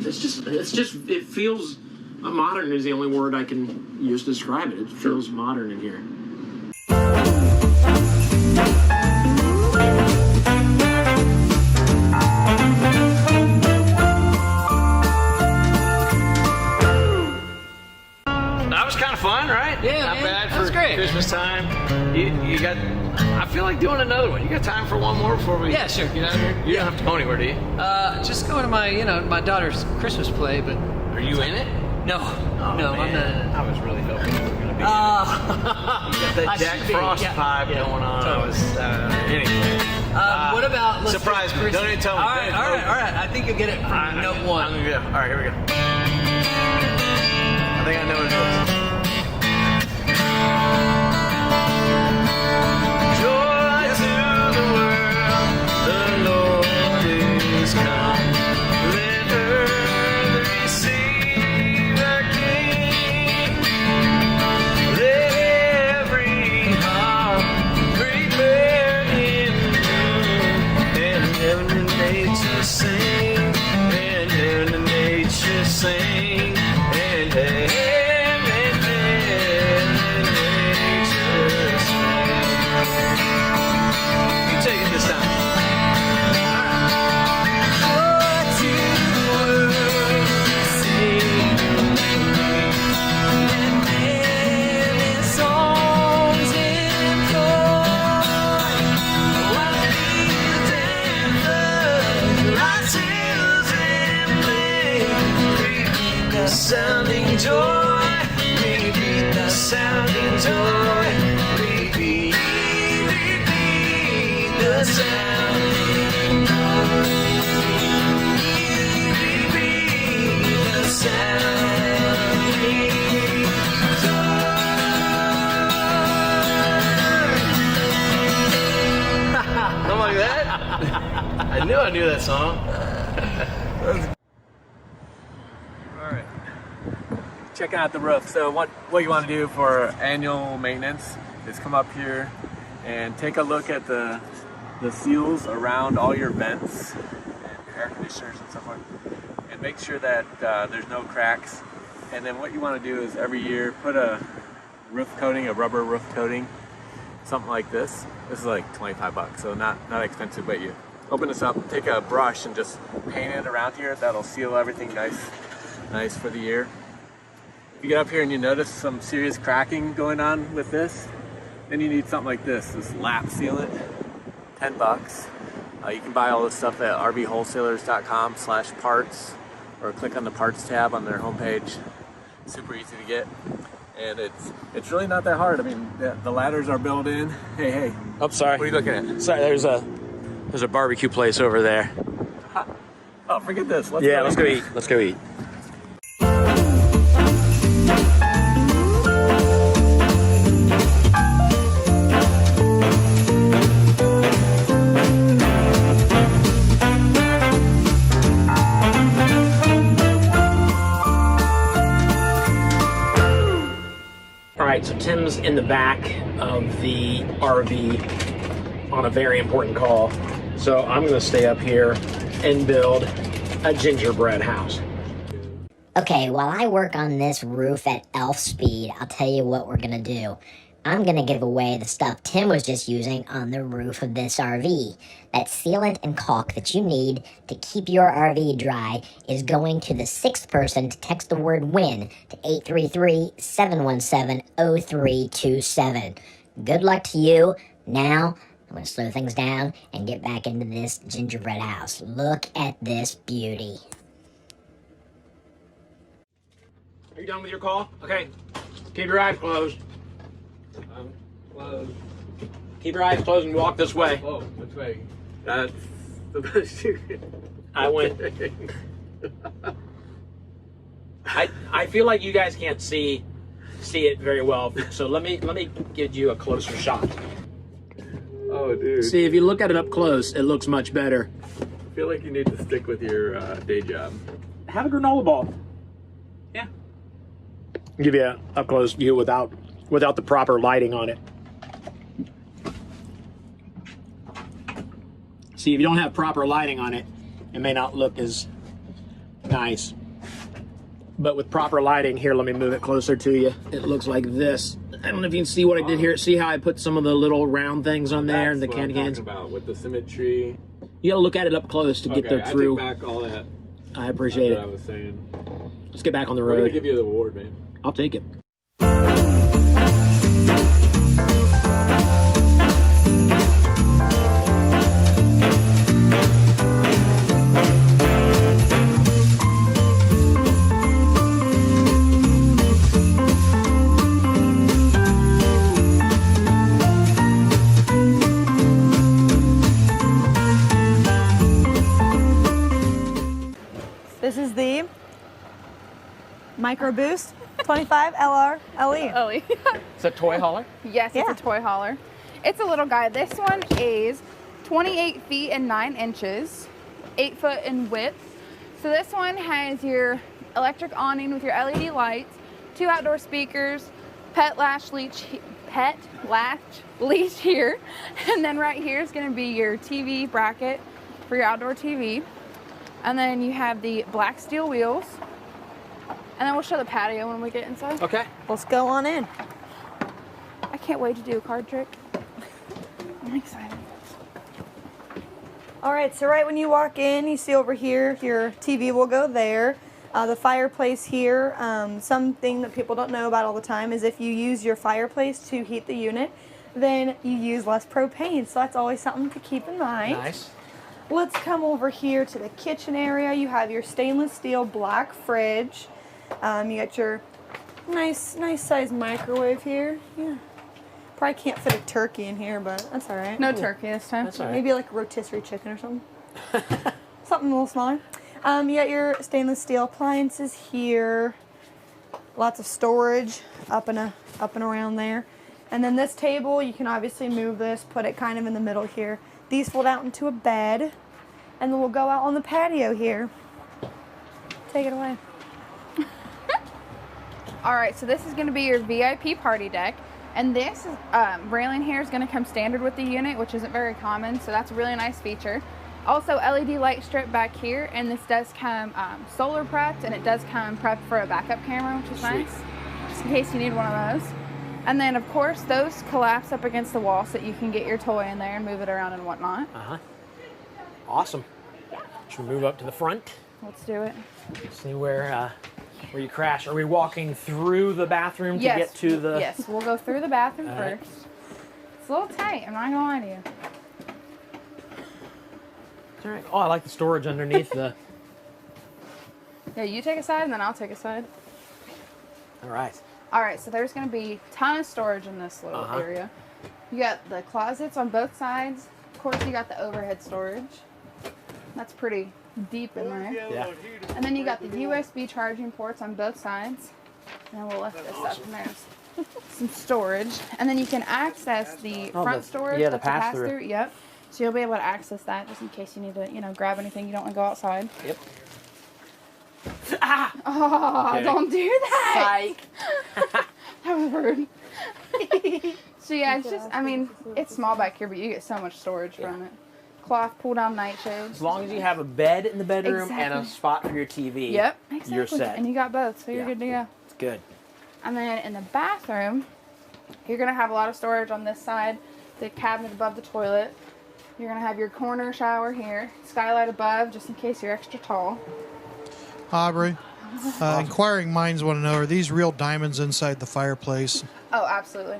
It feels modern is the only word I can use to describe it. It feels modern in here. That was kind of fun, right? Yeah, not man. bad That's for great. Christmas time. You got. I feel like doing another one. You got time for one more before we? Yeah, sure. Get out of here. You don't have to go anywhere, do you? Just going to my, my daughter's Christmas play, but. Are you in it? No, Oh, no, man. I'm not. I was really hoping you were going to be. You got that I Jack should be, Frost yeah, vibe yeah, going on. totally. Anyway. What about? let's Surprise do me. Christmas- Don't even tell me. All right. I think you'll get it from note one. I'm gonna go. All right, here we go. I think I know what it is. Joy to the world, the Lord is come. Let earth receive her King. Let every heart prepare Him and heaven and nature sing, and heaven and nature sing, and heaven and nature sing. You take it this time. Joy to the world, sing, and many songs employ. While fields and floods rise hills and plain, repeat the sounding joy, repeat the sounding joy, repeat the sounding joy, repeat the sounding joy. Something like that? I knew that song. Alright. Checking out the roof. So what you want to do for annual maintenance is come up here and take a look at the seals around all your vents and air conditioners and stuff like that, and make sure that there's no cracks. And then what you want to do is every year put a roof coating, a rubber roof coating, something like this. This is like 25 bucks, so not expensive, but you open this up, take a brush and just paint it around here. That'll seal everything nice for the year. If you get up here and you notice some serious cracking going on with this, then you need something like this lap sealant, 10 bucks. You can buy all this stuff at rvwholesalers.com/parts, or click on the parts tab on their homepage. Super easy to get, and it's really not that hard. I mean, the ladders are built in. Hey. Oh, sorry. What are you looking at? Sorry, there's a barbecue place over there. Oh, forget this. Let's go eat. Let's go eat. All right, so Tim's in the back of the RV on a very important call. So I'm gonna stay up here and build a gingerbread house. Okay, while I work on this roof at elf speed, I'll tell you what we're gonna do. I'm gonna give away the stuff Tim was just using on the roof of this RV. That sealant and caulk that you need to keep your RV dry is going to the 6th person to text the word WIN to 833-717-0327. Good luck to you. Now, I'm gonna slow things down and get back into this gingerbread house. Look at this beauty. Are you done with your call? Okay. Keep your eyes closed. Keep your eyes closed and walk this way. Oh, which way? That's the best secret. I went. I feel like you guys can't see it very well, so let me give you a closer shot. Oh, dude. See, if you look at it up close, it looks much better. I feel like you need to stick with your day job. Have a granola ball. Yeah. Give you a up close view without the proper lighting on it. See, if you don't have proper lighting on it, it may not look as nice. But with proper lighting, here, let me move it closer to you. It looks like this. I don't know if you can see what I did here. See how I put some of the little round things on there and the candy cans? About with the symmetry. You gotta look at it up close to get the true. I take back all that. I appreciate That's it. what I was saying. Let's get back on the road. We're gonna give you the award, man. I'll take it. This is the Micro Boost 25 LR LE. It's a toy hauler? Yes, it's a toy hauler. It's a little guy. This one is 28 feet and 9 inches, 8 foot in width. So this one has your electric awning with your LED lights, 2 outdoor speakers, pet latch leash here, and then right here is going to be your TV bracket for your outdoor TV. And then you have the black steel wheels. And then we'll show the patio when we get inside. Okay. Let's go on in. I can't wait to do a card trick. I'm excited. All right, so right when you walk in, you see over here, your TV will go there. The fireplace here, something that people don't know about all the time is if you use your fireplace to heat the unit, then you use less propane. So that's always something to keep in mind. Nice. Let's come over here to the kitchen area. You have your stainless steel black fridge. You got your nice size microwave here. Yeah. Probably can't fit a turkey in here, but that's all right. No turkey this time. That's all right. Maybe like a rotisserie chicken or something. Something a little smaller. You got your stainless steel appliances here. Lots of storage up and around there. And then this table, you can obviously move this, put it kind of in the middle here. These fold out into a bed, and then we'll go out on the patio here. Take it away. All right, so this is going to be your VIP party deck, and this railing here is going to come standard with the unit, which isn't very common, so that's a really nice feature. Also, LED light strip back here, and this does come solar prepped, and it does come prepped for a backup camera, which is nice, just in case you need one of those. And then, of course, those collapse up against the wall so that you can get your toy in there and move it around and whatnot. Awesome. Should we move up to the front? Let's do it. See where you crash. Are we walking through the bathroom to get to the... Yes, we'll go through the bathroom All right. first. It's a little tight, I'm not gonna lie to you. All right. Oh, I like the storage underneath the... Yeah, you take a side and then I'll take a side. All right. All right, so there's gonna be a ton of storage in this little area. You got the closets on both sides. Of course, you got the overhead storage. That's pretty deep in there. Yeah. And then you got the USB charging ports on both sides. And then we'll lift this up and there's some storage. And then you can access the front storage. the that's a pass-through. Yep. So you'll be able to access that just in case you need to, grab anything you don't want to go outside. Yep. Oh, Okay. don't do that! That was rude. So yeah, it's just, it's small back here, but you get so much storage from it. Cloth pull-down nightshades. As long as you have a bed in the bedroom and a Exactly. spot for your TV, Yep, exactly. you're set. And you got both, so you're good to go. It's good. And then in the bathroom, you're gonna have a lot of storage on this side, the cabinet above the toilet. You're gonna have your corner shower here, skylight above, just in case you're extra tall. Aubrey, inquiring minds want to know, are these real diamonds inside the fireplace? Oh, absolutely.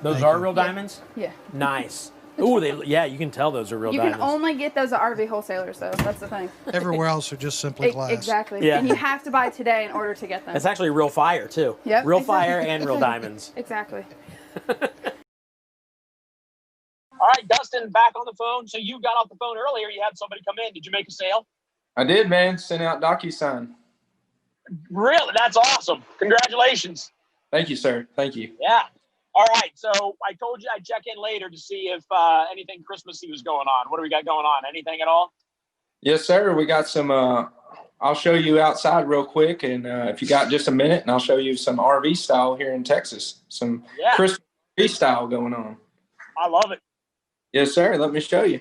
Those are real diamonds? Yeah. Nice. Ooh, you can tell those are real You diamonds. can only get those at RV wholesalers, though. That's the thing. Everywhere else are just simply glass. Exactly. Yeah. And you have to buy today in order to get them. That's actually real fire, too. Yep, Real exactly. fire and real diamonds. Exactly. All right, Dustin, back on the phone. So you got off the phone earlier. You had somebody come in. Did you make a sale? I did, man. Sent out DocuSign. Really? That's awesome. Congratulations. Thank you, sir. Thank you. Yeah. All right. So I told you I'd check in later to see if anything Christmassy was going on. What do we got going on? Anything at all? Yes, sir. We got some. I'll show you outside real quick, and if you got just a minute, and I'll show you some RV style here in Texas. Some Christmas RV style going on. I love it. Yes, sir. Let me show you.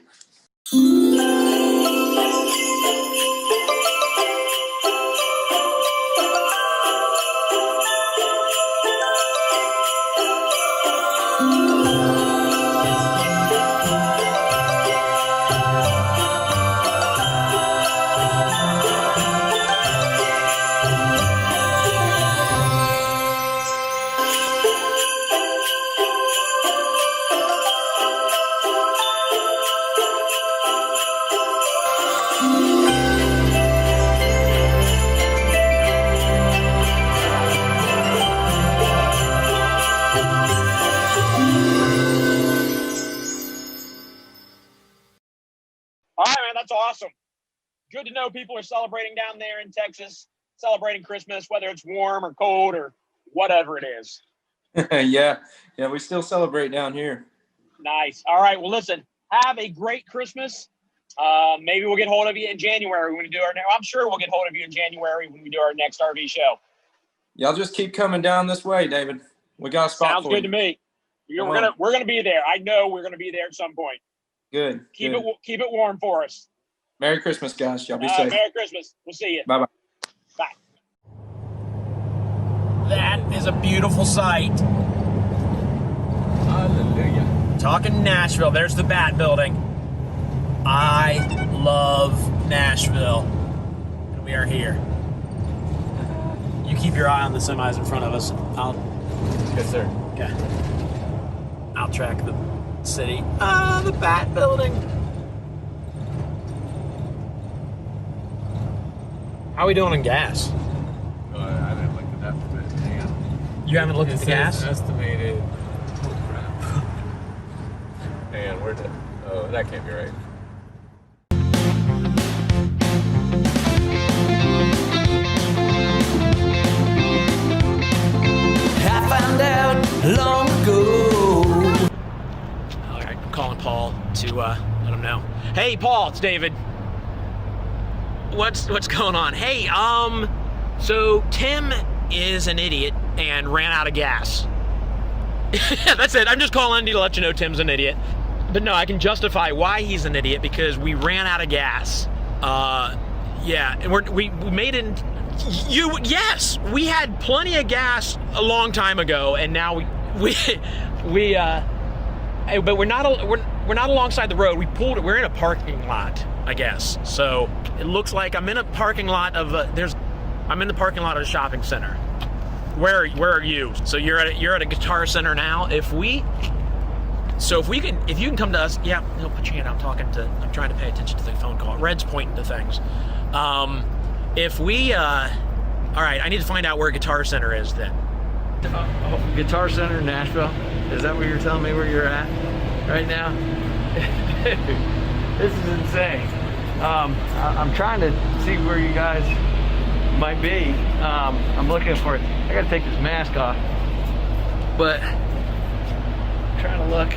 All right, man. That's awesome. Good to know people are celebrating down there in Texas, celebrating Christmas, whether it's warm or cold or whatever it is. Yeah. We still celebrate down here. Nice. All right. Well, listen, have a great Christmas. Maybe we'll get hold of you in January when we do I'm sure we'll get hold of you in January when we do our next RV show. Y'all just keep coming down this way, David. We got a spot Sounds for good you. to me. We're gonna be there. I know we're gonna be there at some point. Good. Keep good. it warm for us. Merry Christmas, guys. Y'all be safe. Merry Christmas. We'll see you. Bye-bye. Bye. That is a beautiful sight. Hallelujah. Talking Nashville. There's the Bat Building. I love Nashville. And we are here. You keep your eye on the semis in front of us. Yes, sir. Okay. I'll track the city. The Bat Building. How are we doing on gas? I didn't look at that for a minute. Hang on. You haven't looked at the gas? Estimated. Oh, crap. Hang on, where'd it? Oh, that can't be right. I found out long ago. All right, I'm calling Paul to let him know. Hey, Paul, it's David. What's going on? Hey, so Tim is an idiot and ran out of gas. That's it. I'm just calling you to let you know Tim's an idiot. But no, I can justify why he's an idiot because we ran out of gas. Yeah, and we made it. Yes, we had plenty of gas a long time ago, and now but we're not alongside the road. We're in a parking lot. I guess. So it looks like I'm in a parking lot of I'm in the parking lot of a shopping center. Where are you? So you're at a Guitar Center now. If you can come to us, yeah, no, put your hand out. I'm trying to pay attention to the phone call. Red's pointing to things. All right, I need to find out where Guitar Center is then. Guitar Center in Nashville? Is that where you're telling me where you're at right now? This is insane. I'm trying to see where you guys might be. I'm looking for it. I gotta take this mask off. But I'm trying to look.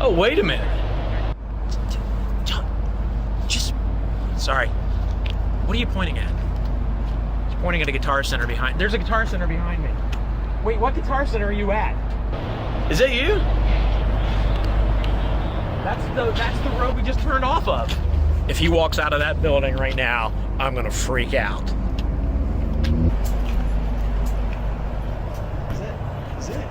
Oh, wait a minute. Sorry. What are you pointing at? He's pointing at a Guitar Center behind. There's a Guitar Center behind me. Wait, what Guitar Center are you at? Is that you? That's the road we just turned off of. If he walks out of that building right now, I'm gonna freak out. Is it?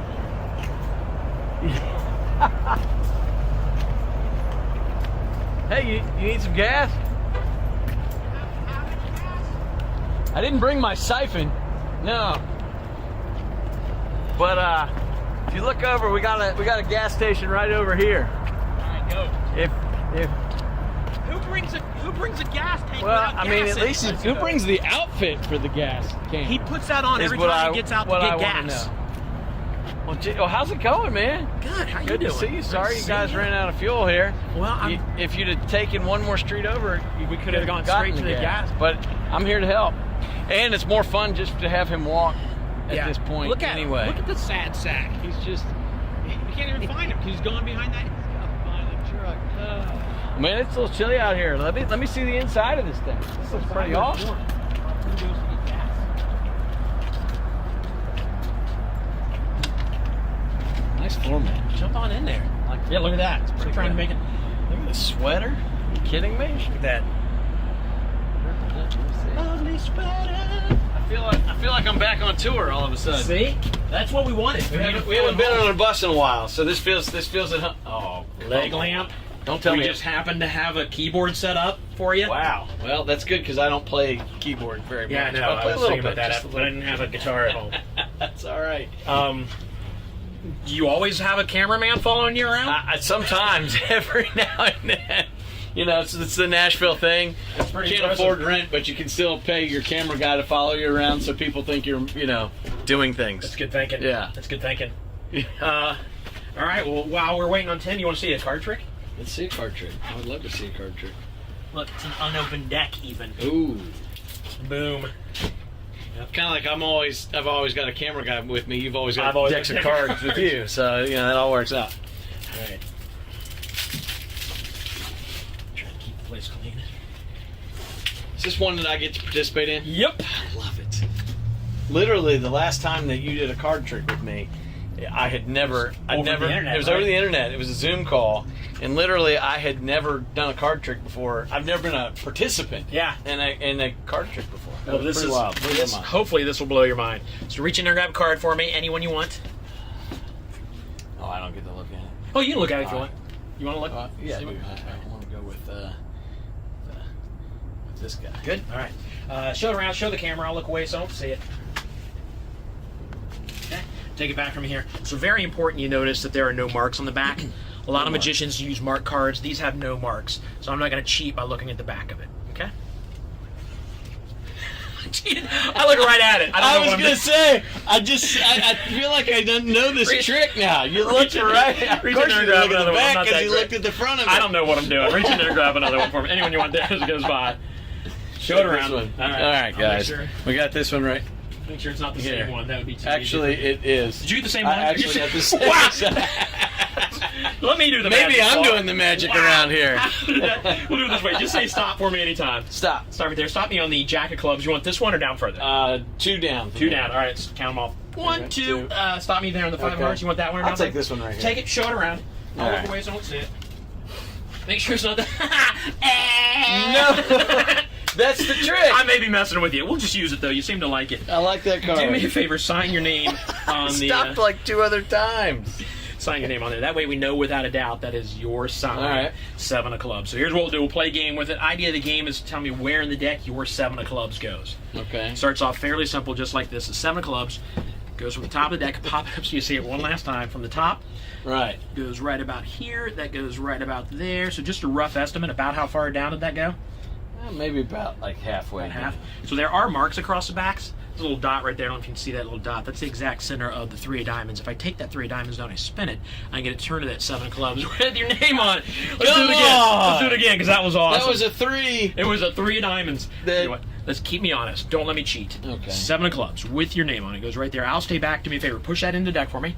Hey, you need some gas? I didn't bring my siphon. No. But if you look over, we got a gas station right over here. Alright, go. If Who brings a gas tank? well, without I mean, gas at least in it? who brings the outfit for the gas can? He puts that on every time he gets out to get gas. Well, how's it going, man? Good. How you Good doing? to see you. Sorry Nice you to guys see you. ran out of fuel here. Well, if you'd have taken one more street over, we could have gone straight to the gas. But I'm here to help, and it's more fun just to have him walk at this point. Look at anyway. Look at the sad sack. He's just. You can't even find him because he's gone behind that. Behind the truck. Man, it's a little chilly out here. Let me see the inside of this thing. This looks pretty awesome. Nice floor mat. Jump on in there. Yeah, look at that. We're trying to make it. Look at the sweater. Are you kidding me? Look at that. Lovely sweater. I feel like I'm back on tour all of a sudden. See? That's what we wanted. We haven't been on a bus in a while, so this feels at home. Oh, leg lamp. Don't tell me. We just happened to have a keyboard set up for you. Wow. Well, that's good because I don't play keyboard very much. Yeah, I know. I play I was a little thinking about bit, that, but I didn't have a guitar at home. That's all right. Do you always have a cameraman following you around? Sometimes, every now and then. You know, it's the Nashville thing. That's pretty You can't impressive. afford rent, but you can still pay your camera guy to follow you around so people think you're, doing things. That's good thinking. Yeah. That's good thinking. All right, well, while we're waiting on Tim, you want to see a card trick? Let's see a card trick. I would love to see a card trick. Look, it's an unopened deck even. Ooh. Boom. Kind of like I've always got a camera guy with me. You've always got I've always decks of got cards with you. So, that all works out. All right. Try to keep the place clean. Is this one that I get to participate in? Yep. I love it. Literally, the last time that you did a card trick with me, I had never, the internet, it was right? over the internet. It was a Zoom call, and literally, I had never done a card trick before. I've never been a participant. Yeah. in a card trick before. Well, this is wild. hopefully this will blow your mind. So reach in there, grab a card for me, anyone you want. Oh, I don't get to look at it. Oh, you can look at it if you want. You want to look? Yeah, I want to go with this guy. Good. All right. Show it around. Show the camera. I'll look away so I don't see it. Okay. Take it back from here. So very important you notice that there are no marks on the back. A lot of magicians use mark cards. These have no marks. So I'm not going to cheat by looking at the back of it. Okay? I look right at it. I was going to say, I feel like I don't know this trick now. You looked right. Of Reach course in there you and grab looked at another the one. I'm back not because that you great. looked at the front of it. I don't know what I'm doing. Reach in there and grab another one for me. Anyone you want there as it goes by. Show it around. All right, guys. We got this one right. Make sure it's not the same one. That would be too Actually, easy. it is. Did you get the same one? I actually got the same. Wow. Let me do the magic. Maybe I'm Paul. doing the magic around here. We'll do it this way. Just say stop for me anytime. Stop. Stop right there. Stop me on the jack of clubs. You want this one or down further? 2 down. 2 down. All right, let's count them off. 1, 2. Stop me there on the 5 hearts. You want that one or I'll down take further? this one right here. Take it. Show it around. I'll All look right. away so I don't see it. Make sure it's not the... No. That's the trick. I may be messing with you. We'll just use it though. You seem to like it. I like that card. Do me a favor. Sign your name on the... Stopped like 2 other times. sign your name on there. That way we know without a doubt that is your sign. All right. 7 of clubs. So here's what we'll do. We'll play a game with it. Idea of the game is to tell me where in the deck your 7 of clubs goes. Okay. Starts off fairly simple, just like this. The 7 of clubs goes from the top of the deck, pop up so you see it one last time from the top. Right. Goes right about here. That goes right about there. So just a rough estimate about how far down did that go? Maybe about like halfway. About half. So there are marks across the backs. There's a little dot right there. I don't know if you can see that little dot. That's the exact center of the 3 of diamonds. If I take that 3 of diamonds down and I spin it, I get a turn to that 7 of clubs with your name on it. Let's do it again. Let's do it again because that was awesome. That was a 3. It was a 3 of diamonds. You know what? Let's keep me honest. Don't let me cheat. Okay. 7 of clubs with your name on it. Goes right there. I'll stay back. Do me a favor. Push that into the deck for me.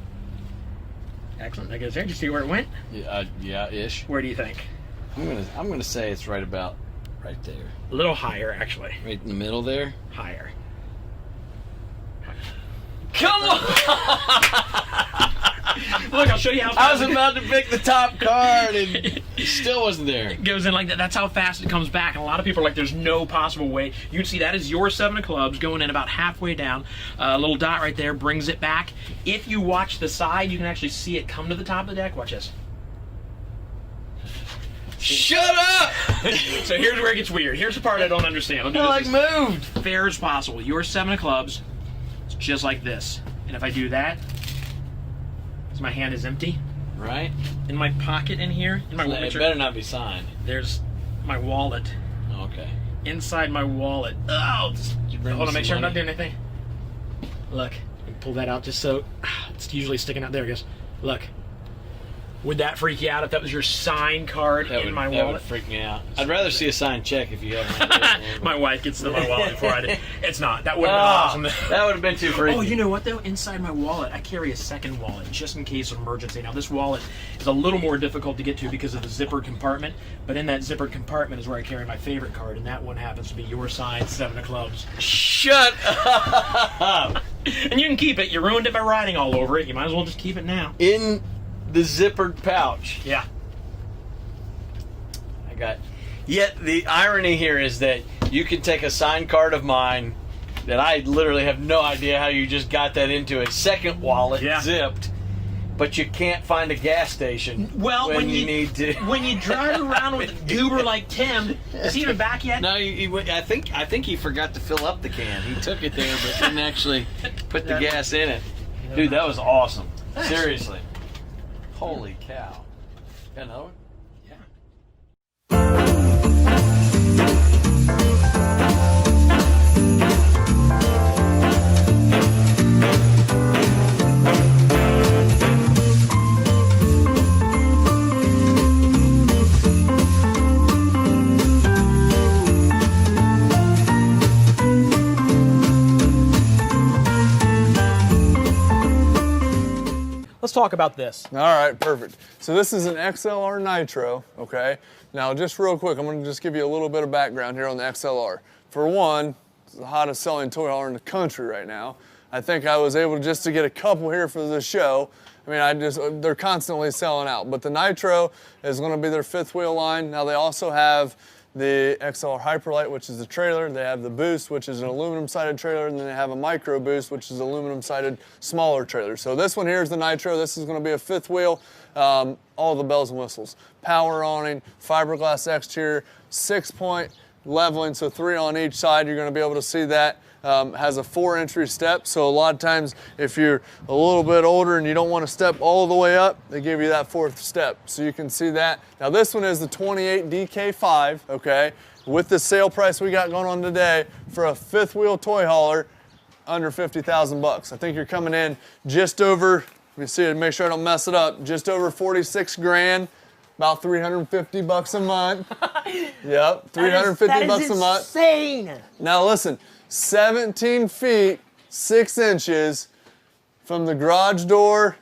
Excellent. That goes there. Did you see where it went? Yeah, ish. Where do you think? I'm gonna say it's right about right there. A little higher, actually. Right in the middle there. Higher. Come on! Look, I'll show you how fast I was about to pick the top card and it still wasn't there. It goes in like that. That's how fast it comes back. And a lot of people are like, there's no possible way. You can see that is your 7 of clubs going in about halfway down. A little dot right there brings it back. If you watch the side, you can actually see it come to the top of the deck. Watch this. Shut up! So here's where it gets weird. Here's the part I don't understand. I'll do this moved. Fair as possible. Your 7 of clubs, it's just like this. And if I do that, so my hand is empty. Right. In my pocket in here, in my It wallet. better not be signed. There's my wallet. Okay. Inside my wallet. Oh, hold on, make sure I'm not doing anything. Look, pull that out just so it's usually sticking out. There it goes. Look. Would that freak you out if that was your signed card in my wallet? That would freak me out. I'd rather see a signed check if you haven't. My wife gets to my wallet before I did. It's not. That would have been awesome. That would have been too freaky. Oh, you know what though? Inside my wallet, I carry a second wallet just in case of emergency. Now this wallet is a little more difficult to get to because of the zippered compartment, but in that zippered compartment is where I carry my favorite card, and that one happens to be your signed 7 of clubs. Shut up! And you can keep it. You ruined it by writing all over it. You might as well just keep it now. In the zippered pouch. Yeah. I got. Yet the irony here is that you can take a signed card of mine that I literally have no idea how you just got that into a second wallet zipped, but you can't find a gas station. Well, when you need to. When you drive around with a goober like Tim, is he even back yet? No, I think he forgot to fill up the can. He took it there, but didn't actually put the gas in it. Dude, that was awesome. Thanks. Seriously. Holy cow. Got another one? Let's talk about this. All right, perfect. So this is an XLR Nitro, okay? Now just real quick, I'm gonna just give you a little bit of background here on the XLR. For one, it's the hottest selling toy hauler in the country right now. I think I was able just to get a couple here for the show. I mean, they're constantly selling out. But the Nitro is gonna be their 5th wheel line. Now they also have the XLR Hyperlite, which is the trailer. They have the Boost, which is an aluminum-sided trailer, and then they have a Micro Boost, which is aluminum-sided smaller trailer. So this one here is the Nitro. This is going to be a 5th wheel, all the bells and whistles. Power awning, fiberglass exterior, 6-point leveling, so 3 on each side. You're going to be able to see that. Has a 4 entry step, so a lot of times if you're a little bit older and you don't want to step all the way up, they give you that 4th step, so you can see that. Now this one is the 28 DK5, okay, with the sale price we got going on today for a 5th wheel toy hauler, under 50,000 bucks. I think you're coming in just over, let me see it, make sure I don't mess it up, just over 46 grand. About 350 bucks a month. Yep, 350 bucks a month. Insane. Now listen, 17 feet, 6 inches from the garage door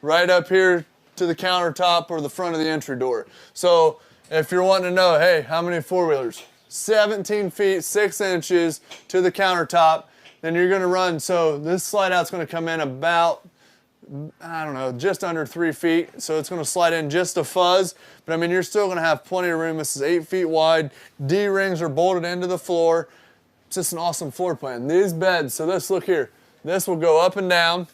right up here to the countertop or the front of the entry door. So if you're wanting to know, hey, how many 4-wheelers? 17 feet, 6 inches to the countertop, then you're gonna run, so this slide out's gonna come in about, I don't know, just under 3 feet. So it's gonna slide in just a fuzz, but I mean, you're still gonna have plenty of room. This is 8 feet wide. D-rings are bolted into the floor. It's just an awesome floor plan. These beds, so this, look here, this will go up and down.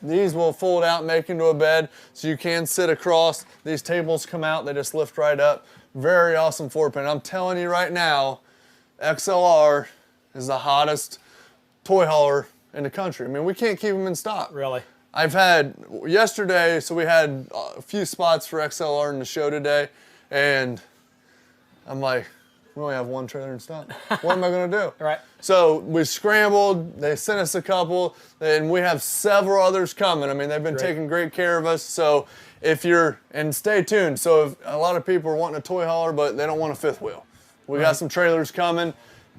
These will fold out and make into a bed, so you can sit across. These tables come out, they just lift right up. Very awesome floor plan. I'm telling you right now, XLR is the hottest toy hauler in the country. I mean, we can't keep them in stock. Really? I've had, yesterday, so we had a few spots for XLR in the show today, and I'm like, we only have one trailer in stock. What am I gonna do? Right. So we scrambled, they sent us a couple, and we have several others coming. I mean, they've been taking great care of us. So if you're, and stay tuned. So if a lot of people are wanting a toy hauler, but they don't want a fifth wheel. We got some trailers coming.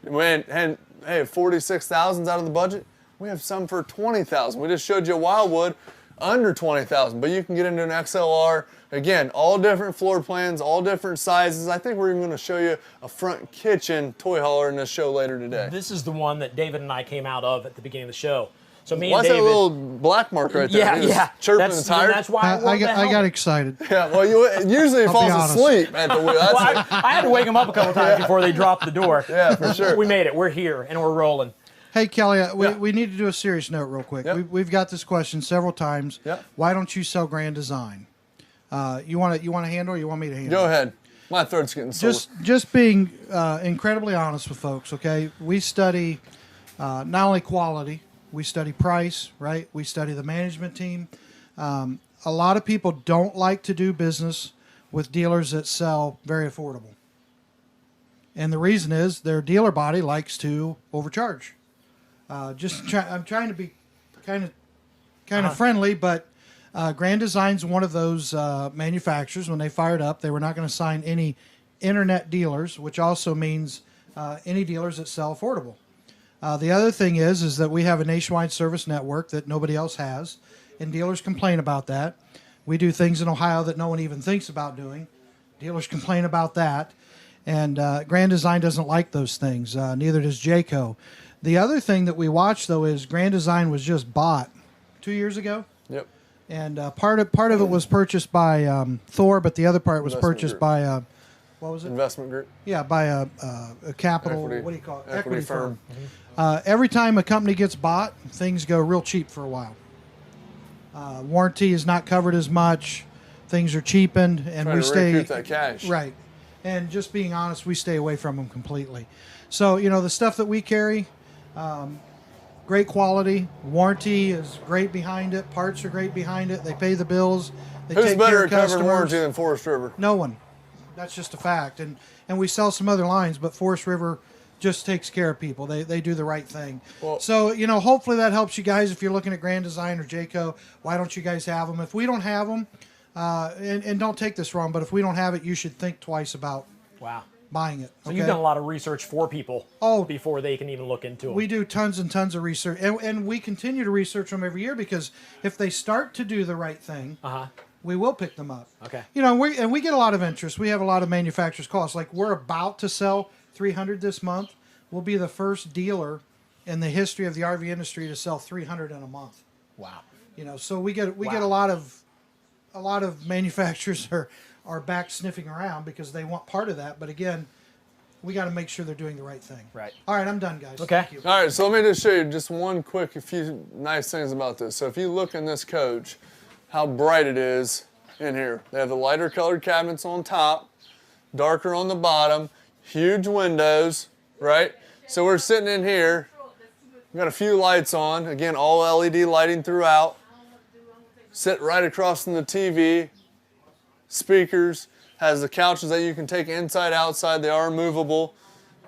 And hey, 46,000's out of the budget. We have some for 20,000. We just showed you a Wildwood under 20,000, but you can get into an XLR. Again, all different floor plans, all different sizes. I think we're even gonna show you a front kitchen toy hauler in this show later today. This is the one that David and I came out of at the beginning of the show. So me Why's and David, that little black mark right there? Yeah, He was yeah. Chirping the tire. That's why I got excited. Yeah, well, usually he I'll be falls honest. asleep at the wheel. That's well, I had to wake him up a couple times before they dropped the door. Yeah, for sure. We made it. We're here and we're rolling. Hey, Kelly, we need to do a serious note real quick. We've got this question several times. Why don't you sell Grand Design? You want to handle or you want me to handle? Go ahead. My throat's getting sore. Just being incredibly honest with folks, okay? We study not only quality, we study price, right? We study the management team. A lot of people don't like to do business with dealers that sell very affordable. And the reason is their dealer body likes to overcharge. I'm trying to be kind of friendly, but Grand Design's one of those manufacturers. When they fired up, they were not going to sign any internet dealers, which also means any dealers that sell affordable. The other thing is that we have a nationwide service network that nobody else has, and dealers complain about that. We do things in Ohio that no one even thinks about doing. Dealers complain about that, and Grand Design doesn't like those things. Neither does Jayco. The other thing that we watch, though, is Grand Design was just bought 2 years ago. Yep. And part of it was purchased by Thor, but the other part was purchased by what was it? Investment group. Yeah, by a capital. Equity. What do you call it? Equity firm. Every time a company gets bought, things go real cheap for a while. Warranty is not covered as much. Things are cheapened, and Trying we to stay recoup that cash. right. And just being honest, we stay away from them completely. So the stuff that we carry. Great quality, warranty is great behind it, parts are great behind it, they pay the bills, they Who's take better care at of covering customers. warranty than Forest River? No one. That's just a fact. And we sell some other lines, but Forest River just takes care of people. They do the right thing. Well, so, hopefully that helps you guys if you're looking at Grand Design or Jayco. Why don't you guys have them? If we don't have them, and don't take this wrong, but if we don't have it, you should think twice about buying it. So you've done a lot of research for people before they can even look into them. We do tons and tons of research, and we continue to research them every year because if they start to do the right thing, we will pick them up. Okay. We get a lot of interest. We have a lot of manufacturers call us. Like we're about to sell 300 this month. We'll be the first dealer in the history of the RV industry to sell 300 in a month. Wow. So we get a lot of manufacturers are back sniffing around because they want part of that. But again, we got to make sure they're doing the right thing. Right. All right, I'm done, guys. Okay. Thank you. All right, so let me just show you just a few nice things about this. So if you look in this coach, how bright it is in here. They have the lighter colored cabinets on top, darker on the bottom, huge windows, right? So we're sitting in here. We've got a few lights on. Again, all LED lighting throughout. Sit right across from the TV. Speakers, has the couches that you can take inside, outside. They are movable.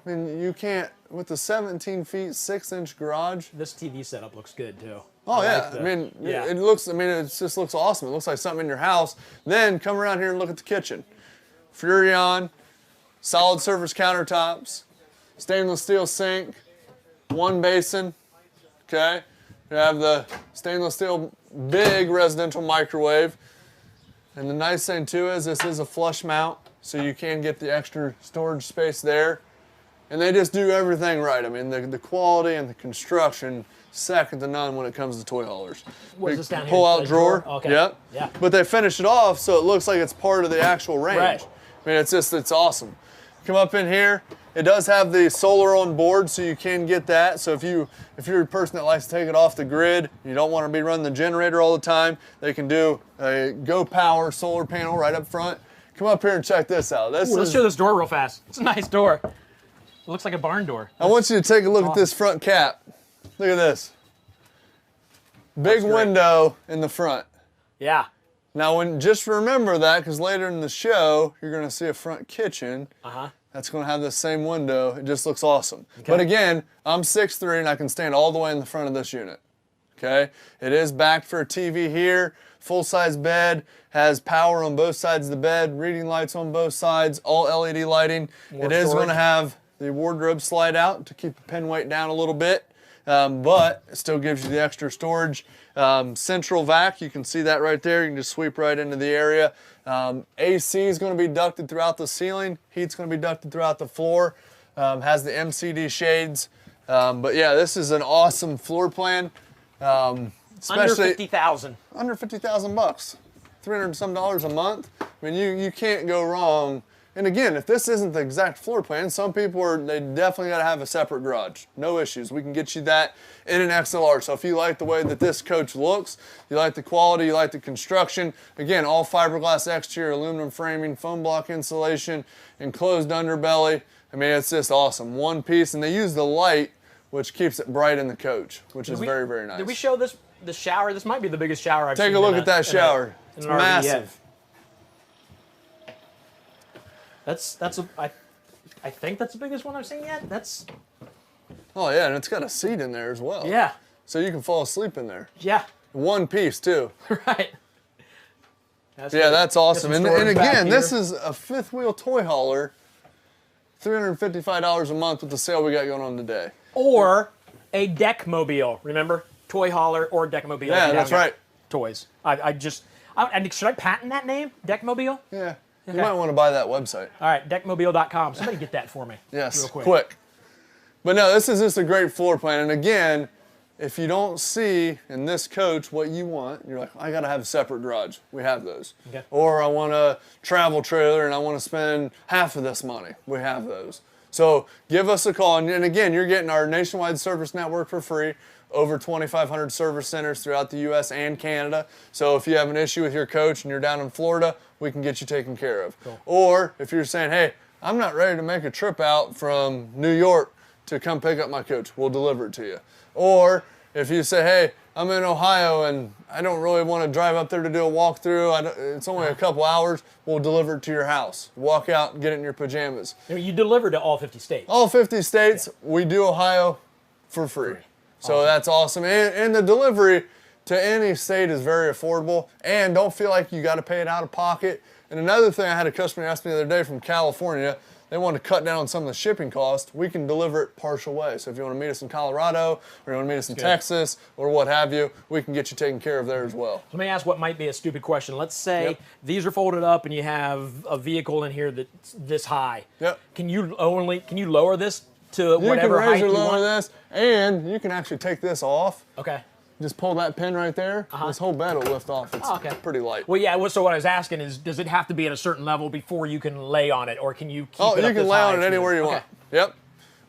I mean, you can't, with the 17 feet, 6-inch garage. This TV setup looks good too. Oh yeah, it just looks awesome. It looks like something in your house. Then come around here and look at the kitchen. Furrion, solid surface countertops, stainless steel sink, one basin, okay? You have the stainless steel big residential microwave. And the nice thing too is this is a flush mount, so you can get the extra storage space there. And they just do everything right. I mean, the quality and the construction, second to none when it comes to toy haulers. What is this down here? Pull-out drawer. Okay. Yep. Yeah. But they finish it off so it looks like it's part of the actual range. Right. I mean, it's awesome. Come up in here. It does have the solar on board, so you can get that. So if you're a person that likes to take it off the grid, you don't want to be running the generator all the time, they can do a Go Power solar panel right up front. Come up here and check this out. Let's show this door real fast. It's a nice door. It looks like a barn door. I want you to take a look at this front cap. Look at this. Big window in the front. Yeah. Now, just remember that, because later in the show, you're going to see a front kitchen. That's going to have the same window. It just looks awesome. Okay. But again, I'm 6'3", and I can stand all the way in the front of this unit. Okay? It is backed for a TV here, full-size bed, has power on both sides of the bed, reading lights on both sides, all LED lighting. It is going to have the wardrobe slide out to keep the pen weight down a little bit, but it still gives you the extra storage. Central vac, you can see that right there. You can just sweep right into the area. AC is going to be ducted throughout the ceiling. Heat's going to be ducted throughout the floor. Has the MCD shades. But yeah, this is an awesome floor plan. Under 50,000. Under 50,000 bucks. $300 and some a month. I mean, you can't go wrong. And again, if this isn't the exact floor plan, some people they definitely got to have a separate garage. No issues. We can get you that in an XLR. So if you like the way that this coach looks, you like the quality, you like the construction, again, all fiberglass exterior, aluminum framing, foam block insulation, enclosed underbelly. I mean, it's just awesome. One piece, and they use the light, which keeps it bright in the coach, which is very, very nice. Did we show the shower? This might be the biggest shower I've seen. Take a look at that shower. It's massive. I think that's the biggest one I've seen yet. Oh yeah, and it's got a seat in there as well. Yeah. So you can fall asleep in there. Yeah. One piece too. Right. That's awesome. And again, this is a fifth wheel toy hauler, $355 a month with the sale we got going on today. Or a deck mobile. Remember, toy hauler or deck mobile. Yeah, that's right. Toys. Should I patent that name, deck mobile? Yeah. Okay. You might want to buy that website. All right, deckmobile.com. Somebody get that for me. Yes, real quick. But no, this is just a great floor plan. And again, if you don't see in this coach what you want, you're like, I got to have a separate garage. We have those. Okay. Or I want a travel trailer and I want to spend half of this money. We have those. So give us a call. And again, you're getting our nationwide service network for free. Over 2,500 service centers throughout the U.S. and Canada. So if you have an issue with your coach and you're down in Florida, we can get you taken care of. Cool. Or if you're saying, hey, I'm not ready to make a trip out from New York to come pick up my coach, we'll deliver it to you. Or if you say, hey, I'm in Ohio and I don't really want to drive up there to do a walkthrough, it's only a couple hours, we'll deliver it to your house. Walk out and get it in your pajamas. You deliver to all 50 states. All 50 states, we do Ohio for free. So that's awesome. And the delivery to any state is very affordable. And don't feel like you got to pay it out of pocket. And another thing, I had a customer ask me the other day from California, they want to cut down on some of the shipping costs. We can deliver it partial way. So if you want to meet us in Colorado, or you want to meet us in Texas, or what have you, we can get you taken care of there as well. Let me ask what might be a stupid question. Let's say these are folded up and you have a vehicle in here that's this high. Yep. Can you lower this to whatever height you want? You can raise or lower this, and you can actually take this off. Okay. Just pull that pin right there. This whole bed will lift off. It's pretty light. Well, yeah. So what I was asking is, does it have to be at a certain level before you can lay on it, or can you keep it you up can this lay high on it anywhere you okay. want. Yep.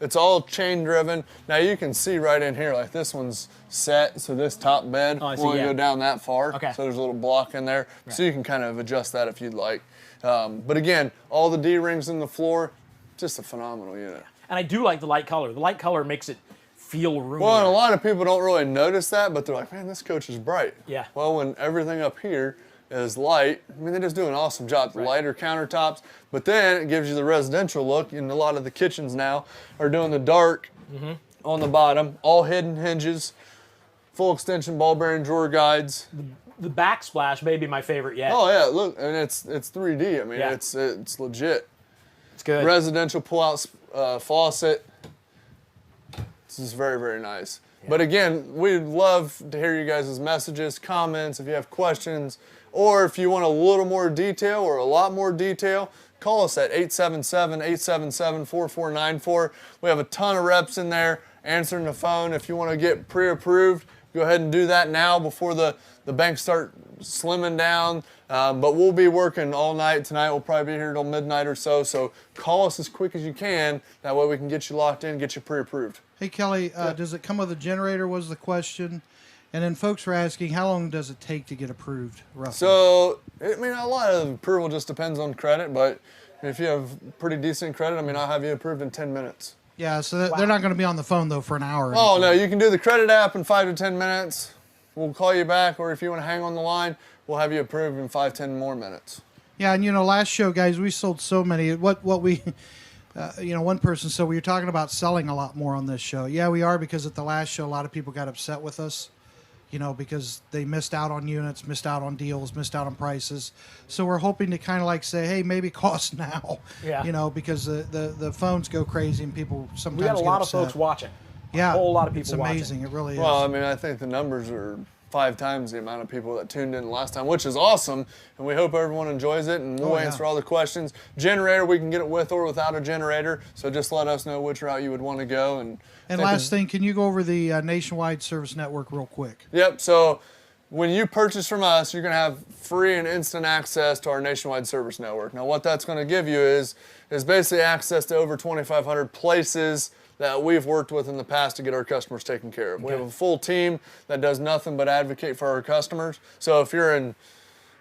It's all chain driven. Now you can see right in here, like this one's set, so this top bed won't go down that far. Okay. So there's a little block in there, so you can kind of adjust that if you'd like. But again, all the D-rings in the floor, just a phenomenal unit. And I do like the light color. The light color makes it feel roomy. Well, and a lot of people don't really notice that, but they're like, man, this coach is bright. Yeah. Well, when everything up here is light, I mean, they just do an awesome job. The lighter countertops, but then it gives you the residential look, and a lot of the kitchens now are doing the dark on the bottom, all hidden hinges, full extension ball bearing drawer guides. The backsplash may be my favorite yet. Oh yeah, look, and it's 3D. I mean, it's legit. It's good. Residential pull-out faucet. This is very, very nice. Yeah. But again, we'd love to hear you guys' messages, comments, if you have questions, or if you want a little more detail or a lot more detail, call us at 877-877-4494. We have a ton of reps in there answering the phone. If you want to get pre-approved, go ahead and do that now before the banks start slimming down. But we'll be working all night tonight. We'll probably be here till midnight or so. So call us as quick as you can. That way we can get you locked in, get you pre-approved. Hey, Kelly, does it come with a generator was the question. And then folks were asking, how long does it take to get approved, roughly? So, I mean, a lot of approval just depends on credit, but if you have pretty decent credit, I mean, I'll have you approved in 10 minutes. Yeah, so they're not going to be on the phone, though, for an hour. Oh, no, you can do the credit app in 5 to 10 minutes. We'll call you back, or if you want to hang on the line, we'll have you approved in 5, 10 more minutes. Yeah, and, last show, guys, we sold so many. What we... one person said, well, you're talking about selling a lot more on this show. Yeah, we are, because at the last show, a lot of people got upset with us, because they missed out on units, missed out on deals, missed out on prices. So we're hoping to kind of like say, hey, maybe cost now, because the phones go crazy and people sometimes we got a lot upset. of folks watching. Yeah, a whole lot of people it's amazing. watching. It really is. Well, I mean, I think the numbers are 5 times the amount of people that tuned in last time, which is awesome, and we hope everyone enjoys it, and we'll answer all the questions. Generator, we can get it with or without a generator, so just let us know which route you would want to go. And last thing, can you go over the nationwide service network real quick? Yep, so when you purchase from us, you're going to have free and instant access to our nationwide service network. Now, what that's going to give you is basically access to over 2,500 places that we've worked with in the past to get our customers taken care of. We have a full team that does nothing but advocate for our customers. So if you're in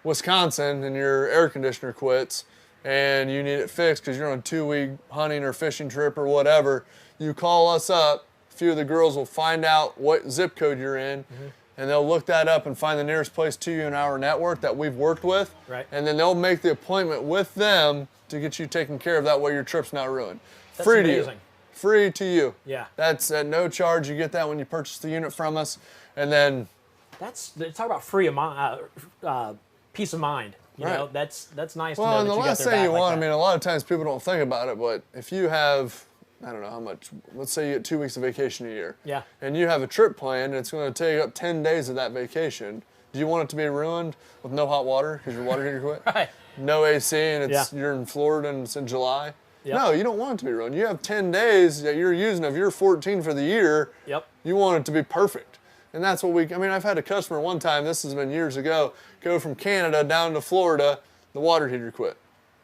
Wisconsin and your air conditioner quits and you need it fixed because you're on a 2-week hunting or fishing trip or whatever, you call us up. A few of the girls will find out what zip code you're in, and they'll look that up and find the nearest place to you in our network that we've worked with. Right. And then they'll make the appointment with them to get you taken care of. That way your trip's not ruined. That's Free amazing. to you. Free to you. Yeah. That's at no charge. You get that when you purchase the unit from us. And then... talk about free peace of mind. You know, that's nice to know Well, that and the you got last their thing back you like want, that. I mean, a lot of times people don't think about it, but if you have, I don't know how much, let's say you get 2 weeks of vacation a year. Yeah. And you have a trip planned, and it's going to take up 10 days of that vacation. Do you want it to be ruined with no hot water because your water heater quit? Right. No AC, and you're in Florida and it's in July? Yep. No, you don't want it to be ruined. You have 10 days that you're using of your 14 for the year. Yep. You want it to be perfect. And that's what I've had a customer one time, this has been years ago, go from Canada down to Florida, the water heater quit.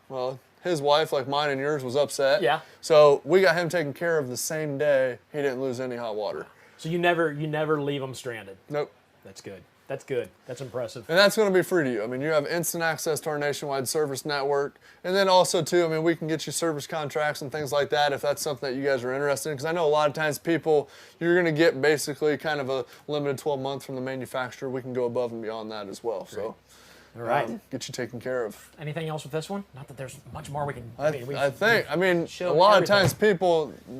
Well, his wife, like mine and yours, was upset. Yeah. So we got him taken care of the same day. He didn't lose any hot water. So you never leave them stranded. Nope. That's good. That's good. That's impressive. And that's going to be free to you. I mean, you have instant access to our nationwide service network. And then also, too, I mean, we can get you service contracts and things like that if that's something that you guys are interested in. Because I know a lot of times you're going to get basically kind of a limited 12 months from the manufacturer. We can go above and beyond that as well. Great. So, all right. Get you taken care of. Anything else with this one? Not that there's much more we can. I think, a lot of times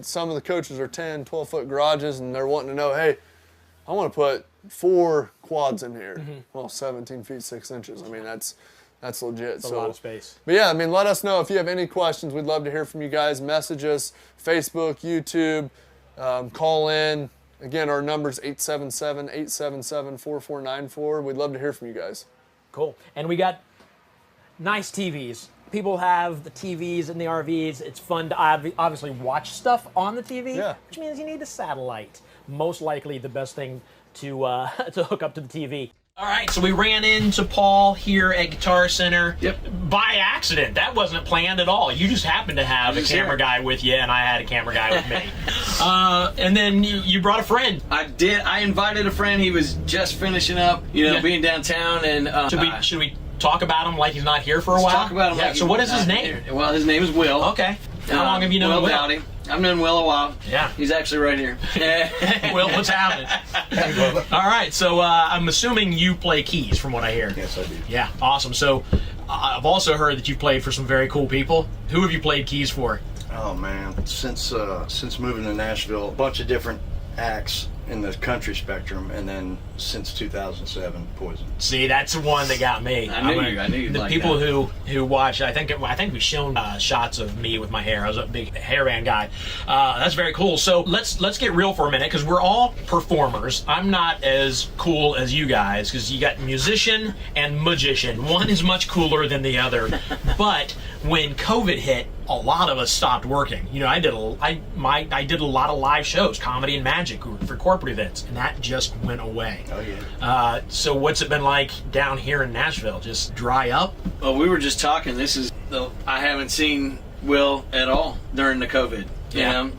some of the coaches are 10, 12-foot garages, and they're wanting to know, hey, I want to put 4 quads in here. Well, 17 feet 6 inches. I mean, that's legit. That's a lot of space. But yeah, I mean, let us know if you have any questions. We'd love to hear from you guys. Message us, Facebook, YouTube, call in. Again, our number's 877-877-4494. We'd love to hear from you guys. Cool. And we got nice TVs. People have the TVs in the RVs. It's fun to obviously watch stuff on the TV, which means you need a satellite. Most likely the best thing to hook up to the TV. All right, so we ran into Paul here at Guitar Center. Yep. By accident. That wasn't planned at all. You just happened to have a camera guy with you, and I had a camera guy with me. And then you brought a friend. I did. I invited a friend. He was just finishing up, being downtown. And should we talk about him like he's not here for a Let's while? talk about him. Yeah. Like so what is his name? Well, his name is Will. Okay. How long have you known Will? Dowdy. I've known Will a while. Yeah. He's actually right here. Will, what's happening? All right, so I'm assuming you play keys from what I hear. Yes, I do. Yeah, awesome. So I've also heard that you've played for some very cool people. Who have you played keys for? Oh man, since moving to Nashville, a bunch of different acts in the country spectrum, and then since 2007, Poison. See, that's the one that got me. I knew you. The like people that. who watch, I think we've shown shots of me with my hair. I was a big hairband guy. That's very cool. So let's get real for a minute, because we're all performers. I'm not as cool as you guys, because you got musician and magician. One is much cooler than the other. But when COVID hit, a lot of us stopped working. You know, I did a lot of live shows, comedy and magic for corporate events, and that just went away. Oh yeah. So what's it been like down here in Nashville? Just dry up? Well, we were just talking. I haven't seen Will at all during the COVID. You know?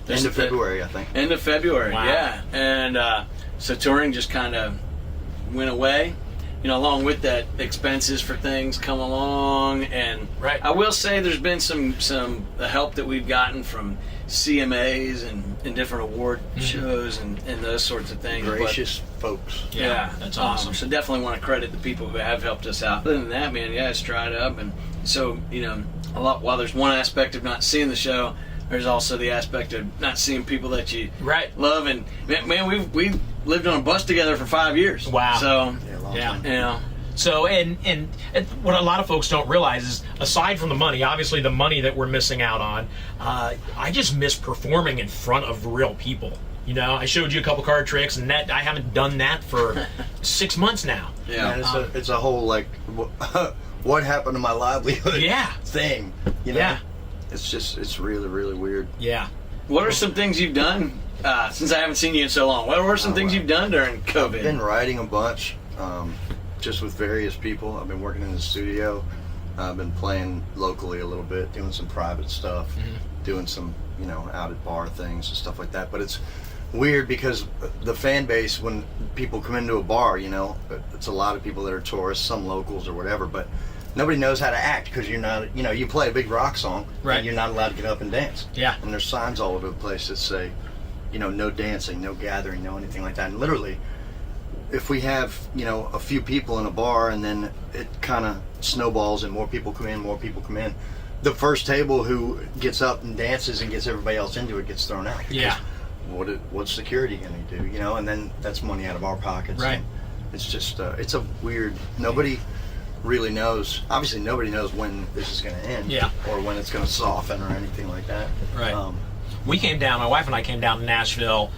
End of February, I think. End of February, Wow. yeah. And so touring just kind of went away. You know, along with that, expenses for things come along, and I will say there's been some help that we've gotten from CMAs and different award shows and those sorts of things. Gracious folks. Yeah, that's awesome. So definitely want to credit the people who have helped us out. Other than that, man, yeah, it's dried up, and so you know, while there's one aspect of not seeing the show, there's also the aspect of not seeing people that you love. And man, we've lived on a bus together for 5 years. Wow. So yeah. You know. So and what a lot of folks don't realize is, aside from the money, obviously the money that we're missing out on, I just miss performing in front of real people. You know, I showed you a couple card tricks, and I haven't done that for 6 months now. Yeah, man, it's a whole like, what happened to my livelihood? Thing. You know? Yeah. It's really, really weird. Yeah. What are some things you've done since I haven't seen you in so long? What are some things you've done during COVID? I've been writing a bunch, just with various people. I've been working in the studio. I've been playing locally a little bit, doing some private stuff, doing some, you know, out at bar things and stuff like that. But it's weird because the fan base, when people come into a bar, you know, it's a lot of people that are tourists, some locals or whatever, but nobody knows how to act because you're not, you know, you play a big rock song, and you're not allowed to get up and dance. Yeah. And there's signs all over the place that say, you know, no dancing, no gathering, no anything like that. And literally, if we have, you know, a few people in a bar and then it kind of snowballs and more people come in, the first table who gets up and dances and gets everybody else into it gets thrown out. Yeah. What's security going to do, you know? And then that's money out of our pockets. Right. And it's just, it's a weird, nobody really knows. Obviously, nobody knows when this is going to end, or when it's going to soften or anything like that. Right. We came down. My wife and I came down to Nashville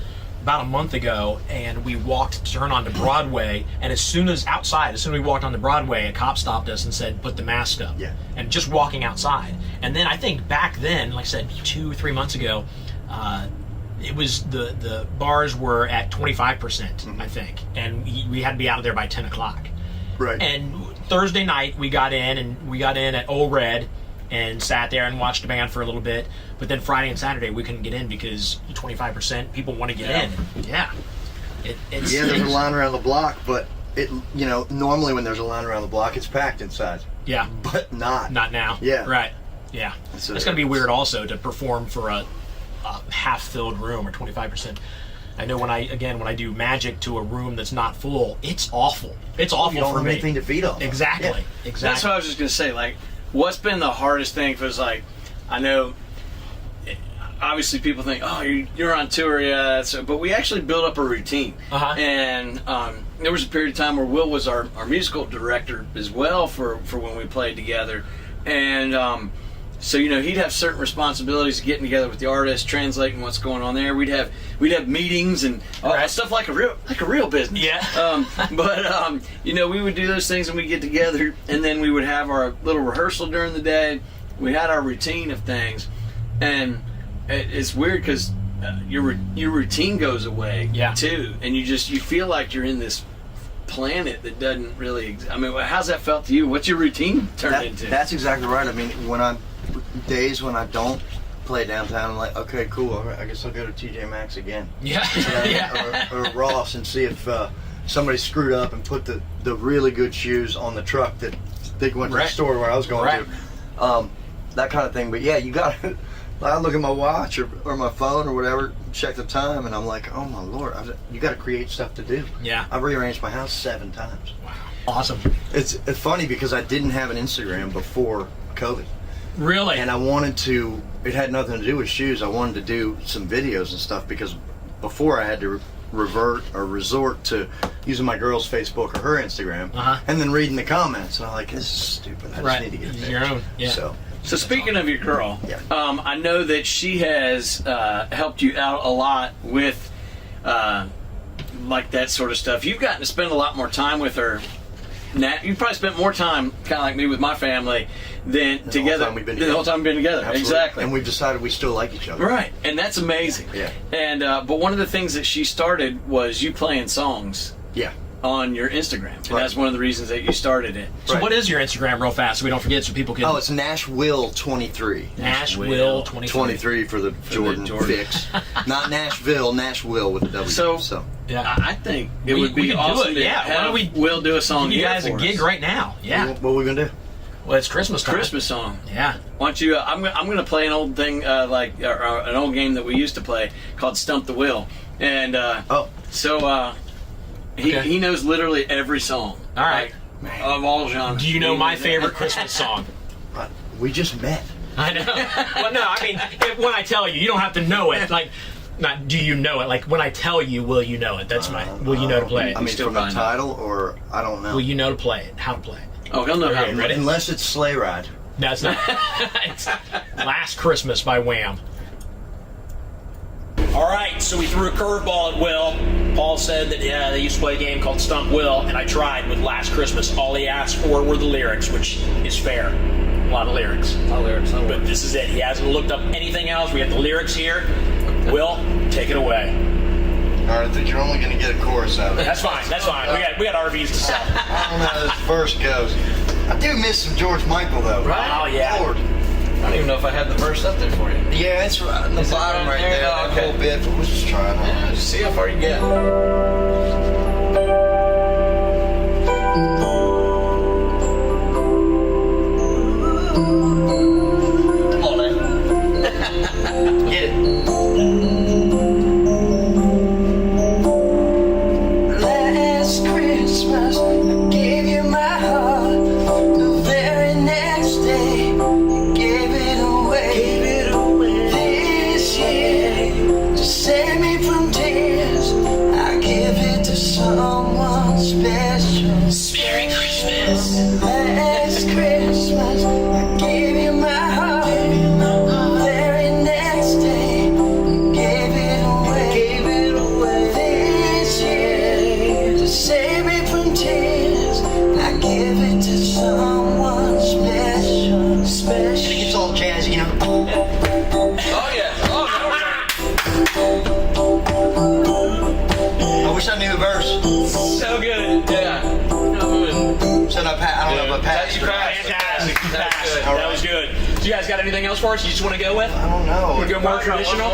about a month ago, and we walked to turn onto Broadway. And as soon as we walked onto Broadway, a cop stopped us and said, "Put the mask up." Yeah. And just walking outside. And then I think back then, like I said, 2-3 months ago, it was the bars were at 25%, I think, and we had to be out of there by 10 o'clock. Right. And Thursday night we got in at Old Red and sat there and watched the band for a little bit. But then Friday and Saturday we couldn't get in because 25% people want to get in. Yeah. There's a line around the block, but you know, normally when there's a line around the block, it's packed inside. Yeah. But not now. Yeah. Right. Yeah. It's going to be weird also to perform for a half-filled room or 25%. I know when I do magic to a room that's not full, it's awful. It's awful you don't for have me. anything to feed off. Exactly. Yeah. Exactly. That's what I was just gonna say. Like, what's been the hardest thing? Because like, I know, obviously people think, oh, you're on tour, yeah. But we actually built up a routine. And there was a period of time where Will was our musical director as well for when we played together, and so you know, he'd have certain responsibilities of getting together with the artist, translating what's going on there. We'd have meetings and stuff like a real business. Yeah. But you know, we would do those things and we'd get together, and then we would have our little rehearsal during the day. We had our routine of things, and it's weird because your routine goes away too, and you feel like you're in this planet that doesn't really. I mean, how's that felt to you? What's your routine turned into? That's exactly right. I mean, days when I don't play downtown, I'm like, okay, cool. I guess I'll go to TJ Maxx again. Yeah. Or Ross and see if somebody screwed up and put the really good shoes on the truck that they went to the store where I was going to. That kind of thing. But yeah, you got to. I look at my watch or my phone or whatever, check the time, and I'm like, oh my Lord, you got to create stuff to do. Yeah. I've rearranged my house 7 times. Wow. Awesome. It's funny because I didn't have an Instagram before COVID. Really? And I wanted to, it had nothing to do with shoes. I wanted to do some videos and stuff because before I had to resort to using my girl's Facebook or her Instagram and then reading the comments. And I'm like, this is stupid. I just need to get it your own. Yeah. So speaking of your girl, I know that she has helped you out a lot with like that sort of stuff. You've gotten to spend a lot more time with her you probably spent more time, kind of like me, with my family than together. The whole time we've been together. Absolutely. Exactly. And we've decided we still like each other. Right, and that's amazing. Yeah. And but one of the things that she started was you playing songs. Yeah. On your Instagram, and that's one of the reasons that you started it. So what is your Instagram, real fast, so we don't forget, so people can? Oh, it's Nashville 23. Nashville 23. 23 for the Jordan fix. Not Nashville, Nashville with the W. So yeah, I think it would be awesome. Do it. Yeah, why don't we? We'll do a song. Give you guys a gig right now. Yeah. What are we gonna do? Well, it's Christmas time. Christmas song. Yeah. Why don't you? I'm gonna play an old thing an old game that we used to play called Stump the Wheel, and he knows literally every song. All right. Like, of all genres. Do you know my favorite Christmas song? We just met. I know. Well, no, I mean, when I tell you, you don't have to know it. Like, not do you know it? Like, when I tell you, will you know it? That's my. Will you know to play it? I mean, from the title, or I don't know. Will you know to play it? How to play it? Oh, he'll know how to ready? Unless it's Sleigh Ride. No, it's not. It's Last Christmas by Wham. All right, so we threw a curveball at Will. Paul said that they used to play a game called Stump Will, and I tried with Last Christmas. All he asked for were the lyrics, which is fair. A lot of lyrics. But this is it. He hasn't looked up anything else. We have the lyrics here. Will, take it away. All right, I think you're only going to get a chorus out of it. That's fine. That's fine. We got RVs to sell. I don't know how this verse goes. I do miss some George Michael, though. Right? Oh, yeah. Lord. I don't even know if I had the verse up there for you. Yeah, it's right in the bottom right there. That whole bit. But we'll just try it on. Yeah, just see how far you get. Come on, man. Get it. Last Christmas, I gave you my heart. The very next day, you gave it away. This year, to save me from tears, I give it to someone special. Merry Christmas. Last Christmas, I gave you my heart. The very next day, you gave it away. This year, to save me from tears, I give it to someone special. Special. It's all jazzy, you know. Oh yeah. I wish I knew the verse. So good. Yeah. So I don't know if I passed. Fantastic. That was good. So you guys got anything else for us you just want to go with? I don't know. Want to go more traditional?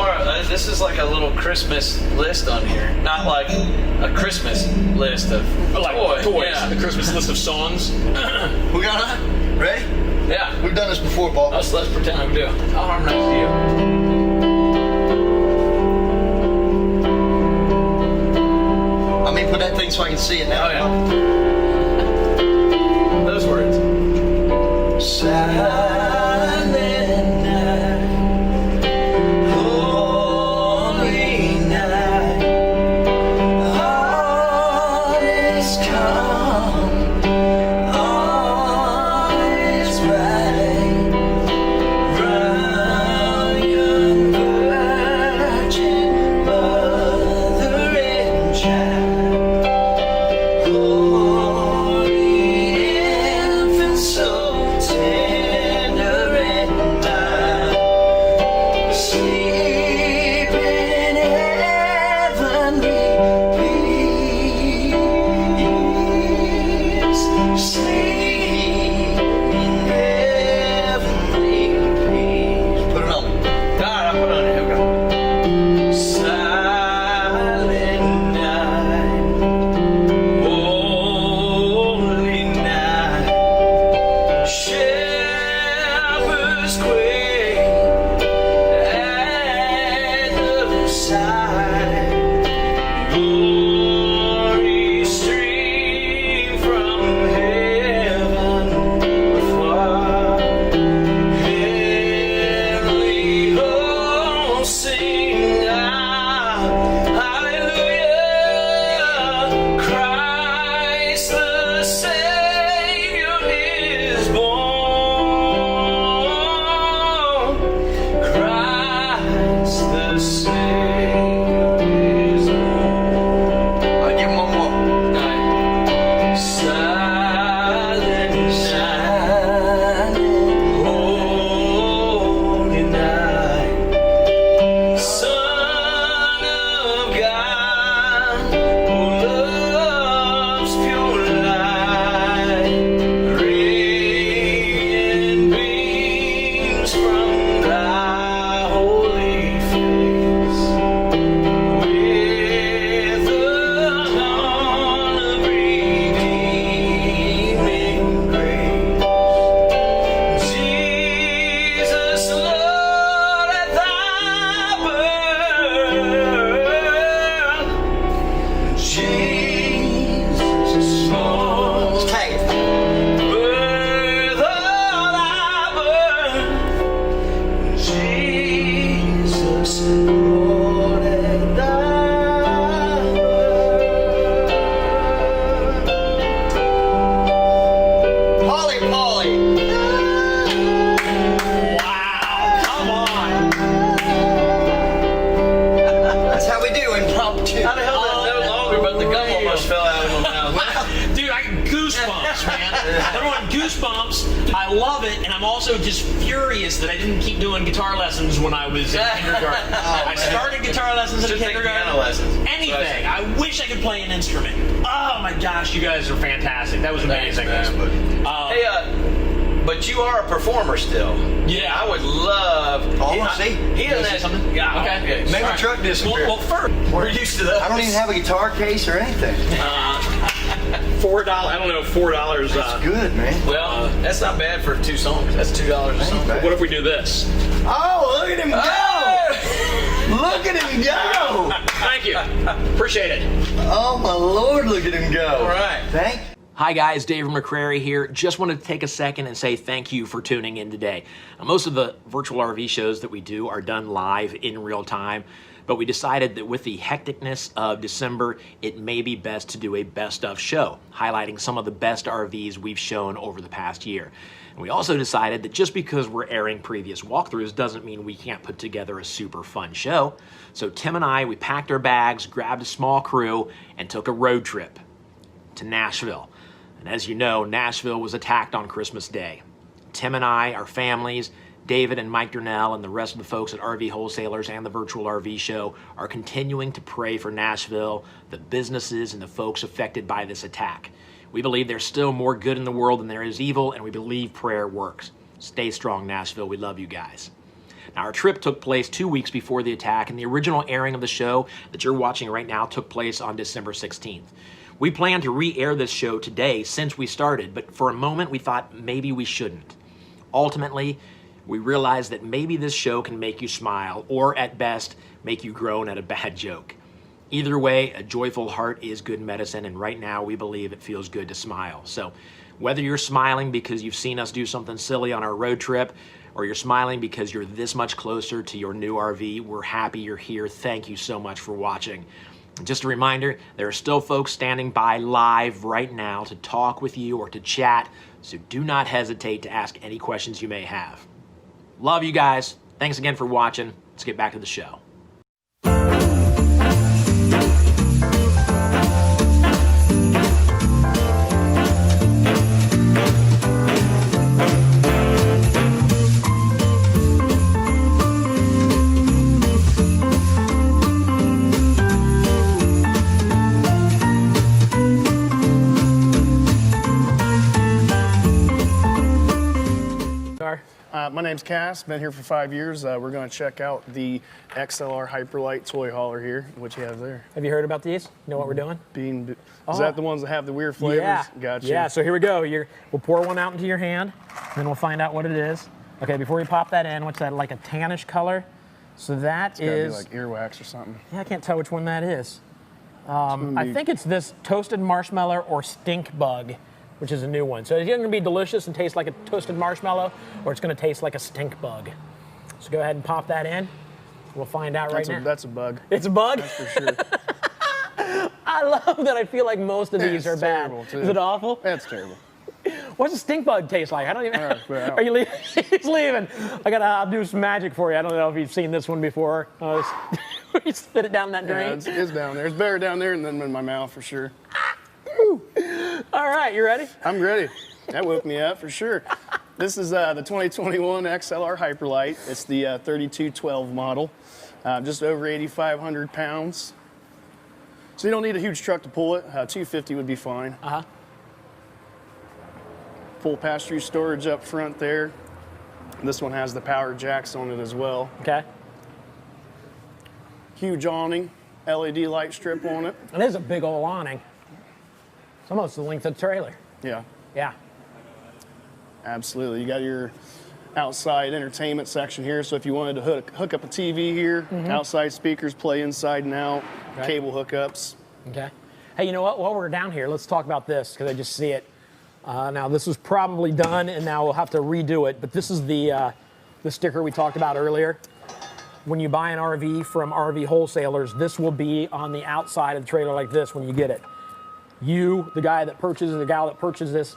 This is like a little Christmas list on here. Not like a Christmas list of toys. Yeah. The Christmas list of songs. We got it? Ready? Yeah. We've done this before, Paul. Let's pretend we do. I'll harmonize to you. I mean, put that thing so I can see it now. Oh, yeah. Those words. Silent night, holy night, all is calm, all is bright, round young virgin mother and child, holy infant so tender and mild, sleep in heavenly peace, sleep in heavenly peace. Put it on. All right, I'll put it on. Here we go. Silent night, holy night, shepherds quake at the sight, glory stream from heaven afar, heavenly hosts sing out, hallelujah, Christ the Savior is born, Christ the Savior is born. Jesus, Lord. Tag it. With all I burn, Jesus, Lord, and I burn. Polly, Polly. Wow, come on. That's how we do impromptu. How the hell did it no longer, but the gum almost fell out of my mouth. Dude, I get goosebumps, man. Everyone, goosebumps. I love it, and I'm also just furious that I didn't keep doing guitar lessons when I was in kindergarten. I started guitar lessons in kindergarten. Piano lessons. Anything. I wish I could play an instrument. Oh my gosh, you guys are fantastic. That was amazing. Hey, but you are a performer still. Yeah, I would love. He doesn't have something. Yeah, okay. Make my truck disappear. Well, first, we're used to that. I don't even have a guitar case or anything. $4. I don't know, $4. That's good, man. Well, that's not bad for 2 songs. That's $2 a song. What if we do this? Oh, look at him go! Look at him go! Thank you. Appreciate it. Oh my Lord, look at him go! All right, thank you. Hi guys, David McCrary here. Just wanted to take a second and say thank you for tuning in today. Most of the virtual RV shows that we do are done live in real time, but we decided that with the hecticness of December, it may be best to do a best of show, highlighting some of the best RVs we've shown over the past year. And we also decided that just because we're airing previous walkthroughs doesn't mean we can't put together a super fun show. So Tim and I, we packed our bags, grabbed a small crew, and took a road trip to Nashville. And as you know, Nashville was attacked on Christmas Day. Tim and I, our families, David and Mike Durnell, and the rest of the folks at RV Wholesalers and the Virtual RV Show are continuing to pray for Nashville, the businesses, and the folks affected by this attack. We believe there's still more good in the world than there is evil, and we believe prayer works. Stay strong, Nashville. We love you guys. Now, our trip took place 2 weeks before the attack, and the original airing of the show that you're watching right now took place on December 16th. We plan to re-air this show today since we started, but for a moment we thought maybe we shouldn't. Ultimately, we realized that maybe this show can make you smile, or at best, make you groan at a bad joke. Either way, a joyful heart is good medicine, and right now we believe it feels good to smile. So whether you're smiling because you've seen us do something silly on our road trip, or you're smiling because you're this much closer to your new RV, we're happy you're here. Thank you so much for watching. Just a reminder, there are still folks standing by live right now to talk with you or to chat, so do not hesitate to ask any questions you may have. Love you guys. Thanks again for watching. Let's get back to the show. My name's Cass, been here for 5 years. We're going to check out the XLR Hyperlite toy hauler here. What you have there? Have you heard about these? You know what we're doing? Is that the ones that have the weird flavors? Yeah. Gotcha. Yeah, so here we go. We'll pour one out into your hand, and then we'll find out what it is. Okay, before you pop that in, what's that, like a tannish color? So that is... It's gotta be like earwax or something. Yeah, I can't tell which one that is. I think it's this toasted marshmallow or stink bug, which is a new one. So it's either gonna be delicious and taste like a toasted marshmallow, or it's gonna taste like a stink bug. So go ahead and pop that in. We'll find out right now. That's a bug. It's a bug? That's for sure. I love that I feel like most of these are bad. Too. Is it awful? That's terrible. What's a stink bug taste like? I don't even. Are you leaving? He's leaving. I'll do some magic for you. I don't know if you've seen this one before. You spit it down that drain. Yeah, it's down there. It's better down there than in my mouth for sure. All right, you ready? I'm ready. That woke me up for sure. This is the 2021 XLR Hyperlite. It's the 3212 model. Just over 8,500 pounds. So you don't need a huge truck to pull it. 250 would be fine. Full pass-through storage up front there. This one has the power jacks on it as well. Okay. Huge awning, LED light strip on it. It is a big old awning. It's almost the length of the trailer. Yeah. Yeah. Absolutely. You got your outside entertainment section here. So if you wanted to hook up a TV here, outside speakers play inside and out, cable hookups. Okay. Hey, you know what? While we're down here, let's talk about this because I just see it. Now, this was probably done, and now we'll have to redo it. But this is the sticker we talked about earlier. When you buy an RV from RV wholesalers, this will be on the outside of the trailer like this when you get it. You, the guy that purchases, the gal that purchases this,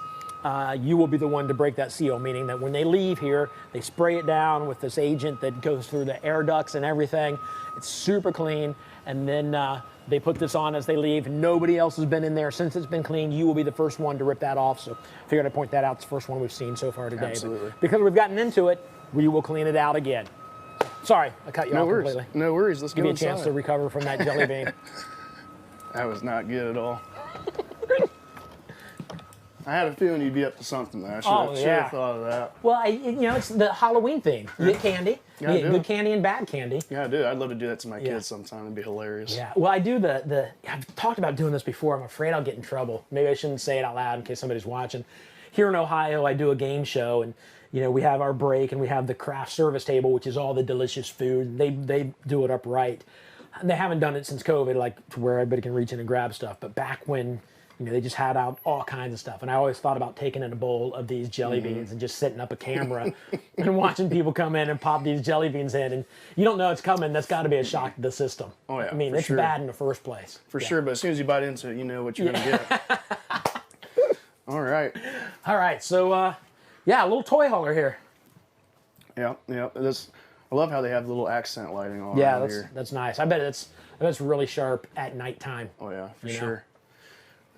you will be the one to break that seal, meaning that when they leave here, they spray it down with this agent that goes through the air ducts and everything. It's super clean, and then they put this on as they leave. Nobody else has been in there since it's been cleaned. You will be the first one to rip that off, so figured I'd point that out. It's the first one we've seen so far today. Absolutely. But because we've gotten into it, we will clean it out again. Sorry, I cut you off completely. No worries. Let's give you a inside. chance to recover from that jelly bean. That was not good at all. I had a feeling you'd be up to something there. I should have thought of that. Well, you know, it's the Halloween theme. You get candy. Yeah, you get good candy and bad candy. Yeah, I do. I'd love to do that to my kids sometime. It'd be hilarious. Yeah. Well, I do I've talked about doing this before. I'm afraid I'll get in trouble. Maybe I shouldn't say it out loud in case somebody's watching. Here in Ohio, I do a game show, and you know, we have our break and we have the craft service table, which is all the delicious food. They do it upright. And they haven't done it since COVID, like to where everybody can reach in and grab stuff. But back when, you know, they just had out all kinds of stuff. And I always thought about taking in a bowl of these jelly beans and just setting up a camera and watching people come in and pop these jelly beans in. And you don't know it's coming. That's got to be a shock to the system. Oh, yeah. I mean, it's bad in the first place. For sure. But as soon as you bite into it, you know what you're going to get. All right. All right. So, yeah, a little toy hauler here. Yeah, yeah. I love how they have little accent lighting on here. That's nice. I bet it's really sharp at nighttime. Oh yeah, for sure.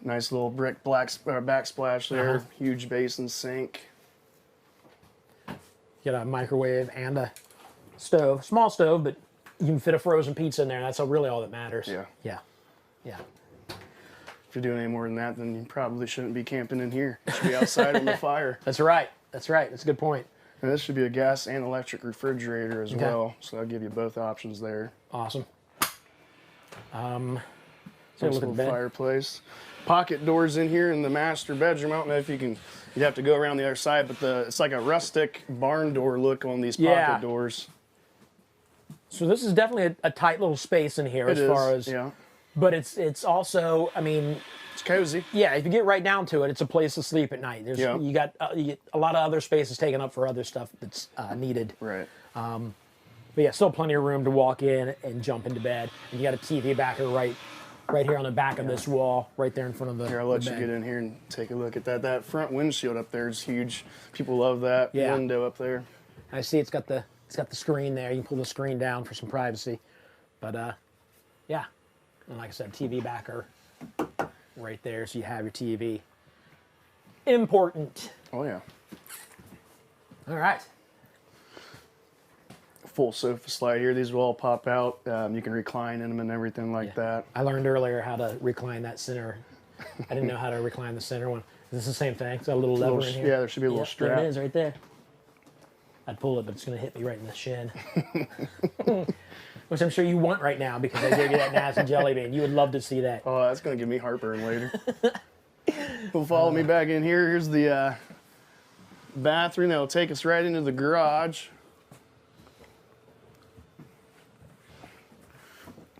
Nice little brick backsplash there. Huge basin sink. Get a microwave and a stove, small stove, but you can fit a frozen pizza in there. And that's really all that matters. Yeah. Yeah. Yeah. If you're doing any more than that, then you probably shouldn't be camping in here. You should be outside on the fire. That's right. That's right. That's a good point. And this should be a gas and electric refrigerator as well, so I'll give you both options there. Awesome. Nice little fireplace. Pocket doors in here in the master bedroom. I don't know if you'd have to go around the other side, but it's like a rustic barn door look on these pocket doors. So this is definitely a tight little space in here but it's also, I mean, it's cozy. Yeah, if you get right down to it, it's a place to sleep at night. You get a lot of other spaces taken up for other stuff that's needed. Right. But yeah, still plenty of room to walk in and jump into bed. And you got a TV backer right here on the back of this wall, right there in front of the. Here, I'll let you get in here and take a look at that. That front windshield up there is huge. People love that window up there. I see it's got the screen there. You can pull the screen down for some privacy. But yeah, and like I said, TV backer right there, so you have your TV. Important. Oh yeah. All right. Full sofa slide here. These will all pop out. You can recline in them and everything like that. I learned earlier how to recline that center. I didn't know how to recline the center one. Is this the same thing? It's got a little lever in here. Yeah, there should be a little strap. There it is, right there. I'd pull it, but it's going to hit me right in the shin. Which I'm sure you want right now because I gave you that nasty jelly bean. You would love to see that. Oh, that's going to give me heartburn later. We'll follow me back in here. Here's the bathroom that'll take us right into the garage.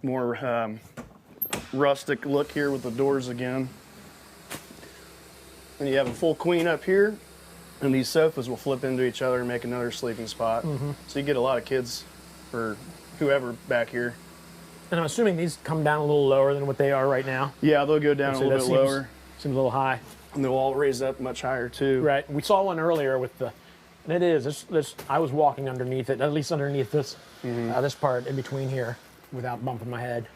More rustic look here with the doors again. And you have a full queen up here, and these sofas will flip into each other and make another sleeping spot. So you get a lot of kids or whoever back here. And I'm assuming these come down a little lower than what they are right now. Yeah, they'll go down a little bit lower. Seems a little high. And they'll all raise up much higher too. Right. We saw one earlier with the, and it is, I was walking underneath it, at least underneath this, this part in between here without bumping my head.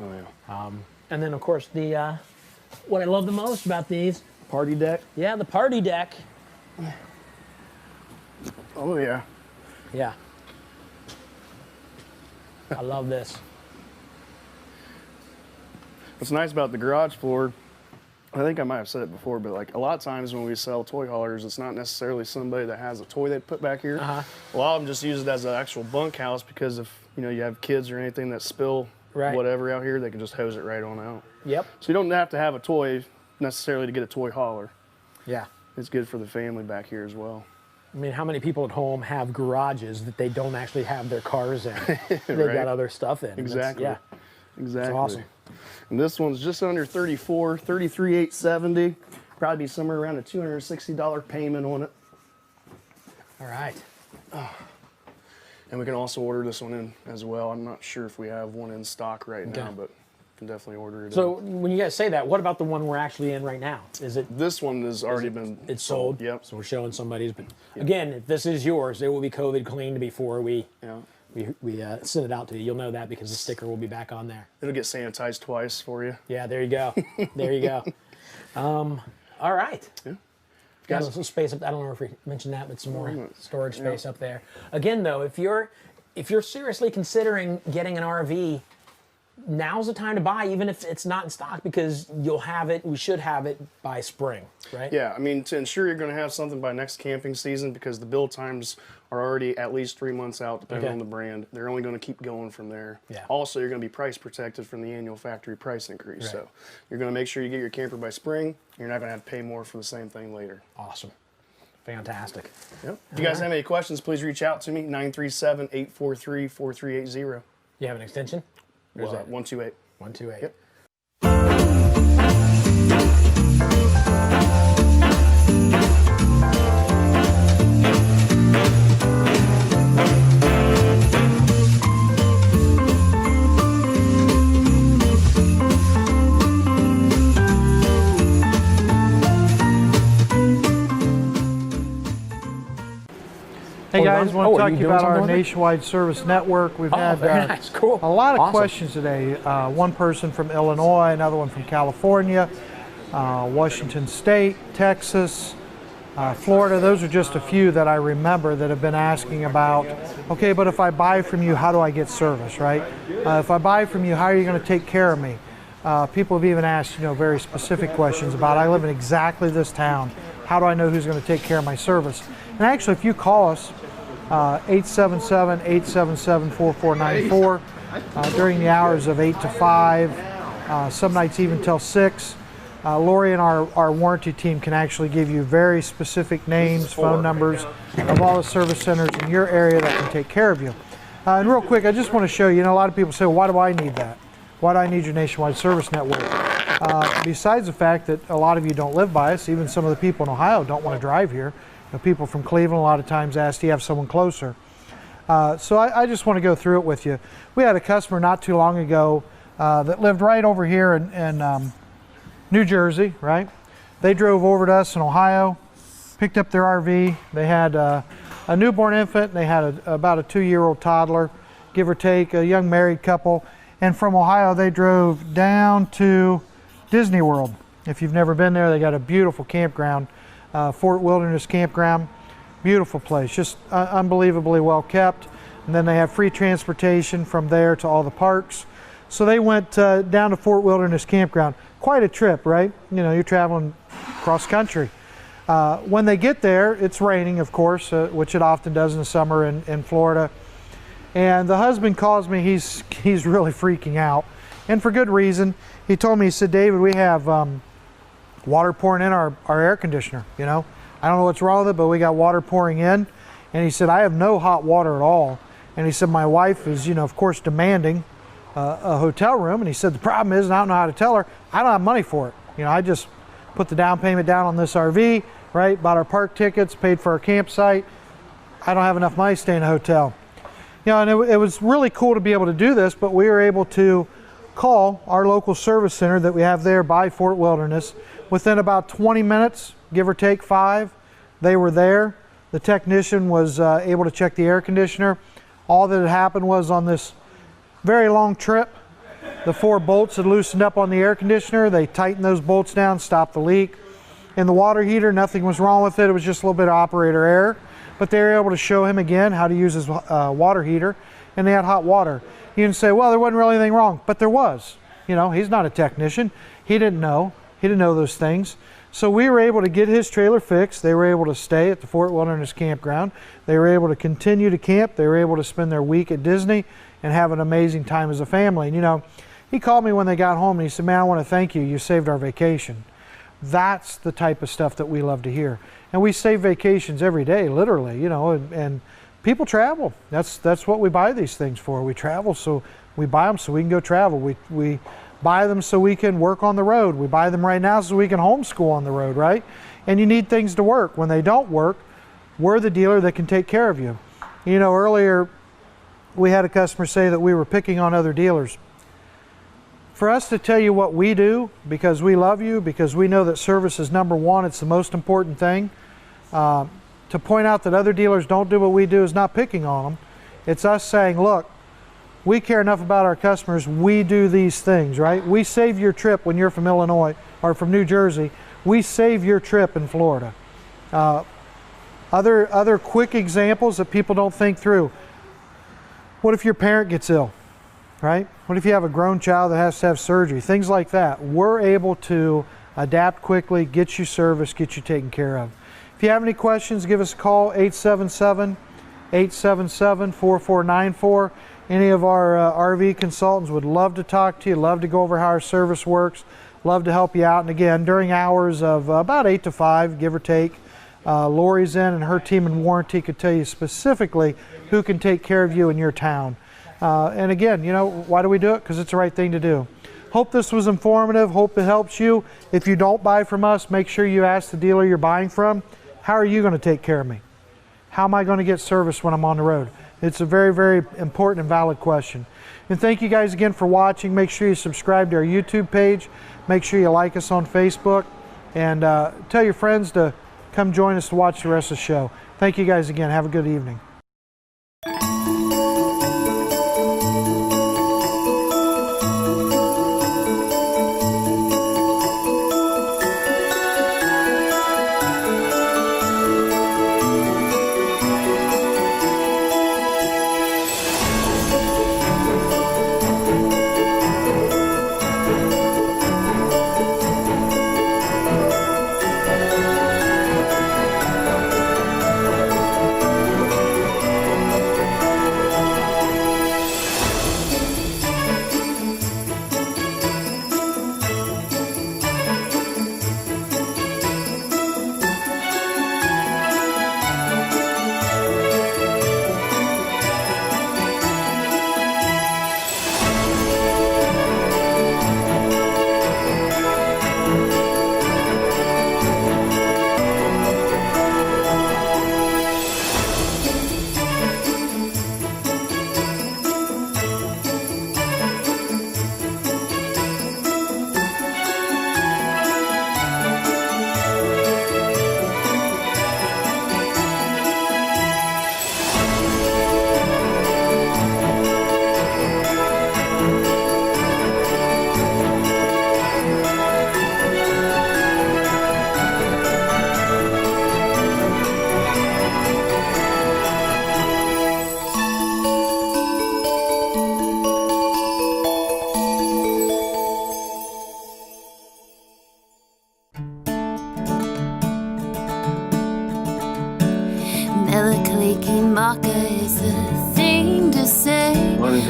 Oh yeah. And then of course the, what I love the most about these. Party deck? Yeah, the party deck. Oh yeah. Yeah. I love this. What's nice about the garage floor, I think I might have said it before, but like a lot of times when we sell toy haulers, it's not necessarily somebody that has a toy they put back here. A lot of them just use it as an actual bunkhouse because if you have kids or anything that spill whatever out here, they can just hose it right on out. Yep. So you don't have to have a toy necessarily to get a toy hauler. Yeah. It's good for the family back here as well. I mean, how many people at home have garages that they don't actually have their cars in? They've got other stuff in. Exactly. Yeah. Exactly. It's awesome. And this one's just under 34, 33,870. Probably be somewhere around a $260 payment on it. All right. And we can also order this one in as well. I'm not sure if we have one in stock right now, but can definitely order it. So when you guys say that, what about the one we're actually in right now? Is it? This one has already been sold. Yep. So we're showing somebody's. But again, if this is yours, it will be COVID cleaned before we send it out to you. You'll know that because the sticker will be back on there. It'll get sanitized twice for you. Yeah, there you go. There you go. All right. Yeah. Got some space up. I don't know if we mentioned that, but some more storage space up there. Again, though, if you're seriously considering getting an RV, now's the time to buy, even if it's not in stock, because you'll have it. We should have it by spring, right? Yeah, I mean, to ensure you're going to have something by next camping season, because the build times are already at least 3 months out, depending on the brand. They're only going to keep going from there. Yeah. Also, you're going to be price protected from the annual factory price increase. Right. So you're going to make sure you get your camper by spring. You're not going to have to pay more for the same thing later. Awesome. Fantastic. Yep. If you guys have any questions, please reach out to me, 937-843-4380. You have an extension? Or is that 128. 128. Yep. Hey guys, I want to talk to you about our nationwide service network. We've had very nice. Cool. a lot of Awesome. questions today. One person from Illinois, another one from California, Washington State, Texas, Florida. Those are just a few that I remember that have been asking about, okay, but if I buy from you, how do I get service, right? If I buy from you, how are you going to take care of me? People have even asked, very specific questions about, I live in exactly this town. How do I know who's going to take care of my service? And actually, if you call us, 877-877-4494 during the hours of 8 to 5, some nights even till 6. Lori and our warranty team can actually give you very specific names, phone numbers of all the service centers in your area that can take care of you. And real quick, I just want to show you, a lot of people say, well, why do I need that? Why do I need your nationwide service network? Besides the fact that a lot of you don't live by us, even some of the people in Ohio don't want to drive here. People from Cleveland a lot of times ask, do you have someone closer? So I just want to go through it with you. We had a customer not too long ago that lived right over here in New Jersey, right? They drove over to us in Ohio, picked up their RV. They had a newborn infant. They had about a 2-year-old toddler, give or take, a young married couple. And from Ohio, they drove down to Disney World. If you've never been there, they got a beautiful campground. Fort Wilderness Campground, beautiful place, just unbelievably well kept. And then they have free transportation from there to all the parks. So they went down to Fort Wilderness Campground. Quite a trip, right? You're traveling cross country. When they get there, it's raining, of course, which it often does in the summer in Florida. And the husband calls me, he's really freaking out. And for good reason. He told me, he said, David, we have water pouring in our air conditioner, I don't know what's wrong with it, but we got water pouring in. And he said, I have no hot water at all. And he said, my wife is, of course, demanding a hotel room. And he said, the problem is, and I don't know how to tell her, I don't have money for it. I just put the down payment down on this RV, right? Bought our park tickets, paid for our campsite. I don't have enough money to stay in a hotel. And it was really cool to be able to do this, but we were able to call our local service center that we have there by Fort Wilderness. Within about 20 minutes, give or take 5, they were there. The technician was able to check the air conditioner. All that had happened was on this very long trip, the 4 bolts had loosened up on the air conditioner. They tightened those bolts down, stopped the leak. In the water heater, nothing was wrong with it. It was just a little bit of operator error. But they were able to show him again how to use his water heater, and they had hot water. You can say, well, there wasn't really anything wrong, but there was. He's not a technician. He didn't know. He didn't know those things. So we were able to get his trailer fixed. They were able to stay at the Fort Wilderness Campground. They were able to continue to camp. They were able to spend their week at Disney and have an amazing time as a family. And he called me when they got home and he said, man, I want to thank you. You saved our vacation. That's the type of stuff that we love to hear. And we save vacations every day, literally, and people travel. That's what we buy these things for. We travel, so we buy them so we can go travel. We buy them so we can work on the road. We buy them right now so we can homeschool on the road, right? And you need things to work. When they don't work, we're the dealer that can take care of you. You know, earlier we had a customer say that we were picking on other dealers. For us to tell you what we do, because we love you, because we know that service is number one, it's the most important thing, to point out that other dealers don't do what we do is not picking on them. It's us saying, look, we care enough about our customers, we do these things, right? We save your trip when you're from Illinois or from New Jersey. We save your trip in Florida. Other quick examples that people don't think through. What if your parent gets ill, right? What if you have a grown child that has to have surgery? Things like that. We're able to adapt quickly, get you service, get you taken care of. If you have any questions, give us a call, 877-877-4494. Any of our RV consultants would love to talk to you, love to go over how our service works, love to help you out. And again, during hours of about 8 to 5, give or take, Lori's in and her team in warranty could tell you specifically who can take care of you in your town. And again, you know, why do we do it? Because it's the right thing to do. Hope this was informative. Hope it helps you. If you don't buy from us, make sure you ask the dealer you're buying from, how are you going to take care of me? How am I going to get service when I'm on the road? It's a very, very important and valid question. And thank you guys again for watching. Make sure you subscribe to our YouTube page. Make sure you like us on Facebook. And tell your friends to come join us to watch the rest of the show. Thank you guys again. Have a good evening.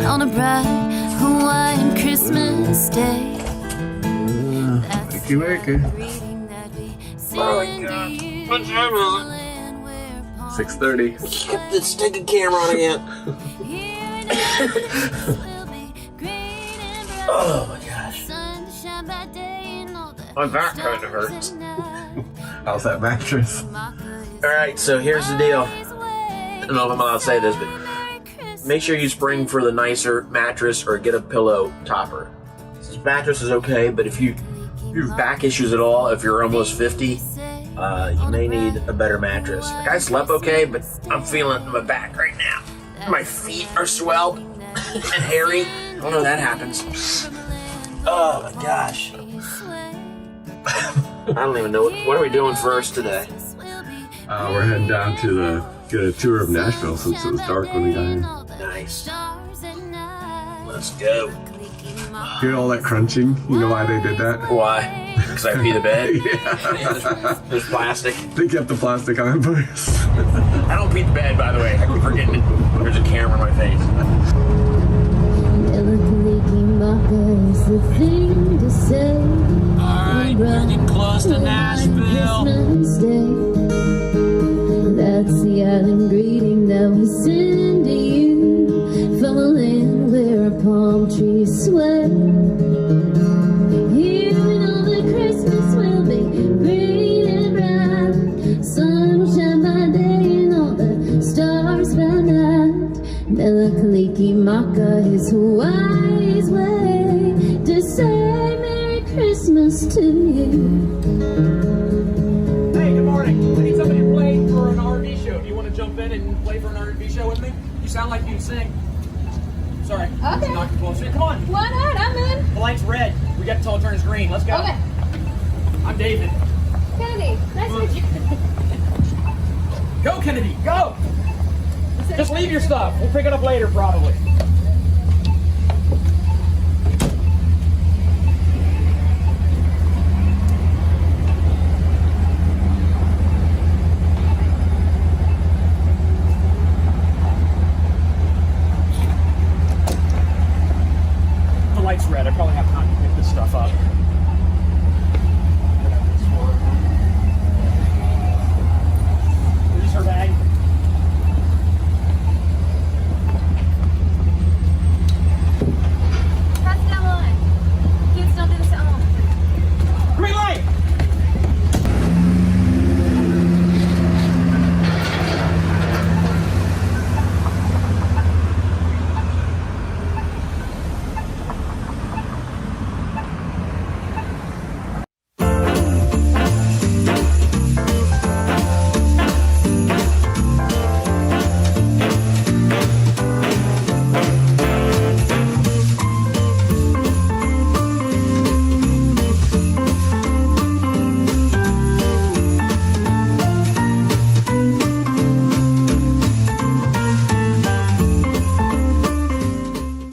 On a bright Hawaiian Christmas day. Wakey wakey. Oh my God. What time is it? 6:30. Get this stinking camera on again. Oh my gosh. My back kind of hurts. How's that mattress? Alright, so here's the deal. I don't know if I'm allowed to say this, but make sure you spring for the nicer mattress or get a pillow topper. This mattress is okay, but if you have back issues at all, if you're almost 50, you may need a better mattress. Like, I slept okay, but I'm feeling my back right now. My feet are swelled and hairy. I don't know if that happens. Oh my gosh. I don't even know. What are we doing first today? We're heading down to get a tour of Nashville since it was dark when we got here. Nice. Let's go. Hear all that crunching? You know why they did that? Why? Because I pee the bed? Yeah. There's plastic. They kept the plastic on first. I don't pee the bed, by the way. I keep forgetting it. There's a camera in my face. Alright, we're getting close to Nashville. That's the island greeting that we send to you from a land where a palm tree sway. Hey, good morning. I need somebody to play for an RV show. Do you want to jump in and play for an RV show with me? You sound like you can sing. Sorry. Okay. Knock your close. Come on. Why not? I'm in. The light's red. We got until it turns green. Let's go. Okay. I'm David. Kennedy, nice to meet you. Go, Kennedy. Go. Just leave your stuff. We'll pick it up later, probably. The light's red. I probably have time to pick this stuff up. Here's her bag. Press that line. Kids don't do this at home. Green light!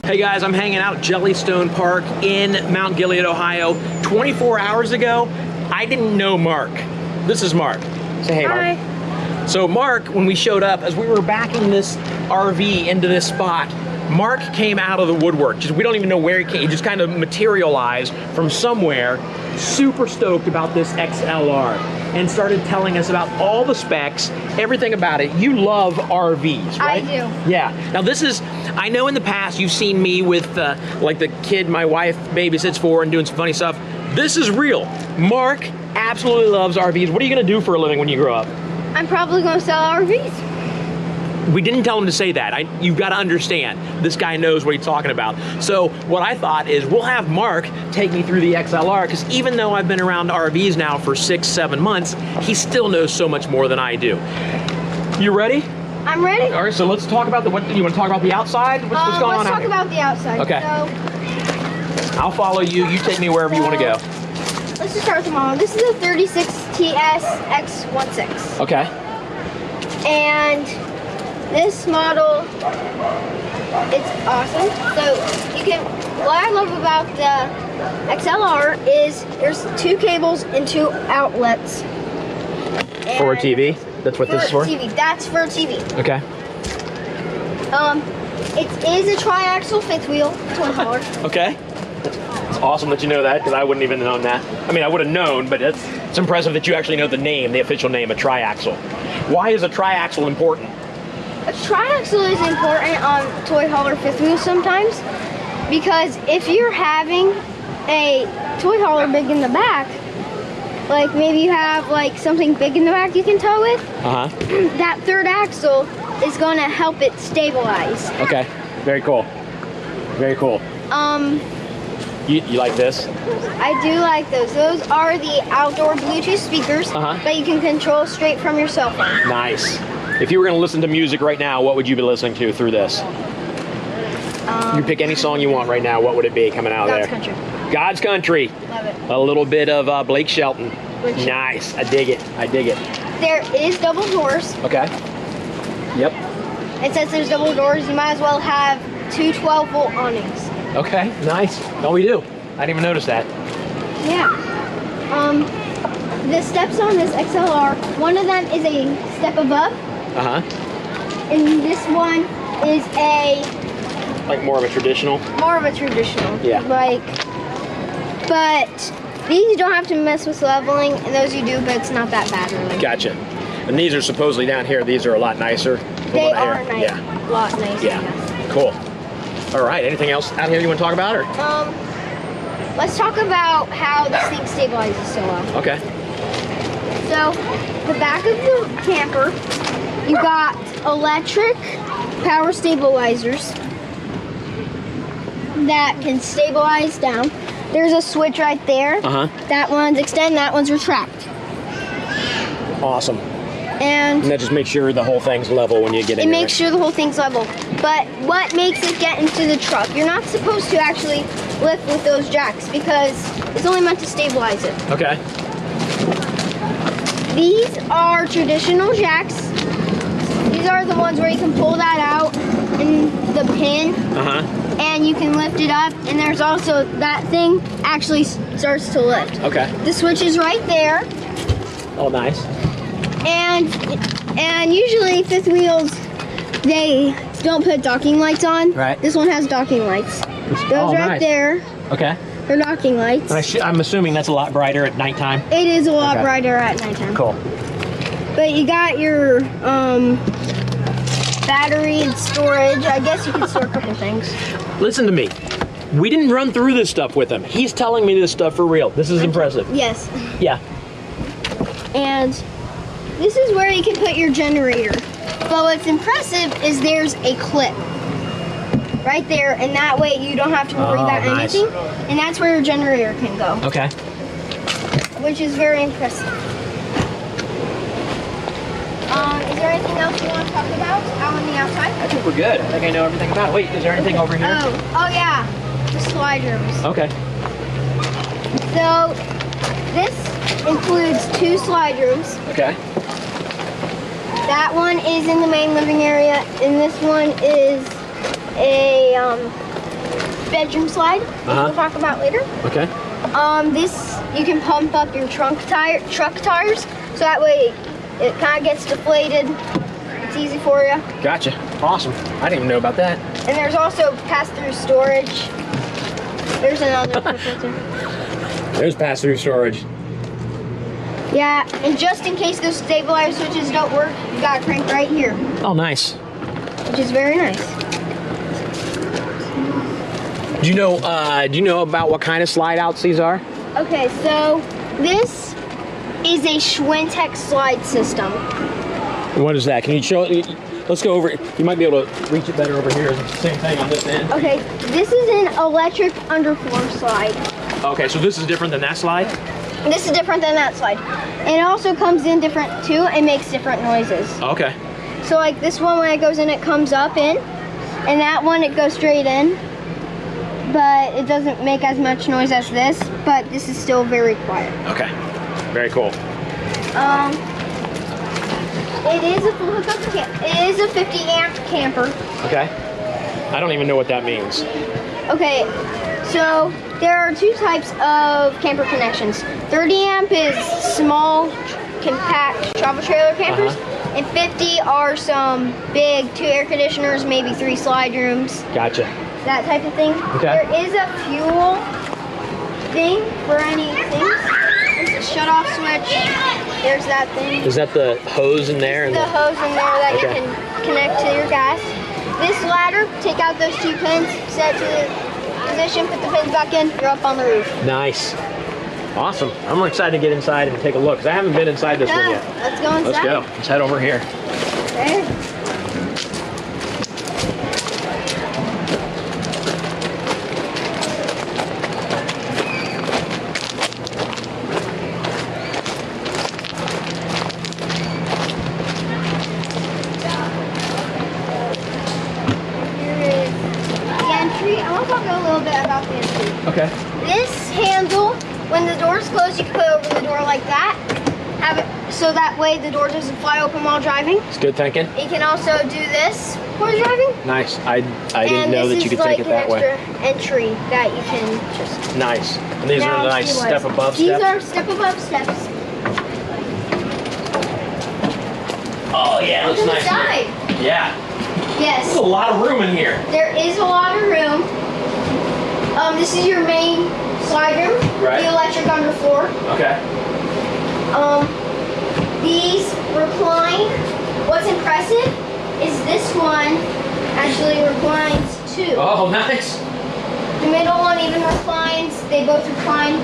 Hey guys, I'm hanging out at Jellystone Park in Mount Gilead, Ohio. 24 hours ago, I didn't know Mark. This is Mark. Say hey, Mark. Hi. So Mark, when we showed up, as we were backing this RV into this spot, Mark came out of the woodwork. We don't even know where he came. He just kind of materialized from somewhere, super stoked about this XLR, and started telling us about all the specs, everything about it. You love RVs, right? I do. Yeah. Now this is, I know in the past you've seen me with like the kid my wife babysits for and doing some funny stuff. This is real. Mark absolutely loves RVs. What are you gonna do for a living when you grow up? I'm probably going to sell RVs. We didn't tell him to say that. You've got to understand, this guy knows what he's talking about. So what I thought is we'll have Mark take me through the XLR, because even though I've been around RVs now for 6-7 months, he still knows so much more than I do. You ready? I'm ready. All right, so let's talk about what you want to talk about the outside? What's going on let's out talk here? about the outside. Okay. So, I'll follow you. You take me wherever you want to go. let's just start with the model. This is a 36 TS X16. Okay. And this model, it's awesome. So you can, what I love about the XLR is there's 2 cables and 2 outlets. For a TV? That's what this is for? TV. That's for a TV. Okay. It is a triaxle fifth wheel twin hauler. Okay. It's awesome that you know that, because I wouldn't even have known that. I mean, I would have known, but it's impressive that you actually know the name, the official name, a triaxle. Why is a triaxle important? A triaxle is important on toy hauler fifth wheels sometimes, because if you're having a toy hauler big in the back, like maybe you have like something big in the back you can tow with, that third axle is going to help it stabilize. Okay, very cool. Very cool. You like this? I do like those. Those are the outdoor Bluetooth speakers that you can control straight from your cell phone. Nice. If you were going to listen to music right now, what would you be listening to through this? You pick any song you want right now, what would it be coming out of there? God's Country. God's Country. Love it. A little bit of Blake Shelton. Nice. I dig it. I dig it. There is double doors. Okay. Yep. It says there's double doors. You might as well have 2 12-volt awnings. Okay. Nice. No, we do. I didn't even notice that. Yeah. The steps on this XLR, one of them is a step above. And this one is Like more of a traditional? more of a traditional. Yeah. But these you don't have to mess with leveling, and those you do, but it's not that bad really. Gotcha. And these are supposedly down here, these are a lot nicer. They are nice. Yeah. a lot nicer. Yeah. Cool. All right, anything else out here you want to talk about? Or? Let's talk about how this thing stabilizes so well. Okay. So, the back of the camper, you got electric power stabilizers that can stabilize down. There's a switch right there. That one's extend, that one's retract. Awesome. And that just makes sure the whole thing's level when you get in. It makes sure the whole thing's level. But what makes it get into the truck? You're not supposed to actually lift with those jacks because it's only meant to stabilize it. Okay. These are traditional jacks. These are the ones where you can pull that out in the pin. And you can lift it up. And there's also that thing actually starts to lift. Okay. The switch is right there. Oh, nice. And usually fifth wheels, they don't put docking lights on. Right. This one has docking lights. Those right there. Okay. They're docking lights. I'm assuming that's a lot brighter at nighttime. It is a lot brighter at nighttime. Cool. But you got your battery and storage. I guess you can store a couple things. Listen to me. We didn't run through this stuff with him. He's telling me this stuff for real. This is impressive. Yes. Yeah. And this is where you can put your generator. But what's impressive is there's a clip right there, and that way you don't have to worry about anything. And that's where your generator can go. Okay. Which is very impressive. Is there anything else you want to talk about out on the outside? I think we're good. I think I know everything about it. Wait, is there anything over here? Oh yeah, the slide rooms. Okay. So this includes 2 slide rooms. Okay. That one is in the main living area, and this one is a bedroom slide, which we'll talk about later. Okay. This, you can pump up your truck tires, so that way it kind of gets deflated. It's easy for you. Gotcha. Awesome. I didn't even know about that. And there's also pass-through storage. There's another filter. There's pass-through storage. Yeah, and just in case those stabilizer switches don't work, you got a crank right here. Oh, nice. Which is very nice. Do you know about what kind of slide outs these are? Okay, so this is a Schwintek slide system. What is that? Can you show it? Let's go over it. You might be able to reach it better over here. It's the same thing on this end. Okay, this is an electric underfloor slide. Okay, so this is different than that slide? This is different than that slide. And it also comes in different too. It makes different noises. Okay. So like this one, when it goes in, it comes up in. And that one, it goes straight in. But it doesn't make as much noise as this. But this is still very quiet. Okay. Very cool. It is a full hookup it is a 50 amp camper. Okay. I don't even know what that means. Okay, so there are 2 types of camper connections. 30 amp is small, compact travel trailer campers, and 50 are some big 2 air conditioners, maybe 3 slide rooms. Gotcha. That type of thing. Okay. There is a fuel thing for any things. There's a shut-off switch. There's that thing. Is that the hose in there? The hose in there that you can connect to your gas. This ladder, take out those 2 pins, set to the position, put the pins back in, you're up on the roof. Nice. Awesome. I'm excited to get inside and take a look, because I haven't been inside this one yet. Let's go inside. Let's go. Let's head over here. Okay. Okay. This handle, when the door's closed, you can put it over the door like that. Have it so that way the door doesn't fly open while driving. It's good thinking. You can also do this while driving. Nice. I didn't know that you could take it that way. And this is like an extra entry that you can just... Nice. And these are the nice step above steps? These are step above steps. Oh yeah, looks nice. Inside. Yeah. Yes. There's a lot of room in here. There is a lot of room. This is your main slide room. Right. The electric underfloor. Okay. These recline. What's impressive is this one actually reclines too. Oh, nice. The middle one even reclines. They both recline.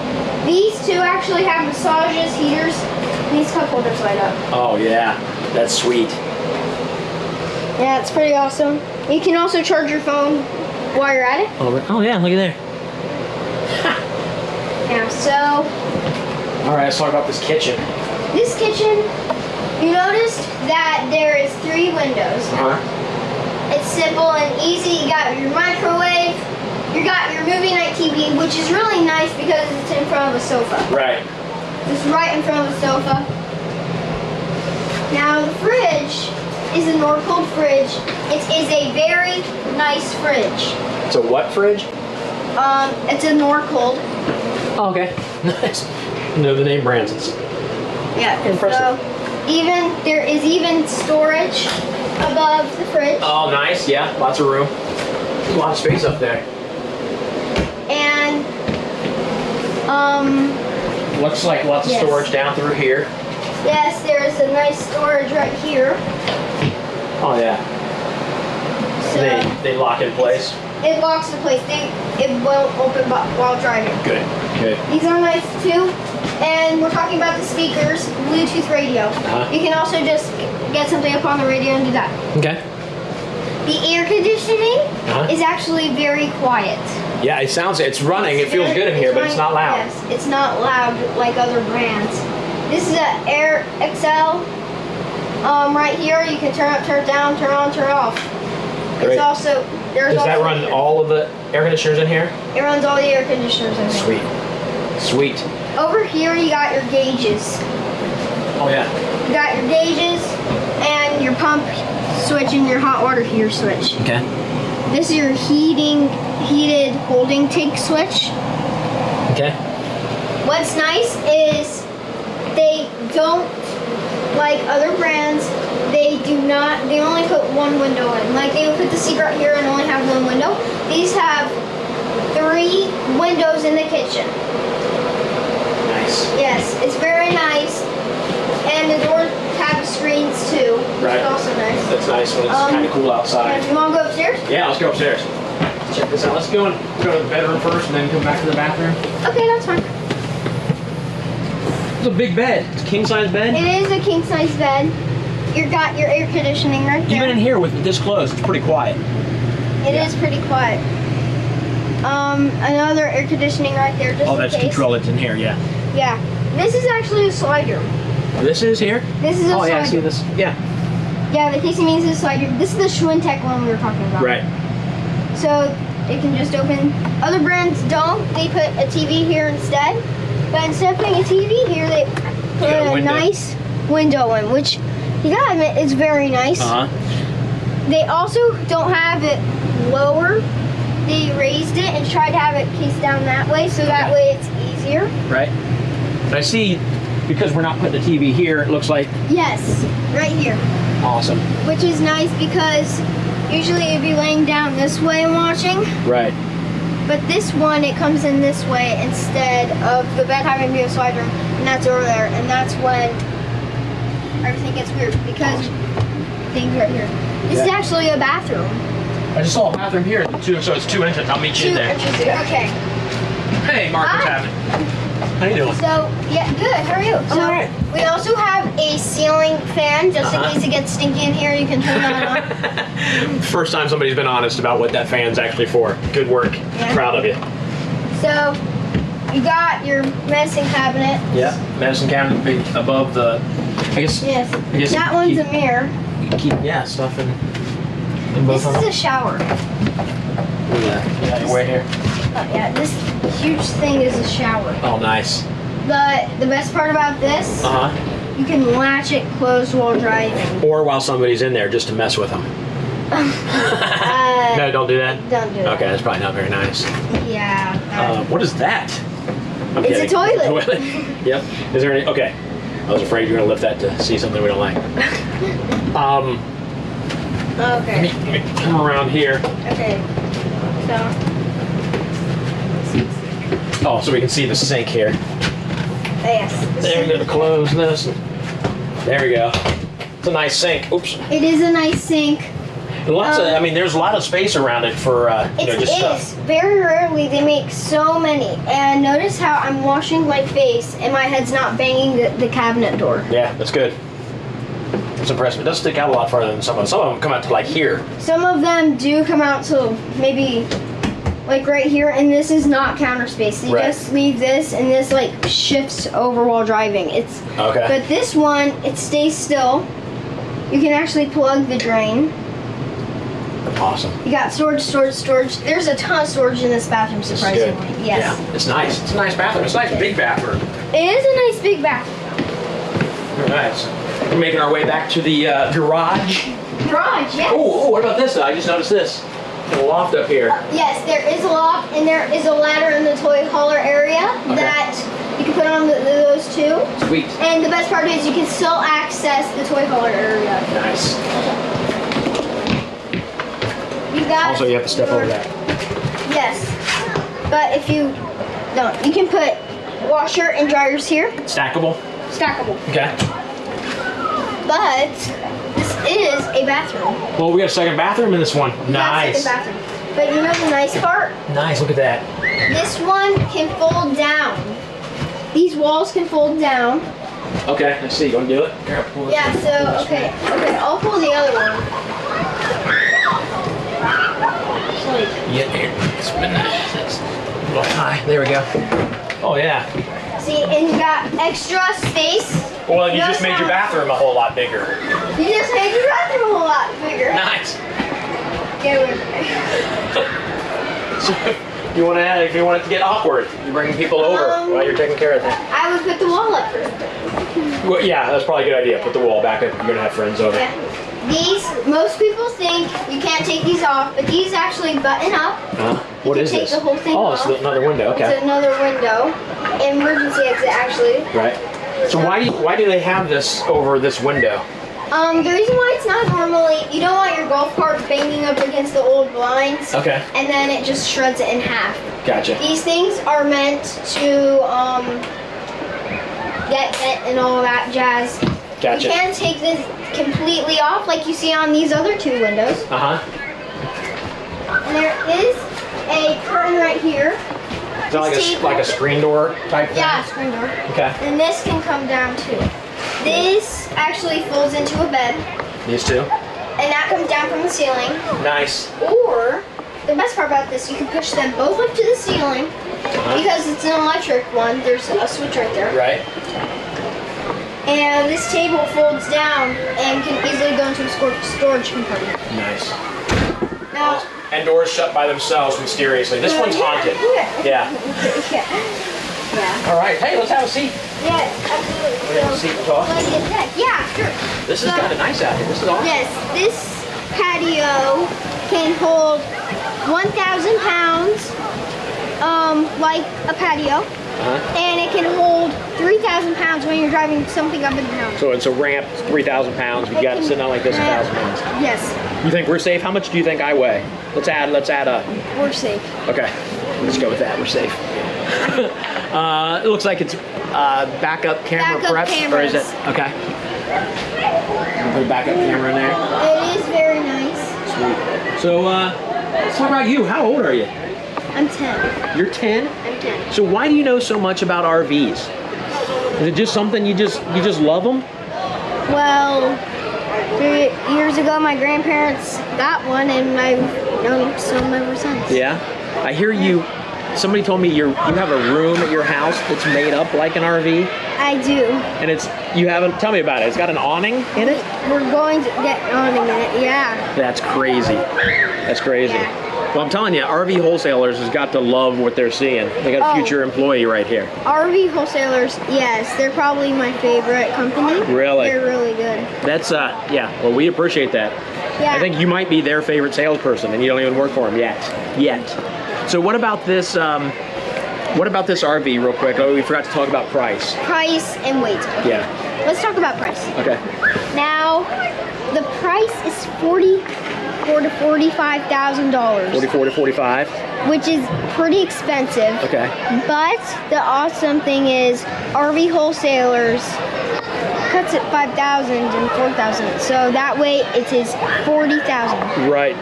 These 2 actually have massages, heaters, and these cup holders light up. Oh yeah, that's sweet. Yeah, it's pretty awesome. You can also charge your phone while you're at it. Oh yeah, look at there. Now, so All right, let's talk about this kitchen. this kitchen, you noticed that there is 3 windows. It's simple and easy. You got your microwave, you got your movie night TV, which is really nice because it's in front of a sofa. Right. It's right in front of the sofa. Now the fridge is a Norcold fridge. It is a very nice fridge. It's a what fridge? It's a Norcold. Oh, okay. Nice. No, the name brands. It's Yeah. impressive. So there is even storage above the fridge. Oh, nice. Yeah, lots of room. A lot of space up there. And Looks like lots of Yes. storage down through here. yes, there is a nice storage right here. Oh yeah. So They lock in place. it locks the place. It won't open while driving. Good. Good. These are nice too. And we're talking about the speakers, Bluetooth radio. You can also just get something up on the radio and do that. Okay. The air conditioning Uh-huh. is actually very quiet. Yeah, it sounds. It's running. It feels good in here, but it's not loud. Yes, it's not loud like other brands. This is an Air XL. Right here, you can turn up, turn down, turn on, turn off. Great. It's also Does that run all of the air conditioners in here? It runs all the air conditioners in here. Sweet. Sweet. Over here, you got your gauges. Oh yeah. You got your gauges and your pump switch and your hot water heater switch. Okay. This is your heated holding tank switch. Okay. What's nice is they don't, like other brands, they only put one window in. Like they would put the seat right here and only have one window. These have 3 windows in the kitchen. Nice. Yes, it's very nice. And the doors have screens too, which Right. is also nice. That's nice when it's kind of cool outside. You want to go upstairs? Yeah, let's go upstairs. Check this out. Let's go to the bedroom first, and then come back to the bathroom. Okay, that's fine. It's a big bed. It's a king size bed. It is a king size bed. You got your air conditioning right there. Even in here with this close, it's pretty quiet. It is pretty quiet. Another air conditioning right there, just Oh, in that's case. control. It's in here. Yeah. Yeah. This is actually a slider. This is here. This is a Oh slider. yeah, I see this. Yeah. Yeah, the casing means it's a slider. This is the Schwintek one we were talking about. Right. So it can just open. Other brands don't. They put a TV here instead. But instead of putting a TV here, they put got a a window. nice window in, which you gotta admit is very nice. Uh huh. They also don't have it lower. They raised it and tried to have it cased down that way, so that way it's easier. Right. But I see, because we're not putting the TV here, it looks like Yes, right here. awesome. Which is nice because usually you'd be laying down this way and watching, Right. but this one, it comes in this way instead of the bed having to be a slide room, and that's over there, and that's when everything gets weird because things right here. This is Yeah. actually a bathroom. I just saw a bathroom here, so it's 2 inches. I'll meet you in 2 there. inches. Okay. Hey, Mark, what's Hi. happening? How you doing? So, yeah, good. How are you? I'm So, all right. we also have a ceiling fan, just in case it gets stinky in here. You can turn that on. First time somebody's been honest about what that fan's actually for. Good work. Yeah. Proud of you. So, you got your medicine cabinet. Yeah. Medicine cabinet big above the. I guess. Yes. I guess That one's a mirror. You can keep stuff in both This of is them. a shower. Yeah, right here. Yeah, this huge thing is a shower. Oh, nice. The best part about this, Uh huh. you can latch it closed while driving. Or while somebody's in there, just to mess with them. No, don't do that. Don't do that. Okay, that's probably not very nice. Yeah. What is that? I'm It's a kidding. toilet. Yep. Is there any? Okay. I was afraid you were gonna lift that to see something we don't like. Okay. Let me come around here. Okay. So. Oh, so we can see the sink here. Yes. There we go. To close this. There we go. It's a nice sink. Oops. It is a nice sink. Lots of. I mean, there's a lot of space around it for just It stuff. is. Very rarely they make so many. And notice how I'm washing my face and my head's not banging the cabinet door. Yeah, that's good. It's impressive. It does stick out a lot farther than some of them. Some of them come out to like here. Some of them do come out to maybe like right here, and this is not counter space. You just leave this, and this like shifts over while driving. It's okay. But this one, it stays still. You can actually plug the drain. Awesome. You got storage, storage, storage. There's a ton of storage in this bathroom, surprisingly. Yes. Yeah, it's nice. It's a nice bathroom. It's a nice big bathroom. It is a nice big bathroom. Very nice. We're making our way back to the garage. Garage, yes. Oh, what about this? I just noticed this. A loft up here. Yes, there is a loft, and there is a ladder in the toy hauler area that you can put on those two. Sweet. And the best part is you can still access the toy hauler area. Nice. You got Also, you have to step over that. Yes, but if you don't, you can put washer and dryers here. Stackable? Stackable. Okay. But this is a bathroom. Well, we got a second bathroom in this one. Nice. Second bathroom. But you know the nice part? Nice, look at that. This one can fold down. These walls can fold down. Okay, let's see. You want to do it? Here, I'll pull this Yeah, one. so, okay, I'll pull the other one. Yeah, here. Spin that. That's a little high. There we go. Oh, yeah. See, and you got extra space. Well, you just made your bathroom a whole lot bigger. You just made your bathroom a whole lot bigger. Nice. Get over there. So, if you want it to get awkward, you bring people over while you're taking care of things. I would put the wall up first. Well, yeah, that's probably a good idea. Put the wall back up. You're going to have friends over. Yeah. These, most people think you can't take these off, but these actually button up. What is this? Take the whole thing oh, off. it's another window. Okay. It's another window. Emergency exit, actually. Right. So why do they have this over this window? The reason why it's not normally, you don't want your golf cart banging up against the old blinds. Okay. And then it just shreds it in half. Gotcha. These things are meant to get vent and all that jazz. Gotcha. You can take this completely off like you see on these other two windows. Uh-huh. And there is a curtain right here. Is that like a screen door type thing? Yeah, screen door. Okay. And this can come down too. This actually folds into a bed. These two? And that comes down from the ceiling. Nice. Or, the best part about this, you can push them both up to the ceiling. Because it's an electric one, there's a switch right there. Right. And this table folds down and can easily go into a storage compartment. Nice. Now, and doors shut by themselves mysteriously. This one's haunted. Yeah. Yeah. All right. Hey, let's have a seat. Yeah, absolutely. We're gonna have a seat and talk. Yeah, sure. This is kind of nice out here. This is awesome. Yes, this patio can hold 1,000 pounds, like a patio. And it can hold 3,000 pounds when you're driving something up and down. So it's a ramp, 3,000 pounds. We've got it sitting out like this, 1,000 pounds. Yes. You think we're safe? How much do you think I weigh? Let's add up. We're safe. Okay, let's go with that. We're safe. It looks like it's backup camera Backup prep, or is it? cameras. Okay. Put a backup camera in there. It is very nice. Sweet. So, let's talk about you. How old are you? I'm 10. You're 10? I'm 10. So why do you know so much about RVs? Is it just something you just love them? Well, 3 years ago, my grandparents got one, and I've known some ever since. Yeah. I hear you. Somebody told me you have a room at your house that's made up like an RV. I do. And you haven't. Tell me about it. It's got an awning in it. We're going to get an awning in it. Yeah. That's crazy. That's crazy. Yeah. Well, I'm telling you, RV wholesalers has got to love what they're seeing. They got a future employee right here. RV wholesalers, yes, they're probably my favorite company. Really? They're really good. That's yeah. Well, we appreciate that. Yeah. I think you might be their favorite salesperson, and you don't even work for them yet. So what about this? What about this RV, real quick? Oh, we forgot to talk about price. Price and weight. Okay. Yeah. Let's talk about price. Okay. Now, the price is $44,000 to $45,000. 44 to 45. Which is pretty expensive. Okay. But the awesome thing is, RV wholesalers cuts it 5,000 and 4,000. So that way it is 40,000. Right.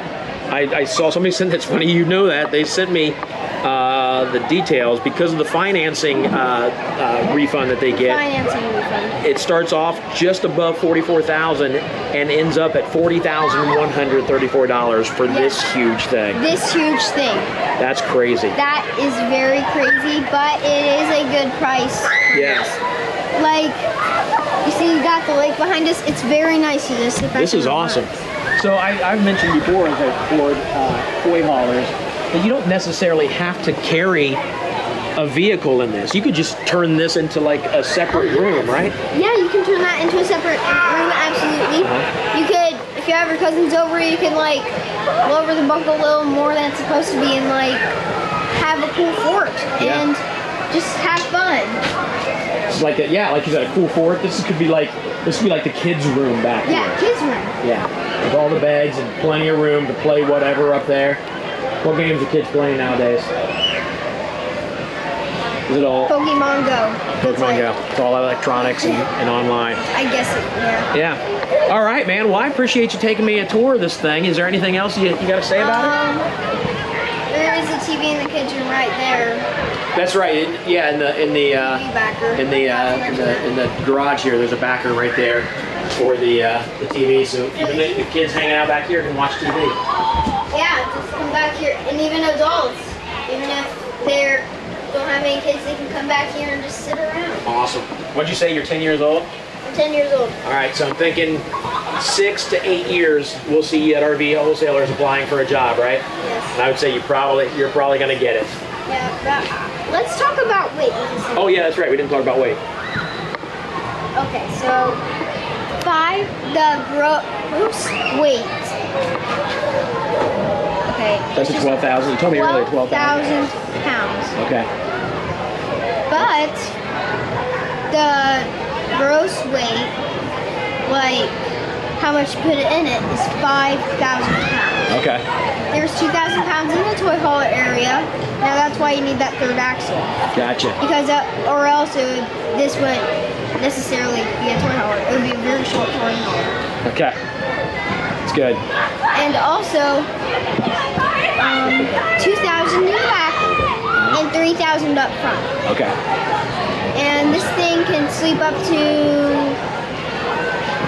I saw somebody send. That's funny. You know that they sent me the details because of the financing refund that they get. Financing refund. It starts off just above $44,000 and ends up at $40,134 for this huge thing. This huge thing. That's crazy. That is very crazy, but it is a good price. Yes. Like, you see, you got the lake behind us. It's very nice to just sit back. This is awesome. So I've mentioned before as I've toured toy haulers that you don't necessarily have to carry a vehicle in this. You could just turn this into like a separate room, right? Yeah, you can turn that into a separate room, absolutely. You could, if you have your cousins over, you can like lower the bunk a little more than it's supposed to be and like have a cool fort and just have fun. It's like that, yeah, like you said, a cool fort. This could be like the kids' room back here. Yeah, kids' room. Yeah, with all the beds and plenty of room to play whatever up there. What games are kids playing nowadays? Is it all Pokemon Go. Pokemon Go. It's all electronics and online. I guess it, yeah. Yeah. All right, man. Well, I appreciate you taking me a tour of this thing. Is there anything else you got to say about it? There is a TV in the kitchen right there. That's right. Yeah, in the garage here, there's a backer right there for the TV. So even the kids hanging out back here can watch TV. Yeah, just come back here, and even adults, even if they don't have any kids, they can come back here and just sit around. Awesome. What'd you say? You're 10 years old? I'm 10 years old. All right, so I'm thinking 6 to 8 years we'll see you at RV wholesalers applying for a job, right? Yes. And I would say you're probably going to get it. Yeah, but let's talk about weight. Oh yeah, that's right. We didn't talk about weight. Okay, so the gross weight. Okay. That's a 12,000. You told me earlier 12,000 pounds. Okay. But the gross weight, like how much you put in it, is 5,000 pounds. Okay. There's 2,000 pounds in the toy hauler area. Now that's why you need that third axle. Gotcha. Because or else this wouldn't necessarily be a toy hauler. It would be a very short toy hauler. Okay. It's good. And also, 2,000 in the back and 3,000 up front. Okay. And this thing can sleep up to.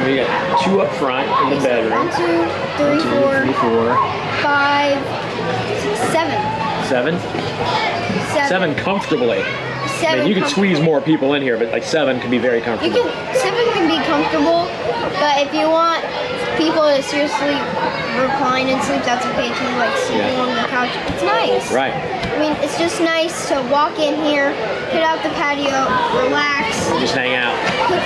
We got 2 up front in the bedroom. 1, 2, 3, 4, 5, 6, 7. 7? 7 comfortably. 7. I mean, you could squeeze more people in here, but like 7 could be very comfortable. 7 can be comfortable, but if you want people to seriously recline and sleep, that's okay too. Like sleeping on the couch, it's nice. Right. I mean, it's just nice to walk in here, get out the patio, relax. Just hang out.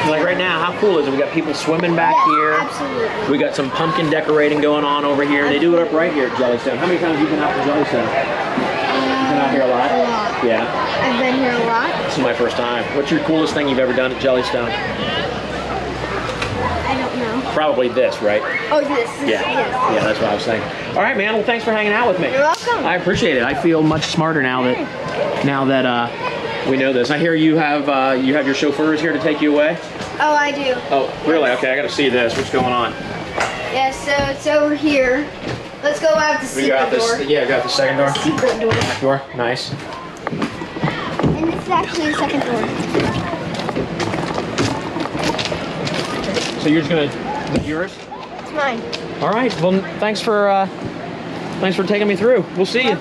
Like right now, how cool is it? We got people swimming back here. Absolutely. We got some pumpkin decorating going on over here. They do it up right here at Jellystone. How many times have you been out to Jellystone? You've been out here a lot? A lot. Yeah. I've been here a lot. This is my first time. What's your coolest thing you've ever done at Jellystone? I don't know. Probably this, right? Oh, this. Yeah. Yes. Yeah, that's what I was saying. All right, man. Well, thanks for hanging out with me. You're welcome. I appreciate it. I feel much smarter now that we know this. I hear you have your chauffeurs here to take you away. Oh, I do. Oh, really? Okay, I got to see this. What's going on? Yeah, so it's over here. Let's go out the secret door. Yeah, go out the second door. Secret door. Back door. Nice. And this is actually the second door. So you're just gonna, is that yours? It's mine. All right. Well, thanks for taking me through. We'll see you.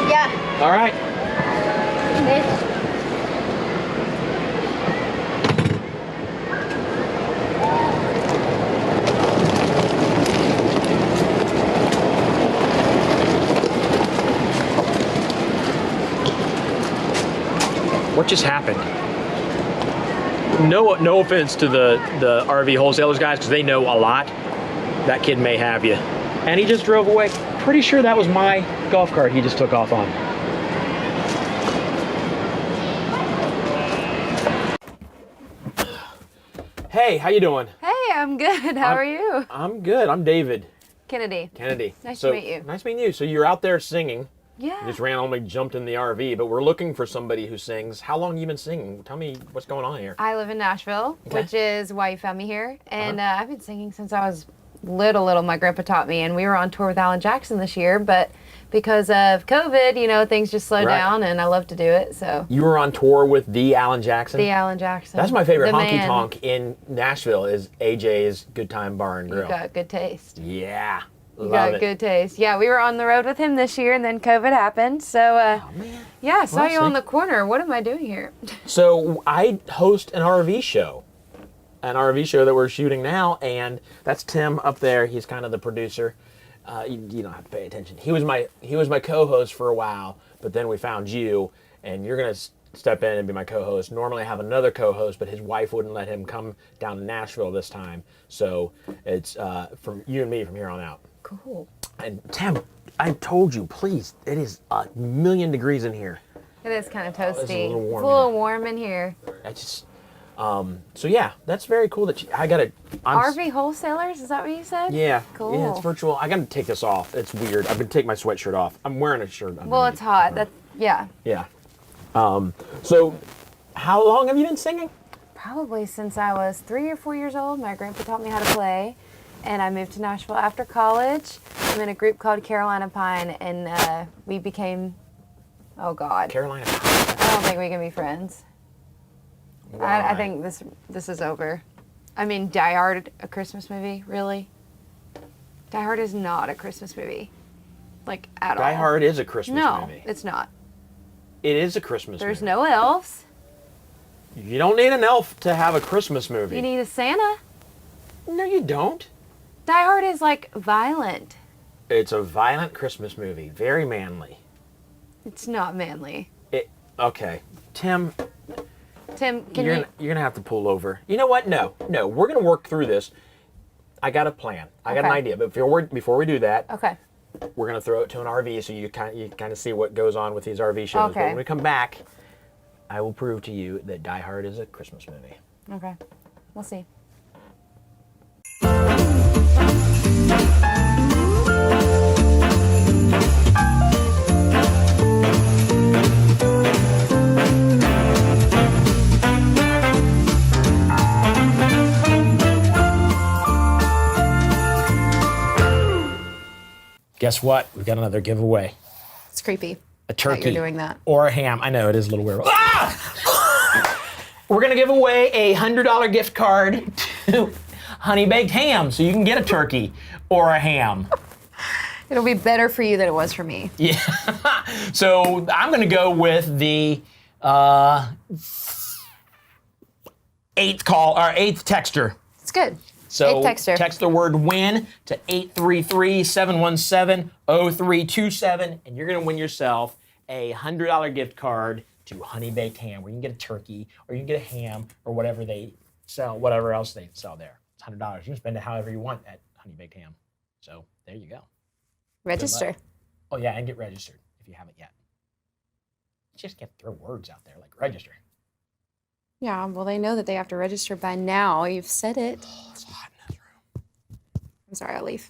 Yeah. All right. What just happened? No offense to the RV wholesalers guys, because they know a lot. That kid may have you. And he just drove away. Pretty sure that was my golf cart he just took off on. Hey, how you doing? Hey, I'm good. How are you? I'm good. I'm David. Kennedy. Nice to meet you. Nice meeting you. So you're out there singing. Yeah. You just randomly jumped in the RV, but we're looking for somebody who sings. How long have you been singing? Tell me what's going on here. I live in Nashville, which is why you found me here. And I've been singing since I was little. My grandpa taught me, and we were on tour with Alan Jackson this year, but because of COVID, you know, things just slow Right. down, and I love to do it. So You were on tour with the Alan Jackson. the Alan Jackson. That's my favorite The honky man. tonk in Nashville is AJ's Good Time Bar and You Grill. got good taste. Yeah, You love got it. good taste. Yeah, we were on the road with him this year, and then COVID happened. So, yeah, I saw Well, you on see. the corner. What am I doing here? So I host an RV show that we're shooting now, and that's Tim up there. He's kind of the producer. You don't have to pay attention. He was my co-host for a while, but then we found you, and you're gonna step in and be my co-host. Normally I have another co-host, but his wife wouldn't let him come down to Nashville this time, so it's from you and me from here on out. Cool. And Tim, I told you, please, it is 1,000,000 degrees in here. It is kind of it's a toasty. little warm It's a little warm in here. I just, so yeah, that's very cool that RV wholesalers, is that what you said? Yeah. Cool. Yeah, it's virtual. I gotta take this off. It's weird. I've been taking my sweatshirt off. I'm wearing a shirt underneath. Well, it's hot. Yeah. Yeah. So how long have you been singing? Probably since I was 3 or 4 years old. My grandpa taught me how to play, and I moved to Nashville after college. I'm in a group called Carolina Pine, and we became, oh God. Carolina Pine. I don't think we can be friends. I Why? think this is over. I mean, Die Hard, a Christmas movie, really? Die Hard is not a Christmas movie, like at all. Die Hard is a Christmas movie. No, it's not. It is a Christmas There's movie. no elves. You don't need an elf to have a Christmas movie. You need a Santa. No, you don't. Die Hard is like violent. It's a violent Christmas movie. Very manly. It's not manly. Okay. Tim, Tim, can you're you? gonna have to pull over. You know what? No, we're gonna work through this. I got a plan. I got an Okay. idea. But before we do that, Okay. we're gonna throw it to an RV so you kind of see what goes on with these RV shows. But Okay. when we come back, I will prove to you that Die Hard is a Christmas movie. Okay. We'll see. Guess what? We've got another giveaway. It's creepy. A turkey. That you're doing that. Or a ham. I know, it is a little weird. Ah! We're going to give away a $100 gift card to Honey Baked Ham, so you can get a turkey or a ham. It'll be better for you than it was for me. Yeah. So I'm going to go with the eighth texture. It's good. So Eighth texture. text the word WIN to 833-717-0327, and you're going to win yourself a $100 gift card to Honey Baked Ham, where you can get a turkey, or you can get a ham, or whatever they sell, whatever else they sell there. It's $100. You can spend it however you want at Honey Baked Ham. So there you go. Register. Oh yeah, and get registered if you haven't yet. You just can't throw words out there like register. Yeah, well, they know that they have to register by now. You've said it. Oh, it's hot in this room. I'm sorry, I'll leave.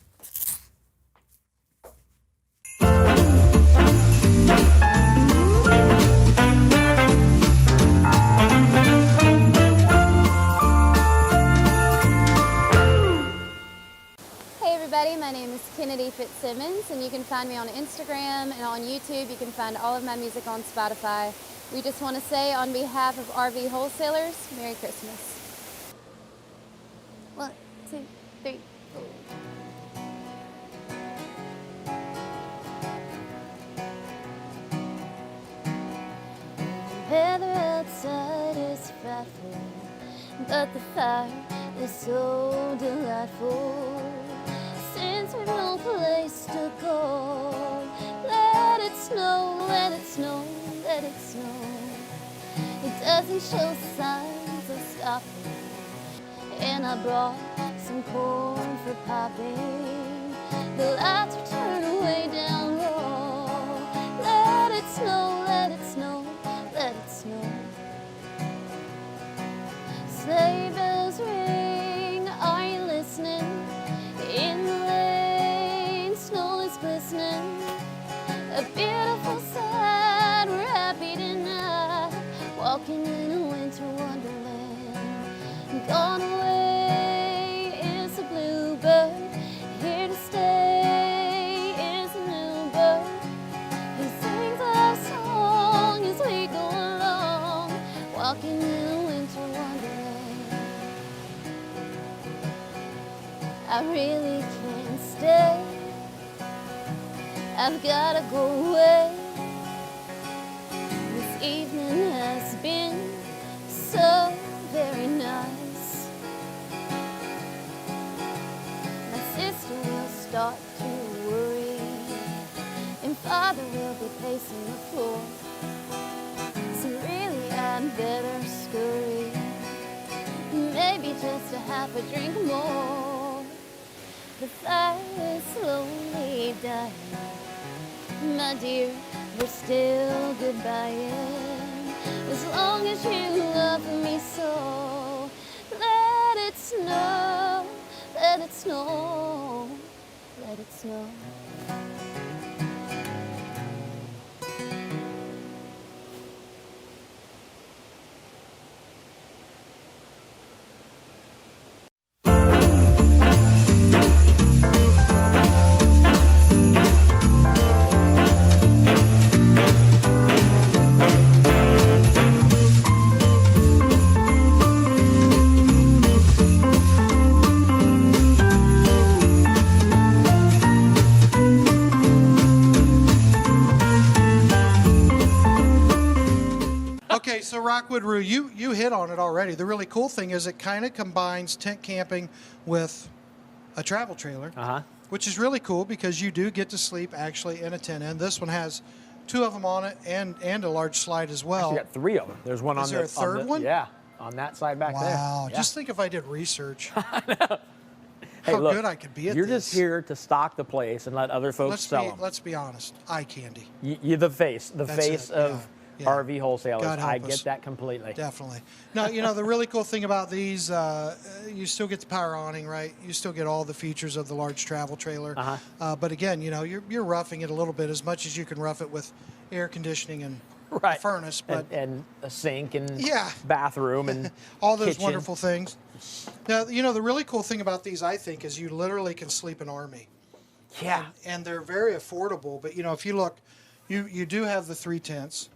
Hey everybody, my name is Kennedy Fitzsimmons, and you can find me on Instagram and on YouTube. You can find all of my music on Spotify. We just want to say on behalf of RV Wholesalers, Merry Christmas. 1, 2, 3, 4. Weather outside is frightful, but the fire is so delightful. Since we've no place to go, let it snow, let it snow, let it snow. It doesn't show signs of stopping, and I brought some corn for popping. The lights are turned way down low. Let it snow, let it snow, let it snow. Sleigh bells ring, are you listening? In the lane, snow is glistening. A beautiful sight, we're happy tonight, walking in a winter wonderland. Gone away is the bluebird, here to stay is the new bird. I really can't stay. I've gotta go away. This evening has been so very nice. My sister will start to worry, and father will be pacing the floor. So really I'd better scurry, maybe just a half a drink more. The fire is slowly dying, my dear, we're still goodbying. As long as you love me so, let it snow, let it snow, let it snow. Okay, so Rockwood Roo, you hit on it already. The really cool thing is it kind of combines tent camping with a travel trailer, which is really cool because you do get to sleep actually in a tent. And this one has 2 of them on it and a large slide as well. Actually got 3 of them. There's one on Is there a third one? Yeah, on that side back there. Wow, Yeah. just think if I did research. Hey, How look, good I could be at you're this. just here to stock the place and let other folks sell them. Let's be honest, eye candy. You're the face That's it, of yeah. RV wholesalers. God help I us. get that completely. Definitely. Now, you know, the really cool thing about these, you still get the power awning, right? You still get all the features of the large travel trailer. But again, you know, you're roughing it a little bit as much as you can rough it with air conditioning and a furnace. But and a sink and Yeah. bathroom and all those kitchen. wonderful things. Now, you know, the really cool thing about these, I think, is you literally can sleep an army. Yeah. And they're very affordable. But, you know, if you look, you do have the 3 tents.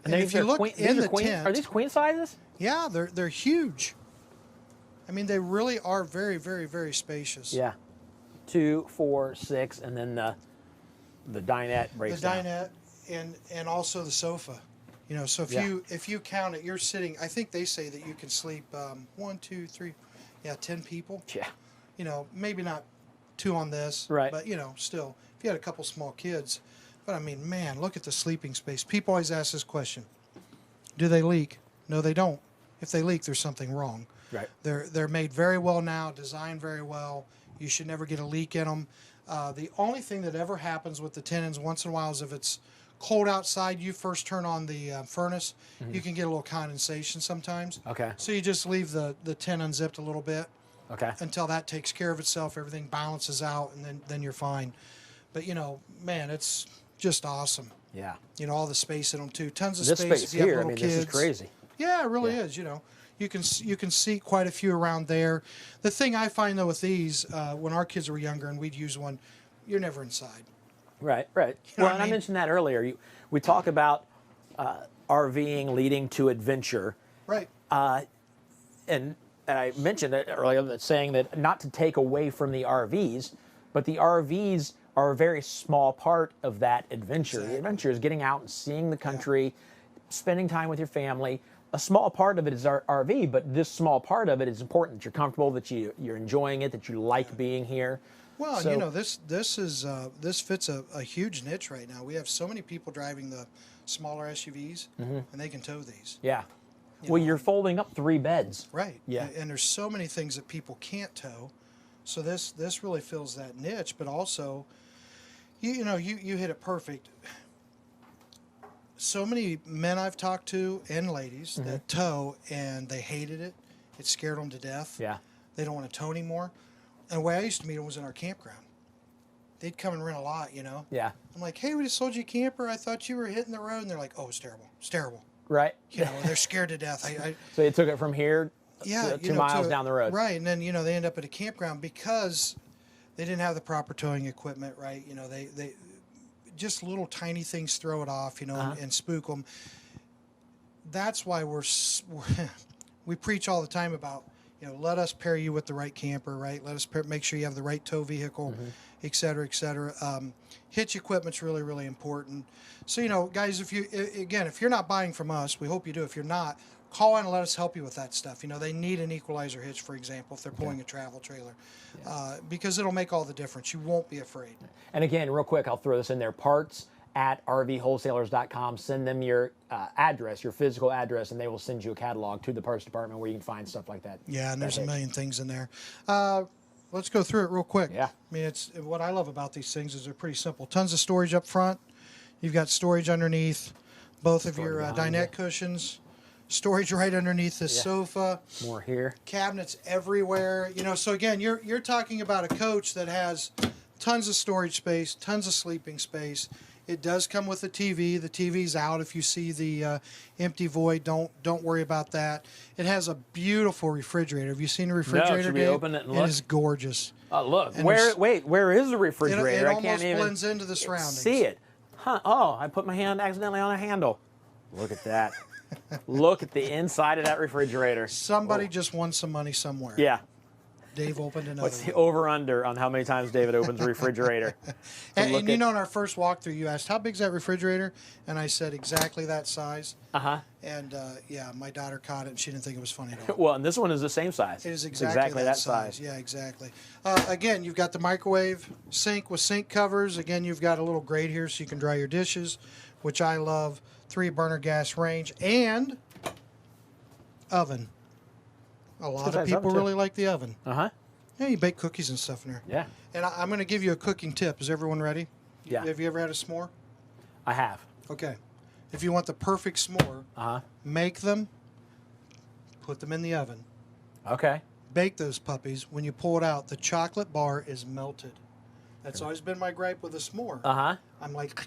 And if you look in the tent, are these queen sizes? Yeah, they're huge. I mean, they really are very, very, very spacious. Yeah, 2, 4, 6, and then the dinette breaks The down. dinette and also the sofa. You know, so if you count it, you're sitting. I think they say that you can sleep 1, 2, 3, 10 people. Yeah. You know, maybe not 2 on this. Right. But you know, still, if you had a couple small kids. But I mean, man, look at the sleeping space. People always ask this question: do they leak? No, they don't. If they leak, there's something wrong. Right. They're made very well now, designed very well. You should never get a leak in them. The only thing that ever happens with the tenons once in a while is if it's cold outside, you first turn on the furnace, you can get a little condensation sometimes. Okay. So you just leave the tent unzipped a little bit. Okay. Until that takes care of itself, everything balances out, and then you're fine. But you know, man, it's just awesome. Yeah. You know, all the space in them too. Tons of This space. space if you have here, I little mean, kids. this is crazy. Yeah, it really is. You know, you can seat quite a few around there. The thing I find though with these, when our kids were younger and we'd use one, you're never inside. Right, right. You know Well, what and I I mean? mentioned that earlier. We talk about RVing leading to adventure. Right. And I mentioned it earlier, that saying that not to take away from the RVs, but the RVs are a very small part of that adventure. The adventure is getting out and seeing the country, spending time with your family. A small part of it is our RV, but this small part of it is important that you're comfortable, that you're enjoying it, that you like being here. Well, So- you know, this fits a huge niche right now. We have so many people driving the smaller SUVs, and they can tow these. Yeah. Well, you're folding up 3 beds. Right. Yeah. And there's so many things that people can't tow. So this really fills that niche, but also, you know, you hit it perfect. So many men I've talked to and ladies that tow, and they hated it. It scared them to death. Yeah. They don't want to tow anymore. And the way I used to meet them was in our campground. They'd come and rent a lot, you know. Yeah. I'm like, hey, we just sold you a camper. I thought you were hitting the road. And they're like, oh, it's terrible. It's terrible. Right. You know, they're scared to death. So you took it from here Yeah, to 2 miles down the road. Right, and then, you know, they end up at a campground because they didn't have the proper towing equipment, right? You know, they just little tiny things throw it off, you know, and spook them. That's why we preach all the time about let us pair you with the right camper, right? Let us make sure you have the right tow vehicle, et cetera, et cetera. Hitch equipment's really, really important. So, guys, if you're not buying from us, we hope you do. If you're not, call in and let us help you with that stuff. They need an equalizer hitch, for example, if they're pulling a travel trailer, because it'll make all the difference. You won't be afraid. And again, real quick, I'll throw this in there. Parts at rvwholesalers.com. Send them your address, your physical address, and they will send you a catalog to the parts department where you can find stuff like that. Yeah, and there's a million things in there. Let's go through it real quick. Yeah. I mean, it's what I love about these things is they're pretty simple. Tons of storage up front. You've got storage underneath both of your dinette cushions. Storage right underneath the sofa. More here. Cabinets everywhere. So again, you're talking about a coach that has tons of storage space, tons of sleeping space. It does come with a TV. The TV's out. If you see the empty void, don't worry about that. It has a beautiful refrigerator. Have you seen a refrigerator? No, should we Dave? open it and look? It is gorgeous. Oh, look. And Where is the refrigerator? It I almost can't even blends into the surroundings. see it. Huh. Oh, I put my hand accidentally on a handle. Look at that. Look at the inside of that refrigerator. Somebody just won some money somewhere. Yeah. Dave opened another What's the one. over-under on how many times David opens a refrigerator? And in our first walkthrough, you asked, how big's that refrigerator? And I said, exactly that size. Uh-huh. And, my daughter caught it, and she didn't think it was funny at all. Well, and this one is the same size. It is It's exactly that size. Yeah, exactly. Again, you've got the microwave sink with sink covers. Again, you've got a little grate here so you can dry your dishes, which I love. 3-burner gas range and oven. A lot of people really like the oven. Uh-huh. Yeah, you bake cookies and stuff in there. Yeah. And I'm going to give you a cooking tip. Is everyone ready? Yeah. Have you ever had a s'more? I have. Okay. If you want the perfect s'more, make them, put them in the oven. Okay. Bake those puppies. When you pull it out, the chocolate bar is melted. That's always been my gripe with a s'more. Uh-huh. I'm like,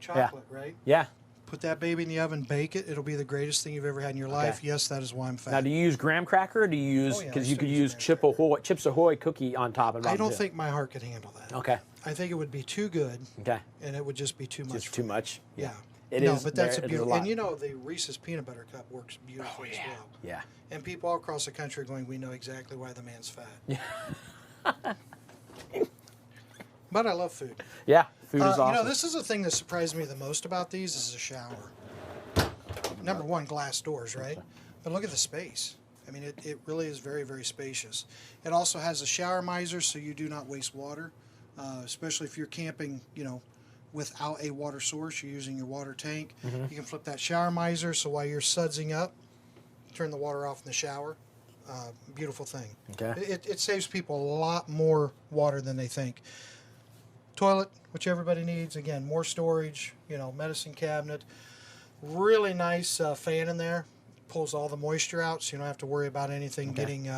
chocolate, right? Yeah. Put that baby in the oven, bake it. It'll be the greatest thing you've ever had in your life. Yes, that is why I'm fat. Now, do you use graham cracker, or do you use, because you could use Chips Ahoy cookie on top of it? I don't think my heart could handle that. Okay. I think it would be too good. Okay. And it would just be too much. Just too much? Yeah. It no, is, but that's there, a it is beautiful. lot. And the Reese's Peanut Butter Cup works beautifully as well. Yeah. And people all across the country are going, we know exactly why the man's fat. Yeah. But I love food. Yeah, food is awesome. This is the thing that surprised me the most about these is the shower. Number one, glass doors, right? But look at the space. I mean, it really is very, very spacious. It also has a shower miser, so you do not waste water, especially if you're camping, without a water source. You're using your water tank. Mhm. You can flip that shower miser, so while you're sudsing up, turn the water off in the shower. Beautiful thing. Okay. It saves people a lot more water than they think. Toilet, which everybody needs. Again, more storage, medicine cabinet. Really nice fan in there. Pulls all the moisture out, so you don't have to worry about anything getting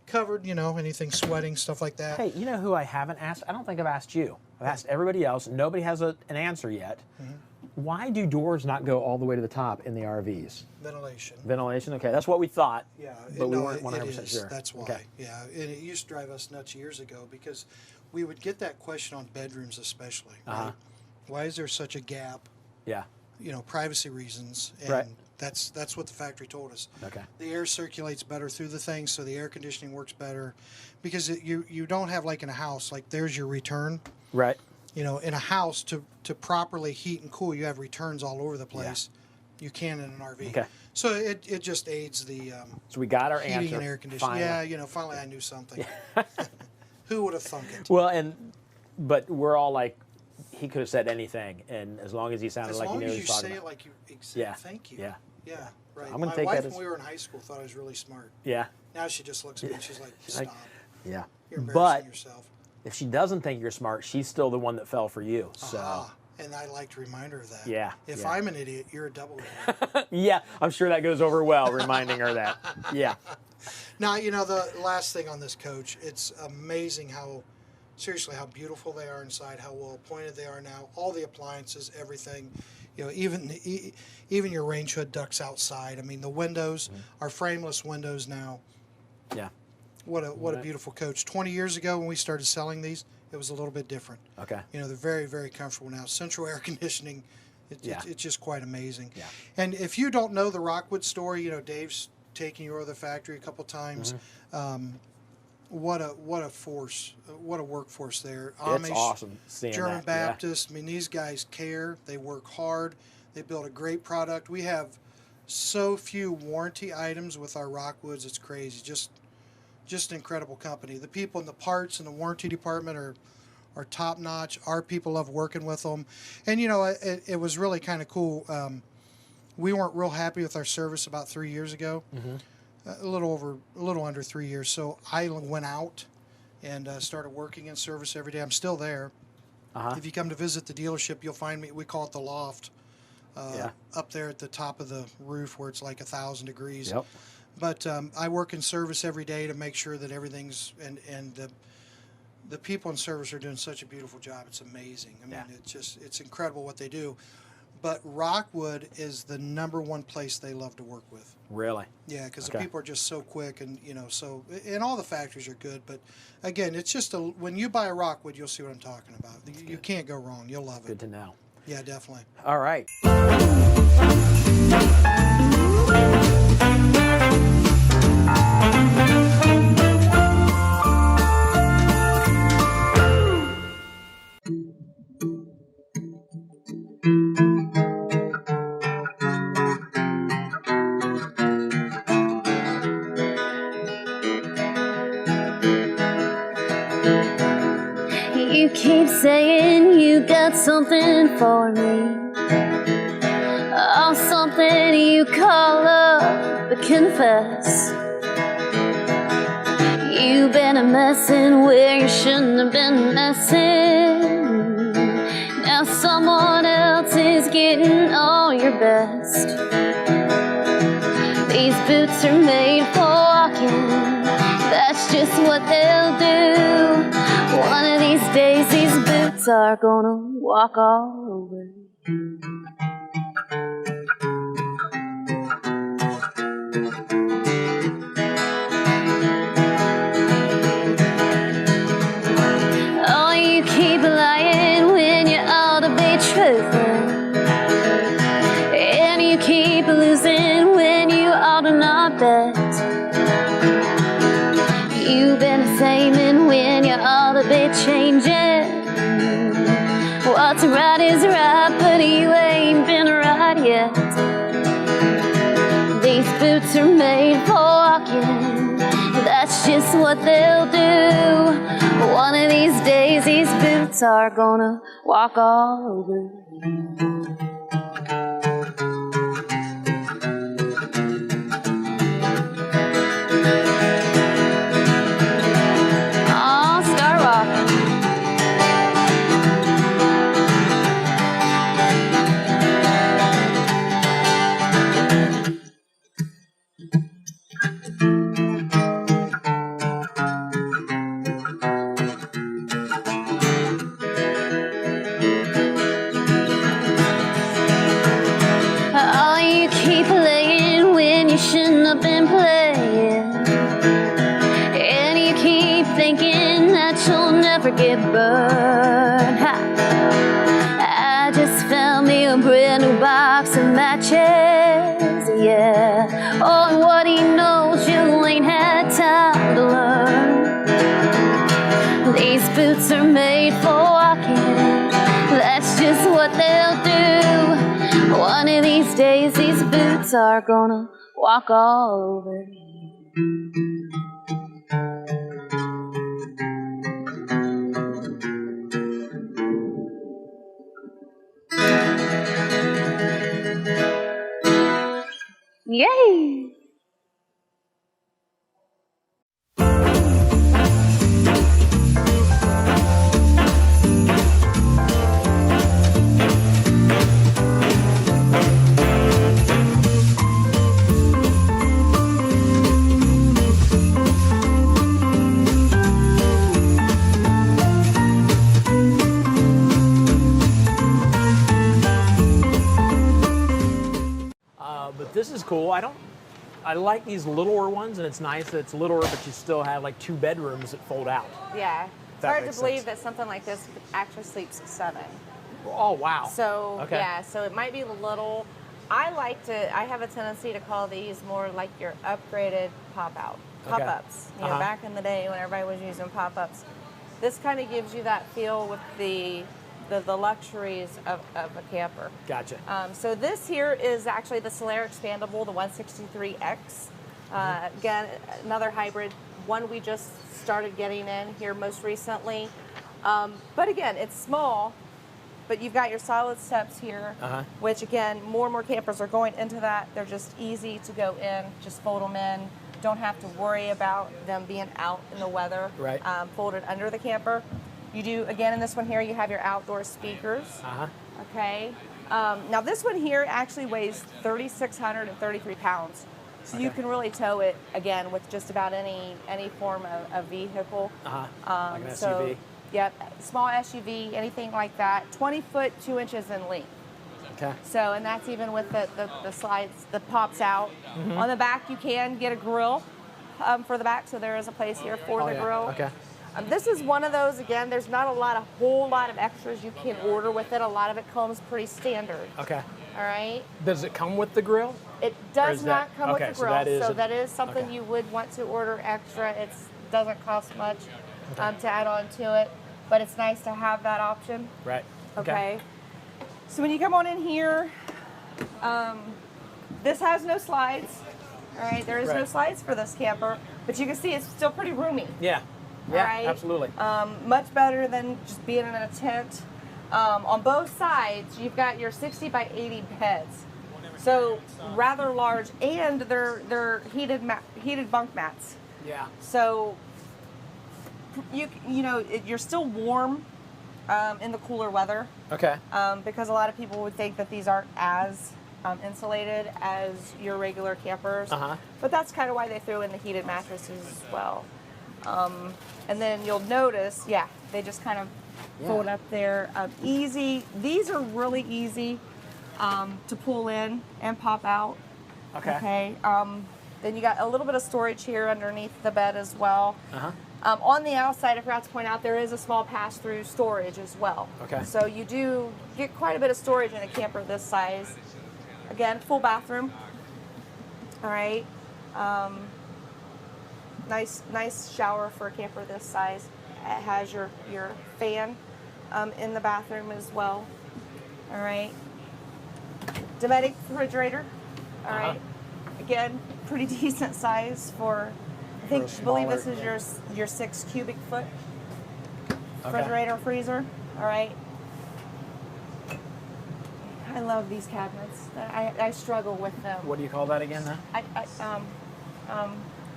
covered, anything sweating, stuff like that. Hey, you know who I haven't asked? I don't think I've asked you. I've asked everybody else. Nobody has an answer yet. Mhm. Why do doors not go all the way to the top in the RVs? Ventilation. Ventilation, okay. That's what we thought. Yeah, But we no, weren't it 100% is. sure. That's why. Okay. Yeah, and it used to drive us nuts years ago because we would get that question on bedrooms especially. Right? Why is there such a gap? Yeah. Privacy reasons. And Right. that's what the factory told us. Okay. The air circulates better through the thing, so the air conditioning works better. Because you don't have, like in a house, like there's your return. Right. In a house, to properly heat and cool, you have returns all over the place. You can in an RV. Okay. So it just aids the So we got our heating answer. and air conditioning. Finally. Yeah, finally I knew something. Who would have thunk it? Well, but we're all like, he could have said anything, and as long as he sounded like he knew what he was talking about. As long as you say it like you Yeah. thank you. Yeah. Yeah, right. I'm gonna My take wife, that when as- we were in high school, thought I was really smart. Yeah. Now she just looks at me and she's like, stop. Yeah. You're embarrassing But yourself. if she doesn't think you're smart, she's still the one that fell for you. So. And I like to remind her of that. Yeah, If yeah. I'm an idiot, you're a double idiot. Yeah, I'm sure that goes over well, reminding her that. Yeah. Now, the last thing on this coach, it's amazing how beautiful they are inside, how well appointed they are now, all the appliances, everything, even your range hood ducts outside. I mean, the windows are frameless windows now. Yeah. What a beautiful coach. 20 years ago when we started selling these, it was a little bit different. Okay. They're very, very comfortable now. Central air conditioning, it's just quite amazing. Yeah. And if you don't know the Rockwood story, Dave's taking you over the factory a couple times. What a force, what a workforce there. It's awesome seeing German that, yeah. Baptist. I mean, these guys care. They work hard. They build a great product. We have so few warranty items with our Rockwoods. It's crazy. Just an incredible company. The people in the parts and the warranty department are top notch. Our people love working with them. And you know, it was really kind of cool. We weren't real happy with our service about 3 years ago. A little under 3 years. So I went out and started working in service every day. I'm still there. If you come to visit the dealership, you'll find me. We call it the loft. Up there at the top of the roof where it's like 1,000 degrees. Yep. But I work in service every day to make sure that everything's and the people in service are doing such a beautiful job. It's amazing. I mean, it's incredible what they do. But Rockwood is the #1 place they love to work with. Really? Yeah, because the people are just so quick, and you know, so and all the factories are good. But again, it's just when you buy a Rockwood, you'll see what I'm talking about. You can't go wrong. You'll love it. Good to know. Yeah, definitely. All right. You keep saying you got something for me, oh, something you call up, but confess you've been a messin' where you shouldn't have been messin'. Now someone else is getting all your best. These boots are made for walking, that's just what they'll do. One of these days, these boots are gonna walk all over. Oh, you keep lying when you ought to be truthful, and you keep losing when you ought to not bet. You've been saying when you ought to be changing. What's right is right, but you ain't been right yet. These boots are made for walking, that's just what they'll do. One of these days, these boots are gonna walk all over. Shouldn't have been playing, and you keep thinking that you'll never get burned. I just found me a brand new box of matches, yeah. Oh, and what he knows, you ain't had time to learn. These boots are made for walking, that's just what they'll do. One of these days, these boots are gonna walk all over. Yay! But this is cool. I like these littler ones, and it's nice that it's littler, but you still have like 2 bedrooms that fold out. Yeah. It's That hard to makes believe sense. that something like this actually sleeps 7. Oh, wow. So, Okay. yeah, so it might be little, I have a tendency to call these more like your upgraded pop-ups. You know, back in the day when everybody was using pop-ups. This kind of gives you that feel with the luxuries of a camper. Gotcha. So this here is actually the Solaire Expandable, the 163X. Again, another hybrid, one we just started getting in here most recently. But again, it's small, but you've got your solid steps here, which again, more and more campers are going into that. They're just easy to go in, just fold them in. Don't have to worry about them being out in the weather, folded under the camper. You do, again, in this one here, you have your outdoor speakers. Okay. Now this one here actually weighs 3,633 pounds. So you can really tow it, again, with just about any form of vehicle. Like an SUV. Yep, small SUV, anything like that. 20 foot, 2 inches in length. Okay. So, and that's even with the slides that pops out. On the back, you can get a grill for the back, so there is a place here for the grill. Okay. This is one of those, again, there's not a whole lot of extras you can order with it. A lot of it comes pretty standard. Okay. All right. Does it come with the grill? It does not come with the grill, so that is something you would want to order extra. It doesn't cost much to add on to it, but it's nice to have that option. Right. Okay. So when you come on in here, this has no slides. All right, there is no slides for this camper, but you can see it's still pretty roomy. Yeah. Yeah, absolutely. Much better than just being in a tent. On both sides, you've got your 60 by 80 beds. So rather large, and they're heated bunk mats. Yeah. So you're still warm in the cooler weather. Okay. Because a lot of people would think that these aren't as insulated as your regular campers. But that's kind of why they threw in the heated mattresses as well. And then you'll notice, they just kind of fold up there. Easy. These are really easy to pull in and pop out. Okay. Then you got a little bit of storage here underneath the bed as well. On the outside, I forgot to point out, there is a small pass-through storage as well. Okay. So you do get quite a bit of storage in a camper this size. Again, full bathroom. All right. Nice shower for a camper this size. It has your fan in the bathroom as well. All right. Domestic refrigerator. All right. Again, pretty decent size for, I believe this is your 6 cubic foot refrigerator freezer. All right. I love these cabinets. I struggle with them. What do you call that again, though?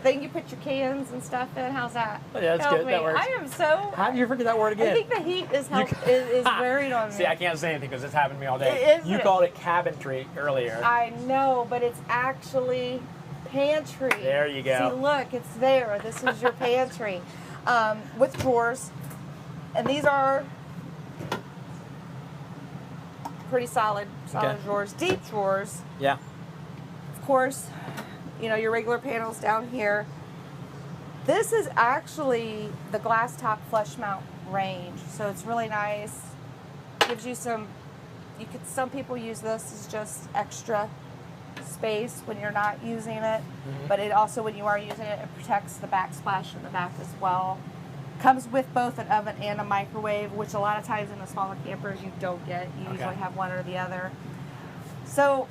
Then you put your cans and stuff in. How's that? Yeah, that's good. Me. That works. I am so. How did you forget that word again? I think the heat is wearing on me. See, I can't say anything because it's happened to me all day. You called it cabinetry earlier. I know, but it's actually pantry. There you go. See, look, it's there. This is your pantry with drawers, and these are pretty solid drawers, deep drawers. Yeah. Of course, your regular panels down here. This is actually the glass top flush mount range, so it's really nice. Gives you some people use this as just extra space when you're not using it, but it also, when you are using it, it protects the backsplash in the back as well. Comes with both an oven and a microwave, which a lot of times in the smaller campers you don't get. You usually have one or the other. So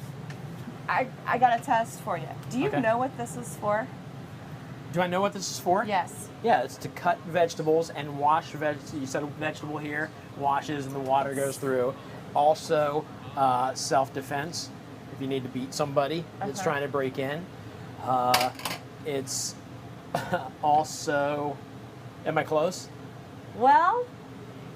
I got a test for you. Do you know what this is for? Do I know what this is for? Yes. Yeah, it's to cut vegetables and wash vegetables. You set a vegetable here, washes, and the water goes through. Also, self-defense. If you need to beat somebody that's trying to break in. It's also... Am I close? Well,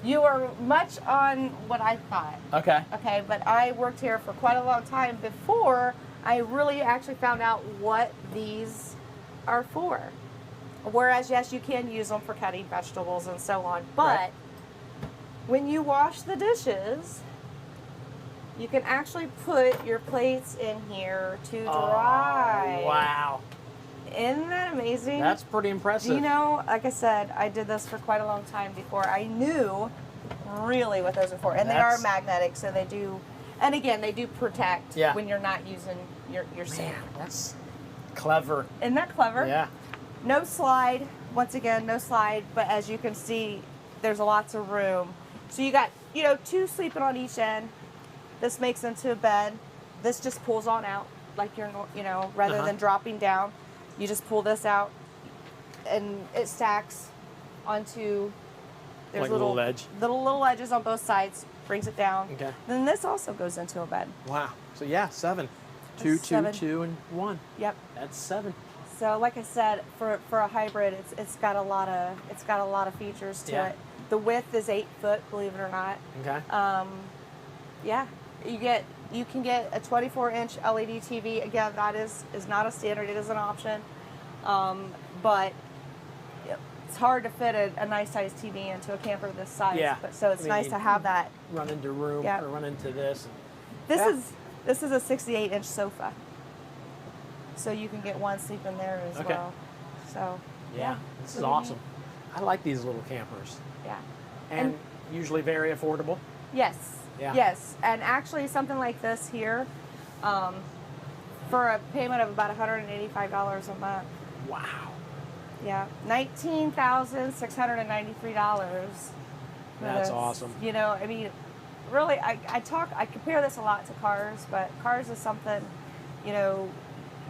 you are much on what I thought. Okay. Okay, but I worked here for quite a long time before I really actually found out what these are for. Whereas, yes, you can use them for cutting vegetables and so on, but when you wash the dishes, you can actually put your plates in here to dry. Oh, wow. Isn't that amazing? That's pretty impressive. Like I said, I did this for quite a long time before I knew really what those are for. And they are magnetic, so they do And again, they do protect Yeah. when you're not using your sand. That's clever. Isn't that clever? Yeah. No slide. Once again, no slide. But as you can see, there's lots of room. So you got, 2 sleeping on each end. This makes into a bed. This just pulls on out, like rather than dropping down. You just pull this out, and it stacks onto. There's Like a little ledge? Little ledges on both sides. Brings it down. Okay. Then this also goes into a bed. Wow. So yeah, 7. 2, 2, 7. 2, and 1. Yep. That's 7. So like I said, for a hybrid, it's got a lot of features to Yeah. it. The width is 8 foot, believe it or not. Okay. Yeah, you can get a 24-inch LED TV. Again, that is not a standard; it is an option. But it's hard to fit a nice sized TV into a camper this size. Yeah. But so it's nice to have that. Run into room Yeah. or run into this. This is a 68-inch sofa, so you can get one sleep in there as Okay. well. So Yeah. This is Pretty awesome. neat. I like these little campers. Yeah. And usually very affordable. Yes. Yeah. Yes, and actually something like this here, for a payment of about $185 a month. Wow. Yeah, $19,693. That's awesome. I mean, really, I compare this a lot to cars, but cars is something, you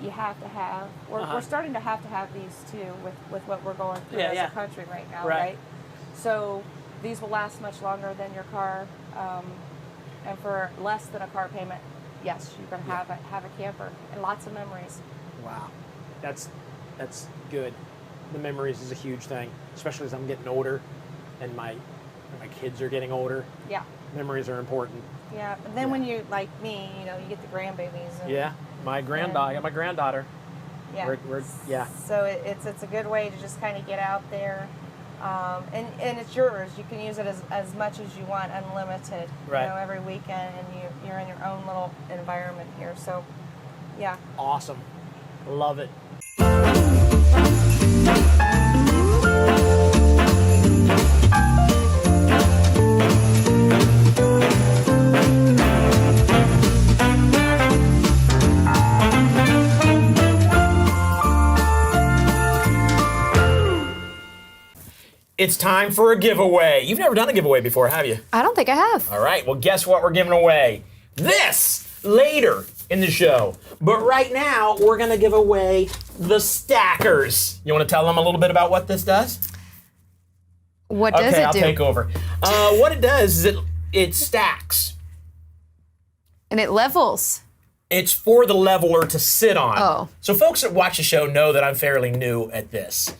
have to have. We're starting to have these too with what we're going through as a country right now, right? So these will last much longer than your car, and for less than a car payment, yes, you're going to have a camper and lots of memories. Wow. That's good. The memories is a huge thing, especially as I'm getting older and my kids are getting older. Yeah. Memories are important. Yeah, and then when you, like me, you get the grandbabies. And, Yeah. I got my granddaughter. Yeah. Yeah. So it's a good way to just kind of get out there. And it's yours. You can use it as much as you want, unlimited. Right. Every weekend, and you're in your own little environment here. So, yeah. Awesome. Love it. It's time for a giveaway. You've never done a giveaway before, have you? I don't think I have. All right, well, guess what we're giving away? This later in the show. But right now, we're going to give away the stackers. You want to tell them a little bit about what this does? What does it do? Okay, I'll take over. What it does is it stacks. And it levels. It's for the leveler to sit on. Oh. So folks that watch the show know that I'm fairly new at this.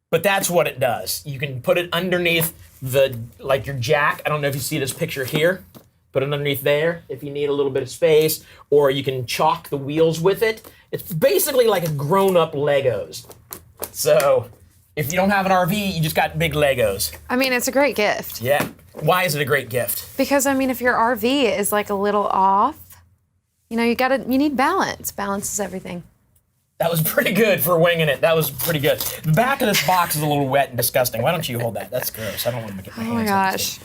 But that's what it does. You can put it underneath your jack. I don't know if you see this picture here. Put it underneath there if you need a little bit of space, or you can chalk the wheels with it. It's basically like a grown-up Legos. So if you don't have an RV, you just got big Legos. I mean, it's a great gift. Yeah. Why is it a great gift? Because, I mean, if your RV is like a little off, you need balance. Balance is everything. That was pretty good for winging it. That was pretty good. The back of this box is a little wet and disgusting. Why don't you hold that? That's gross. I don't want to get my hands Oh my gosh.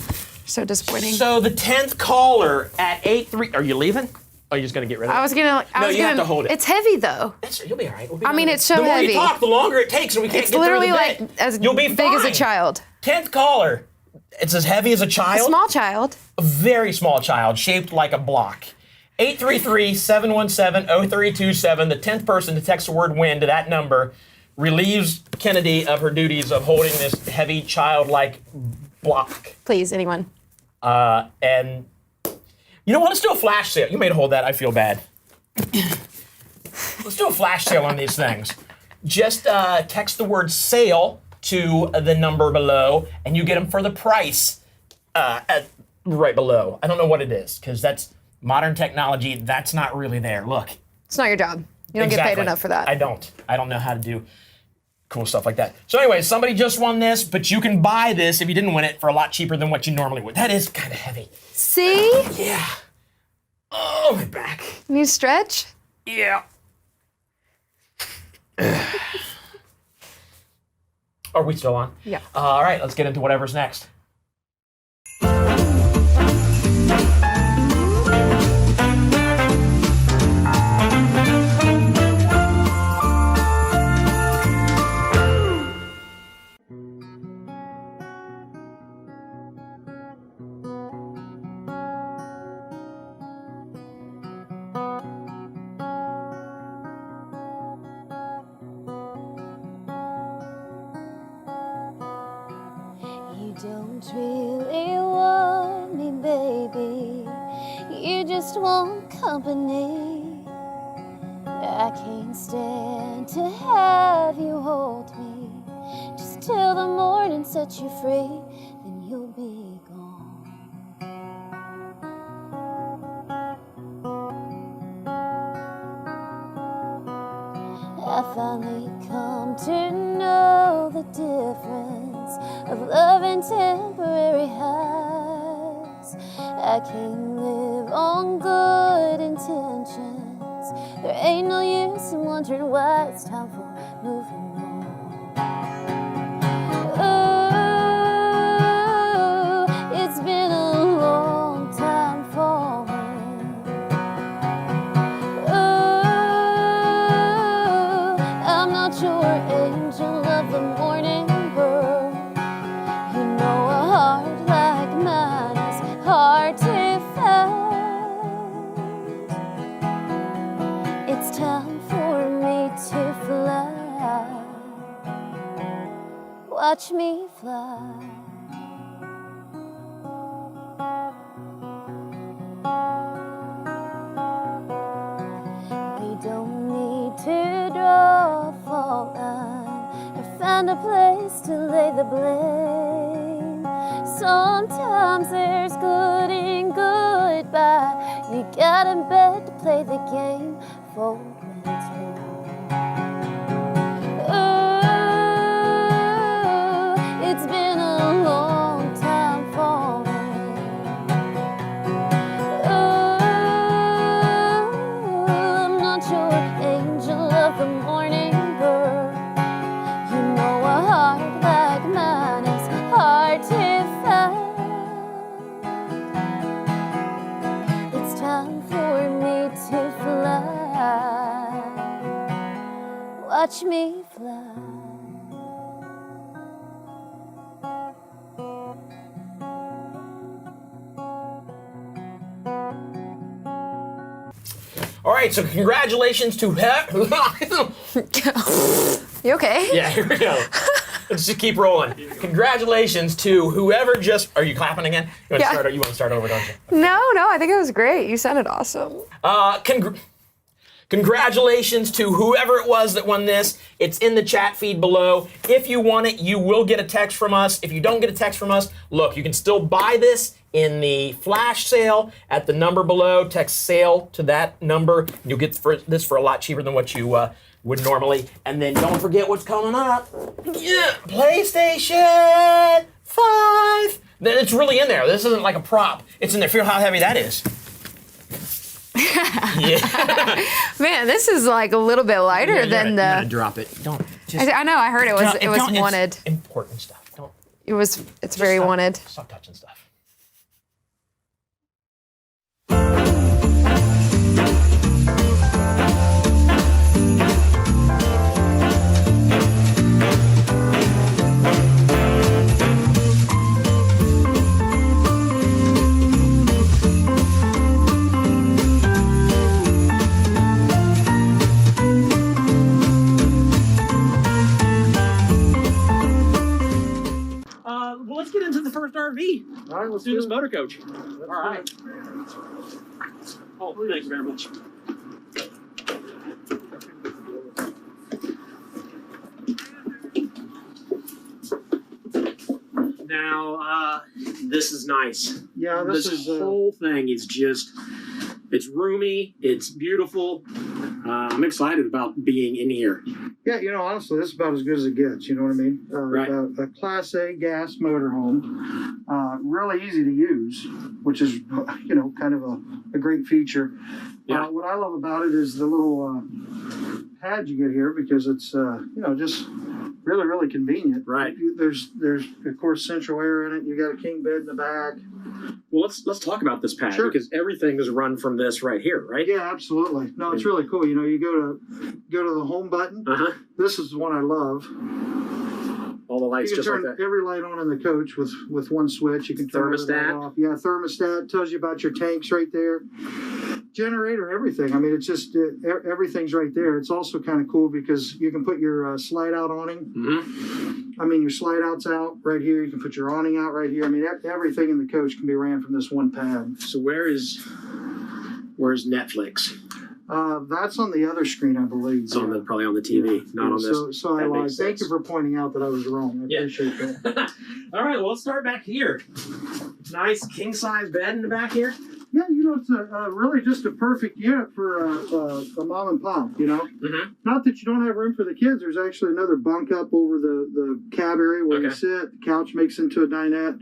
So disappointing. So the 10th caller at 8-3. Are you leaving? Oh, you're just going to get rid of it? you have to hold it. It's heavy though. You'll be all right. I mean, it's so heavy. The more you talk, the longer it takes, and we can't It's get through the literally like bit. as You'll be big as a fine. child. 10th caller. It's as heavy as a child. A small child. A very small child, shaped like a block. 833-717-0327. The 10th person to text the word win to that number relieves Kennedy of her duties of holding this heavy child-like block. Please, anyone. And you know what? Let's do a flash sale. You may hold that. I feel bad. Let's do a flash sale on these things. Just text the word sale to the number below, and you get them for the price right below. I don't know what it is, because that's modern technology. That's not really there. Look. It's not your job. You don't get paid enough for that. I don't know how to do cool stuff like that. So anyway, somebody just won this, but you can buy this if you didn't win it for a lot cheaper than what you normally would. That is kind of heavy. See? Yeah. Oh, my back. Need stretch? Yeah. Are we still on? Yeah. All right, let's get into whatever's next. don't really want me, baby. You just want company. I can't stand to have you hold me. Just till the morning sets you free, then you'll be gone. I finally come to know the difference of love and temporary highs. I can't live on good intentions. There ain't no use in wondering why it's time for moving on. Oh, it's been a long time falling. Oh, I'm not your angel of the morning bird. You know a heart like mine is hard to find. It's time for me to fly. Watch me fly. We don't need to draw a fault line or find a place to lay the blame. Sometimes there's good in goodbye. You got in bed to play the game. Oh, it's been a long time falling. Oh, I'm not your angel of the morning bird. You know a heart like mine is hard to find. It's time for me to fly. Watch me fly. All right, so congratulations to You okay? Yeah, here we go. Let's just keep rolling. Congratulations to whoever just... Are you clapping again? You want to start over, don't you? No, I think it was great. You sounded awesome. Congratulations to whoever it was that won this. It's in the chat feed below. If you want it, you will get a text from us. If you don't get a text from us, look, you can still buy this in the flash sale at the number below. Text sale to that number. You'll get this for a lot cheaper than what you would normally. And then don't forget what's coming up. Yeah, PlayStation 5. Then it's really in there. This isn't like a prop. It's in there. Feel how heavy that is. Yeah. Man, this is like a little bit lighter than the. You gotta drop it. Don't. I know. I heard it was. It was wanted. It's important stuff. Don't. It's very wanted. Stop touching stuff. Well, let's get into the first RV. All right, let's do this motor coach. All right. Oh, thank you very much. Now, this is nice. Yeah, this whole thing is just, it's roomy, it's beautiful. I'm excited about being in here. Yeah, honestly, this is about as good as it gets. You know what I mean? Right. A Class A gas motorhome, really easy to use, which is, kind of a great feature. Yeah. What I love about it is the little pad you get here, because it's, just really, really convenient. Right. There's of course central air in it. You got a king bed in the back. Well, let's talk about this pad, because everything is run from this right here, right? Yeah, absolutely. No, it's really cool. You go to the home button. This is the one I love. All the lights you can just turn like that. every light on in the coach with one switch. You can turn everything Thermostat. off. Yeah, thermostat tells you about your tanks right there. generator, everything. I mean, it's just everything's right there. It's also kind of cool because you can put your slide out awning. I mean, your slide out's out right here. You can put your awning out right here. I mean, everything in the coach can be ran from this one pad. So where's Netflix? That's on the other screen, I believe. It's on probably on the TV, not on this. So I lied. Thank you for pointing out that I was wrong. I appreciate that. All right, well, let's start back here. Nice king-size bed in the back here. Yeah, it's really just a perfect unit for a mom and pop, Not that you don't have room for the kids. There's actually another bunk up over the cab area where you sit. The couch makes into a dinette.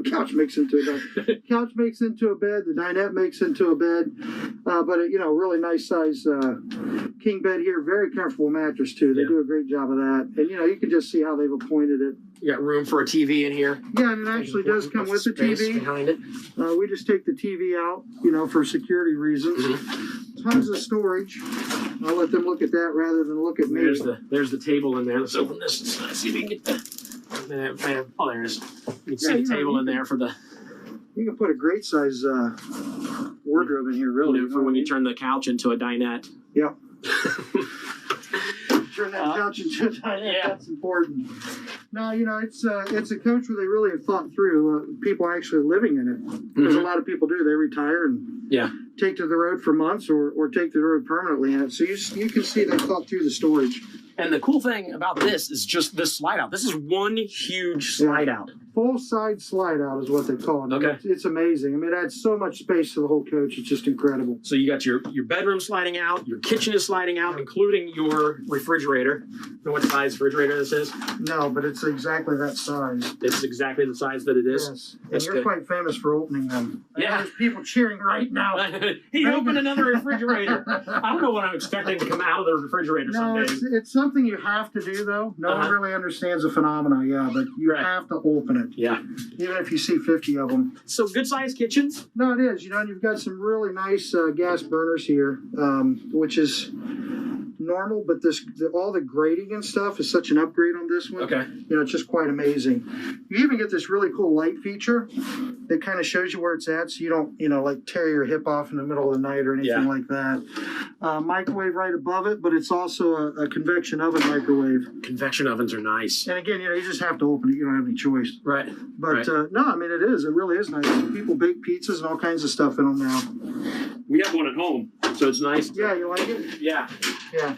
Couch makes into a bed. The dinette makes into a bed. But, really nice size king bed here. Very comfortable mattress, too. They do a great job of that. And, you can just see how they've appointed it. You got room for a TV in here? Yeah, and it actually does come with the TV. Behind it. We just take the TV out, for security reasons. Tons of storage. I'll let them look at that rather than look at me. There's the table in there. Let's open this. Let's see if we can get the. Oh, there it is. You can see the table in there for the. You can put a great size wardrobe in here, really. For when you turn the couch into a dinette. Yep. Turn that couch into a dinette. Yeah. That's important. No, it's a coach where they really have thought through people actually living in it. Because a lot of people do. They retire and take to the road for months or take to the road permanently in it. So you can see they thought through the storage. And the cool thing about this is just this slide out. This is one huge slide out. Full side slide out is what they call it. Okay. It's amazing. I mean, it adds so much space to the whole coach. It's just incredible. So you got your bedroom sliding out, your kitchen is sliding out, including your refrigerator. You know what size refrigerator this is? No, but it's exactly that size. It's exactly the size that it is? Yes. And you're quite famous for opening them. Yeah. There's people cheering right now. He opened another refrigerator. I don't know what I'm expecting to come out of the refrigerator someday. It's something you have to do, though. No one really understands the phenomena, but you have to open it. Yeah. Even if you see 50 of them. So good-sized kitchen? No, it is. And you've got some really nice gas burners here, which is normal, but all the grading and stuff is such an upgrade on this one. Okay. It's just quite amazing. You even get this really cool light feature that kind of shows you where it's at, so you don't, like tear your hip off in the middle of the night or anything like that. Microwave right above it, but it's also a convection oven microwave. Convection ovens are nice. And again, you just have to open it. You don't have any choice. Right. But no, I mean, it is. It really is nice. People bake pizzas and all kinds of stuff in them now. We have one at home, so it's nice. Yeah, you like it? Yeah. Yeah.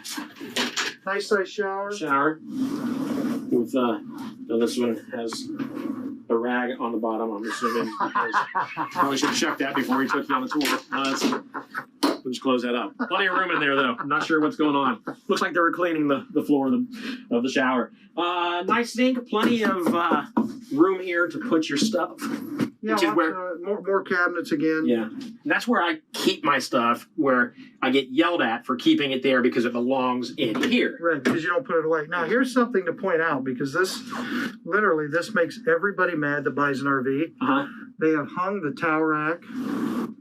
Nice size shower. Shower. With this one has a rag on the bottom, I'm assuming. Probably should have checked that before we took you on the tour. We'll just close that up. Plenty of room in there, though. I'm not sure what's going on. Looks like they were cleaning the floor of the shower. Nice sink. Plenty of room here to put your stuff. Yeah, more cabinets again. Yeah. And that's where I keep my stuff, where I get yelled at for keeping it there because it belongs in here. Right, because you don't put it away. Now, here's something to point out, because this makes everybody mad that buys an RV. Uh-huh. They have hung the towel rack.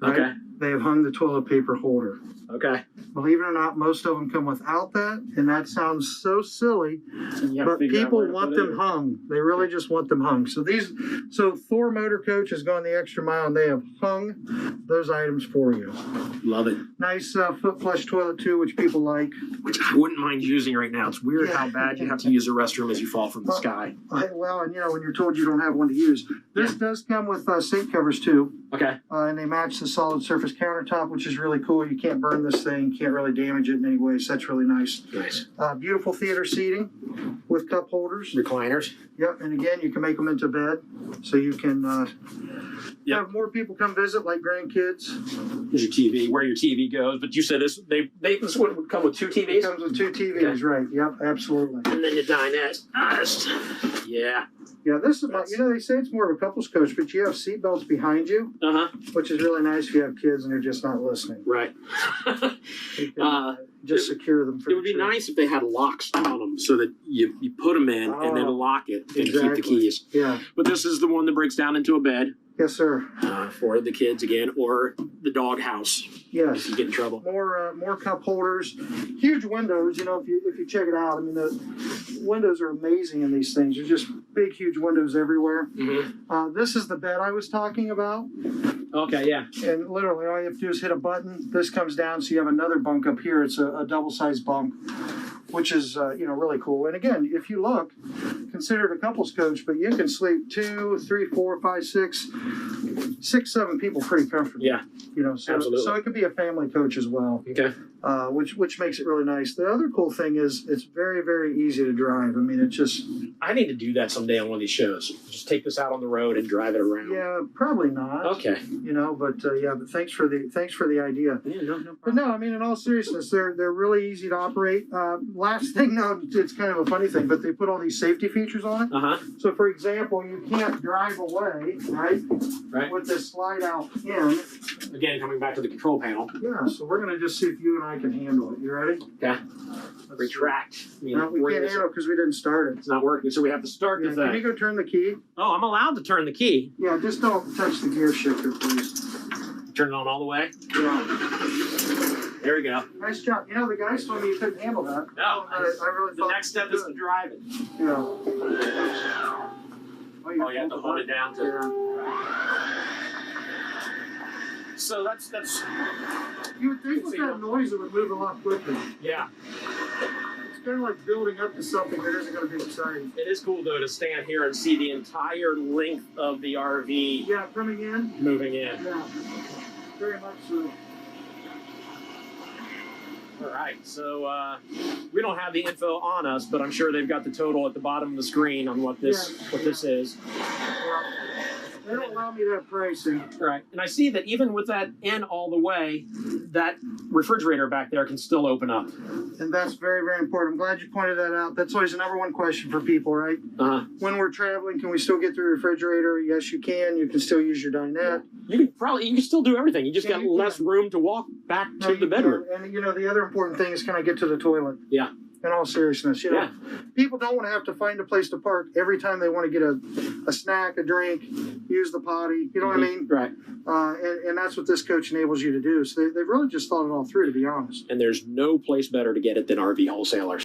Right? Okay. They have hung the toilet paper holder. Okay. Believe it or not, most of them come without that, and that sounds so silly, but people want them hung. They really just want them hung. So Thor Motor Coach has gone the extra mile, and they have hung those items for you. Love it. Nice foot flush toilet too, which people like. Which I wouldn't mind using right now. It's weird how bad you have to use a restroom as you fall from the sky. Well, and when you're told you don't have one to use. This does come with sink covers too. Okay. And they match the solid surface countertop, which is really cool. You can't burn this thing, can't really damage it in any way, so that's really nice. Nice. Beautiful theater seating with cup holders. Recliners. Yep, and again, you can make them into bed, so you can have more people come visit, like grandkids. There's your TV, where your TV goes, but you said this would come with two TVs? It comes with two TVs, right, yep, absolutely. And then your dinette. Yeah. Yeah, this is they say it's more of a couples coach, but you have seat belts behind you, which is really nice if you have kids and they're just not listening. Right. You can, just secure them. It would be nice if they had locks on them so that you put them in and then lock it and keep the keys. Yeah. But this is the one that breaks down into a bed. Yes, sir. For the kids again, or the dog house. Yes. If you get in trouble. More cup holders, huge windows. If you check it out, I mean the windows are amazing in these things. There's just big, huge windows everywhere. Mm-hmm. This is the bed I was talking about. Okay, yeah. And literally all you have to do is hit a button. This comes down, so you have another bunk up here. It's a double-sized bunk, which is really cool. And again, if you look, consider it a couples coach, but you can sleep 2, 3, 4, 5, 6, 7 people pretty comfortably. Yeah. So Absolutely. it could be a family coach as well. Okay. Which makes it really nice. The other cool thing is it's very, very easy to drive. I mean, it's just. I need to do that someday on one of these shows. Just take this out on the road and drive it around. Yeah, probably not. Okay. But thanks for the idea. Yeah, no But no, I mean, in all seriousness, they're really easy to operate. Last thing, no, it's kind of a funny thing, but they put all these safety features on it. Uh-huh. So, for example, you can't drive away, right? Right. With this slide out in. Again, coming back to the control panel. Yeah, so we're going to just see if you and I can handle it. You ready? Okay. Retract. No, we can't handle it because we didn't start it. It's not working, so we have to start the thing. Can you go turn the key? Oh, I'm allowed to turn the key. Yeah, just don't touch the gear shifter, please. Turn it on all the way? Yeah. There we go. Nice job. The guys told me you couldn't handle that. No, I really the next step is to drive it. Yeah. Oh, you have to hold it down to. Yeah. So that's. You would think with that noise it would move a lot quicker. Yeah. It's kind of like building up to something that isn't going to be exciting. It is cool though to stand here and see the entire length of the RV. Yeah, coming in. Moving in. Yeah. Very much so. All right, so we don't have the info on us, but I'm sure they've got the total at the bottom of the screen on what this is. Yeah. They don't allow me that pricing. Right, and I see that even with that in all the way, that refrigerator back there can still open up. And that's very, very important. I'm glad you pointed that out. That's always the number one question for people, right? Uh-huh. When we're traveling, can we still get through the refrigerator? Yes, you can. You can still use your dinette. You can still do everything. You just got less room to walk back to the bedroom. And the other important thing is, can I get to the toilet? Yeah. In all seriousness, people don't want to have to find a place to park every time they want to get a snack, a drink, use the potty. You know what I mean? Right. And that's what this coach enables you to do. So they've really just thought it all through, to be honest. And there's no place better to get it than RV wholesalers.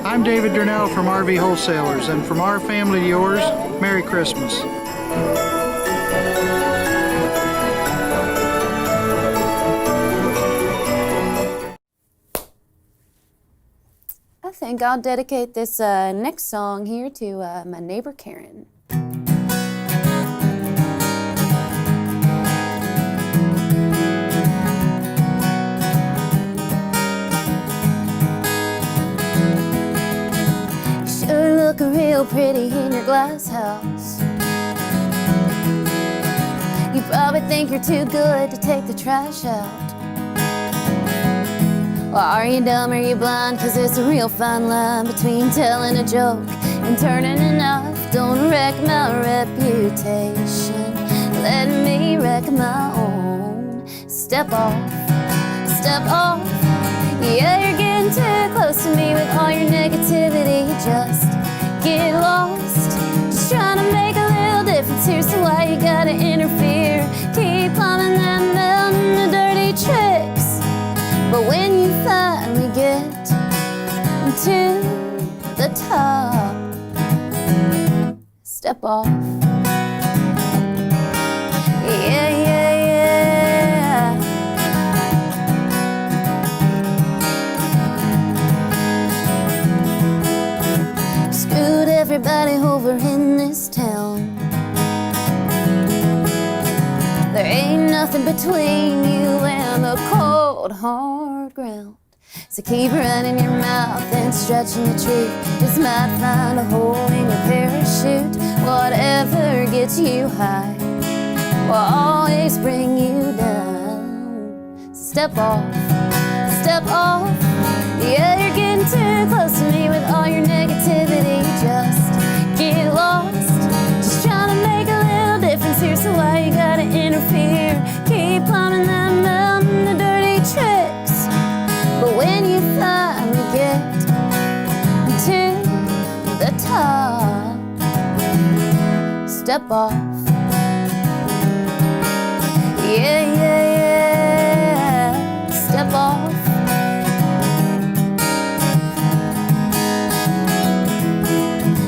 I'm David Durnell from RV Wholesalers, and from our family to yours, Merry Christmas. I think I'll dedicate this next song here to my neighbor Karen. Look real pretty in your glass house. You probably think you're too good to take the trash out. Well, are you dumb or you blind? 'Cause there's a real fine line between telling a joke and turning a knife. Don't wreck my reputation, let me wreck my own. Step off, step off. Yeah, you're getting too close to me with all your negativity. Just get lost, just trying to make a little difference here. So why you gotta interfere? Keep climbing that mountain, the dirty tricks. But when you finally get to the top, step off. Yeah, yeah, yeah. Screwed everybody over in this town. There ain't nothing between you and the cold, hard ground. So keep running your mouth and stretching the truth. Just might find a hole in your parachute. Whatever gets you high will always bring you down. So step off, step off. Yeah, you're getting too close to me with all your negativity. Just get lost, just trying to make a little difference here. So why you gotta interfere? Keep climbing that mountain, the dirty tricks. But when you finally get to the top, step off. Yeah, yeah, yeah. Step off.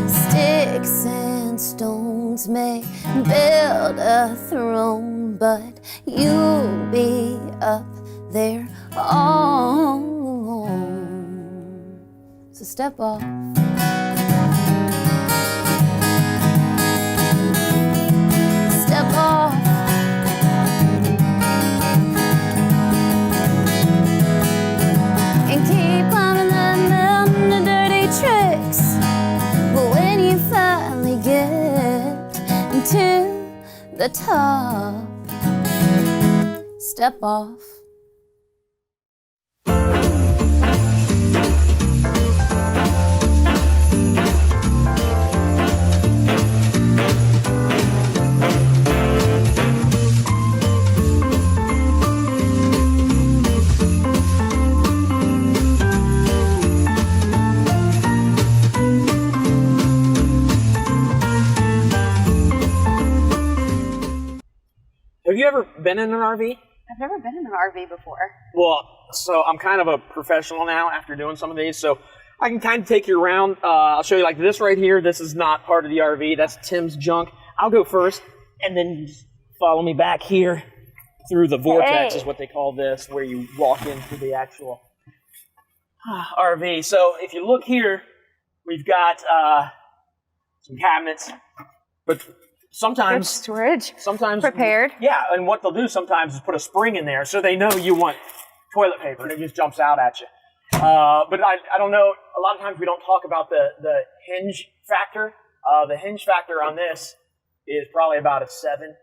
Sticks and stones may build a throne, but you'll be up there all alone. So step off. Step off. And keep climbing that mountain of dirty tricks. But when you finally get to the top, step off. Have you ever been in an RV? I've never been in an RV before. Well, so I'm kind of a professional now after doing some of these, so I can kind of take you around. I'll show you like this right here. This is not part of the RV. That's Tim's junk. I'll go first, and then you just follow me back here through the vortex is what they call this, where you walk into the actual RV. So if you look here, we've got some cabinets, but sometimes storage. Sometimes prepared. Yeah, and what they'll do sometimes is put a spring in there so they know you want toilet paper and it just jumps out at you. But I don't know. A lot of times we don't talk about the hinge factor. The hinge factor on this is probably about a 7.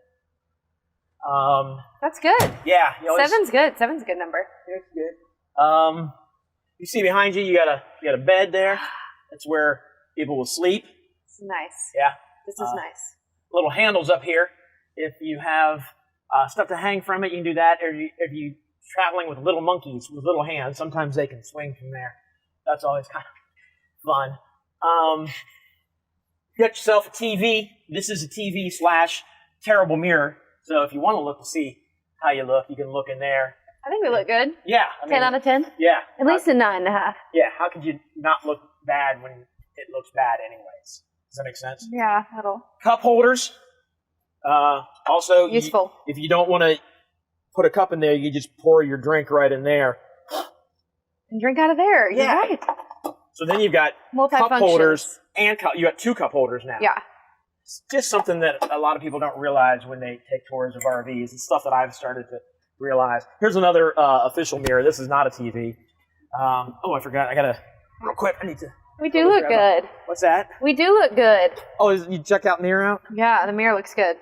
That's good. Yeah, Seven's good. Seven's a good number. It's good. You see behind you, you got a bed there. That's where people will sleep. It's nice. Yeah. This is nice. Little handles up here. If you have stuff to hang from it, you can do that. Or if you're traveling with little monkeys with little hands, sometimes they can swing from there. That's always kind of fun. You got yourself a TV. This is a TV / terrible mirror. So if you want to look to see how you look, you can look in there. I think we look good. Yeah. 10 out of 10? Yeah. At least a 9.5. Yeah. How could you not look bad when it looks bad anyways? Does that make sense? Yeah, that'll. Cup holders. Also useful. If you don't want to put a cup in there, you just pour your drink right in there. And drink out of there. You're Yeah. right. So then you've got cup holders and you got 2 cup holders now. Yeah. It's just something that a lot of people don't realize when they take tours of RVs. It's stuff that I've started to realize. Here's another official mirror. This is not a TV. Oh, I forgot. I gotta real quick. I need to. We do look good. What's that? We do look good. Oh, you check out mirror out? Yeah, the mirror looks good.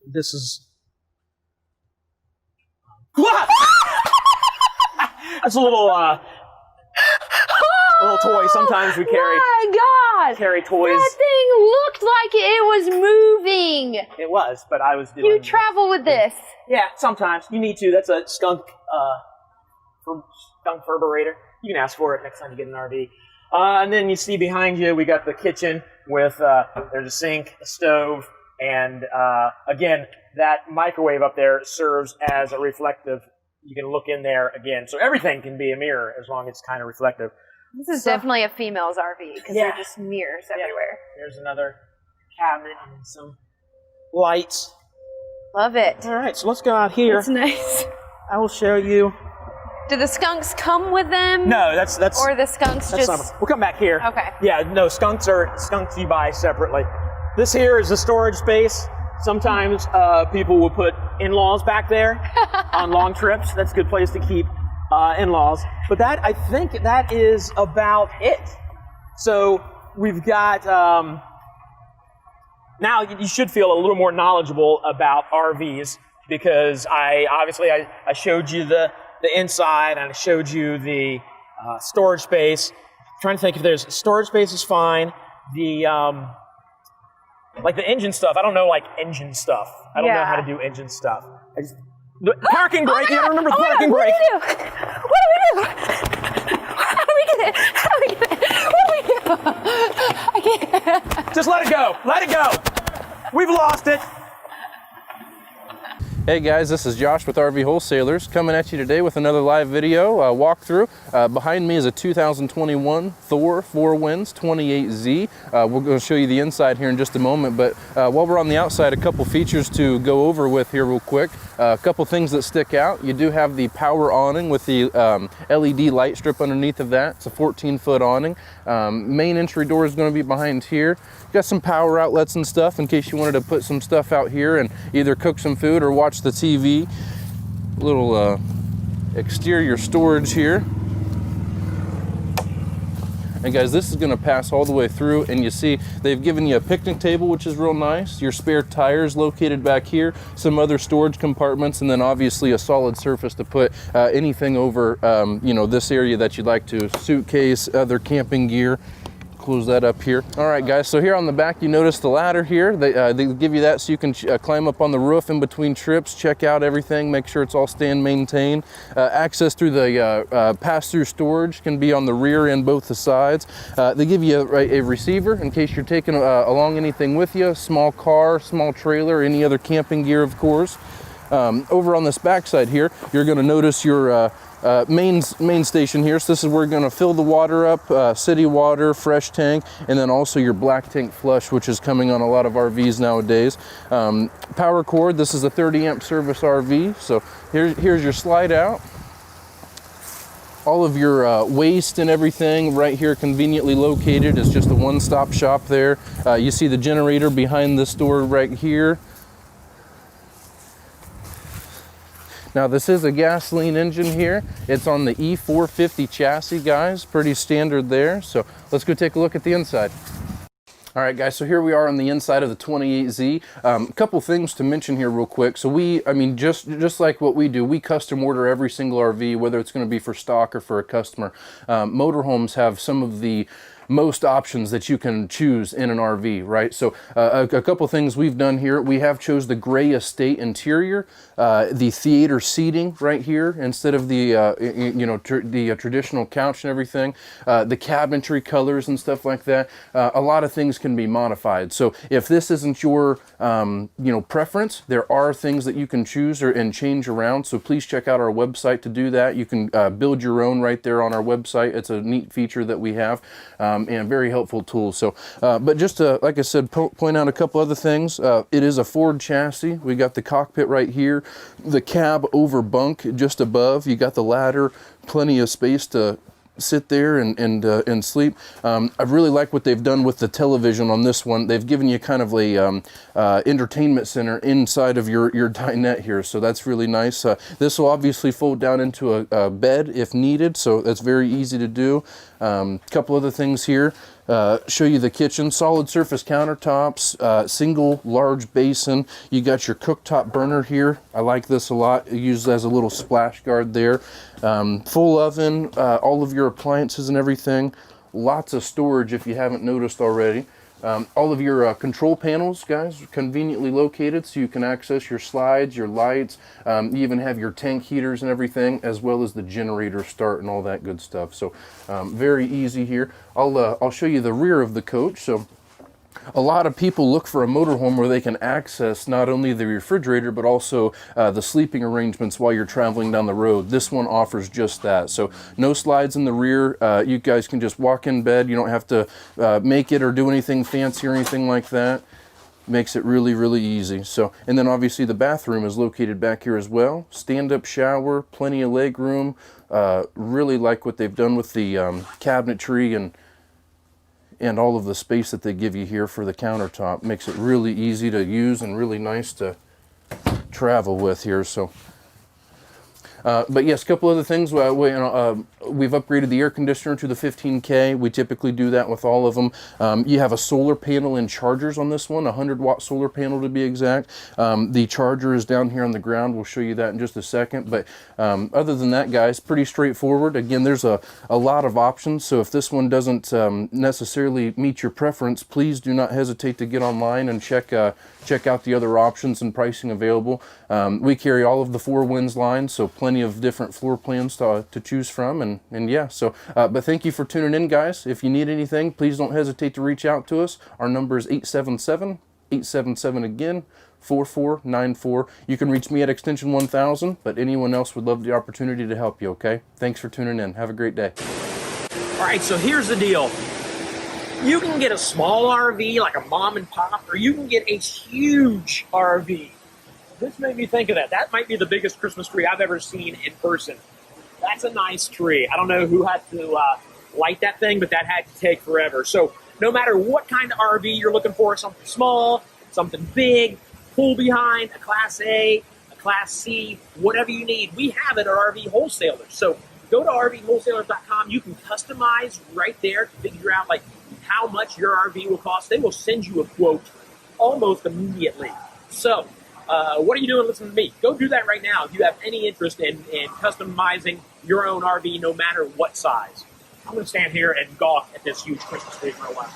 This is. That's a little toy. Sometimes we carry. My God! Carry toys. That thing looked like it was moving. It was, but I was doing. You travel with this. Yeah, sometimes you need to. That's a skunk furberator. You can ask for it next time you get an RV. And then you see behind you, we got the kitchen with there's a sink, a stove, and again, that microwave up there serves as a reflective. You can look in there again, so everything can be a mirror as long as it's kind of reflective. This is definitely a female's RV because Yeah. there are just mirrors everywhere. There's another cabinet and some lights. Love it. All right, so let's go out here. It's nice. I will show you. Do the skunks come with them? No, that's Or the skunks that's just. not, we'll come back here. Okay. Yeah, no, skunks you buy separately. This here is a storage space. Sometimes people will put in-laws back there on long trips. That's a good place to keep in-laws. But I think that is about it. So we've got, now you should feel a little more knowledgeable about RVs because I showed you the inside and I showed you the storage space. I'm trying to think if there's storage space is fine. The like the engine stuff, I don't know like engine stuff. I don't know how to do engine stuff. The parking brake, you gotta remember the parking brake. What do we do? How do we get it? How do we get it? What do we do? I can't. Just let it go. Let it go. We've lost it. Hey guys, this is Josh with RV Wholesalers coming at you today with another live video walkthrough. Behind me is a 2021 Thor 4 Winds 28Z. We're going to show you the inside here in just a moment, but while we're on the outside, a couple features to go over with here real quick. A couple things that stick out. You do have the power awning with the LED light strip underneath of that. It's a 14-foot awning. Main entry door is going to be behind here. Got some power outlets and stuff in case you wanted to put some stuff out here and either cook some food or watch the TV. Little exterior storage here. And guys, this is going to pass all the way through, and you see they've given you a picnic table, which is real nice. Your spare tires located back here, some other storage compartments, and then obviously a solid surface to put anything over you know, this area that you'd like to. Suitcase, other camping gear. Close that up here. All right guys, so here on the back you notice the ladder here. They give you that so you can climb up on the roof in between trips, check out everything, make sure it's all stand maintained. Access through the pass-through storage can be on the rear and both the sides. They give you a receiver in case you're taking along anything with you, small car, small trailer, any other camping gear of course. Over on this back side here, you're going to notice your main station here. So this is where we're going to fill the water up, city water, fresh tank, and then also your black tank flush, which is coming on a lot of RVs nowadays. Power cord, this is a 30 amp service RV. So here's your slide out. All of your waste and everything right here conveniently located. It's just a one-stop shop there. You see the generator behind this door right here. Now this is a gasoline engine here. It's on the E450 chassis, guys. Pretty standard there. So let's go take a look at the inside. All right guys, so here we are on the inside of the 28Z. A couple things to mention here real quick. So just like what we do, we custom order every single RV, whether it's going to be for stock or for a customer. Motorhomes have some of the most options that you can choose in an RV, right? So a couple things we've done here. We have chose the gray estate interior, the theater seating right here instead of the traditional couch and everything, the cabinetry colors and stuff like that. A lot of things can be modified. So if this isn't your preference, there are things that you can choose and change around. So please check out our website to do that. You can build your own right there on our website. It's a neat feature that we have. And very helpful tool. So, but just to, like I said, point out a couple other things. It is a Ford chassis. We got the cockpit right here, the cab over bunk just above. You got the ladder, plenty of space to sit there and sleep. I really like what they've done with the television on this one. They've given you kind of a entertainment center inside of your dinette here, so that's really nice. This will obviously fold down into a bed if needed, so that's very easy to do. Couple other things here. Show you the kitchen, solid surface countertops, single large basin. You got your cooktop burner here. I like this a lot. Used as a little splash guard there. Full oven, all of your appliances and everything. Lots of storage if you haven't noticed already. All of your control panels, guys, conveniently located so you can access your slides, your lights. You even have your tank heaters and everything, as well as the generator start and all that good stuff. So very easy here. I'll show you the rear of the coach. So a lot of people look for a motorhome where they can access not only the refrigerator but also the sleeping arrangements while you're traveling down the road. This one offers just that. So no slides in the rear. You guys can just walk in bed. You don't have to make it or do anything fancy or anything like that. Makes it really, really easy. So, and then obviously the bathroom is located back here as well. Stand-up shower, plenty of leg room. Really like what they've done with the cabinetry and all of the space that they give you here for the countertop. Makes it really easy to use and really nice to travel with here. So but yes, a couple other things. We've upgraded the air conditioner to the 15K. We typically do that with all of them. You have a solar panel and chargers on this one, a 100-watt solar panel to be exact. The charger is down here on the ground. We'll show you that in just a second. But other than that, guys, pretty straightforward. Again, there's a lot of options. So if this one doesn't necessarily meet your preference, please do not hesitate to get online and check out the other options and pricing available. We carry all of the 4 Winds line, so plenty of different floor plans to choose from, and yeah. So but thank you for tuning in, guys. If you need anything, please don't hesitate to reach out to us. Our number is 877 877 again, 4494. You can reach me at extension 1000, but anyone else would love the opportunity to help you, okay? Thanks for tuning in. Have a great day. All right, so here's the deal. You can get a small RV like a mom and pop, or you can get a huge RV. This made me think of that. That might be the biggest Christmas tree I've ever seen in person. That's a nice tree. I don't know who had to light that thing, but that had to take forever. So no matter what kind of RV you're looking for, something small, something big, pull behind, a Class A, a Class C, whatever you need, we have it at RV Wholesalers. So go to RVWholesalers.com. You can customize right there to figure out like how much your RV will cost. They will send you a quote almost immediately. So what are you doing listening to me? Go do that right now if you have any interest in customizing your own RV, no matter what size. I'm going to stand here and gawk at this huge Christmas tree for a while.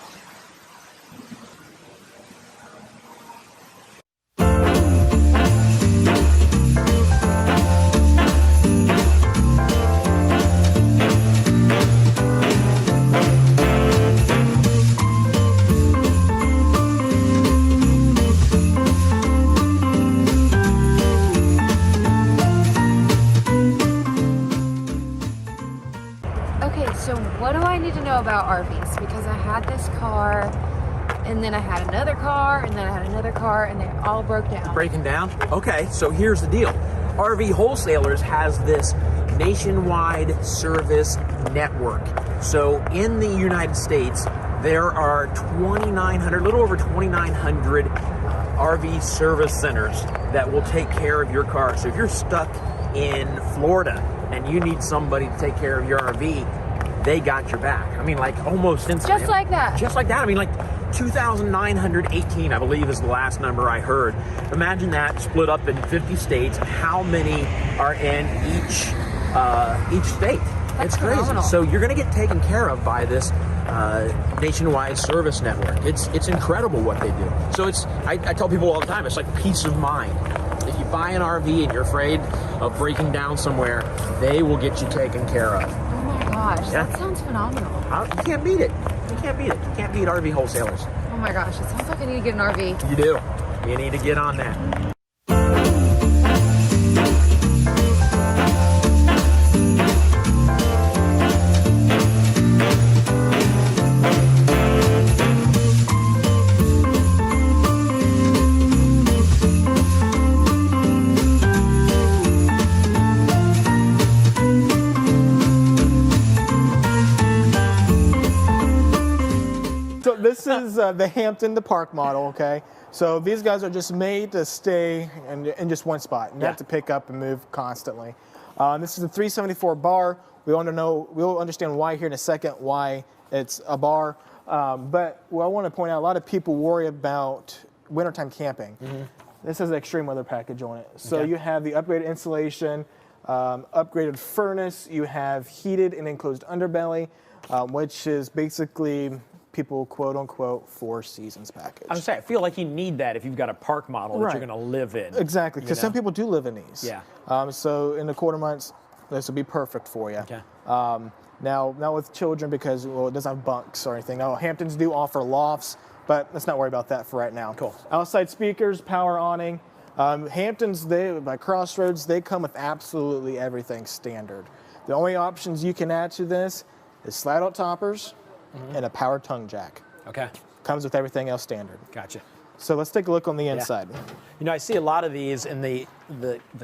So what do I need to know about RVs? Because I had this car, and then I had another car, and then I had another car, and they all broke down. Breaking down? Okay, so here's the deal. RV Wholesalers has this nationwide service network. So in the United States, there are 2,900, a little over 2,900 RV service centers that will take care of your car. So if you're stuck in Florida and you need somebody to take care of your RV, they got your back. I mean, like almost instantly. Just like that. Just like that. I mean, like 2,918, I believe, is the last number I heard. Imagine that split up in 50 states. How many are in each state? That's it's crazy. phenomenal. So you're going to get taken care of by this nationwide service network. It's incredible what they do. So I tell people all the time, it's like peace of mind. If you buy an RV and you're afraid of breaking down somewhere, they will get you taken care of. Gosh, Yeah. that sounds phenomenal. You can't beat it. You can't beat it. You can't beat RV Wholesalers. Oh my gosh, it sounds like I need to get an RV. You do. You need to get on that. This is the Hampton, the park model, okay? So these guys are just made to stay in just one spot, not to pick up and move constantly. This is a 374 bar. We'll understand why here in a second, why it's a bar. But what I want to point out, a lot of people worry about wintertime camping. Mm-hmm. This has an extreme weather package on it. So you have the upgraded insulation, upgraded furnace, you have heated and enclosed underbelly, which is basically people quote unquote 4 seasons package. I was saying, I feel like you need that if you've got a park model that you're going to live in. Exactly, because some people do live in these. Yeah. So in the quarter months, this would be perfect for you. Okay. Now, not with children because it doesn't have bunks or anything. Now, Hamptons do offer lofts, but let's not worry about that for right now. Cool. Outside speakers, power awning. Hamptons, by Crossroads, they come with absolutely everything standard. The only options you can add to this is slide-out toppers and a power tongue jack. Okay. Comes with everything else standard. Gotcha. So let's take a look on the inside. You know, I see a lot of these in the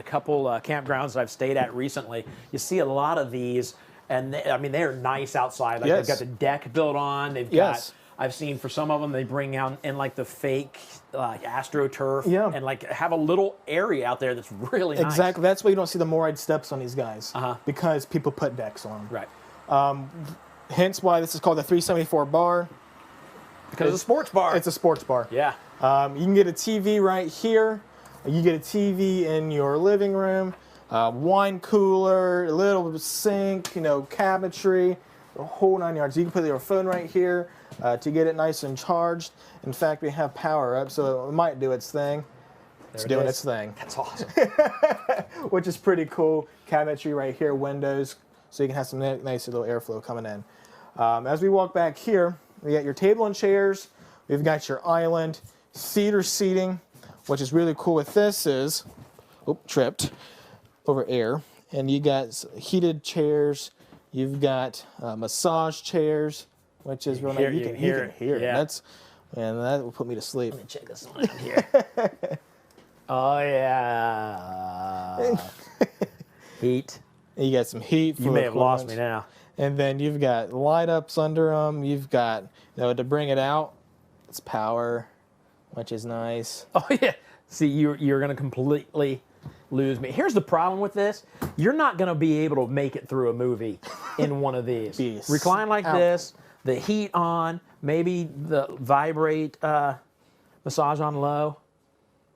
couple campgrounds that I've stayed at recently. You see a lot of these, and they're nice outside. Like they've got the deck built on. They've got. I've seen for some of them they bring out in like the fake AstroTurf and like have a little area out there that's really nice. Exactly. That's why you don't see the Moride steps on these guys because people put decks on them. Right. Hence why this is called the 374 bar. Because it's a sports bar. It's a sports bar. Yeah. You can get a TV right here. You get a TV in your living room, wine cooler, a little sink, cabinetry, the whole 9 yards. You can put your phone right here to get it nice and charged. In fact, we have power up, so it might do its thing. It's doing its thing. That's awesome. Which is pretty cool. Cabinetry right here, windows, so you can have some nice little airflow coming in. As we walk back here, we got your table and chairs. We've got your island. theater seating, which is really cool with this is, tripped over air. And you got heated chairs. You've got massage chairs, which is really nice. You can hear it. Yeah. And that will put me to sleep. Let me check this one out here. Oh, yeah. Heat. You got some heat. You may have lost me now. And then you've got light ups under them. You've got, to bring it out, it's power, which is nice. Oh, yeah. See, you're going to completely lose me. Here's the problem with this. You're not going to be able to make it through a movie in one of these. Recline like this, the heat on, maybe the vibrate massage on low.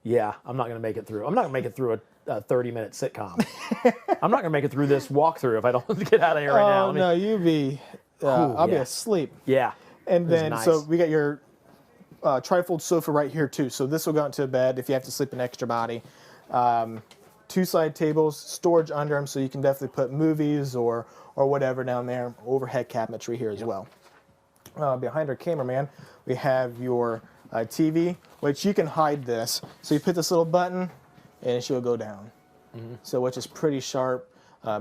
Yeah, I'm not going to make it through. I'm not going to make it through a 30-minute sitcom. I'm not going to make it through this walkthrough if I don't get out of here right now. Oh, no, you'd be, I'll be asleep. Yeah. And then, so we got your trifold sofa right here, too. So this will go into bed if you have to sleep an extra body. 2 side tables, storage under them, so you can definitely put movies or whatever down there. Overhead cabinetry here as well. Behind our cameraman, we have your TV, which you can hide this. So you put this little button, and she'll go down. So which is pretty sharp.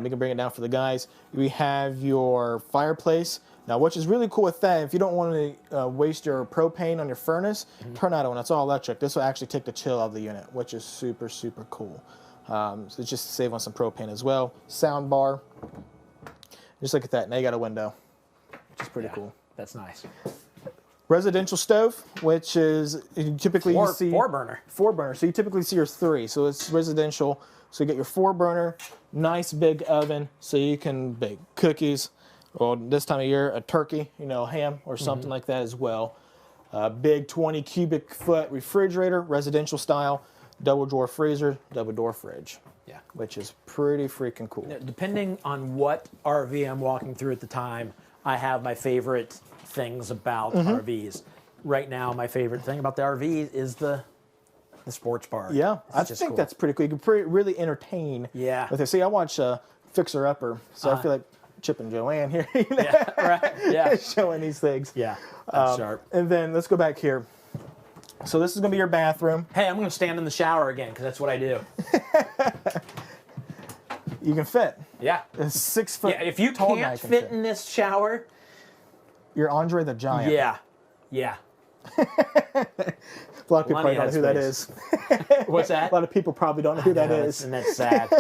We can bring it down for the guys. We have your fireplace. Now, which is really cool with that, if you don't want to waste your propane on your furnace, turn that on. It's all electric. This will actually take the chill out of the unit, which is super, super cool. So just to save on some propane as well. Sound bar. Just look at that. Now you got a window, which is pretty cool. That's nice. Residential stove, which is typically you see 4-burner. 4-burner. So you typically see your 3. So it's residential. So you get your 4-burner, nice big oven, so you can bake cookies. Well, this time of year, a turkey, ham or something like that as well. Big 20 cubic foot refrigerator, residential style, double drawer freezer, double door fridge. Yeah. Which is pretty freaking cool. Now, depending on what RV I'm walking through at the time, I have my favorite things about RVs. Right now, my favorite thing about the RV is the sports bar. Yeah, I just think cool. that's pretty cool. You can really entertain with it. See, I watch Fixer Upper, so I feel like Chip and Joanne here. Yeah, right. Yeah. Showing these things. Yeah, that's sharp. And then let's go back here. So this is going to be your bathroom. Hey, I'm going to stand in the shower again because that's what I do. You can fit. Yeah. A 6 foot. Yeah, if you can't fit in this shower, you're Andre the Giant. Yeah. Yeah. A lot of people probably don't know who that is. What's that? A lot of people probably don't know who that is. And that's sad.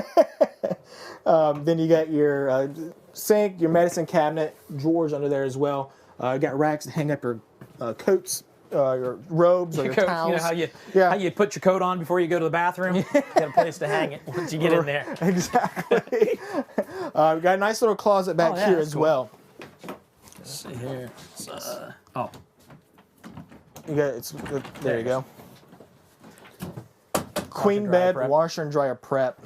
Then you got your sink, your medicine cabinet, drawers under there as well. You got racks to hang up your coats, your robes, or your towels. You know how you put your coat on before you go to the bathroom? You got a place to hang it once you get in there. Exactly. We got a nice little closet back here as well. Let's see here. You got there you go. Queen bed, washer and dryer prep,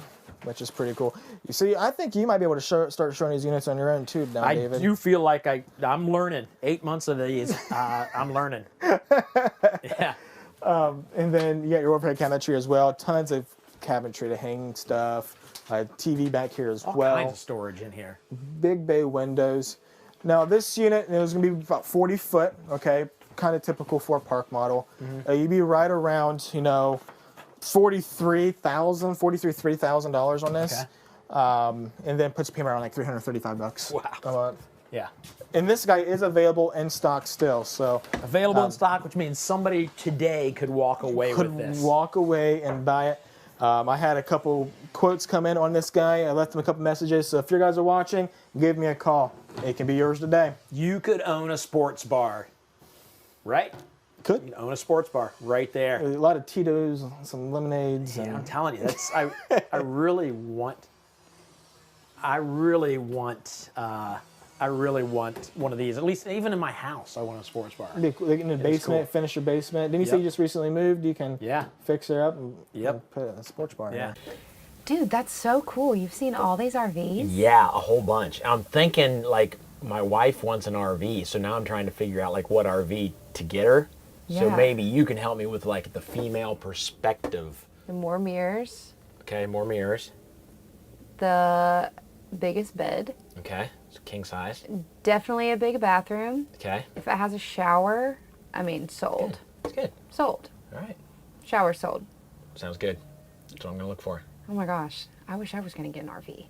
which is pretty cool. You see, I think you might be able to start showing these units on your own too now, David. I do feel like I'm learning. 8 months of these, I'm learning. Yeah. And then you got your overhead cabinetry as well. Tons of cabinetry to hang stuff. TV back here as well. All kinds of storage in here. Big bay windows. Now this unit is going to be about 40 foot. Okay, kind of typical for a park model. You'd be right around $43,000 on this. Okay. And then puts payment around like $335. Wow. A month. Yeah. And this guy is available in stock still. So available in stock, which means somebody today could walk away with this. Could walk away and buy it. I had a couple quotes come in on this guy. I left him a couple messages. So if you guys are watching, give me a call. It can be yours today. You could own a sports bar, right? Could. You can own a sports bar right there. A lot of Tito's, some lemonades. Yeah, and I'm telling you, that's I really want one of these. At least even in my house, I want a sports bar. In the basement, finish your basement. Didn't you say you just recently moved? You can fix it up and put a sports bar in there. Dude, that's so cool. You've seen all these RVs? Yeah, a whole bunch. I'm thinking like my wife wants an RV, so now I'm trying to figure out like what RV to get her. So maybe you can help me with like the female perspective. The more mirrors. Okay, more mirrors. The biggest bed. Okay, it's king size. Definitely a big bathroom. Okay. If it has a shower, I mean, sold. It's good. Sold. All right. Shower sold. Sounds good. That's what I'm gonna look for. Oh my gosh, I wish I was gonna get an RV.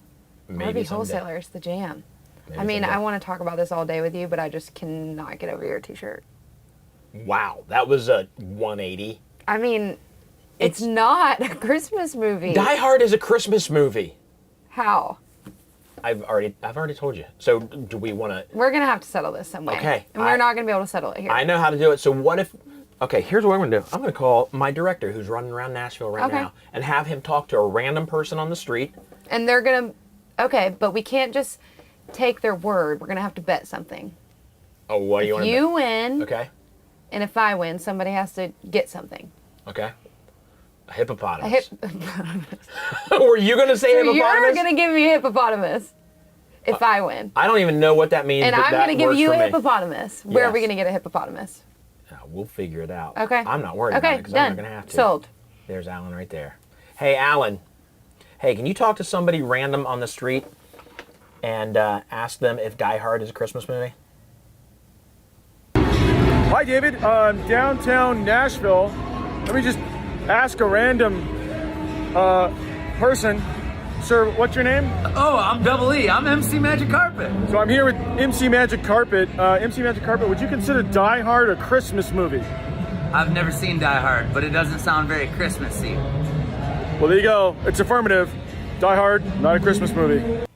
Maybe RV someday. wholesalers, the jam. Maybe I mean, someday. I want to talk about this all day with you, but I just cannot get over your t-shirt. Wow, that was a 180. I mean, it's not a Christmas movie. Die Hard is a Christmas movie. How? I've already told you. So do we want to? We're gonna have to settle this some way. Okay, And we're not gonna be able to settle it here. I know how to do it. So what if? Okay, here's what I'm gonna do. I'm gonna call my director, who's running around Nashville right Okay. now, and have him talk to a random person on the street. And they're gonna, okay, but we can't just take their word. We're gonna have to bet something. Oh, what do you want? You win. Okay. And if I win, somebody has to get something. Okay. A hippopotamus. A hippopotamus. Were you gonna say So hippopotamus? you're gonna give me a hippopotamus if I win. I don't even know what that means. And but I'm that gonna give works you for a me. hippopotamus. Where are we Yes. gonna get a hippopotamus? We'll figure it out. Okay. I'm not worried Okay, about it because I'm done. not gonna have to. Sold. There's Alan right there. Hey, Alan. Hey, can you talk to somebody random on the street and ask them if Die Hard is a Christmas movie? Hi, David. Downtown Nashville. Let me just ask a random person. Sir, what's your name? Oh, I'm Double E. I'm MC Magic Carpet. So I'm here with MC Magic Carpet. MC Magic Carpet, would you consider Die Hard a Christmas movie? I've never seen Die Hard, but it doesn't sound very Christmassy. Well, there you go. It's affirmative. Die Hard, not a Christmas movie.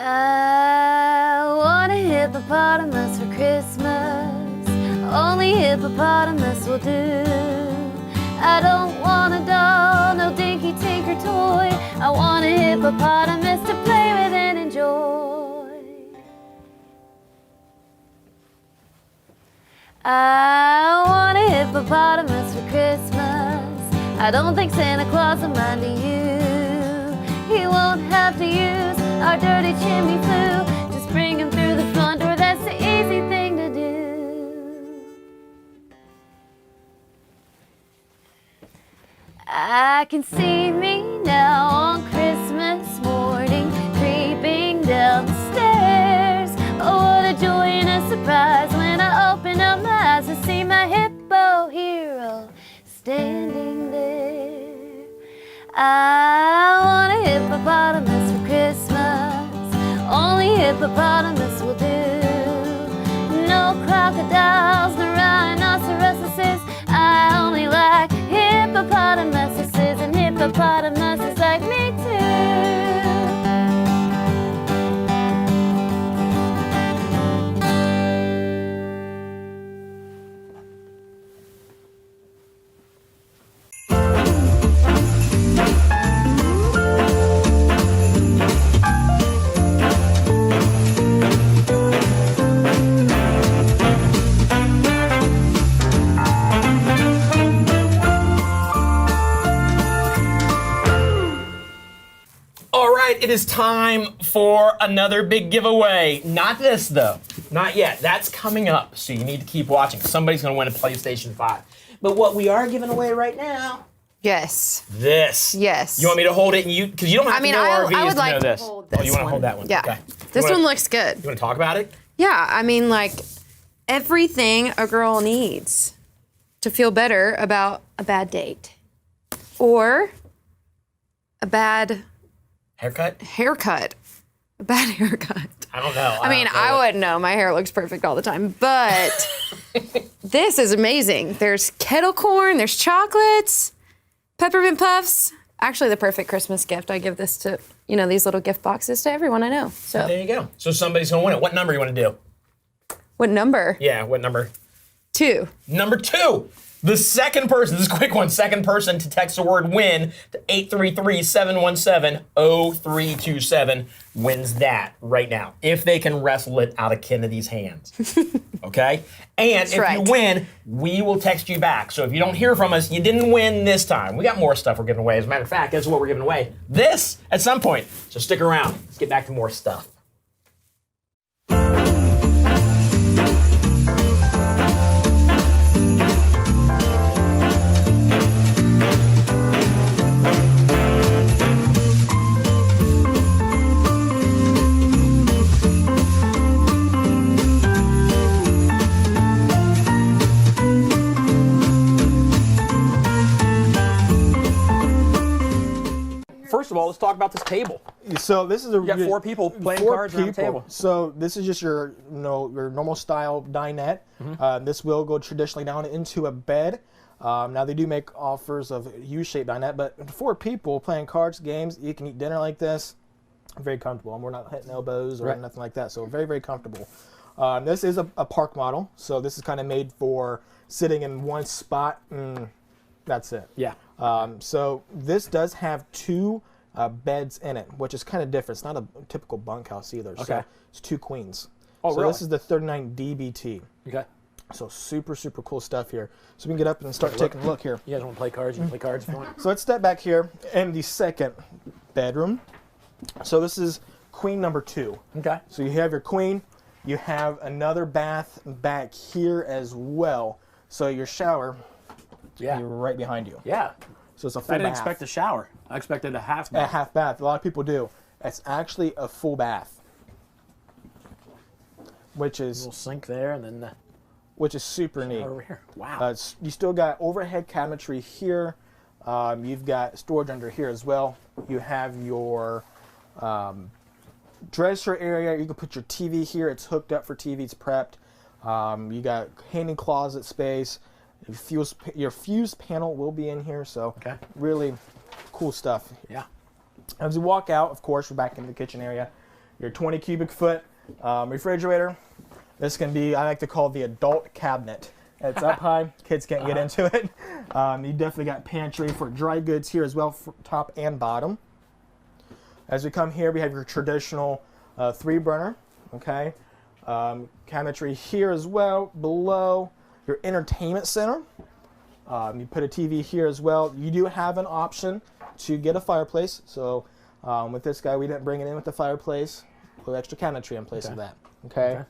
I want a hippopotamus for Christmas. Only hippopotamus will do. I don't want a doll, no dinky tinker toy. I want a hippopotamus to play with and enjoy. I want a hippopotamus for Christmas. I don't think Santa Claus will mind you. He won't have to use our dirty chimney flue. Just bring him through the front door, that's the easy thing to do. I can see me now on Christmas morning, creeping down the stairs. Oh, what a joy and a surprise when I open up my eyes to see my hippo hero standing there. I want a hippopotamus for Christmas. Only hippopotamus will do. No crocodiles, no rhinoceroses. I only like hippopotamuses, and hippopotamuses like me too. All right, it is time for another big giveaway. Not this, though. Not yet. That's coming up, so you need to keep watching. Somebody's going to win a PlayStation 5. But what we are giving away right now... Yes. This. Yes. You want me to hold it and you... Because you don't have to know RVs I would to like know to this. hold Oh, this you want to one. hold that one? Yeah. Okay. This You wanna- one looks good. You want to talk about it? Yeah, I mean, like, everything a girl needs to feel better about a bad date. Or a bad... Haircut? Haircut. A bad haircut. I don't know. I mean, I wouldn't know. My hair looks perfect all the time. But this is amazing. There's kettle corn, there's chocolates, peppermint puffs. Actually, the perfect Christmas gift. I give this to, these little gift boxes to everyone I know. So There you go. So somebody's going to win it. What number you want to do? What number? Yeah, what number? 2. Number 2. The second person, this is a quick one, second person to text the word WIN to 833-717-0327 wins that right now, if they can wrestle it out of Kennedy's hands. Okay? And That's if right. you win, we will text you back. So if you don't hear from us, you didn't win this time. We got more stuff we're giving away. As a matter of fact, that's what we're giving away. This at some point. So stick around. Let's get back to more stuff. talk about this table. So this is You got 4 people playing cards around the table. So this is just your your normal style dinette. This will go traditionally down into a bed. Now they do make offers of U-shaped dinette, but 4 people playing cards, games, you can eat dinner like this. Very comfortable, and we're not hitting elbows or nothing like that. So very, very comfortable. This is a park model, so this is kind of made for sitting in one spot. That's it. Yeah. So this does have 2 beds in it, which is kind of different. It's not a typical bunkhouse either. Okay. So it's 2 queens. Oh, so really? this is the 39 DBT. Okay. So super, super cool stuff here. So we can get up and start taking a look here. You guys want to play cards? You can play cards if you want. So let's step back here in the second bedroom. So this is queen number 2. Okay. So you have your queen. You have another bath back here as well. So your shower, yeah, right behind you. Yeah. So it's a full I didn't bath. expect a shower. I expected a half bath. A half bath. A lot of people do. It's actually a full bath, which is a little sink there, and then which is super neat. Over here. Wow. You still got overhead cabinetry here. You've got storage under here as well. You have your dresser area. You can put your TV here. It's hooked up for TV. It's prepped. You got hanging closet space. Your fuse panel will be in here, so really cool stuff. Yeah. As you walk out, of course, we're back in the kitchen area. Your 20 cubic foot refrigerator. This can be, I like to call the adult cabinet. It's up high. Kids can't get into it. You definitely got pantry for dry goods here as well, for top and bottom. As we come here, we have your traditional 3-burner. Okay. Cabinetry here as well. Below, your entertainment center. You put a TV here as well. You do have an option to get a fireplace. So with this guy, we didn't bring it in with the fireplace. A little extra cabinetry in place of that. Okay.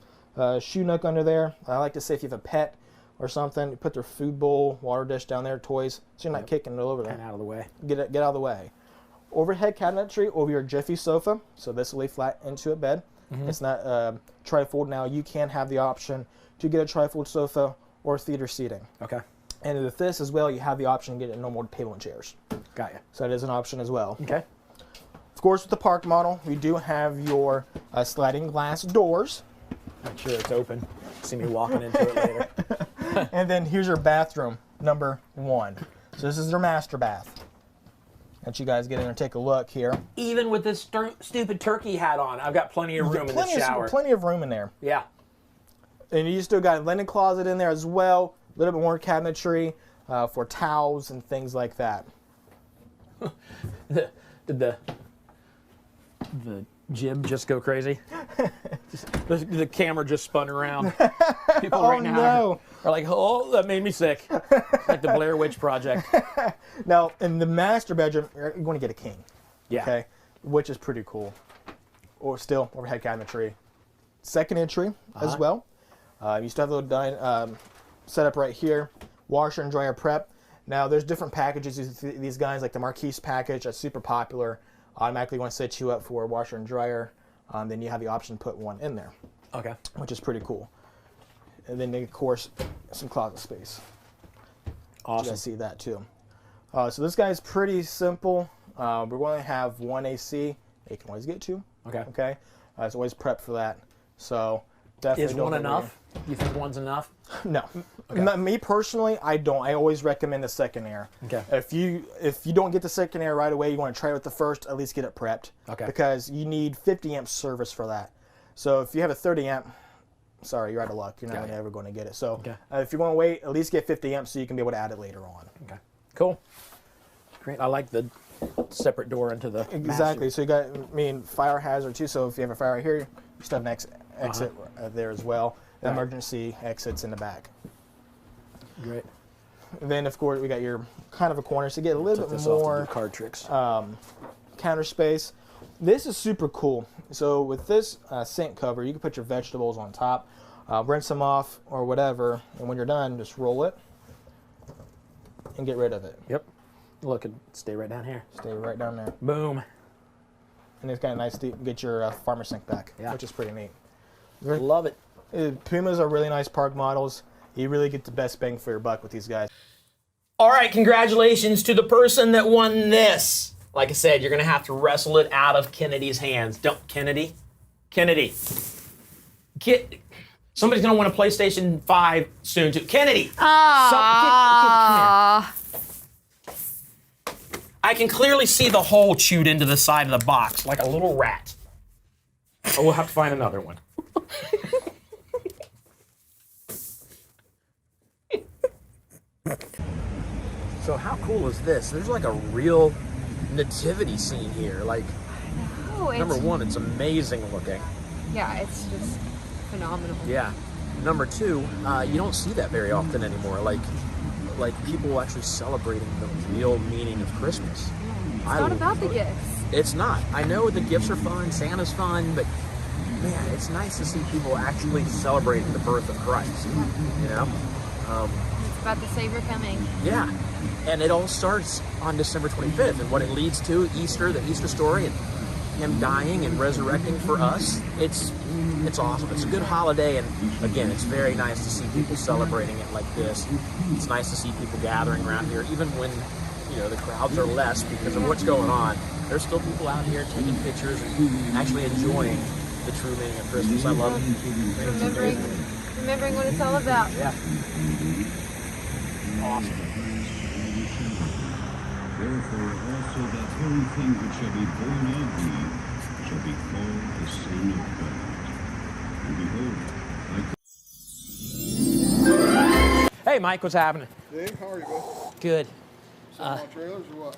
Shoe nook under there. I like to say if you have a pet or something, you put their food bowl, water dish down there, toys, so you're not kicking it over there. Get out of the way. Get out of the way. Overhead cabinetry over your Jiffy sofa. So this will lay flat into a bed. It's not trifold. Now you can have the option to get a trifold sofa or theater seating. Okay. And with this as well, you have the option to get a normal table and chairs. Got you. So that is an option as well. Okay. Of course, with the park model, we do have your sliding glass doors. I'm sure it's open. See me walking into it later. And then here's your bathroom, number 1. So this is their master bath. Let you guys get in and take a look here. Even with this stupid turkey hat on, I've got plenty of room in the shower. Plenty of room in there. Yeah. And you still got a linen closet in there as well. A little bit more cabinetry for towels and things like that. Did the jib just go crazy? the camera just spun around. People right now are like, oh, that made me sick. Like the Blair Witch Project. Now, in the master bedroom, you're going to get a king. Yeah. Okay, which is pretty cool. Or still overhead cabinetry. Second entry as well. You still have a little setup right here. Washer and dryer prep. Now, there's different packages. These guys, like the Marquise package, that's super popular. Automatically want to set you up for a washer and dryer. Then you have the option to put one in there. Okay. Which is pretty cool. And then, of course, some closet space. Awesome. You guys see that too. So this guy's pretty simple. We're going to have 1 AC. You can always get 2. Okay. Okay. It's always prepped for that. So definitely. Is 1 enough? You think 1's enough? No. Okay. Me personally, I don't. I always recommend the second air. Okay. If you don't get the second air right away, you want to try it with the first. At least get it prepped. Okay. Because you need 50 amp service for that. So if you have a 30 amp, sorry, you're out of luck. You're not ever going to get it. So if you want to wait, at least get 50 amps so you can be able to add it later on. Okay. Cool. Great. I like the separate door into the Exactly. master. So you got, fire hazard too. So if you have a fire right here, you still have an exit there as well. Emergency exits in the back. Great. Then of course we got your kind of a corner, so you get a little bit more card tricks. Counter space. This is super cool. So with this sink cover, you can put your vegetables on top, rinse them off or whatever, and when you're done, just roll it and get rid of it. Yep. Look, and stay right down here. Stay right down there. Boom. And it's kind of nice to get your farmer sink back, which is pretty neat. Love it. Pumas are really nice park models. You really get the best bang for your buck with these guys. All right, congratulations to the person that won this. Like I said, you're going to have to wrestle it out of Kennedy's hands. Kennedy? Somebody's going to want a PlayStation 5 soon, too. Kennedy! Come here. I can clearly see the hole chewed into the side of the box, like a little rat. Oh, we'll have to find another one. So how cool is this? There's like a real nativity scene here. Like, number one, it's amazing looking. Yeah, it's just phenomenal. Yeah. Number two, you don't see that very often anymore. Like people actually celebrating the real meaning of Christmas. It's not about the gifts. It's not. I know the gifts are fun, Santa's fun, but man, it's nice to see people actually celebrating the birth of Christ. You know? It's about the Savior coming. Yeah. And it all starts on December 25th, and what it leads to, Easter, the Easter story, and him dying and resurrecting for us. It's awesome. It's a good holiday, and again, it's very nice to see people celebrating it like this. It's nice to see people gathering around here, even when, you know, the crowds are less because of what's going on. There's still people out here taking pictures and actually enjoying the true meaning of Christmas. I love it. Remembering what it's all about. Yeah. Awesome. Therefore also that holy thing which shall be born of thee shall be called the Son of God. And behold, Hey, Mike, what's happening? Dave, how are you, bud? Good. Selling more trailers or what?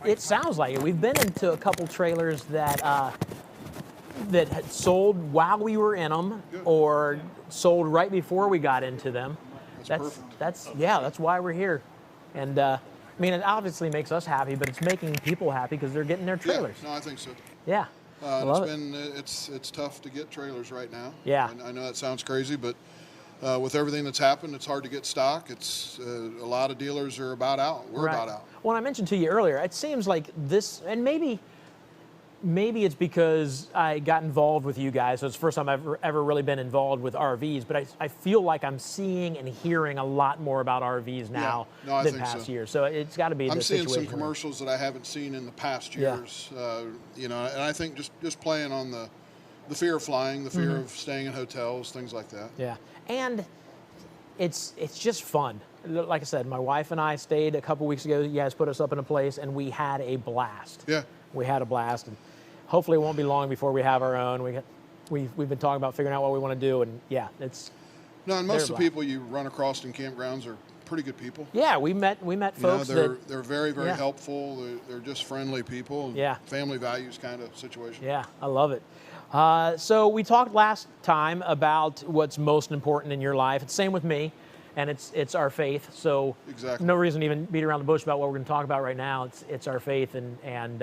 It sounds like it. We've been into a couple trailers that that had sold while we were in them, or sold right before we got into them. That's why we're here. And I mean, it obviously makes us happy, but it's making people happy because they're getting their trailers. Yeah, no, I think so. Yeah. It's tough to get trailers right now. Yeah. I know that sounds crazy, but with everything that's happened, it's hard to get stock. It's a lot of dealers are about out. We're about out. Well, I mentioned to you earlier, it seems like this, and maybe it's because I got involved with you guys, so it's the first time I've ever really been involved with RVs, but I feel like I'm seeing and hearing a lot more about RVs now than past years. So it's got to be the situation. I'm seeing some commercials that I haven't seen in the past years, you know, and I think just playing on the fear of flying, the fear of staying in hotels, things like that. Yeah, and it's just fun. Like I said, my wife and I stayed a couple weeks ago. You guys put us up in a place, and we had a blast. Yeah. We had a blast, and hopefully it won't be long before we have our own. We've been talking about figuring out what we want to do, and yeah, it's. No, and most of the people you run across in campgrounds are pretty good people. Yeah, we met folks they're very helpful. They're just friendly people. Yeah. Family values kind of situation. Yeah, I love it. So we talked last time about what's most important in your life. It's the same with me, and it's our faith. So exactly. No reason to even beat around the bush about what we're going to talk about right now. It's our faith and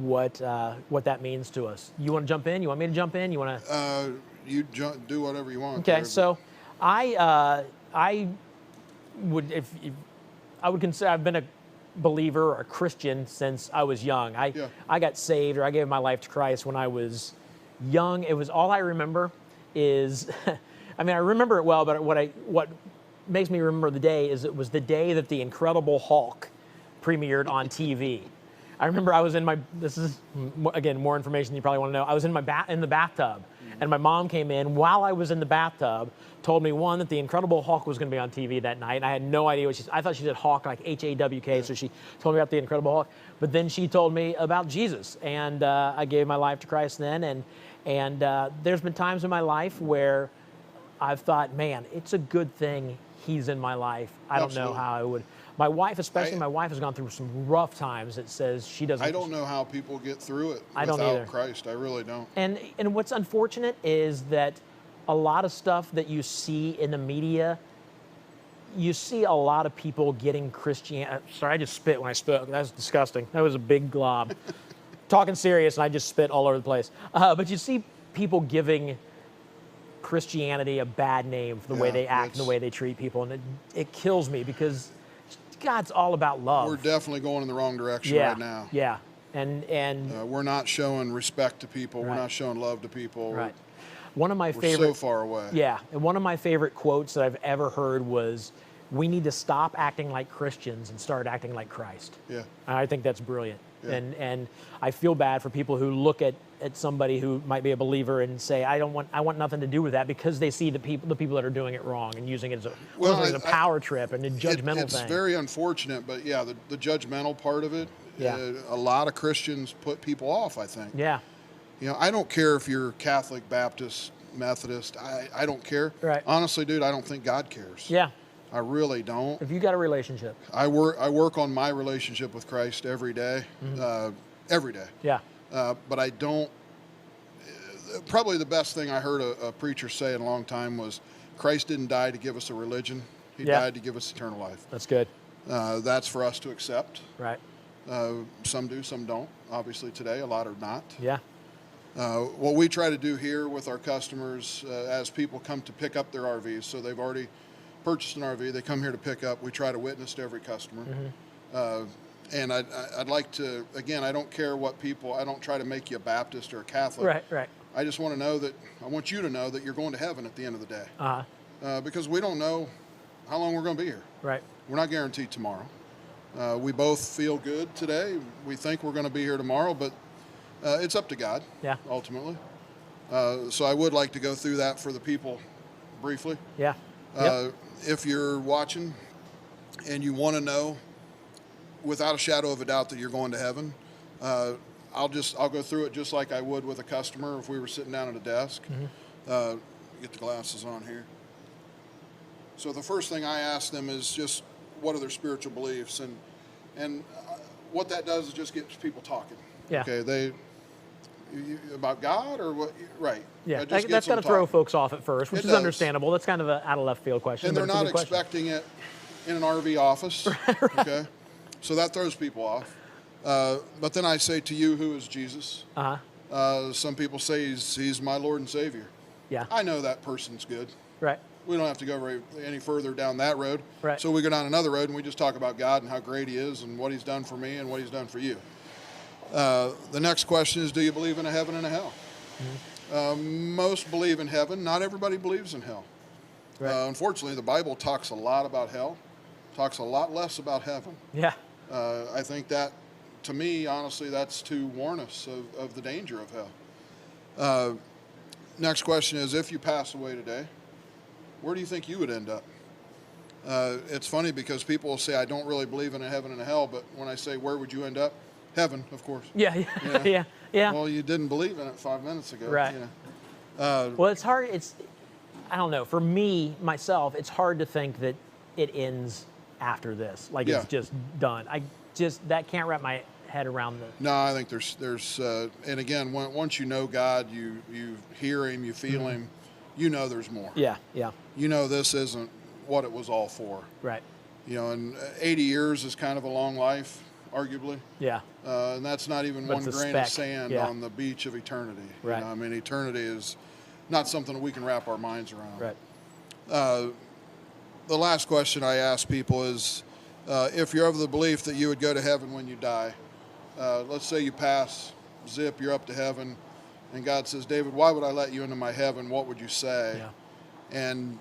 what that means to us. You want to jump in? You want me to jump in? You want to? You do whatever you want. Okay, so I would consider I've been a believer or a Christian since I was young. I got saved, or I gave my life to Christ when I was young. It was all I remember is, I mean, I remember it well, but what makes me remember the day is it was the day that The Incredible Hulk premiered on TV. I remember I was in this is, again, more information you probably want to know. I was in the bathtub, and my mom came in while I was in the bathtub, told me, one, that The Incredible Hulk was going to be on TV that night, and I had no idea what I thought she said Hawk, like H-A-W-K, so she told me about The Incredible Hulk, but then she told me about Jesus, and I gave my life to Christ then, and there's been times in my life where I've thought, man, it's a good thing he's in my life. I don't know how I would. My wife, especially, my wife has gone through some rough times. It says she doesn't. I don't know how people get through it I don't either. without Christ. I really don't. And what's unfortunate is that a lot of stuff that you see in the media, you see a lot of people getting Christianity. Sorry, I just spit when I spoke. That was disgusting. That was a big glob. Talking serious, and I just spit all over the place. But you see people giving Christianity a bad name for the way they act and the way they treat people, and it kills me because God's all about love. We're definitely going in the wrong direction right now. Yeah, and we're not showing respect to people. We're not showing love to people. Right. One of my we're favorite. So far away. Yeah, and one of my favorite quotes that I've ever heard was we need to stop acting like Christians and start acting like Christ. Yeah. I think that's brilliant. Yeah. And I feel bad for people who look at somebody who might be a believer and say, I want nothing to do with that, because they see the people that are doing it wrong and using it as a power trip and a judgmental it's thing. very unfortunate, but yeah, the judgmental part of it, Yeah. a lot of Christians put people off, I think. Yeah. You know, I don't care if you're Catholic, Baptist, Methodist. I don't care. Right. Honestly, dude, I don't think God cares. Yeah. I really don't. If you got a relationship. I work on my relationship with Christ every day. Every day. Yeah. But I don't. Probably the best thing I heard a preacher say in a long time was, Christ didn't die to give us a religion. He died to give us eternal life. That's good. That's for us to accept. Right. Some do, some don't. Obviously today, a lot are not. Yeah. What we try to do here with our customers, as people come to pick up their RVs, so they've already purchased an RV, they come here to pick up, we try to witness to every customer. And I'd like to, again, I don't care what people, I don't try to make you a Baptist or a Catholic. Right, right. I just want to know that, I want you to know that you're going to heaven at the end of the day. Because we don't know how long we're going to be here. Right. We're not guaranteed tomorrow. We both feel good today. We think we're going to be here tomorrow, but it's up to God, ultimately. So I would like to go through that for the people briefly. Yeah. If you're watching and you want to know without a shadow of a doubt that you're going to heaven, I'll go through it just like I would with a customer if we were sitting down at a desk. Get the glasses on here. So the first thing I ask them is just what are their spiritual beliefs, and what that does is just gets people talking. Yeah. Okay, about God or what? Right. Yeah, that's got to throw folks off at first, which is understandable. That's kind of an out of left field question. And they're not expecting it in an RV office. Right. Okay, so that throws people off. But then I say to you, who is Jesus? Some people say he's my Lord and Savior. Yeah. I know that person's good. Right. We don't have to go any further down that road. Right. So we go down another road and we just talk about God and how great he is and what he's done for me and what he's done for you. The next question is, do you believe in a heaven and a hell? Most believe in heaven. Not everybody believes in hell. Right. Unfortunately, the Bible talks a lot about hell, talks a lot less about heaven. Yeah. I think that, to me, honestly, that's to warn us of the danger of hell. Next question is, if you pass away today, where do you think you would end up? It's funny because people will say, I don't really believe in a heaven and a hell, but when I say, where would you end up? Heaven, of course. Yeah, yeah, yeah. Well, you didn't believe in it 5 minutes ago. Right. You know. Well, it's hard. I don't know. For me, myself, it's hard to think that it ends after this. Like it's just done. That can't wrap my head around the. No, I think there's and again, once you know God, you hear him, you feel him, you know there's more. Yeah, yeah. You know this isn't what it was all for. Right. You know, and 80 years is kind of a long life, arguably. Yeah. And that's not even one grain of sand on the beach of eternity. Right. You know, I mean, eternity is not something that we can wrap our minds around. Right. The last question I ask people is, if you're of the belief that you would go to heaven when you die, let's say you pass, zip, you're up to heaven, and God says, David, why would I let you into my heaven? What would you say? Yeah. And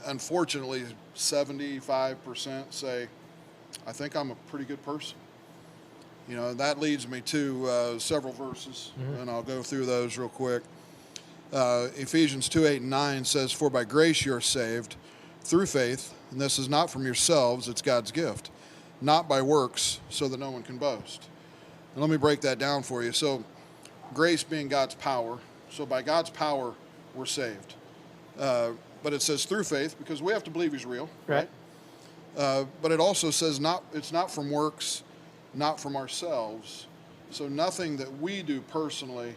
unfortunately, 75% say, I think I'm a pretty good person. You know, that leads me to several verses, and I'll go through those real quick. Ephesians 2:8-9 says, for by grace you are saved through faith, and this is not from yourselves, it's God's gift, not by works, so that no one can boast. And let me break that down for you. So grace being God's power, so by God's power we're saved. But it says through faith, because we have to believe he's real, right? But it also says it's not from works, not from ourselves. So nothing that we do personally,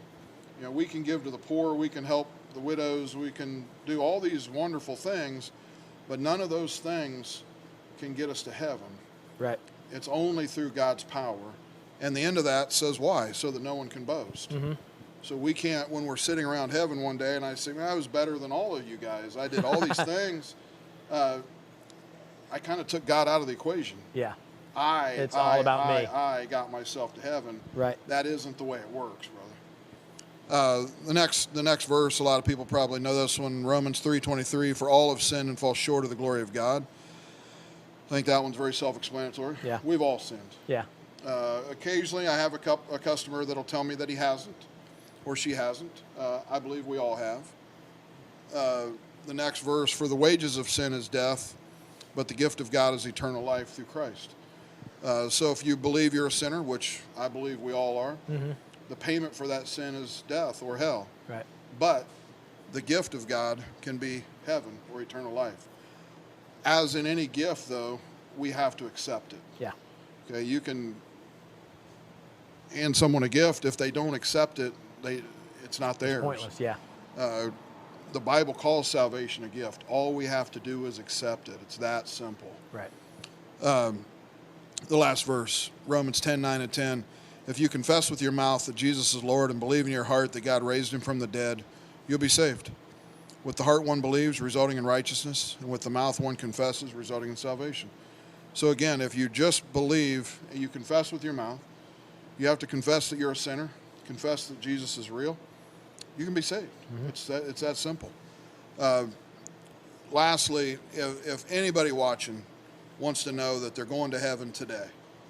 you know, we can give to the poor, we can help the widows, we can do all these wonderful things, but none of those things can get us to heaven. Right. It's only through God's power. And the end of that says why? So that no one can boast. So we can't, when we're sitting around heaven one day and I say, man, I was better than all of you guys. I did all these things. I kind of took God out of the equation. Yeah. It's all about me. I got myself to heaven. Right. That isn't the way it works, brother. The next verse, a lot of people probably know this one, Romans 3:23, for all have sinned and fall short of the glory of God. I think that one's very self-explanatory. Yeah. We've all sinned. Yeah. Occasionally, I have a customer that'll tell me that he hasn't, or she hasn't. I believe we all have. The next verse, for the wages of sin is death, but the gift of God is eternal life through Christ. So if you believe you're a sinner, which I believe we all are, the payment for that sin is death or hell. Right. But the gift of God can be heaven or eternal life. As in any gift, though, we have to accept it. Yeah. Okay, you can hand someone a gift. If they don't accept it, it's not theirs. It's pointless, yeah. The Bible calls salvation a gift. All we have to do is accept it. It's that simple. Right. The last verse, Romans 10:9 and 10. If you confess with your mouth that Jesus is Lord and believe in your heart that God raised him from the dead, you'll be saved. With the heart one believes, resulting in righteousness, and with the mouth one confesses, resulting in salvation. So again, if you just believe and you confess with your mouth, you have to confess that you're a sinner, confess that Jesus is real, you can be saved. It's that simple. Lastly, if anybody watching wants to know that they're going to heaven today,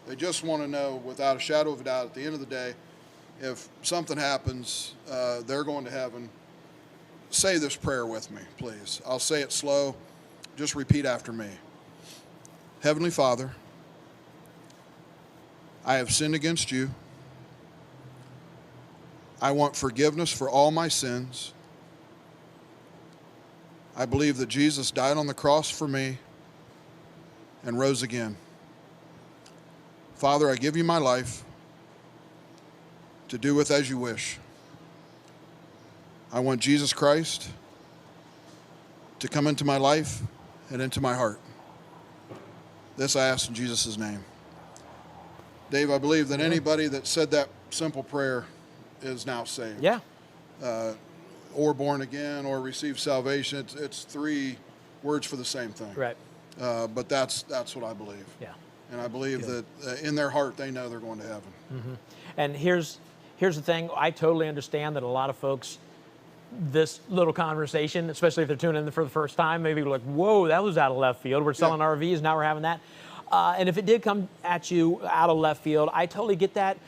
they just want to know without a shadow of a doubt at the end of the day, if something happens, they're going to heaven, say this prayer with me, please. I'll say it slow. Just repeat after me. Heavenly Father, I have sinned against you. I want forgiveness for all my sins. I believe that Jesus died on the cross for me and rose again. Father, I give you my life to do with as you wish. I want Jesus Christ to come into my life and into my heart. This I ask in Jesus' name. Dave, I believe that anybody that said that simple prayer is now saved. Yeah. Or born again or received salvation. It's three words for the same thing. Right. But that's what I believe. Yeah. And I believe that in their heart they know they're going to heaven. And here's the thing. I totally understand that a lot of folks, this little conversation, especially if they're tuning in for the first time, maybe like, whoa, that was out of left field. We're selling RVs, now we're having that. And if it did come at you out of left field, I totally get that.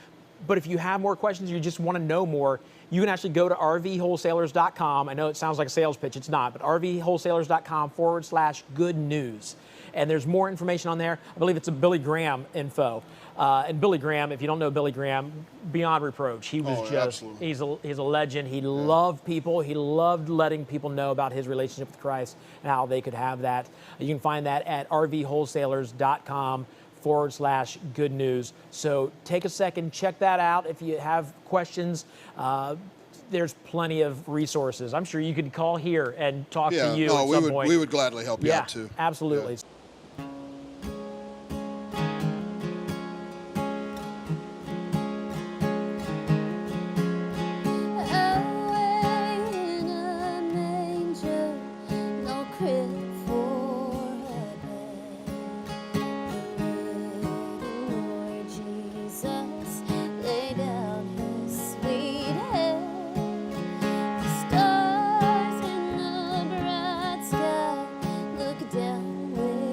But if you have more questions, you just want to know more, you can actually go to rvwholesalers.com. I know it sounds like a sales pitch, it's not, but rvwholesalers.com/good news. And there's more information on there. I believe it's a Billy Graham info. And Billy Graham, if you don't know Billy Graham, beyond reproach. He was he's a legend. He loved people. He loved letting people know about his relationship with Christ and how they could have that. You can find that at rvwholesalers.com/good news. So take a second, check that out. If you have questions, there's plenty of resources. I'm sure you could call here and talk to you at some point. We would gladly help you out too. Absolutely. Yeah. Down with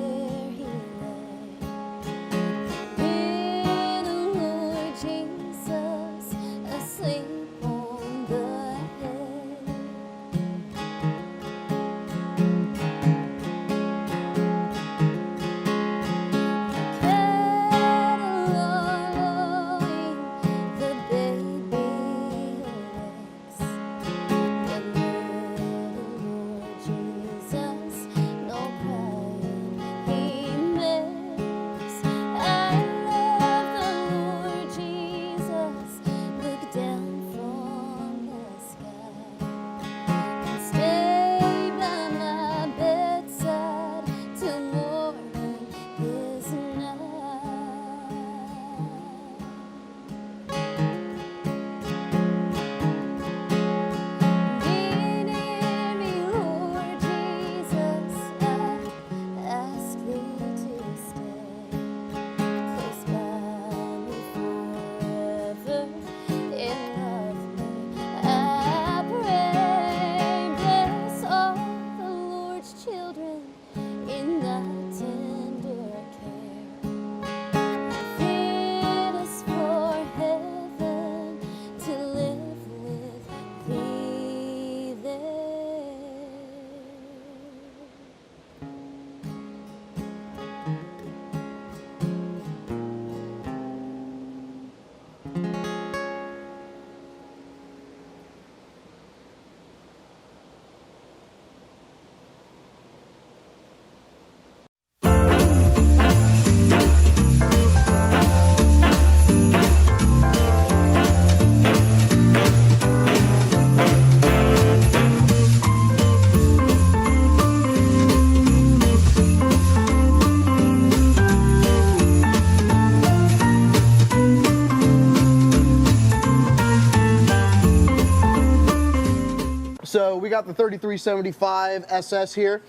So we got the 3375 SS here.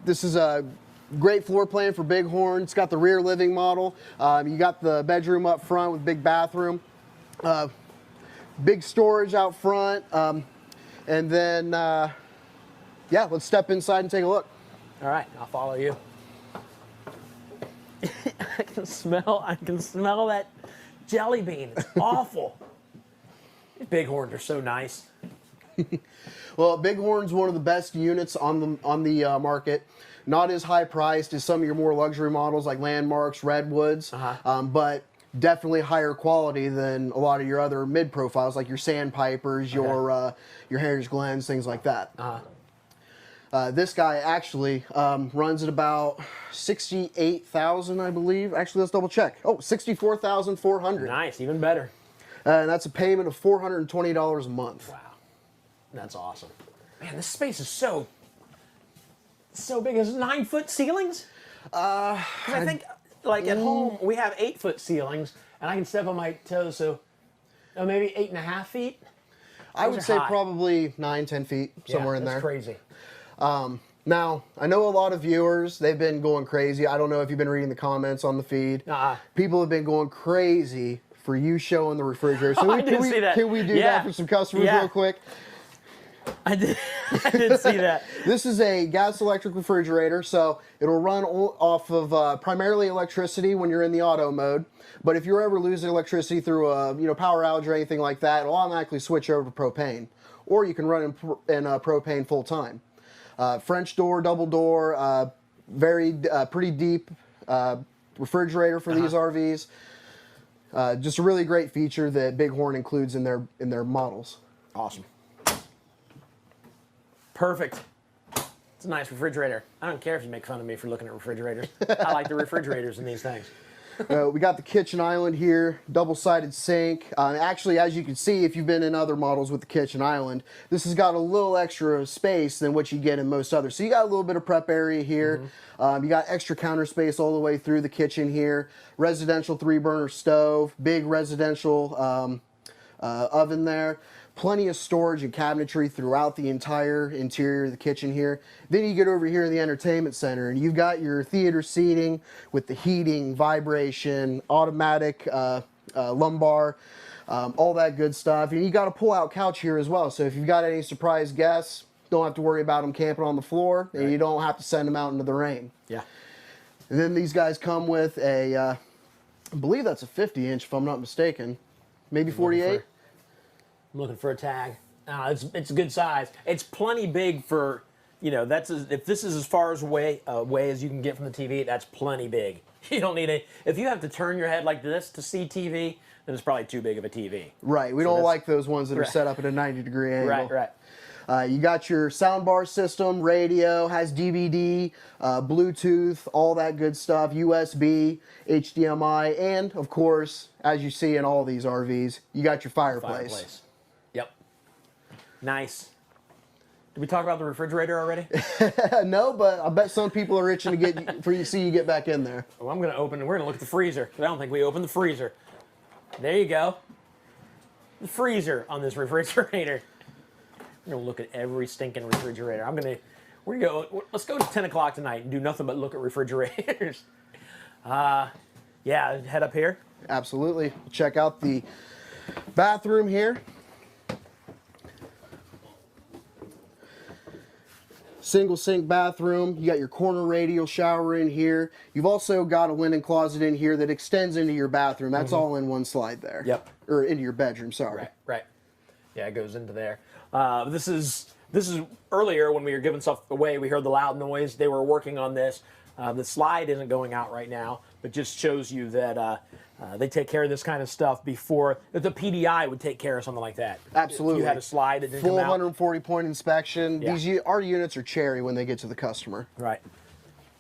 This is a great floor plan for Bighorn. It's got the rear living model. You got the bedroom up front with big bathroom. Big storage out front. And then, yeah, let's step inside and take a look. All right, I'll follow you. I can smell that jelly bean. It's awful. These Bighorns are so nice. Well, Bighorn's one of the best units on the market. Not as high priced as some of your more luxury models like Landmarks, Redwoods, but definitely higher quality than a lot of your other mid profiles like your Sandpipers, your Heritage Glens, things like that. This guy actually runs at about 68,000, I believe. Actually, let's double check. Oh, 64,400. Nice, even better. And that's a payment of $420 a month. Wow, that's awesome. Man, this space is so big. Is it 9-foot ceilings? Because I think, like at home, we have 8-foot ceilings, and I can step on my toes, so maybe 8.5 feet. I would say probably 9-10 feet, somewhere in there. That's crazy. Now, I know a lot of viewers, they've been going crazy. I don't know if you've been reading the comments on the feed. People have been going crazy for you showing the refrigerator. So can we do that for some customers real quick? I did see that. This is a gas electric refrigerator, so it'll run off of primarily electricity when you're in the auto mode. But if you're ever losing electricity through a power outage or anything like that, it'll automatically switch over to propane. Or you can run in propane full time. French door, double door, pretty deep refrigerator for these RVs. Just a really great feature that Bighorn includes in their models. Awesome. Perfect. It's a nice refrigerator. I don't care if you make fun of me for looking at refrigerators. I like the refrigerators in these things. We got the kitchen island here, double-sided sink. Actually, as you can see, if you've been in other models with the kitchen island, this has got a little extra space than what you get in most others. So you got a little bit of prep area here. You got extra counter space all the way through the kitchen here. Residential 3-burner stove, big residential oven there. Plenty of storage and cabinetry throughout the entire interior of the kitchen here. Then you get over here in the entertainment center and you've got your theater seating with the heating, vibration, automatic lumbar, all that good stuff. And you got a pull-out couch here as well. So if you've got any surprise guests, don't have to worry about them camping on the floor, and you don't have to send them out into the rain. Yeah. And then these guys come with a, I believe that's a 50-inch if I'm not mistaken, maybe 48. I'm looking for a tag. It's a good size. It's plenty big for, if this is as far away as you can get from the TV, that's plenty big. You don't need if you have to turn your head like this to see TV, then it's probably too big of a TV. Right, we don't like those ones that are set up at a 90-degree angle. Right. You got your soundbar system, radio, has DVD, Bluetooth, all that good stuff, USB, HDMI, and of course, as you see in all these RVs, you got your fireplace. Yep. Nice. Did we talk about the refrigerator already? No, but I bet some people are itching to see you get back in there. Well, I'm going to open, and we're going to look at the freezer, because I don't think we opened the freezer. There you go. The freezer on this refrigerator. We're going to look at every stinking refrigerator. Let's go to 10 o'clock tonight and do nothing but look at refrigerators. Yeah, head up here. Absolutely. Check out the bathroom here. Single sink bathroom. You got your corner radial shower in here. You've also got a linen closet in here that extends into your bathroom. That's all in one slide there. Yep. Or into your bedroom, sorry. Right. Yeah, it goes into there. This is earlier when we were giving stuff away, we heard the loud noise. They were working on this. The slide isn't going out right now, but just shows you that they take care of this kind of stuff before the PDI would take care of something like that. Absolutely. If you had a slide that didn't full come out. 140-point inspection. Yeah. Our units are cherry when they get to the customer. Right.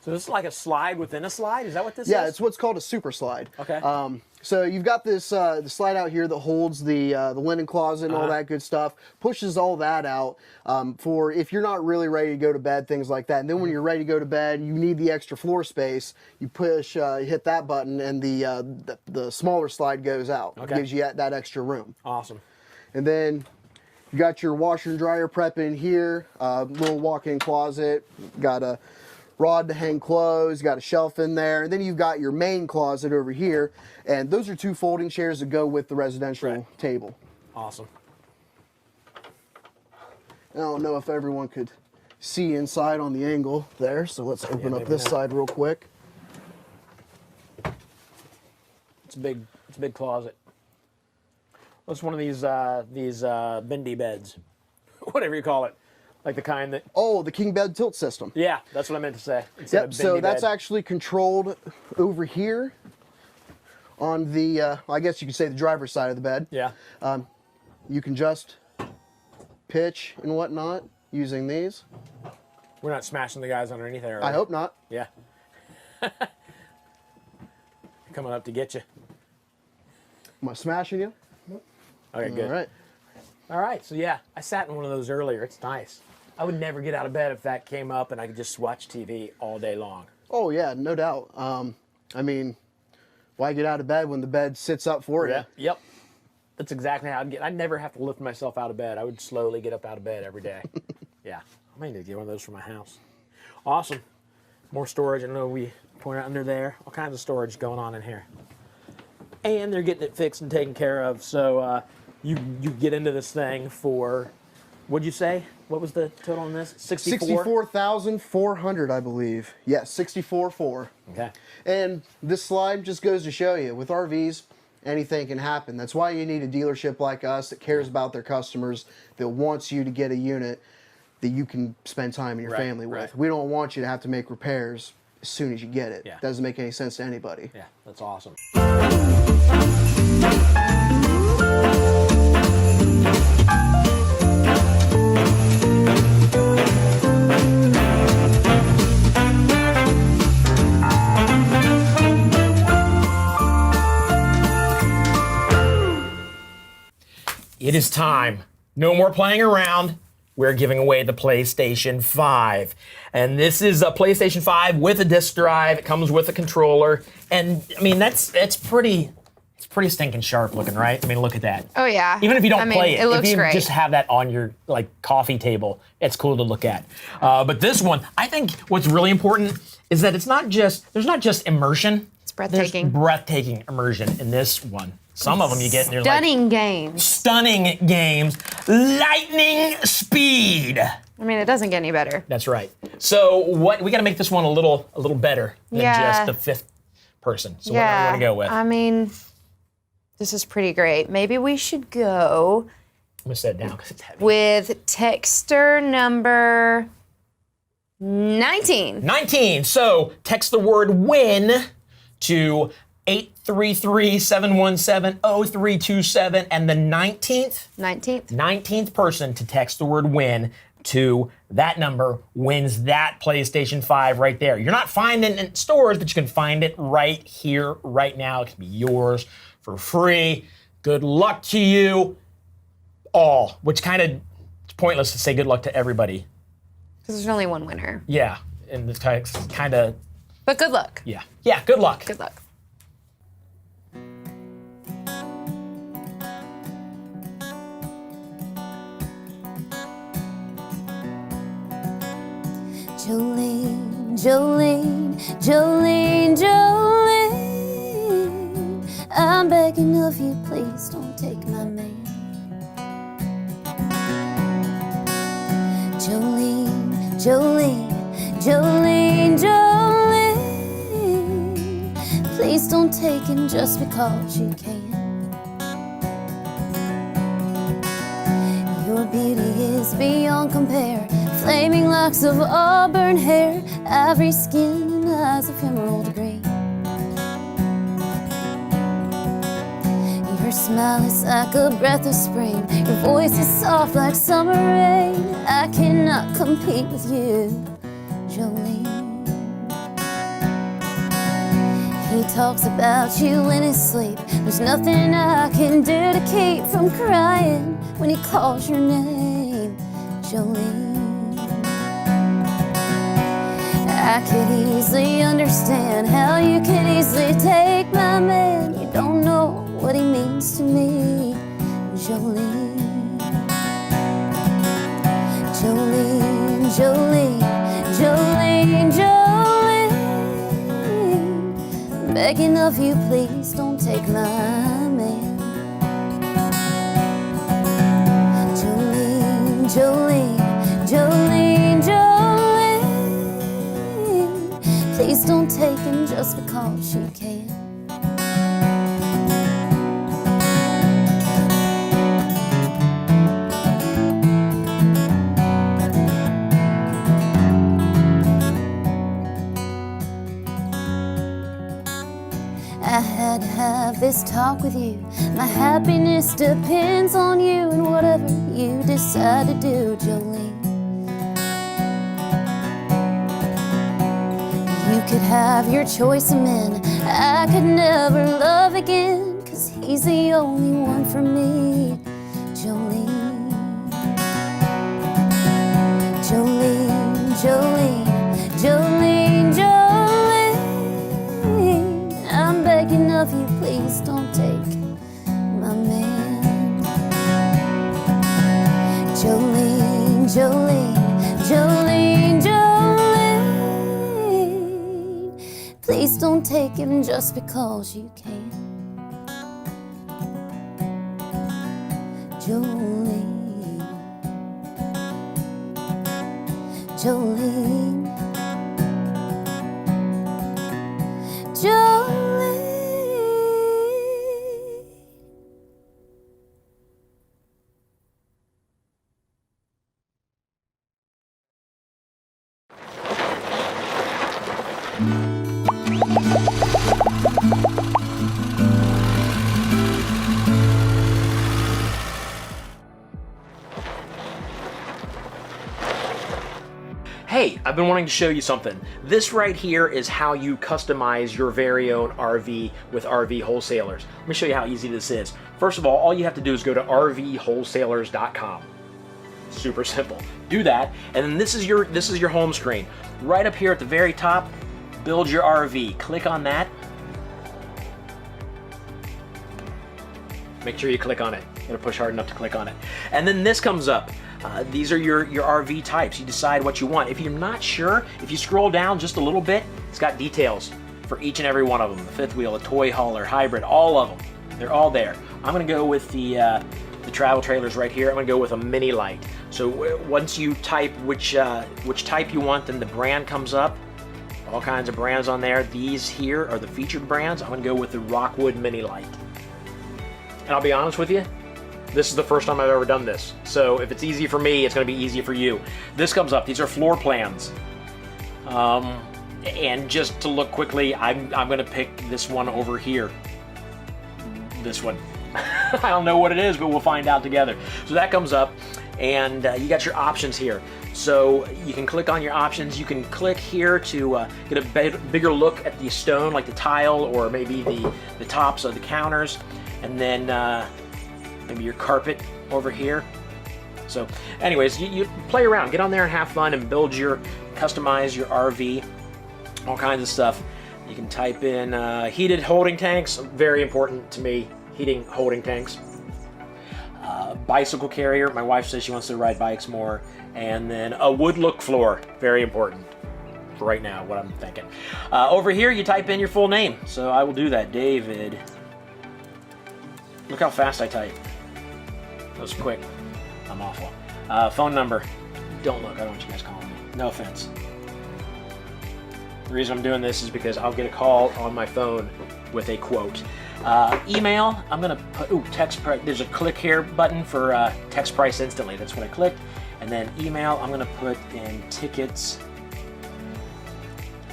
So this is like a slide within a slide? Is that what this is? Yeah, it's what's called a super slide. Okay. So you've got this the slide out here that holds the linen closet and all that good stuff, pushes all that out for if you're not really ready to go to bed, things like that. And then when you're ready to go to bed, you need the extra floor space. You push, hit that button, and the smaller slide goes out. Okay. It gives you that extra room. Awesome. And then You got your washer and dryer prep in here, little walk-in closet, got a rod to hang clothes, got a shelf in there, and then you've got your main closet over here, and those are 2 folding chairs that go with the residential table. Awesome. I don't know if everyone could see inside on the angle there, so let's open up this side real quick. It's a big closet. What's one of these bendy beds, whatever you call it, like the kind that? Oh, the king bed tilt system. Yeah, that's what I meant to say. Yep. So that's actually controlled over here on the, I guess you could say the driver's side of the bed. Yeah. You can just pitch and whatnot using these. We're not smashing the guys underneath there. I hope not. Yeah. Coming up to get you. Am I smashing you? Okay, good. All right. All right, so yeah, I sat in one of those earlier. It's nice. I would never get out of bed if that came up and I could just watch TV all day long. Oh yeah, no doubt. I mean, why get out of bed when the bed sits up for you? Yep. That's exactly how I'd get. I'd never have to lift myself out of bed. I would slowly get up out of bed every day. Yeah, I may need to get one of those for my house. Awesome. More storage. I know we pointed under there. All kinds of storage going on in here. And they're getting it fixed and taken care of. So you get into this thing for, what'd you say? What was the total on this? 64,400, I believe. Yes, 64.4. Okay. And this slide just goes to show you, with RVs, anything can happen. That's why you need a dealership like us that cares about their customers, that wants you to get a unit that you can spend time in your family with. We don't want you to have to make repairs as soon as you get it. Yeah. Doesn't make any sense to anybody. Yeah, that's awesome. It is time. No more playing around. We're giving away the PlayStation 5. And this is a PlayStation 5 with a disc drive. It comes with a controller. And I mean, it's pretty stinking sharp looking, right? I mean, look at that. Oh yeah. Even if you don't play it, it looks if you great. just have that on your like coffee table, it's cool to look at. But this one, I think what's really important is that there's not just immersion. It's breathtaking. There's breathtaking immersion in this one. Some of them you get and they're Stunning like games. stunning games, lightning speed. I mean, it doesn't get any better. That's right. So we got to make this one a little better than just the fifth person. So what do you want to go with? I mean, this is pretty great. Maybe we should go. I'm gonna set it down because it's heavy. With texter number 19. 19. So text the word win to 833-717-0327 and the 19th person to text the word win to that number wins that PlayStation 5 right there. You're not finding it in stores, but you can find it right here, right now. It can be yours for free. Good luck to you all, which kind of, it's pointless to say good luck to everybody. Because there's only one winner. Yeah, and the text kind of. But good luck. Yeah, good luck. Good luck. Jolene, Jolene, Jolene, Jolene, I'm begging of you, please don't take my man. Jolene, Jolene, Jolene, Jolene, please don't take him just because you can. Your beauty is beyond compare, flaming locks of auburn hair, ivory skin and eyes of emerald green. Your smile is like a breath of spring, your voice is soft like summer rain. I cannot compete with you, Jolene. He talks about you in his sleep. There's nothing I can do to keep from crying when he calls your name, Jolene. I could easily understand how you could easily take my man. You don't know what he means to me, Jolene. begging of you, please don't take my man. Jolene, Jolene, Jolene, Jolene, please don't take him just because you can. I had to have this talk with you. My happiness depends on you and whatever you decide to do, Jolene. You could have your choice of men. I could never love again, 'cause he's the only one for me, Jolene. Jolene, Jolene, Jolene, Jolene, I'm begging of you, please don't take my man. Jolene, Jolene, Jolene, Jolene, please don't take him just because you can. Jolene, Jolene, Jolene. Hey, I've been wanting to show you something. This right here is how you customize your very own RV with RV wholesalers. Let me show you how easy this is. First of all you have to do is go to rvwholesalers.com. Super simple. Do that, and then this is your home screen. Right up here at the very top, build your RV. Click on that. Make sure you click on it. You gotta push hard enough to click on it. And then this comes up. These are your RV types. You decide what you want. If you're not sure, if you scroll down just a little bit, it's got details for each and every one of them. The fifth wheel, a toy hauler, hybrid, all of them. They're all there. I'm gonna go with the travel trailers right here. I'm gonna go with a Mini Lite. So once you type which type you want, then the brand comes up. All kinds of brands on there. These here are the featured brands. I'm gonna go with the Rockwood Mini Lite. And I'll be honest with you, this is the first time I've ever done this. So if it's easy for me, it's gonna be easy for you. This comes up, these are floor plans. And just to look quickly, I'm gonna pick this one over here. This one. I don't know what it is, but we'll find out together. So that comes up, and you got your options here. So you can click on your options. You can click here to get a bigger look at the stone, like the tile, or maybe the tops of the counters. And then maybe your carpet over here. So anyways, you play around, get on there and have fun and customize your RV, all kinds of stuff. You can type in heated holding tanks, very important to me, heating holding tanks. Bicycle carrier, my wife says she wants to ride bikes more. And then a wood look floor, very important for right now, what I'm thinking. Over here, you type in your full name. So I will do that, David. Look how fast I type. That was quick. I'm awful. Phone number. Don't look. I don't want you guys calling me. No offense. The reason I'm doing this is because I'll get a call on my phone with a quote. Email. I'm gonna put text price. There's a click here button for text price instantly. That's what I clicked. And then email. I'm gonna put in tickets.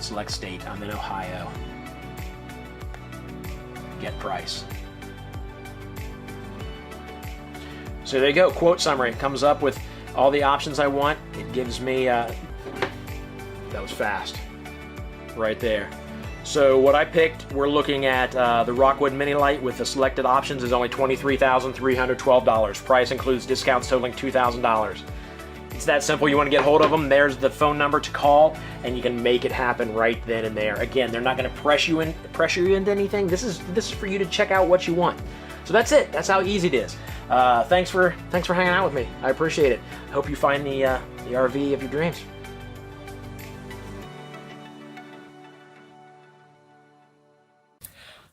Select state. I'm in Ohio. Get price. So there you go, quote summary. It comes up with all the options I want. It gives me, that was fast, right there. So what I picked, we're looking at the Rockwood Mini Lite with the selected options is only $23,312. Price includes discounts totaling $2,000. It's that simple. You want to get hold of them, there's the phone number to call, and you can make it happen right then and there. Again, they're not going to pressure you into anything. This is for you to check out what you want. So that's it. That's how easy it is. Thanks for hanging out with me. I appreciate it. I hope you find the RV of your dreams.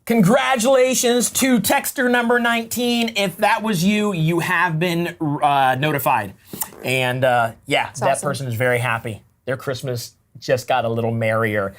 Congratulations to texter number 19. If that was you, you have been notified. And yeah, that awesome. person is very happy. Their Christmas just got a little merrier.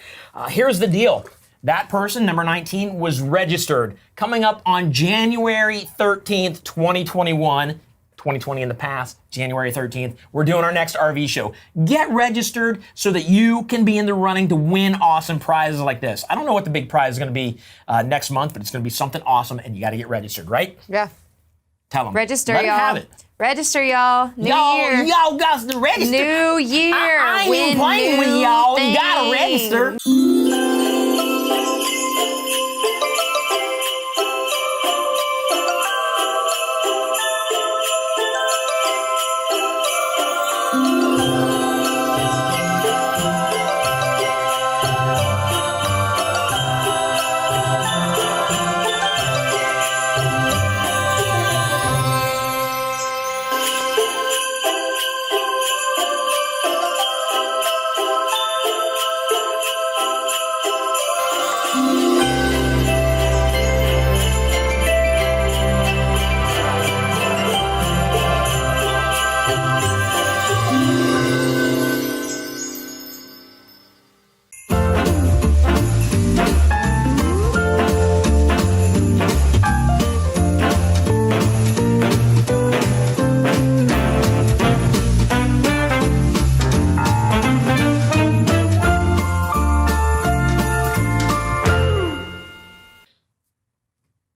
Here's the deal. That person, number 19, was registered coming up on January 13th, 2021. 2020 in the past, January 13th, we're doing our next RV show. Get registered so that you can be in the running to win awesome prizes like this. I don't know what the big prize is going to be next month, but it's going to be something awesome, and you got to get registered, right? Yeah. Tell them. Register, Let 'em y'all. have it. Register, y'all. New year. Y'all got to register. New year. I ain't Win playing with new y'all. You got to things. register.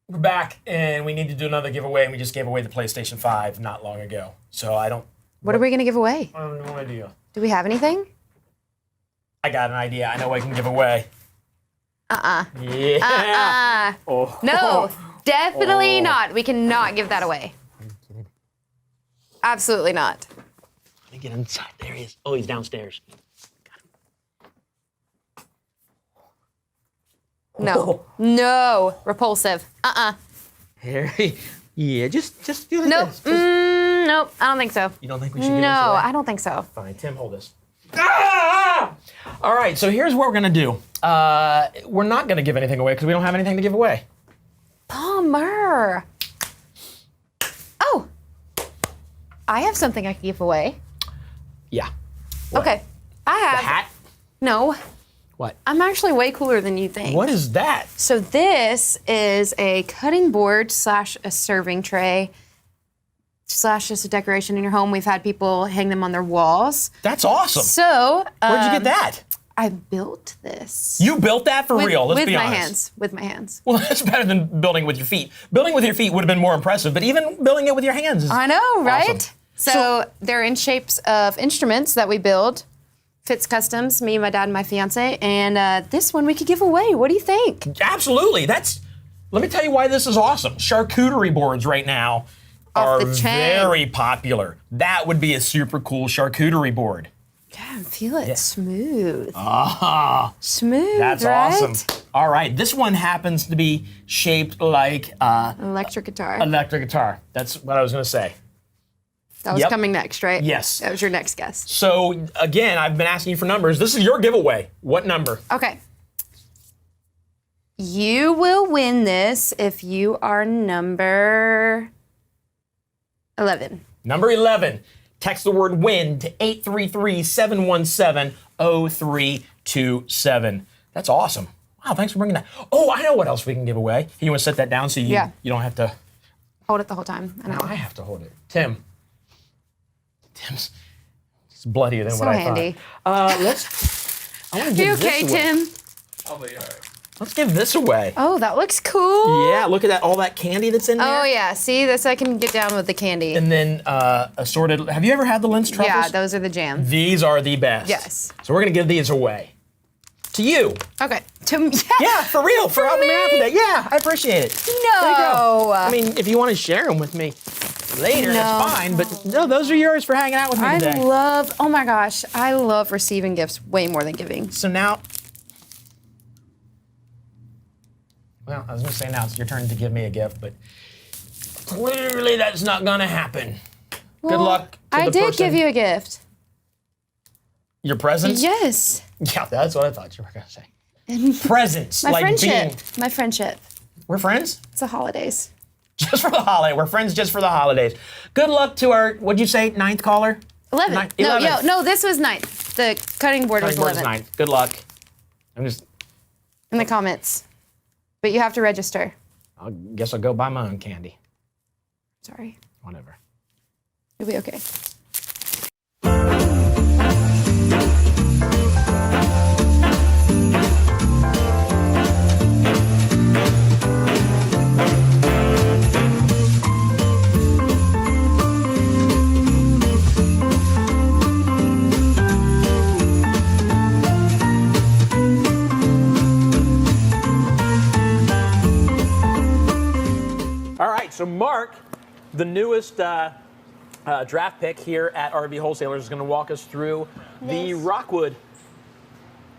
We're back, and we need to do another giveaway, and we just gave away the PlayStation 5 not long ago. So I don't... What are we going to give away? I have no idea. Do we have anything? I got an idea. I know what I can give away. Yeah. Oh. No, definitely not. We cannot give that away. Absolutely not. Let me get inside. There he is. Oh, he's downstairs. No. No. Repulsive. Harry. Yeah, just do Nope. this. Nope. I don't think so. You don't think we should give No, this away? I don't think so. Fine, Tim, hold this. Ah! All right, so here's what we're gonna do. We're not gonna give anything away because we don't have anything to give away. Bummer. Oh. I have something I can give away. Yeah. Okay. I have. The hat? No. What? I'm actually way cooler than you think. What is that? So this is a cutting board / a serving tray / just a decoration in your home. We've had people hang them on their walls. That's awesome. So where'd you get that? I built this. You built that for real? Let's be honest. With my hands. With my hands. Well, that's better than building with your feet. Building with your feet would have been more impressive, but even building it with your hands is I know, right? awesome. So they're in shapes of instruments that we build. Fitz Customs, me, my dad, and my fiance, and this one we could give away. What do you think? Absolutely. Let me tell you why this is awesome. Charcuterie boards right now are very popular. That would be a super cool charcuterie board. Yeah, feel it. Smooth. Ah. Smooth, That's right? awesome. All right, this one happens to be shaped like electric guitar. Electric guitar. That's what I was going to say. That was coming next, right? Yes. That was your next guess. So, again, I've been asking you for numbers. This is your giveaway. What number? Okay. You will win this if you are number 11. Number 11. Text the word WIN to 833-717-0327. That's awesome. Wow, thanks for bringing that. Oh, I know what else we can give away. You want to set that down so you don't have to... Hold it the whole time. I know. I have to hold it. Tim's bloodier than So what I handy. thought. I want to give You this okay, away. Tim? I'll be all right. Let's give this away. Oh, that looks cool. Yeah, look at that, all that candy that's in there. Oh, yeah. See, this I can get down with the candy. And then assorted, have you ever had the Linz truffles? Yeah, those are the jam. These are the best. Yes. So we're going to give these away. To you. Okay. To me. Yeah, for real. For helping me out today. Yeah, I appreciate it. No. There you go. I mean, if you want to share them with me later, that's fine. But no, those are yours for hanging out with me today. Oh my gosh, I love receiving gifts way more than giving. So now, well, I was going to say now it's your turn to give me a gift, but clearly that's not going to happen. Good luck to I the did person. give you a gift. Your presents? Yes. Yeah, that's what I thought you were going to say. Presents. My like friendship. being... My friendship. We're friends? It's the holidays. Just for the holiday. We're friends just for the holidays. Good luck to our, what'd you say, 9th caller? 11th. No, this was 9th. The cutting board was 11th. 9th. Good luck. I'm just... In the comments. But you have to register. I guess I'll go buy my own candy. Sorry. Whatever. You'll be okay. All right, so Mark, the newest draft pick here at RV Wholesalers, is going to walk us through the Rockwood.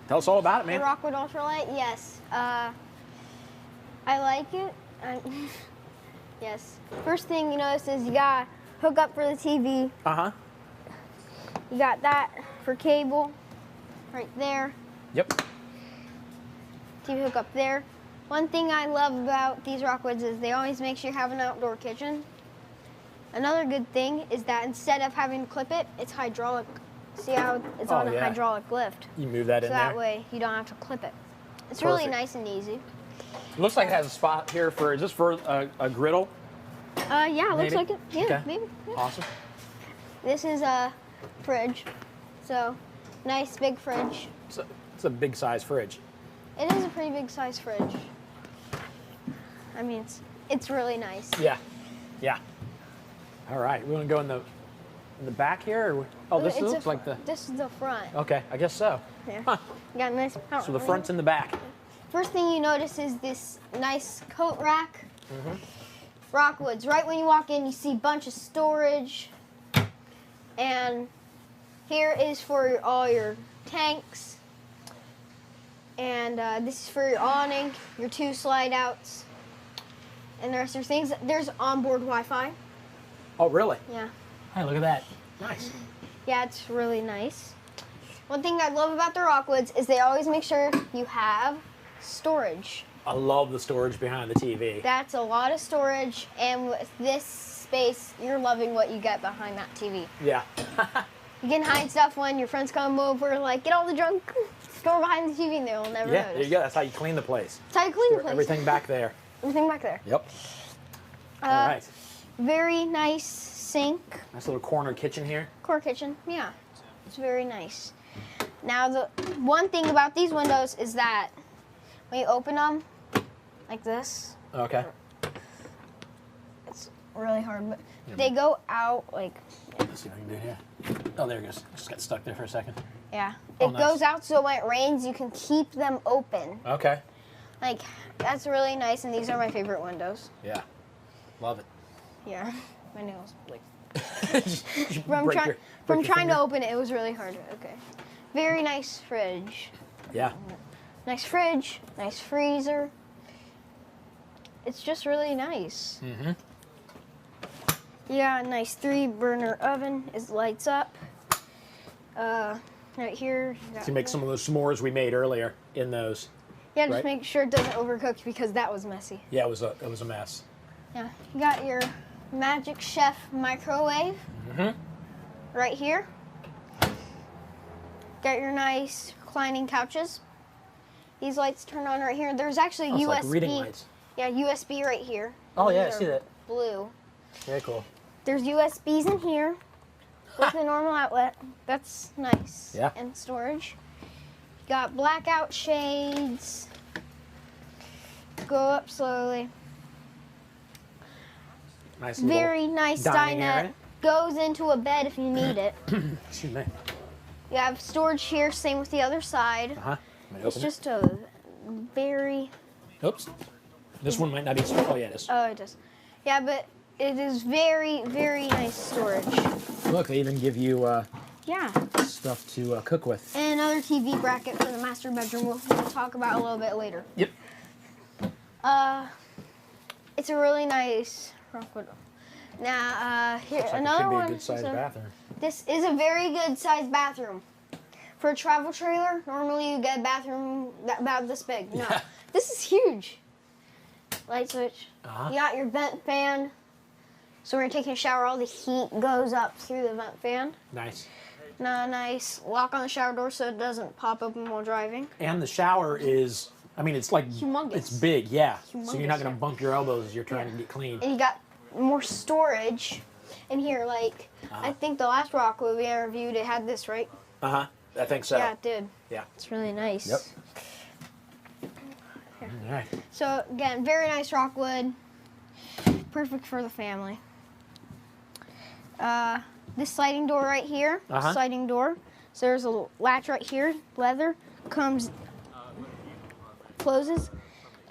Tell us all about it, man. The Rockwood Ultralight, yes. I like it. Yes. First thing you notice is you got hook up for the TV. Uh-huh. You got that for cable right there. Yep. TV hook up there. One thing I love about these Rockwoods is they always make sure you have an outdoor kitchen. Another good thing is that instead of having to clip it, it's hydraulic. See how it's on a hydraulic lift? You move that in there. So that way you don't have to clip it. It's really nice and easy. It looks like it has a spot here for, is this for a griddle? Yeah, it looks like it. Yeah, Okay. maybe. Yeah. Awesome. This is a fridge. So, nice big fridge. It's a big size fridge. It is a pretty big size fridge. I mean, it's really nice. Yeah. Yeah. All right, we want to go in the back here? Or, oh, this looks like the... This is the front. Okay, I guess so. Yeah. Huh. You got a nice... So the front's in the back. First thing you notice is this nice coat rack. Rockwoods. Right when you walk in, you see a bunch of storage. And here is for all your tanks. And this is for your awning, your 2 slide outs. And the rest of things. There's onboard Wi-Fi. Oh, really? Yeah. Hey, look at that. Nice. Yeah, it's really nice. One thing I love about the Rockwoods is they always make sure you have storage. I love the storage behind the TV. That's a lot of storage, and with this space, you're loving what you get behind that TV. Yeah. You can hide stuff when your friends come over, like, get all the junk, store behind the TV, and they'll never notice. There you go. That's how you clean the place. That's how you clean the place. Everything back there. Everything back there. Yep. All right. Very nice sink. Nice little corner kitchen here. Core kitchen, yeah. It's very nice. Now, the one thing about these windows is that when you open them, like this. Okay. It's really hard, but they go out like... Let's see what I can do here. Oh, there it goes. Just got stuck there for a second. Yeah. Oh, it goes out so when it rains, you can keep them open. Okay. Like, that's really nice, and these are my favorite windows. Yeah. Love it. Yeah. My nails, like... From trying to open it, it was really hard. Okay. Very nice fridge. Yeah. Nice fridge, nice freezer. It's just really nice. Mm-hmm. You got a nice 3-burner oven. It lights up. Right here. To make some of those s'mores we made earlier in those. Yeah, just make sure it doesn't overcook because that was messy. Yeah, it was a mess. Yeah, you got your Magic Chef microwave. Right here. Got your nice reclining couches. These lights turn on right here. There's actually USB. Like reading lights. Yeah, USB right here. Oh yeah, I These see are that. Blue. Very cool. There's USBs in here with a normal outlet. That's nice. Yeah. And storage. Got blackout shades. Go up slowly. Nice. Very nice dinette. Goes into a bed if you need it. Excuse me. You have storage here, same with the other side. It's just a very... Oops. This one might not be... Oh, yeah, it is. Oh, it does. Yeah, but it is very, very nice storage. Look, they even give you Yeah. stuff to cook with. And another TV bracket for the master bedroom we'll talk about a little bit later. Yep. It's a really nice Rockwood. Now, here, Looks like another it could be one. a good sized bathroom. This is a very good sized bathroom. For a travel trailer, normally you get a bathroom about this big. No, this is huge. light switch. Uh-huh. You got your vent fan. So when you're taking a shower, all the heat goes up through the vent fan. Nice. Nice lock on the shower door so it doesn't pop open while driving. And the shower is, I mean, it's like humongous. It's big, yeah. So you're Humongous, not going to bump your elbows as you're trying to get clean. And you got more storage in here. Like, I think the last Rockwood we interviewed, it had this, right? Uh-huh. I think so. Yeah, it did. Yeah. It's really nice. Yep. All right. So, again, very nice Rockwood. Perfect for the family. This sliding door right here, sliding door. So there's a latch right here, leather, comes, closes.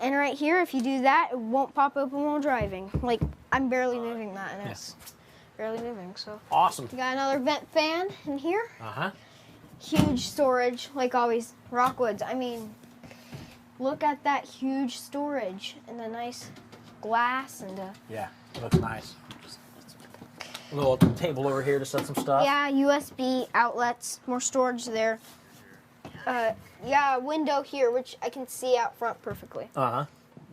And right here, if you do that, it won't pop open while driving. Like, I'm barely moving that, and it's barely moving, so. Awesome. You got another vent fan in here. Uh-huh. Huge storage, like always, Rockwoods. I mean, look at that huge storage and the nice glass and yeah, it looks nice. A little table over here to set some stuff. yeah, USB outlets, more storage there. Yeah, a window here, which I can see out front perfectly. Uh-huh.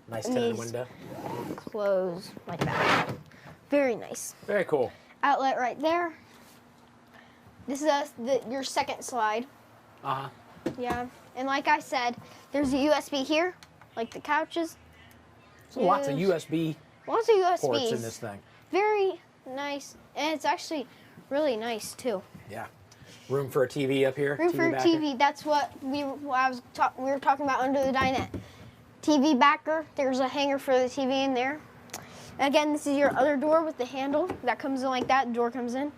Nice And tinted these window. Close like that. Very nice. Very cool. Outlet right there. This is your second slide. Uh-huh. Yeah, and like I said, there's a USB here, like the couches. So lots of USB Lots of USBs. ports in this thing. Very nice, and it's actually really nice too. Yeah. Room for a TV up here. Room for a backer. TV. That's what we were talking about under the dinette. TV backer. There's a hanger for the TV in there. Again, this is your other door with the handle that comes in like that. The door comes in.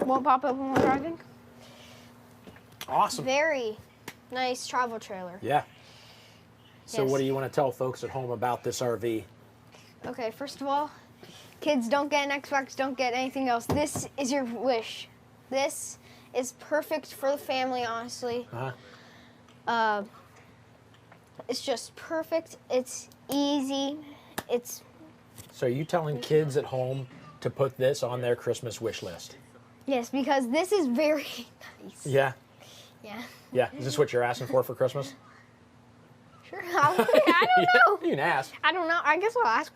Won't pop open while driving. Awesome. Very nice travel trailer. Yeah. So Yes. what do you want to tell folks at home about this RV? Okay, first of all, kids, don't get an Xbox, don't get anything else. This is your wish. This is perfect for the family, honestly. Uh-huh. It's just perfect. It's easy. It's So are you telling kids at home to put this on their Christmas wish list? yes, because this is very nice. Yeah. Yeah. Yeah. Is this what you're asking for Christmas? Sure. I don't know. You can ask. I don't know. I guess I'll ask.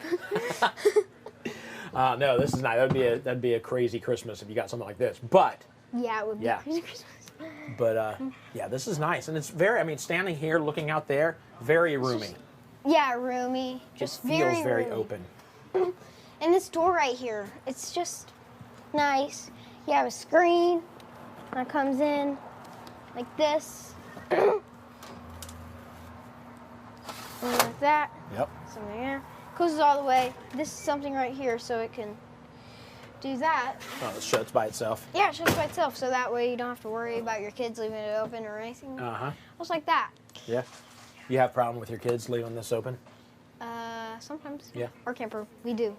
No, this is not. That'd be a crazy Christmas if you got something like this. But Yeah, it would be Yeah. crazy Christmas. but yeah, this is nice, and it's very. I mean, standing here looking out there, very roomy. Yeah, roomy. Just It feels very roomy. open. And this door right here, it's just nice. You have a screen that comes in like this. And like that. Yep. Something there. Closes all the way. This is something right here so it can do that. Oh, it shuts by itself. Yeah, it shuts by itself so that way you don't have to worry about your kids leaving it open or anything. Uh-huh. Just like that. Yeah. You have a problem with your kids leaving this open? Sometimes. Yeah. Our camper, we do.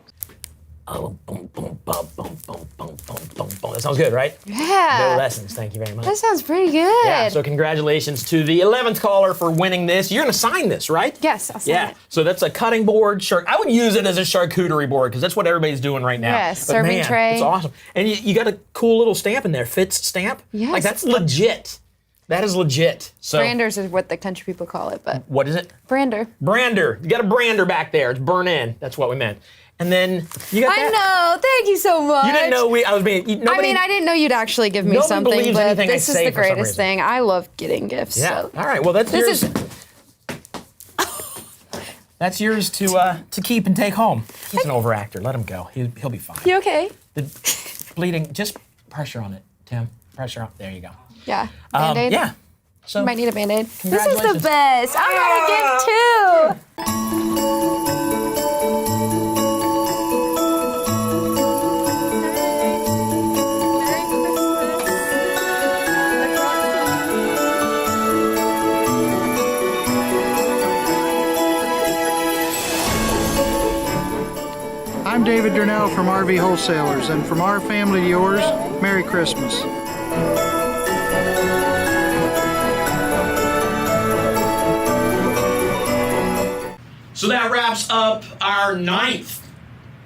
Oh, boom, boom, boom, boom, boom, boom, boom, boom, boom. That sounds good, right? Yeah. No lessons. Thank you very much. That sounds pretty good. Yeah, so congratulations to the 11th caller for winning this. You're going to sign this, right? Yes, I'll sign Yeah, it. so that's a cutting board. I would use it as a charcuterie board because that's what everybody's doing right now. Yes, But serving man, tray. It's awesome. And you got a cool little stamp in there, Fitz stamp. Yes. Like, that's legit. That is legit. So, Branders is what the country people call it, but what is it? brander. Brander. You got a brander back there. It's burn in. That's what we meant. And then you got I that. know. Thank you so much. You didn't know I was being. Nobody, I didn't know you'd actually give me nobody something, believes but anything I this is say the for some greatest reason. thing. I love getting gifts. Yeah. So. All right. Well, that's This yours. That's yours to keep and take home. He's an overactor. Let him go. He'll be fine. You okay? The bleeding. Just pressure on it, Tim. Pressure on. There you go. Yeah. Band-Aid? Yeah. So You might need a Band-Aid. This is the congratulations. best. I got a gift too. I'm David Durnell from RV Wholesalers, and from our family to yours, Merry Christmas. So that wraps up our 9th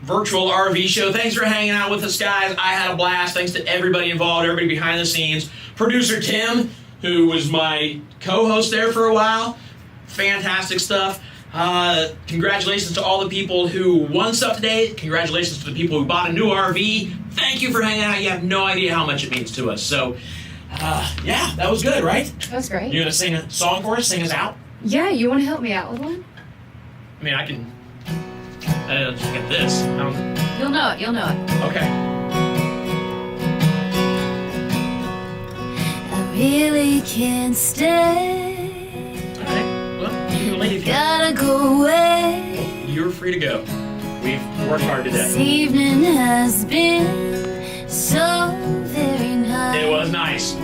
virtual RV show. Thanks for hanging out with us, guys. I had a blast. Thanks to everybody involved, everybody behind the scenes. Producer Tim, who was my co-host there for a while. Fantastic stuff. Congratulations to all the people who won stuff today. Congratulations to the people who bought a new RV. Thank you for hanging out. You have no idea how much it means to us. So, yeah, that was good, right? That was great. You gonna sing a song for us? Sing us out? Yeah, you want to help me out with one? I mean, I can. Just get this. You'll know it. You'll know it. Okay. I really can't stay. All right. Well, you leave. Gotta go away. You're free to go. We've worked hard This today. evening has been so very nice. It was nice.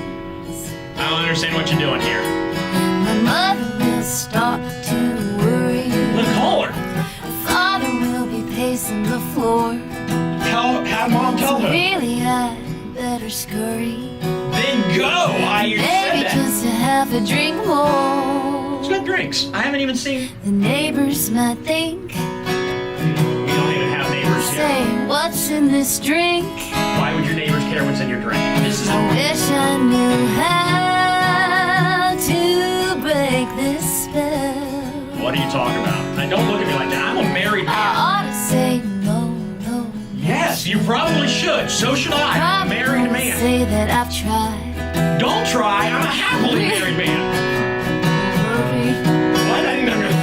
I don't understand what you're doing here. My mother will start to worry. Then call her. Father will be pacing the floor. Have Mom tell her. Really, I better scurry. Then go. You said Maybe that. just to have a drink more. Who's got drinks? I haven't even seen. The neighbors might think. We don't even have neighbors here. Say, what's in this drink? Why would your neighbors care what's in your drink? This is. I wish I knew how to break this spell. What are you talking about? Now, don't look at me like that. I'm a married man. I ought to say no, no. Yes, you probably should. So should I. I'm a married man. Say that I've tried. Don't try. I'm a happily married man. What?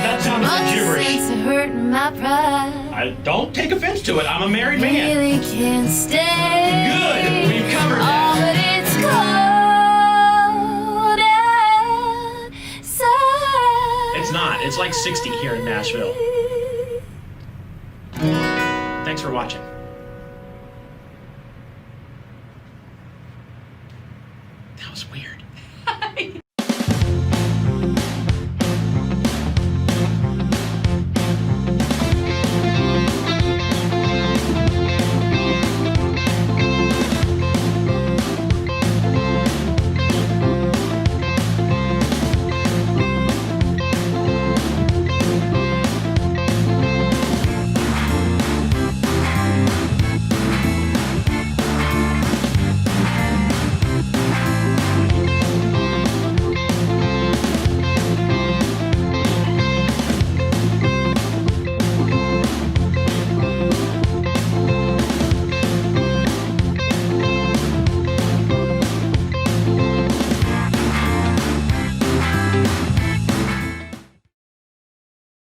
That sounds like gibberish. Sense of hurting my pride. Don't take offense to it. I'm a married man. Really can't stay. Good. We've covered that. Oh, but it's cold outside. It's not. It's like 60 here in Nashville. Thanks for watching. That was weird.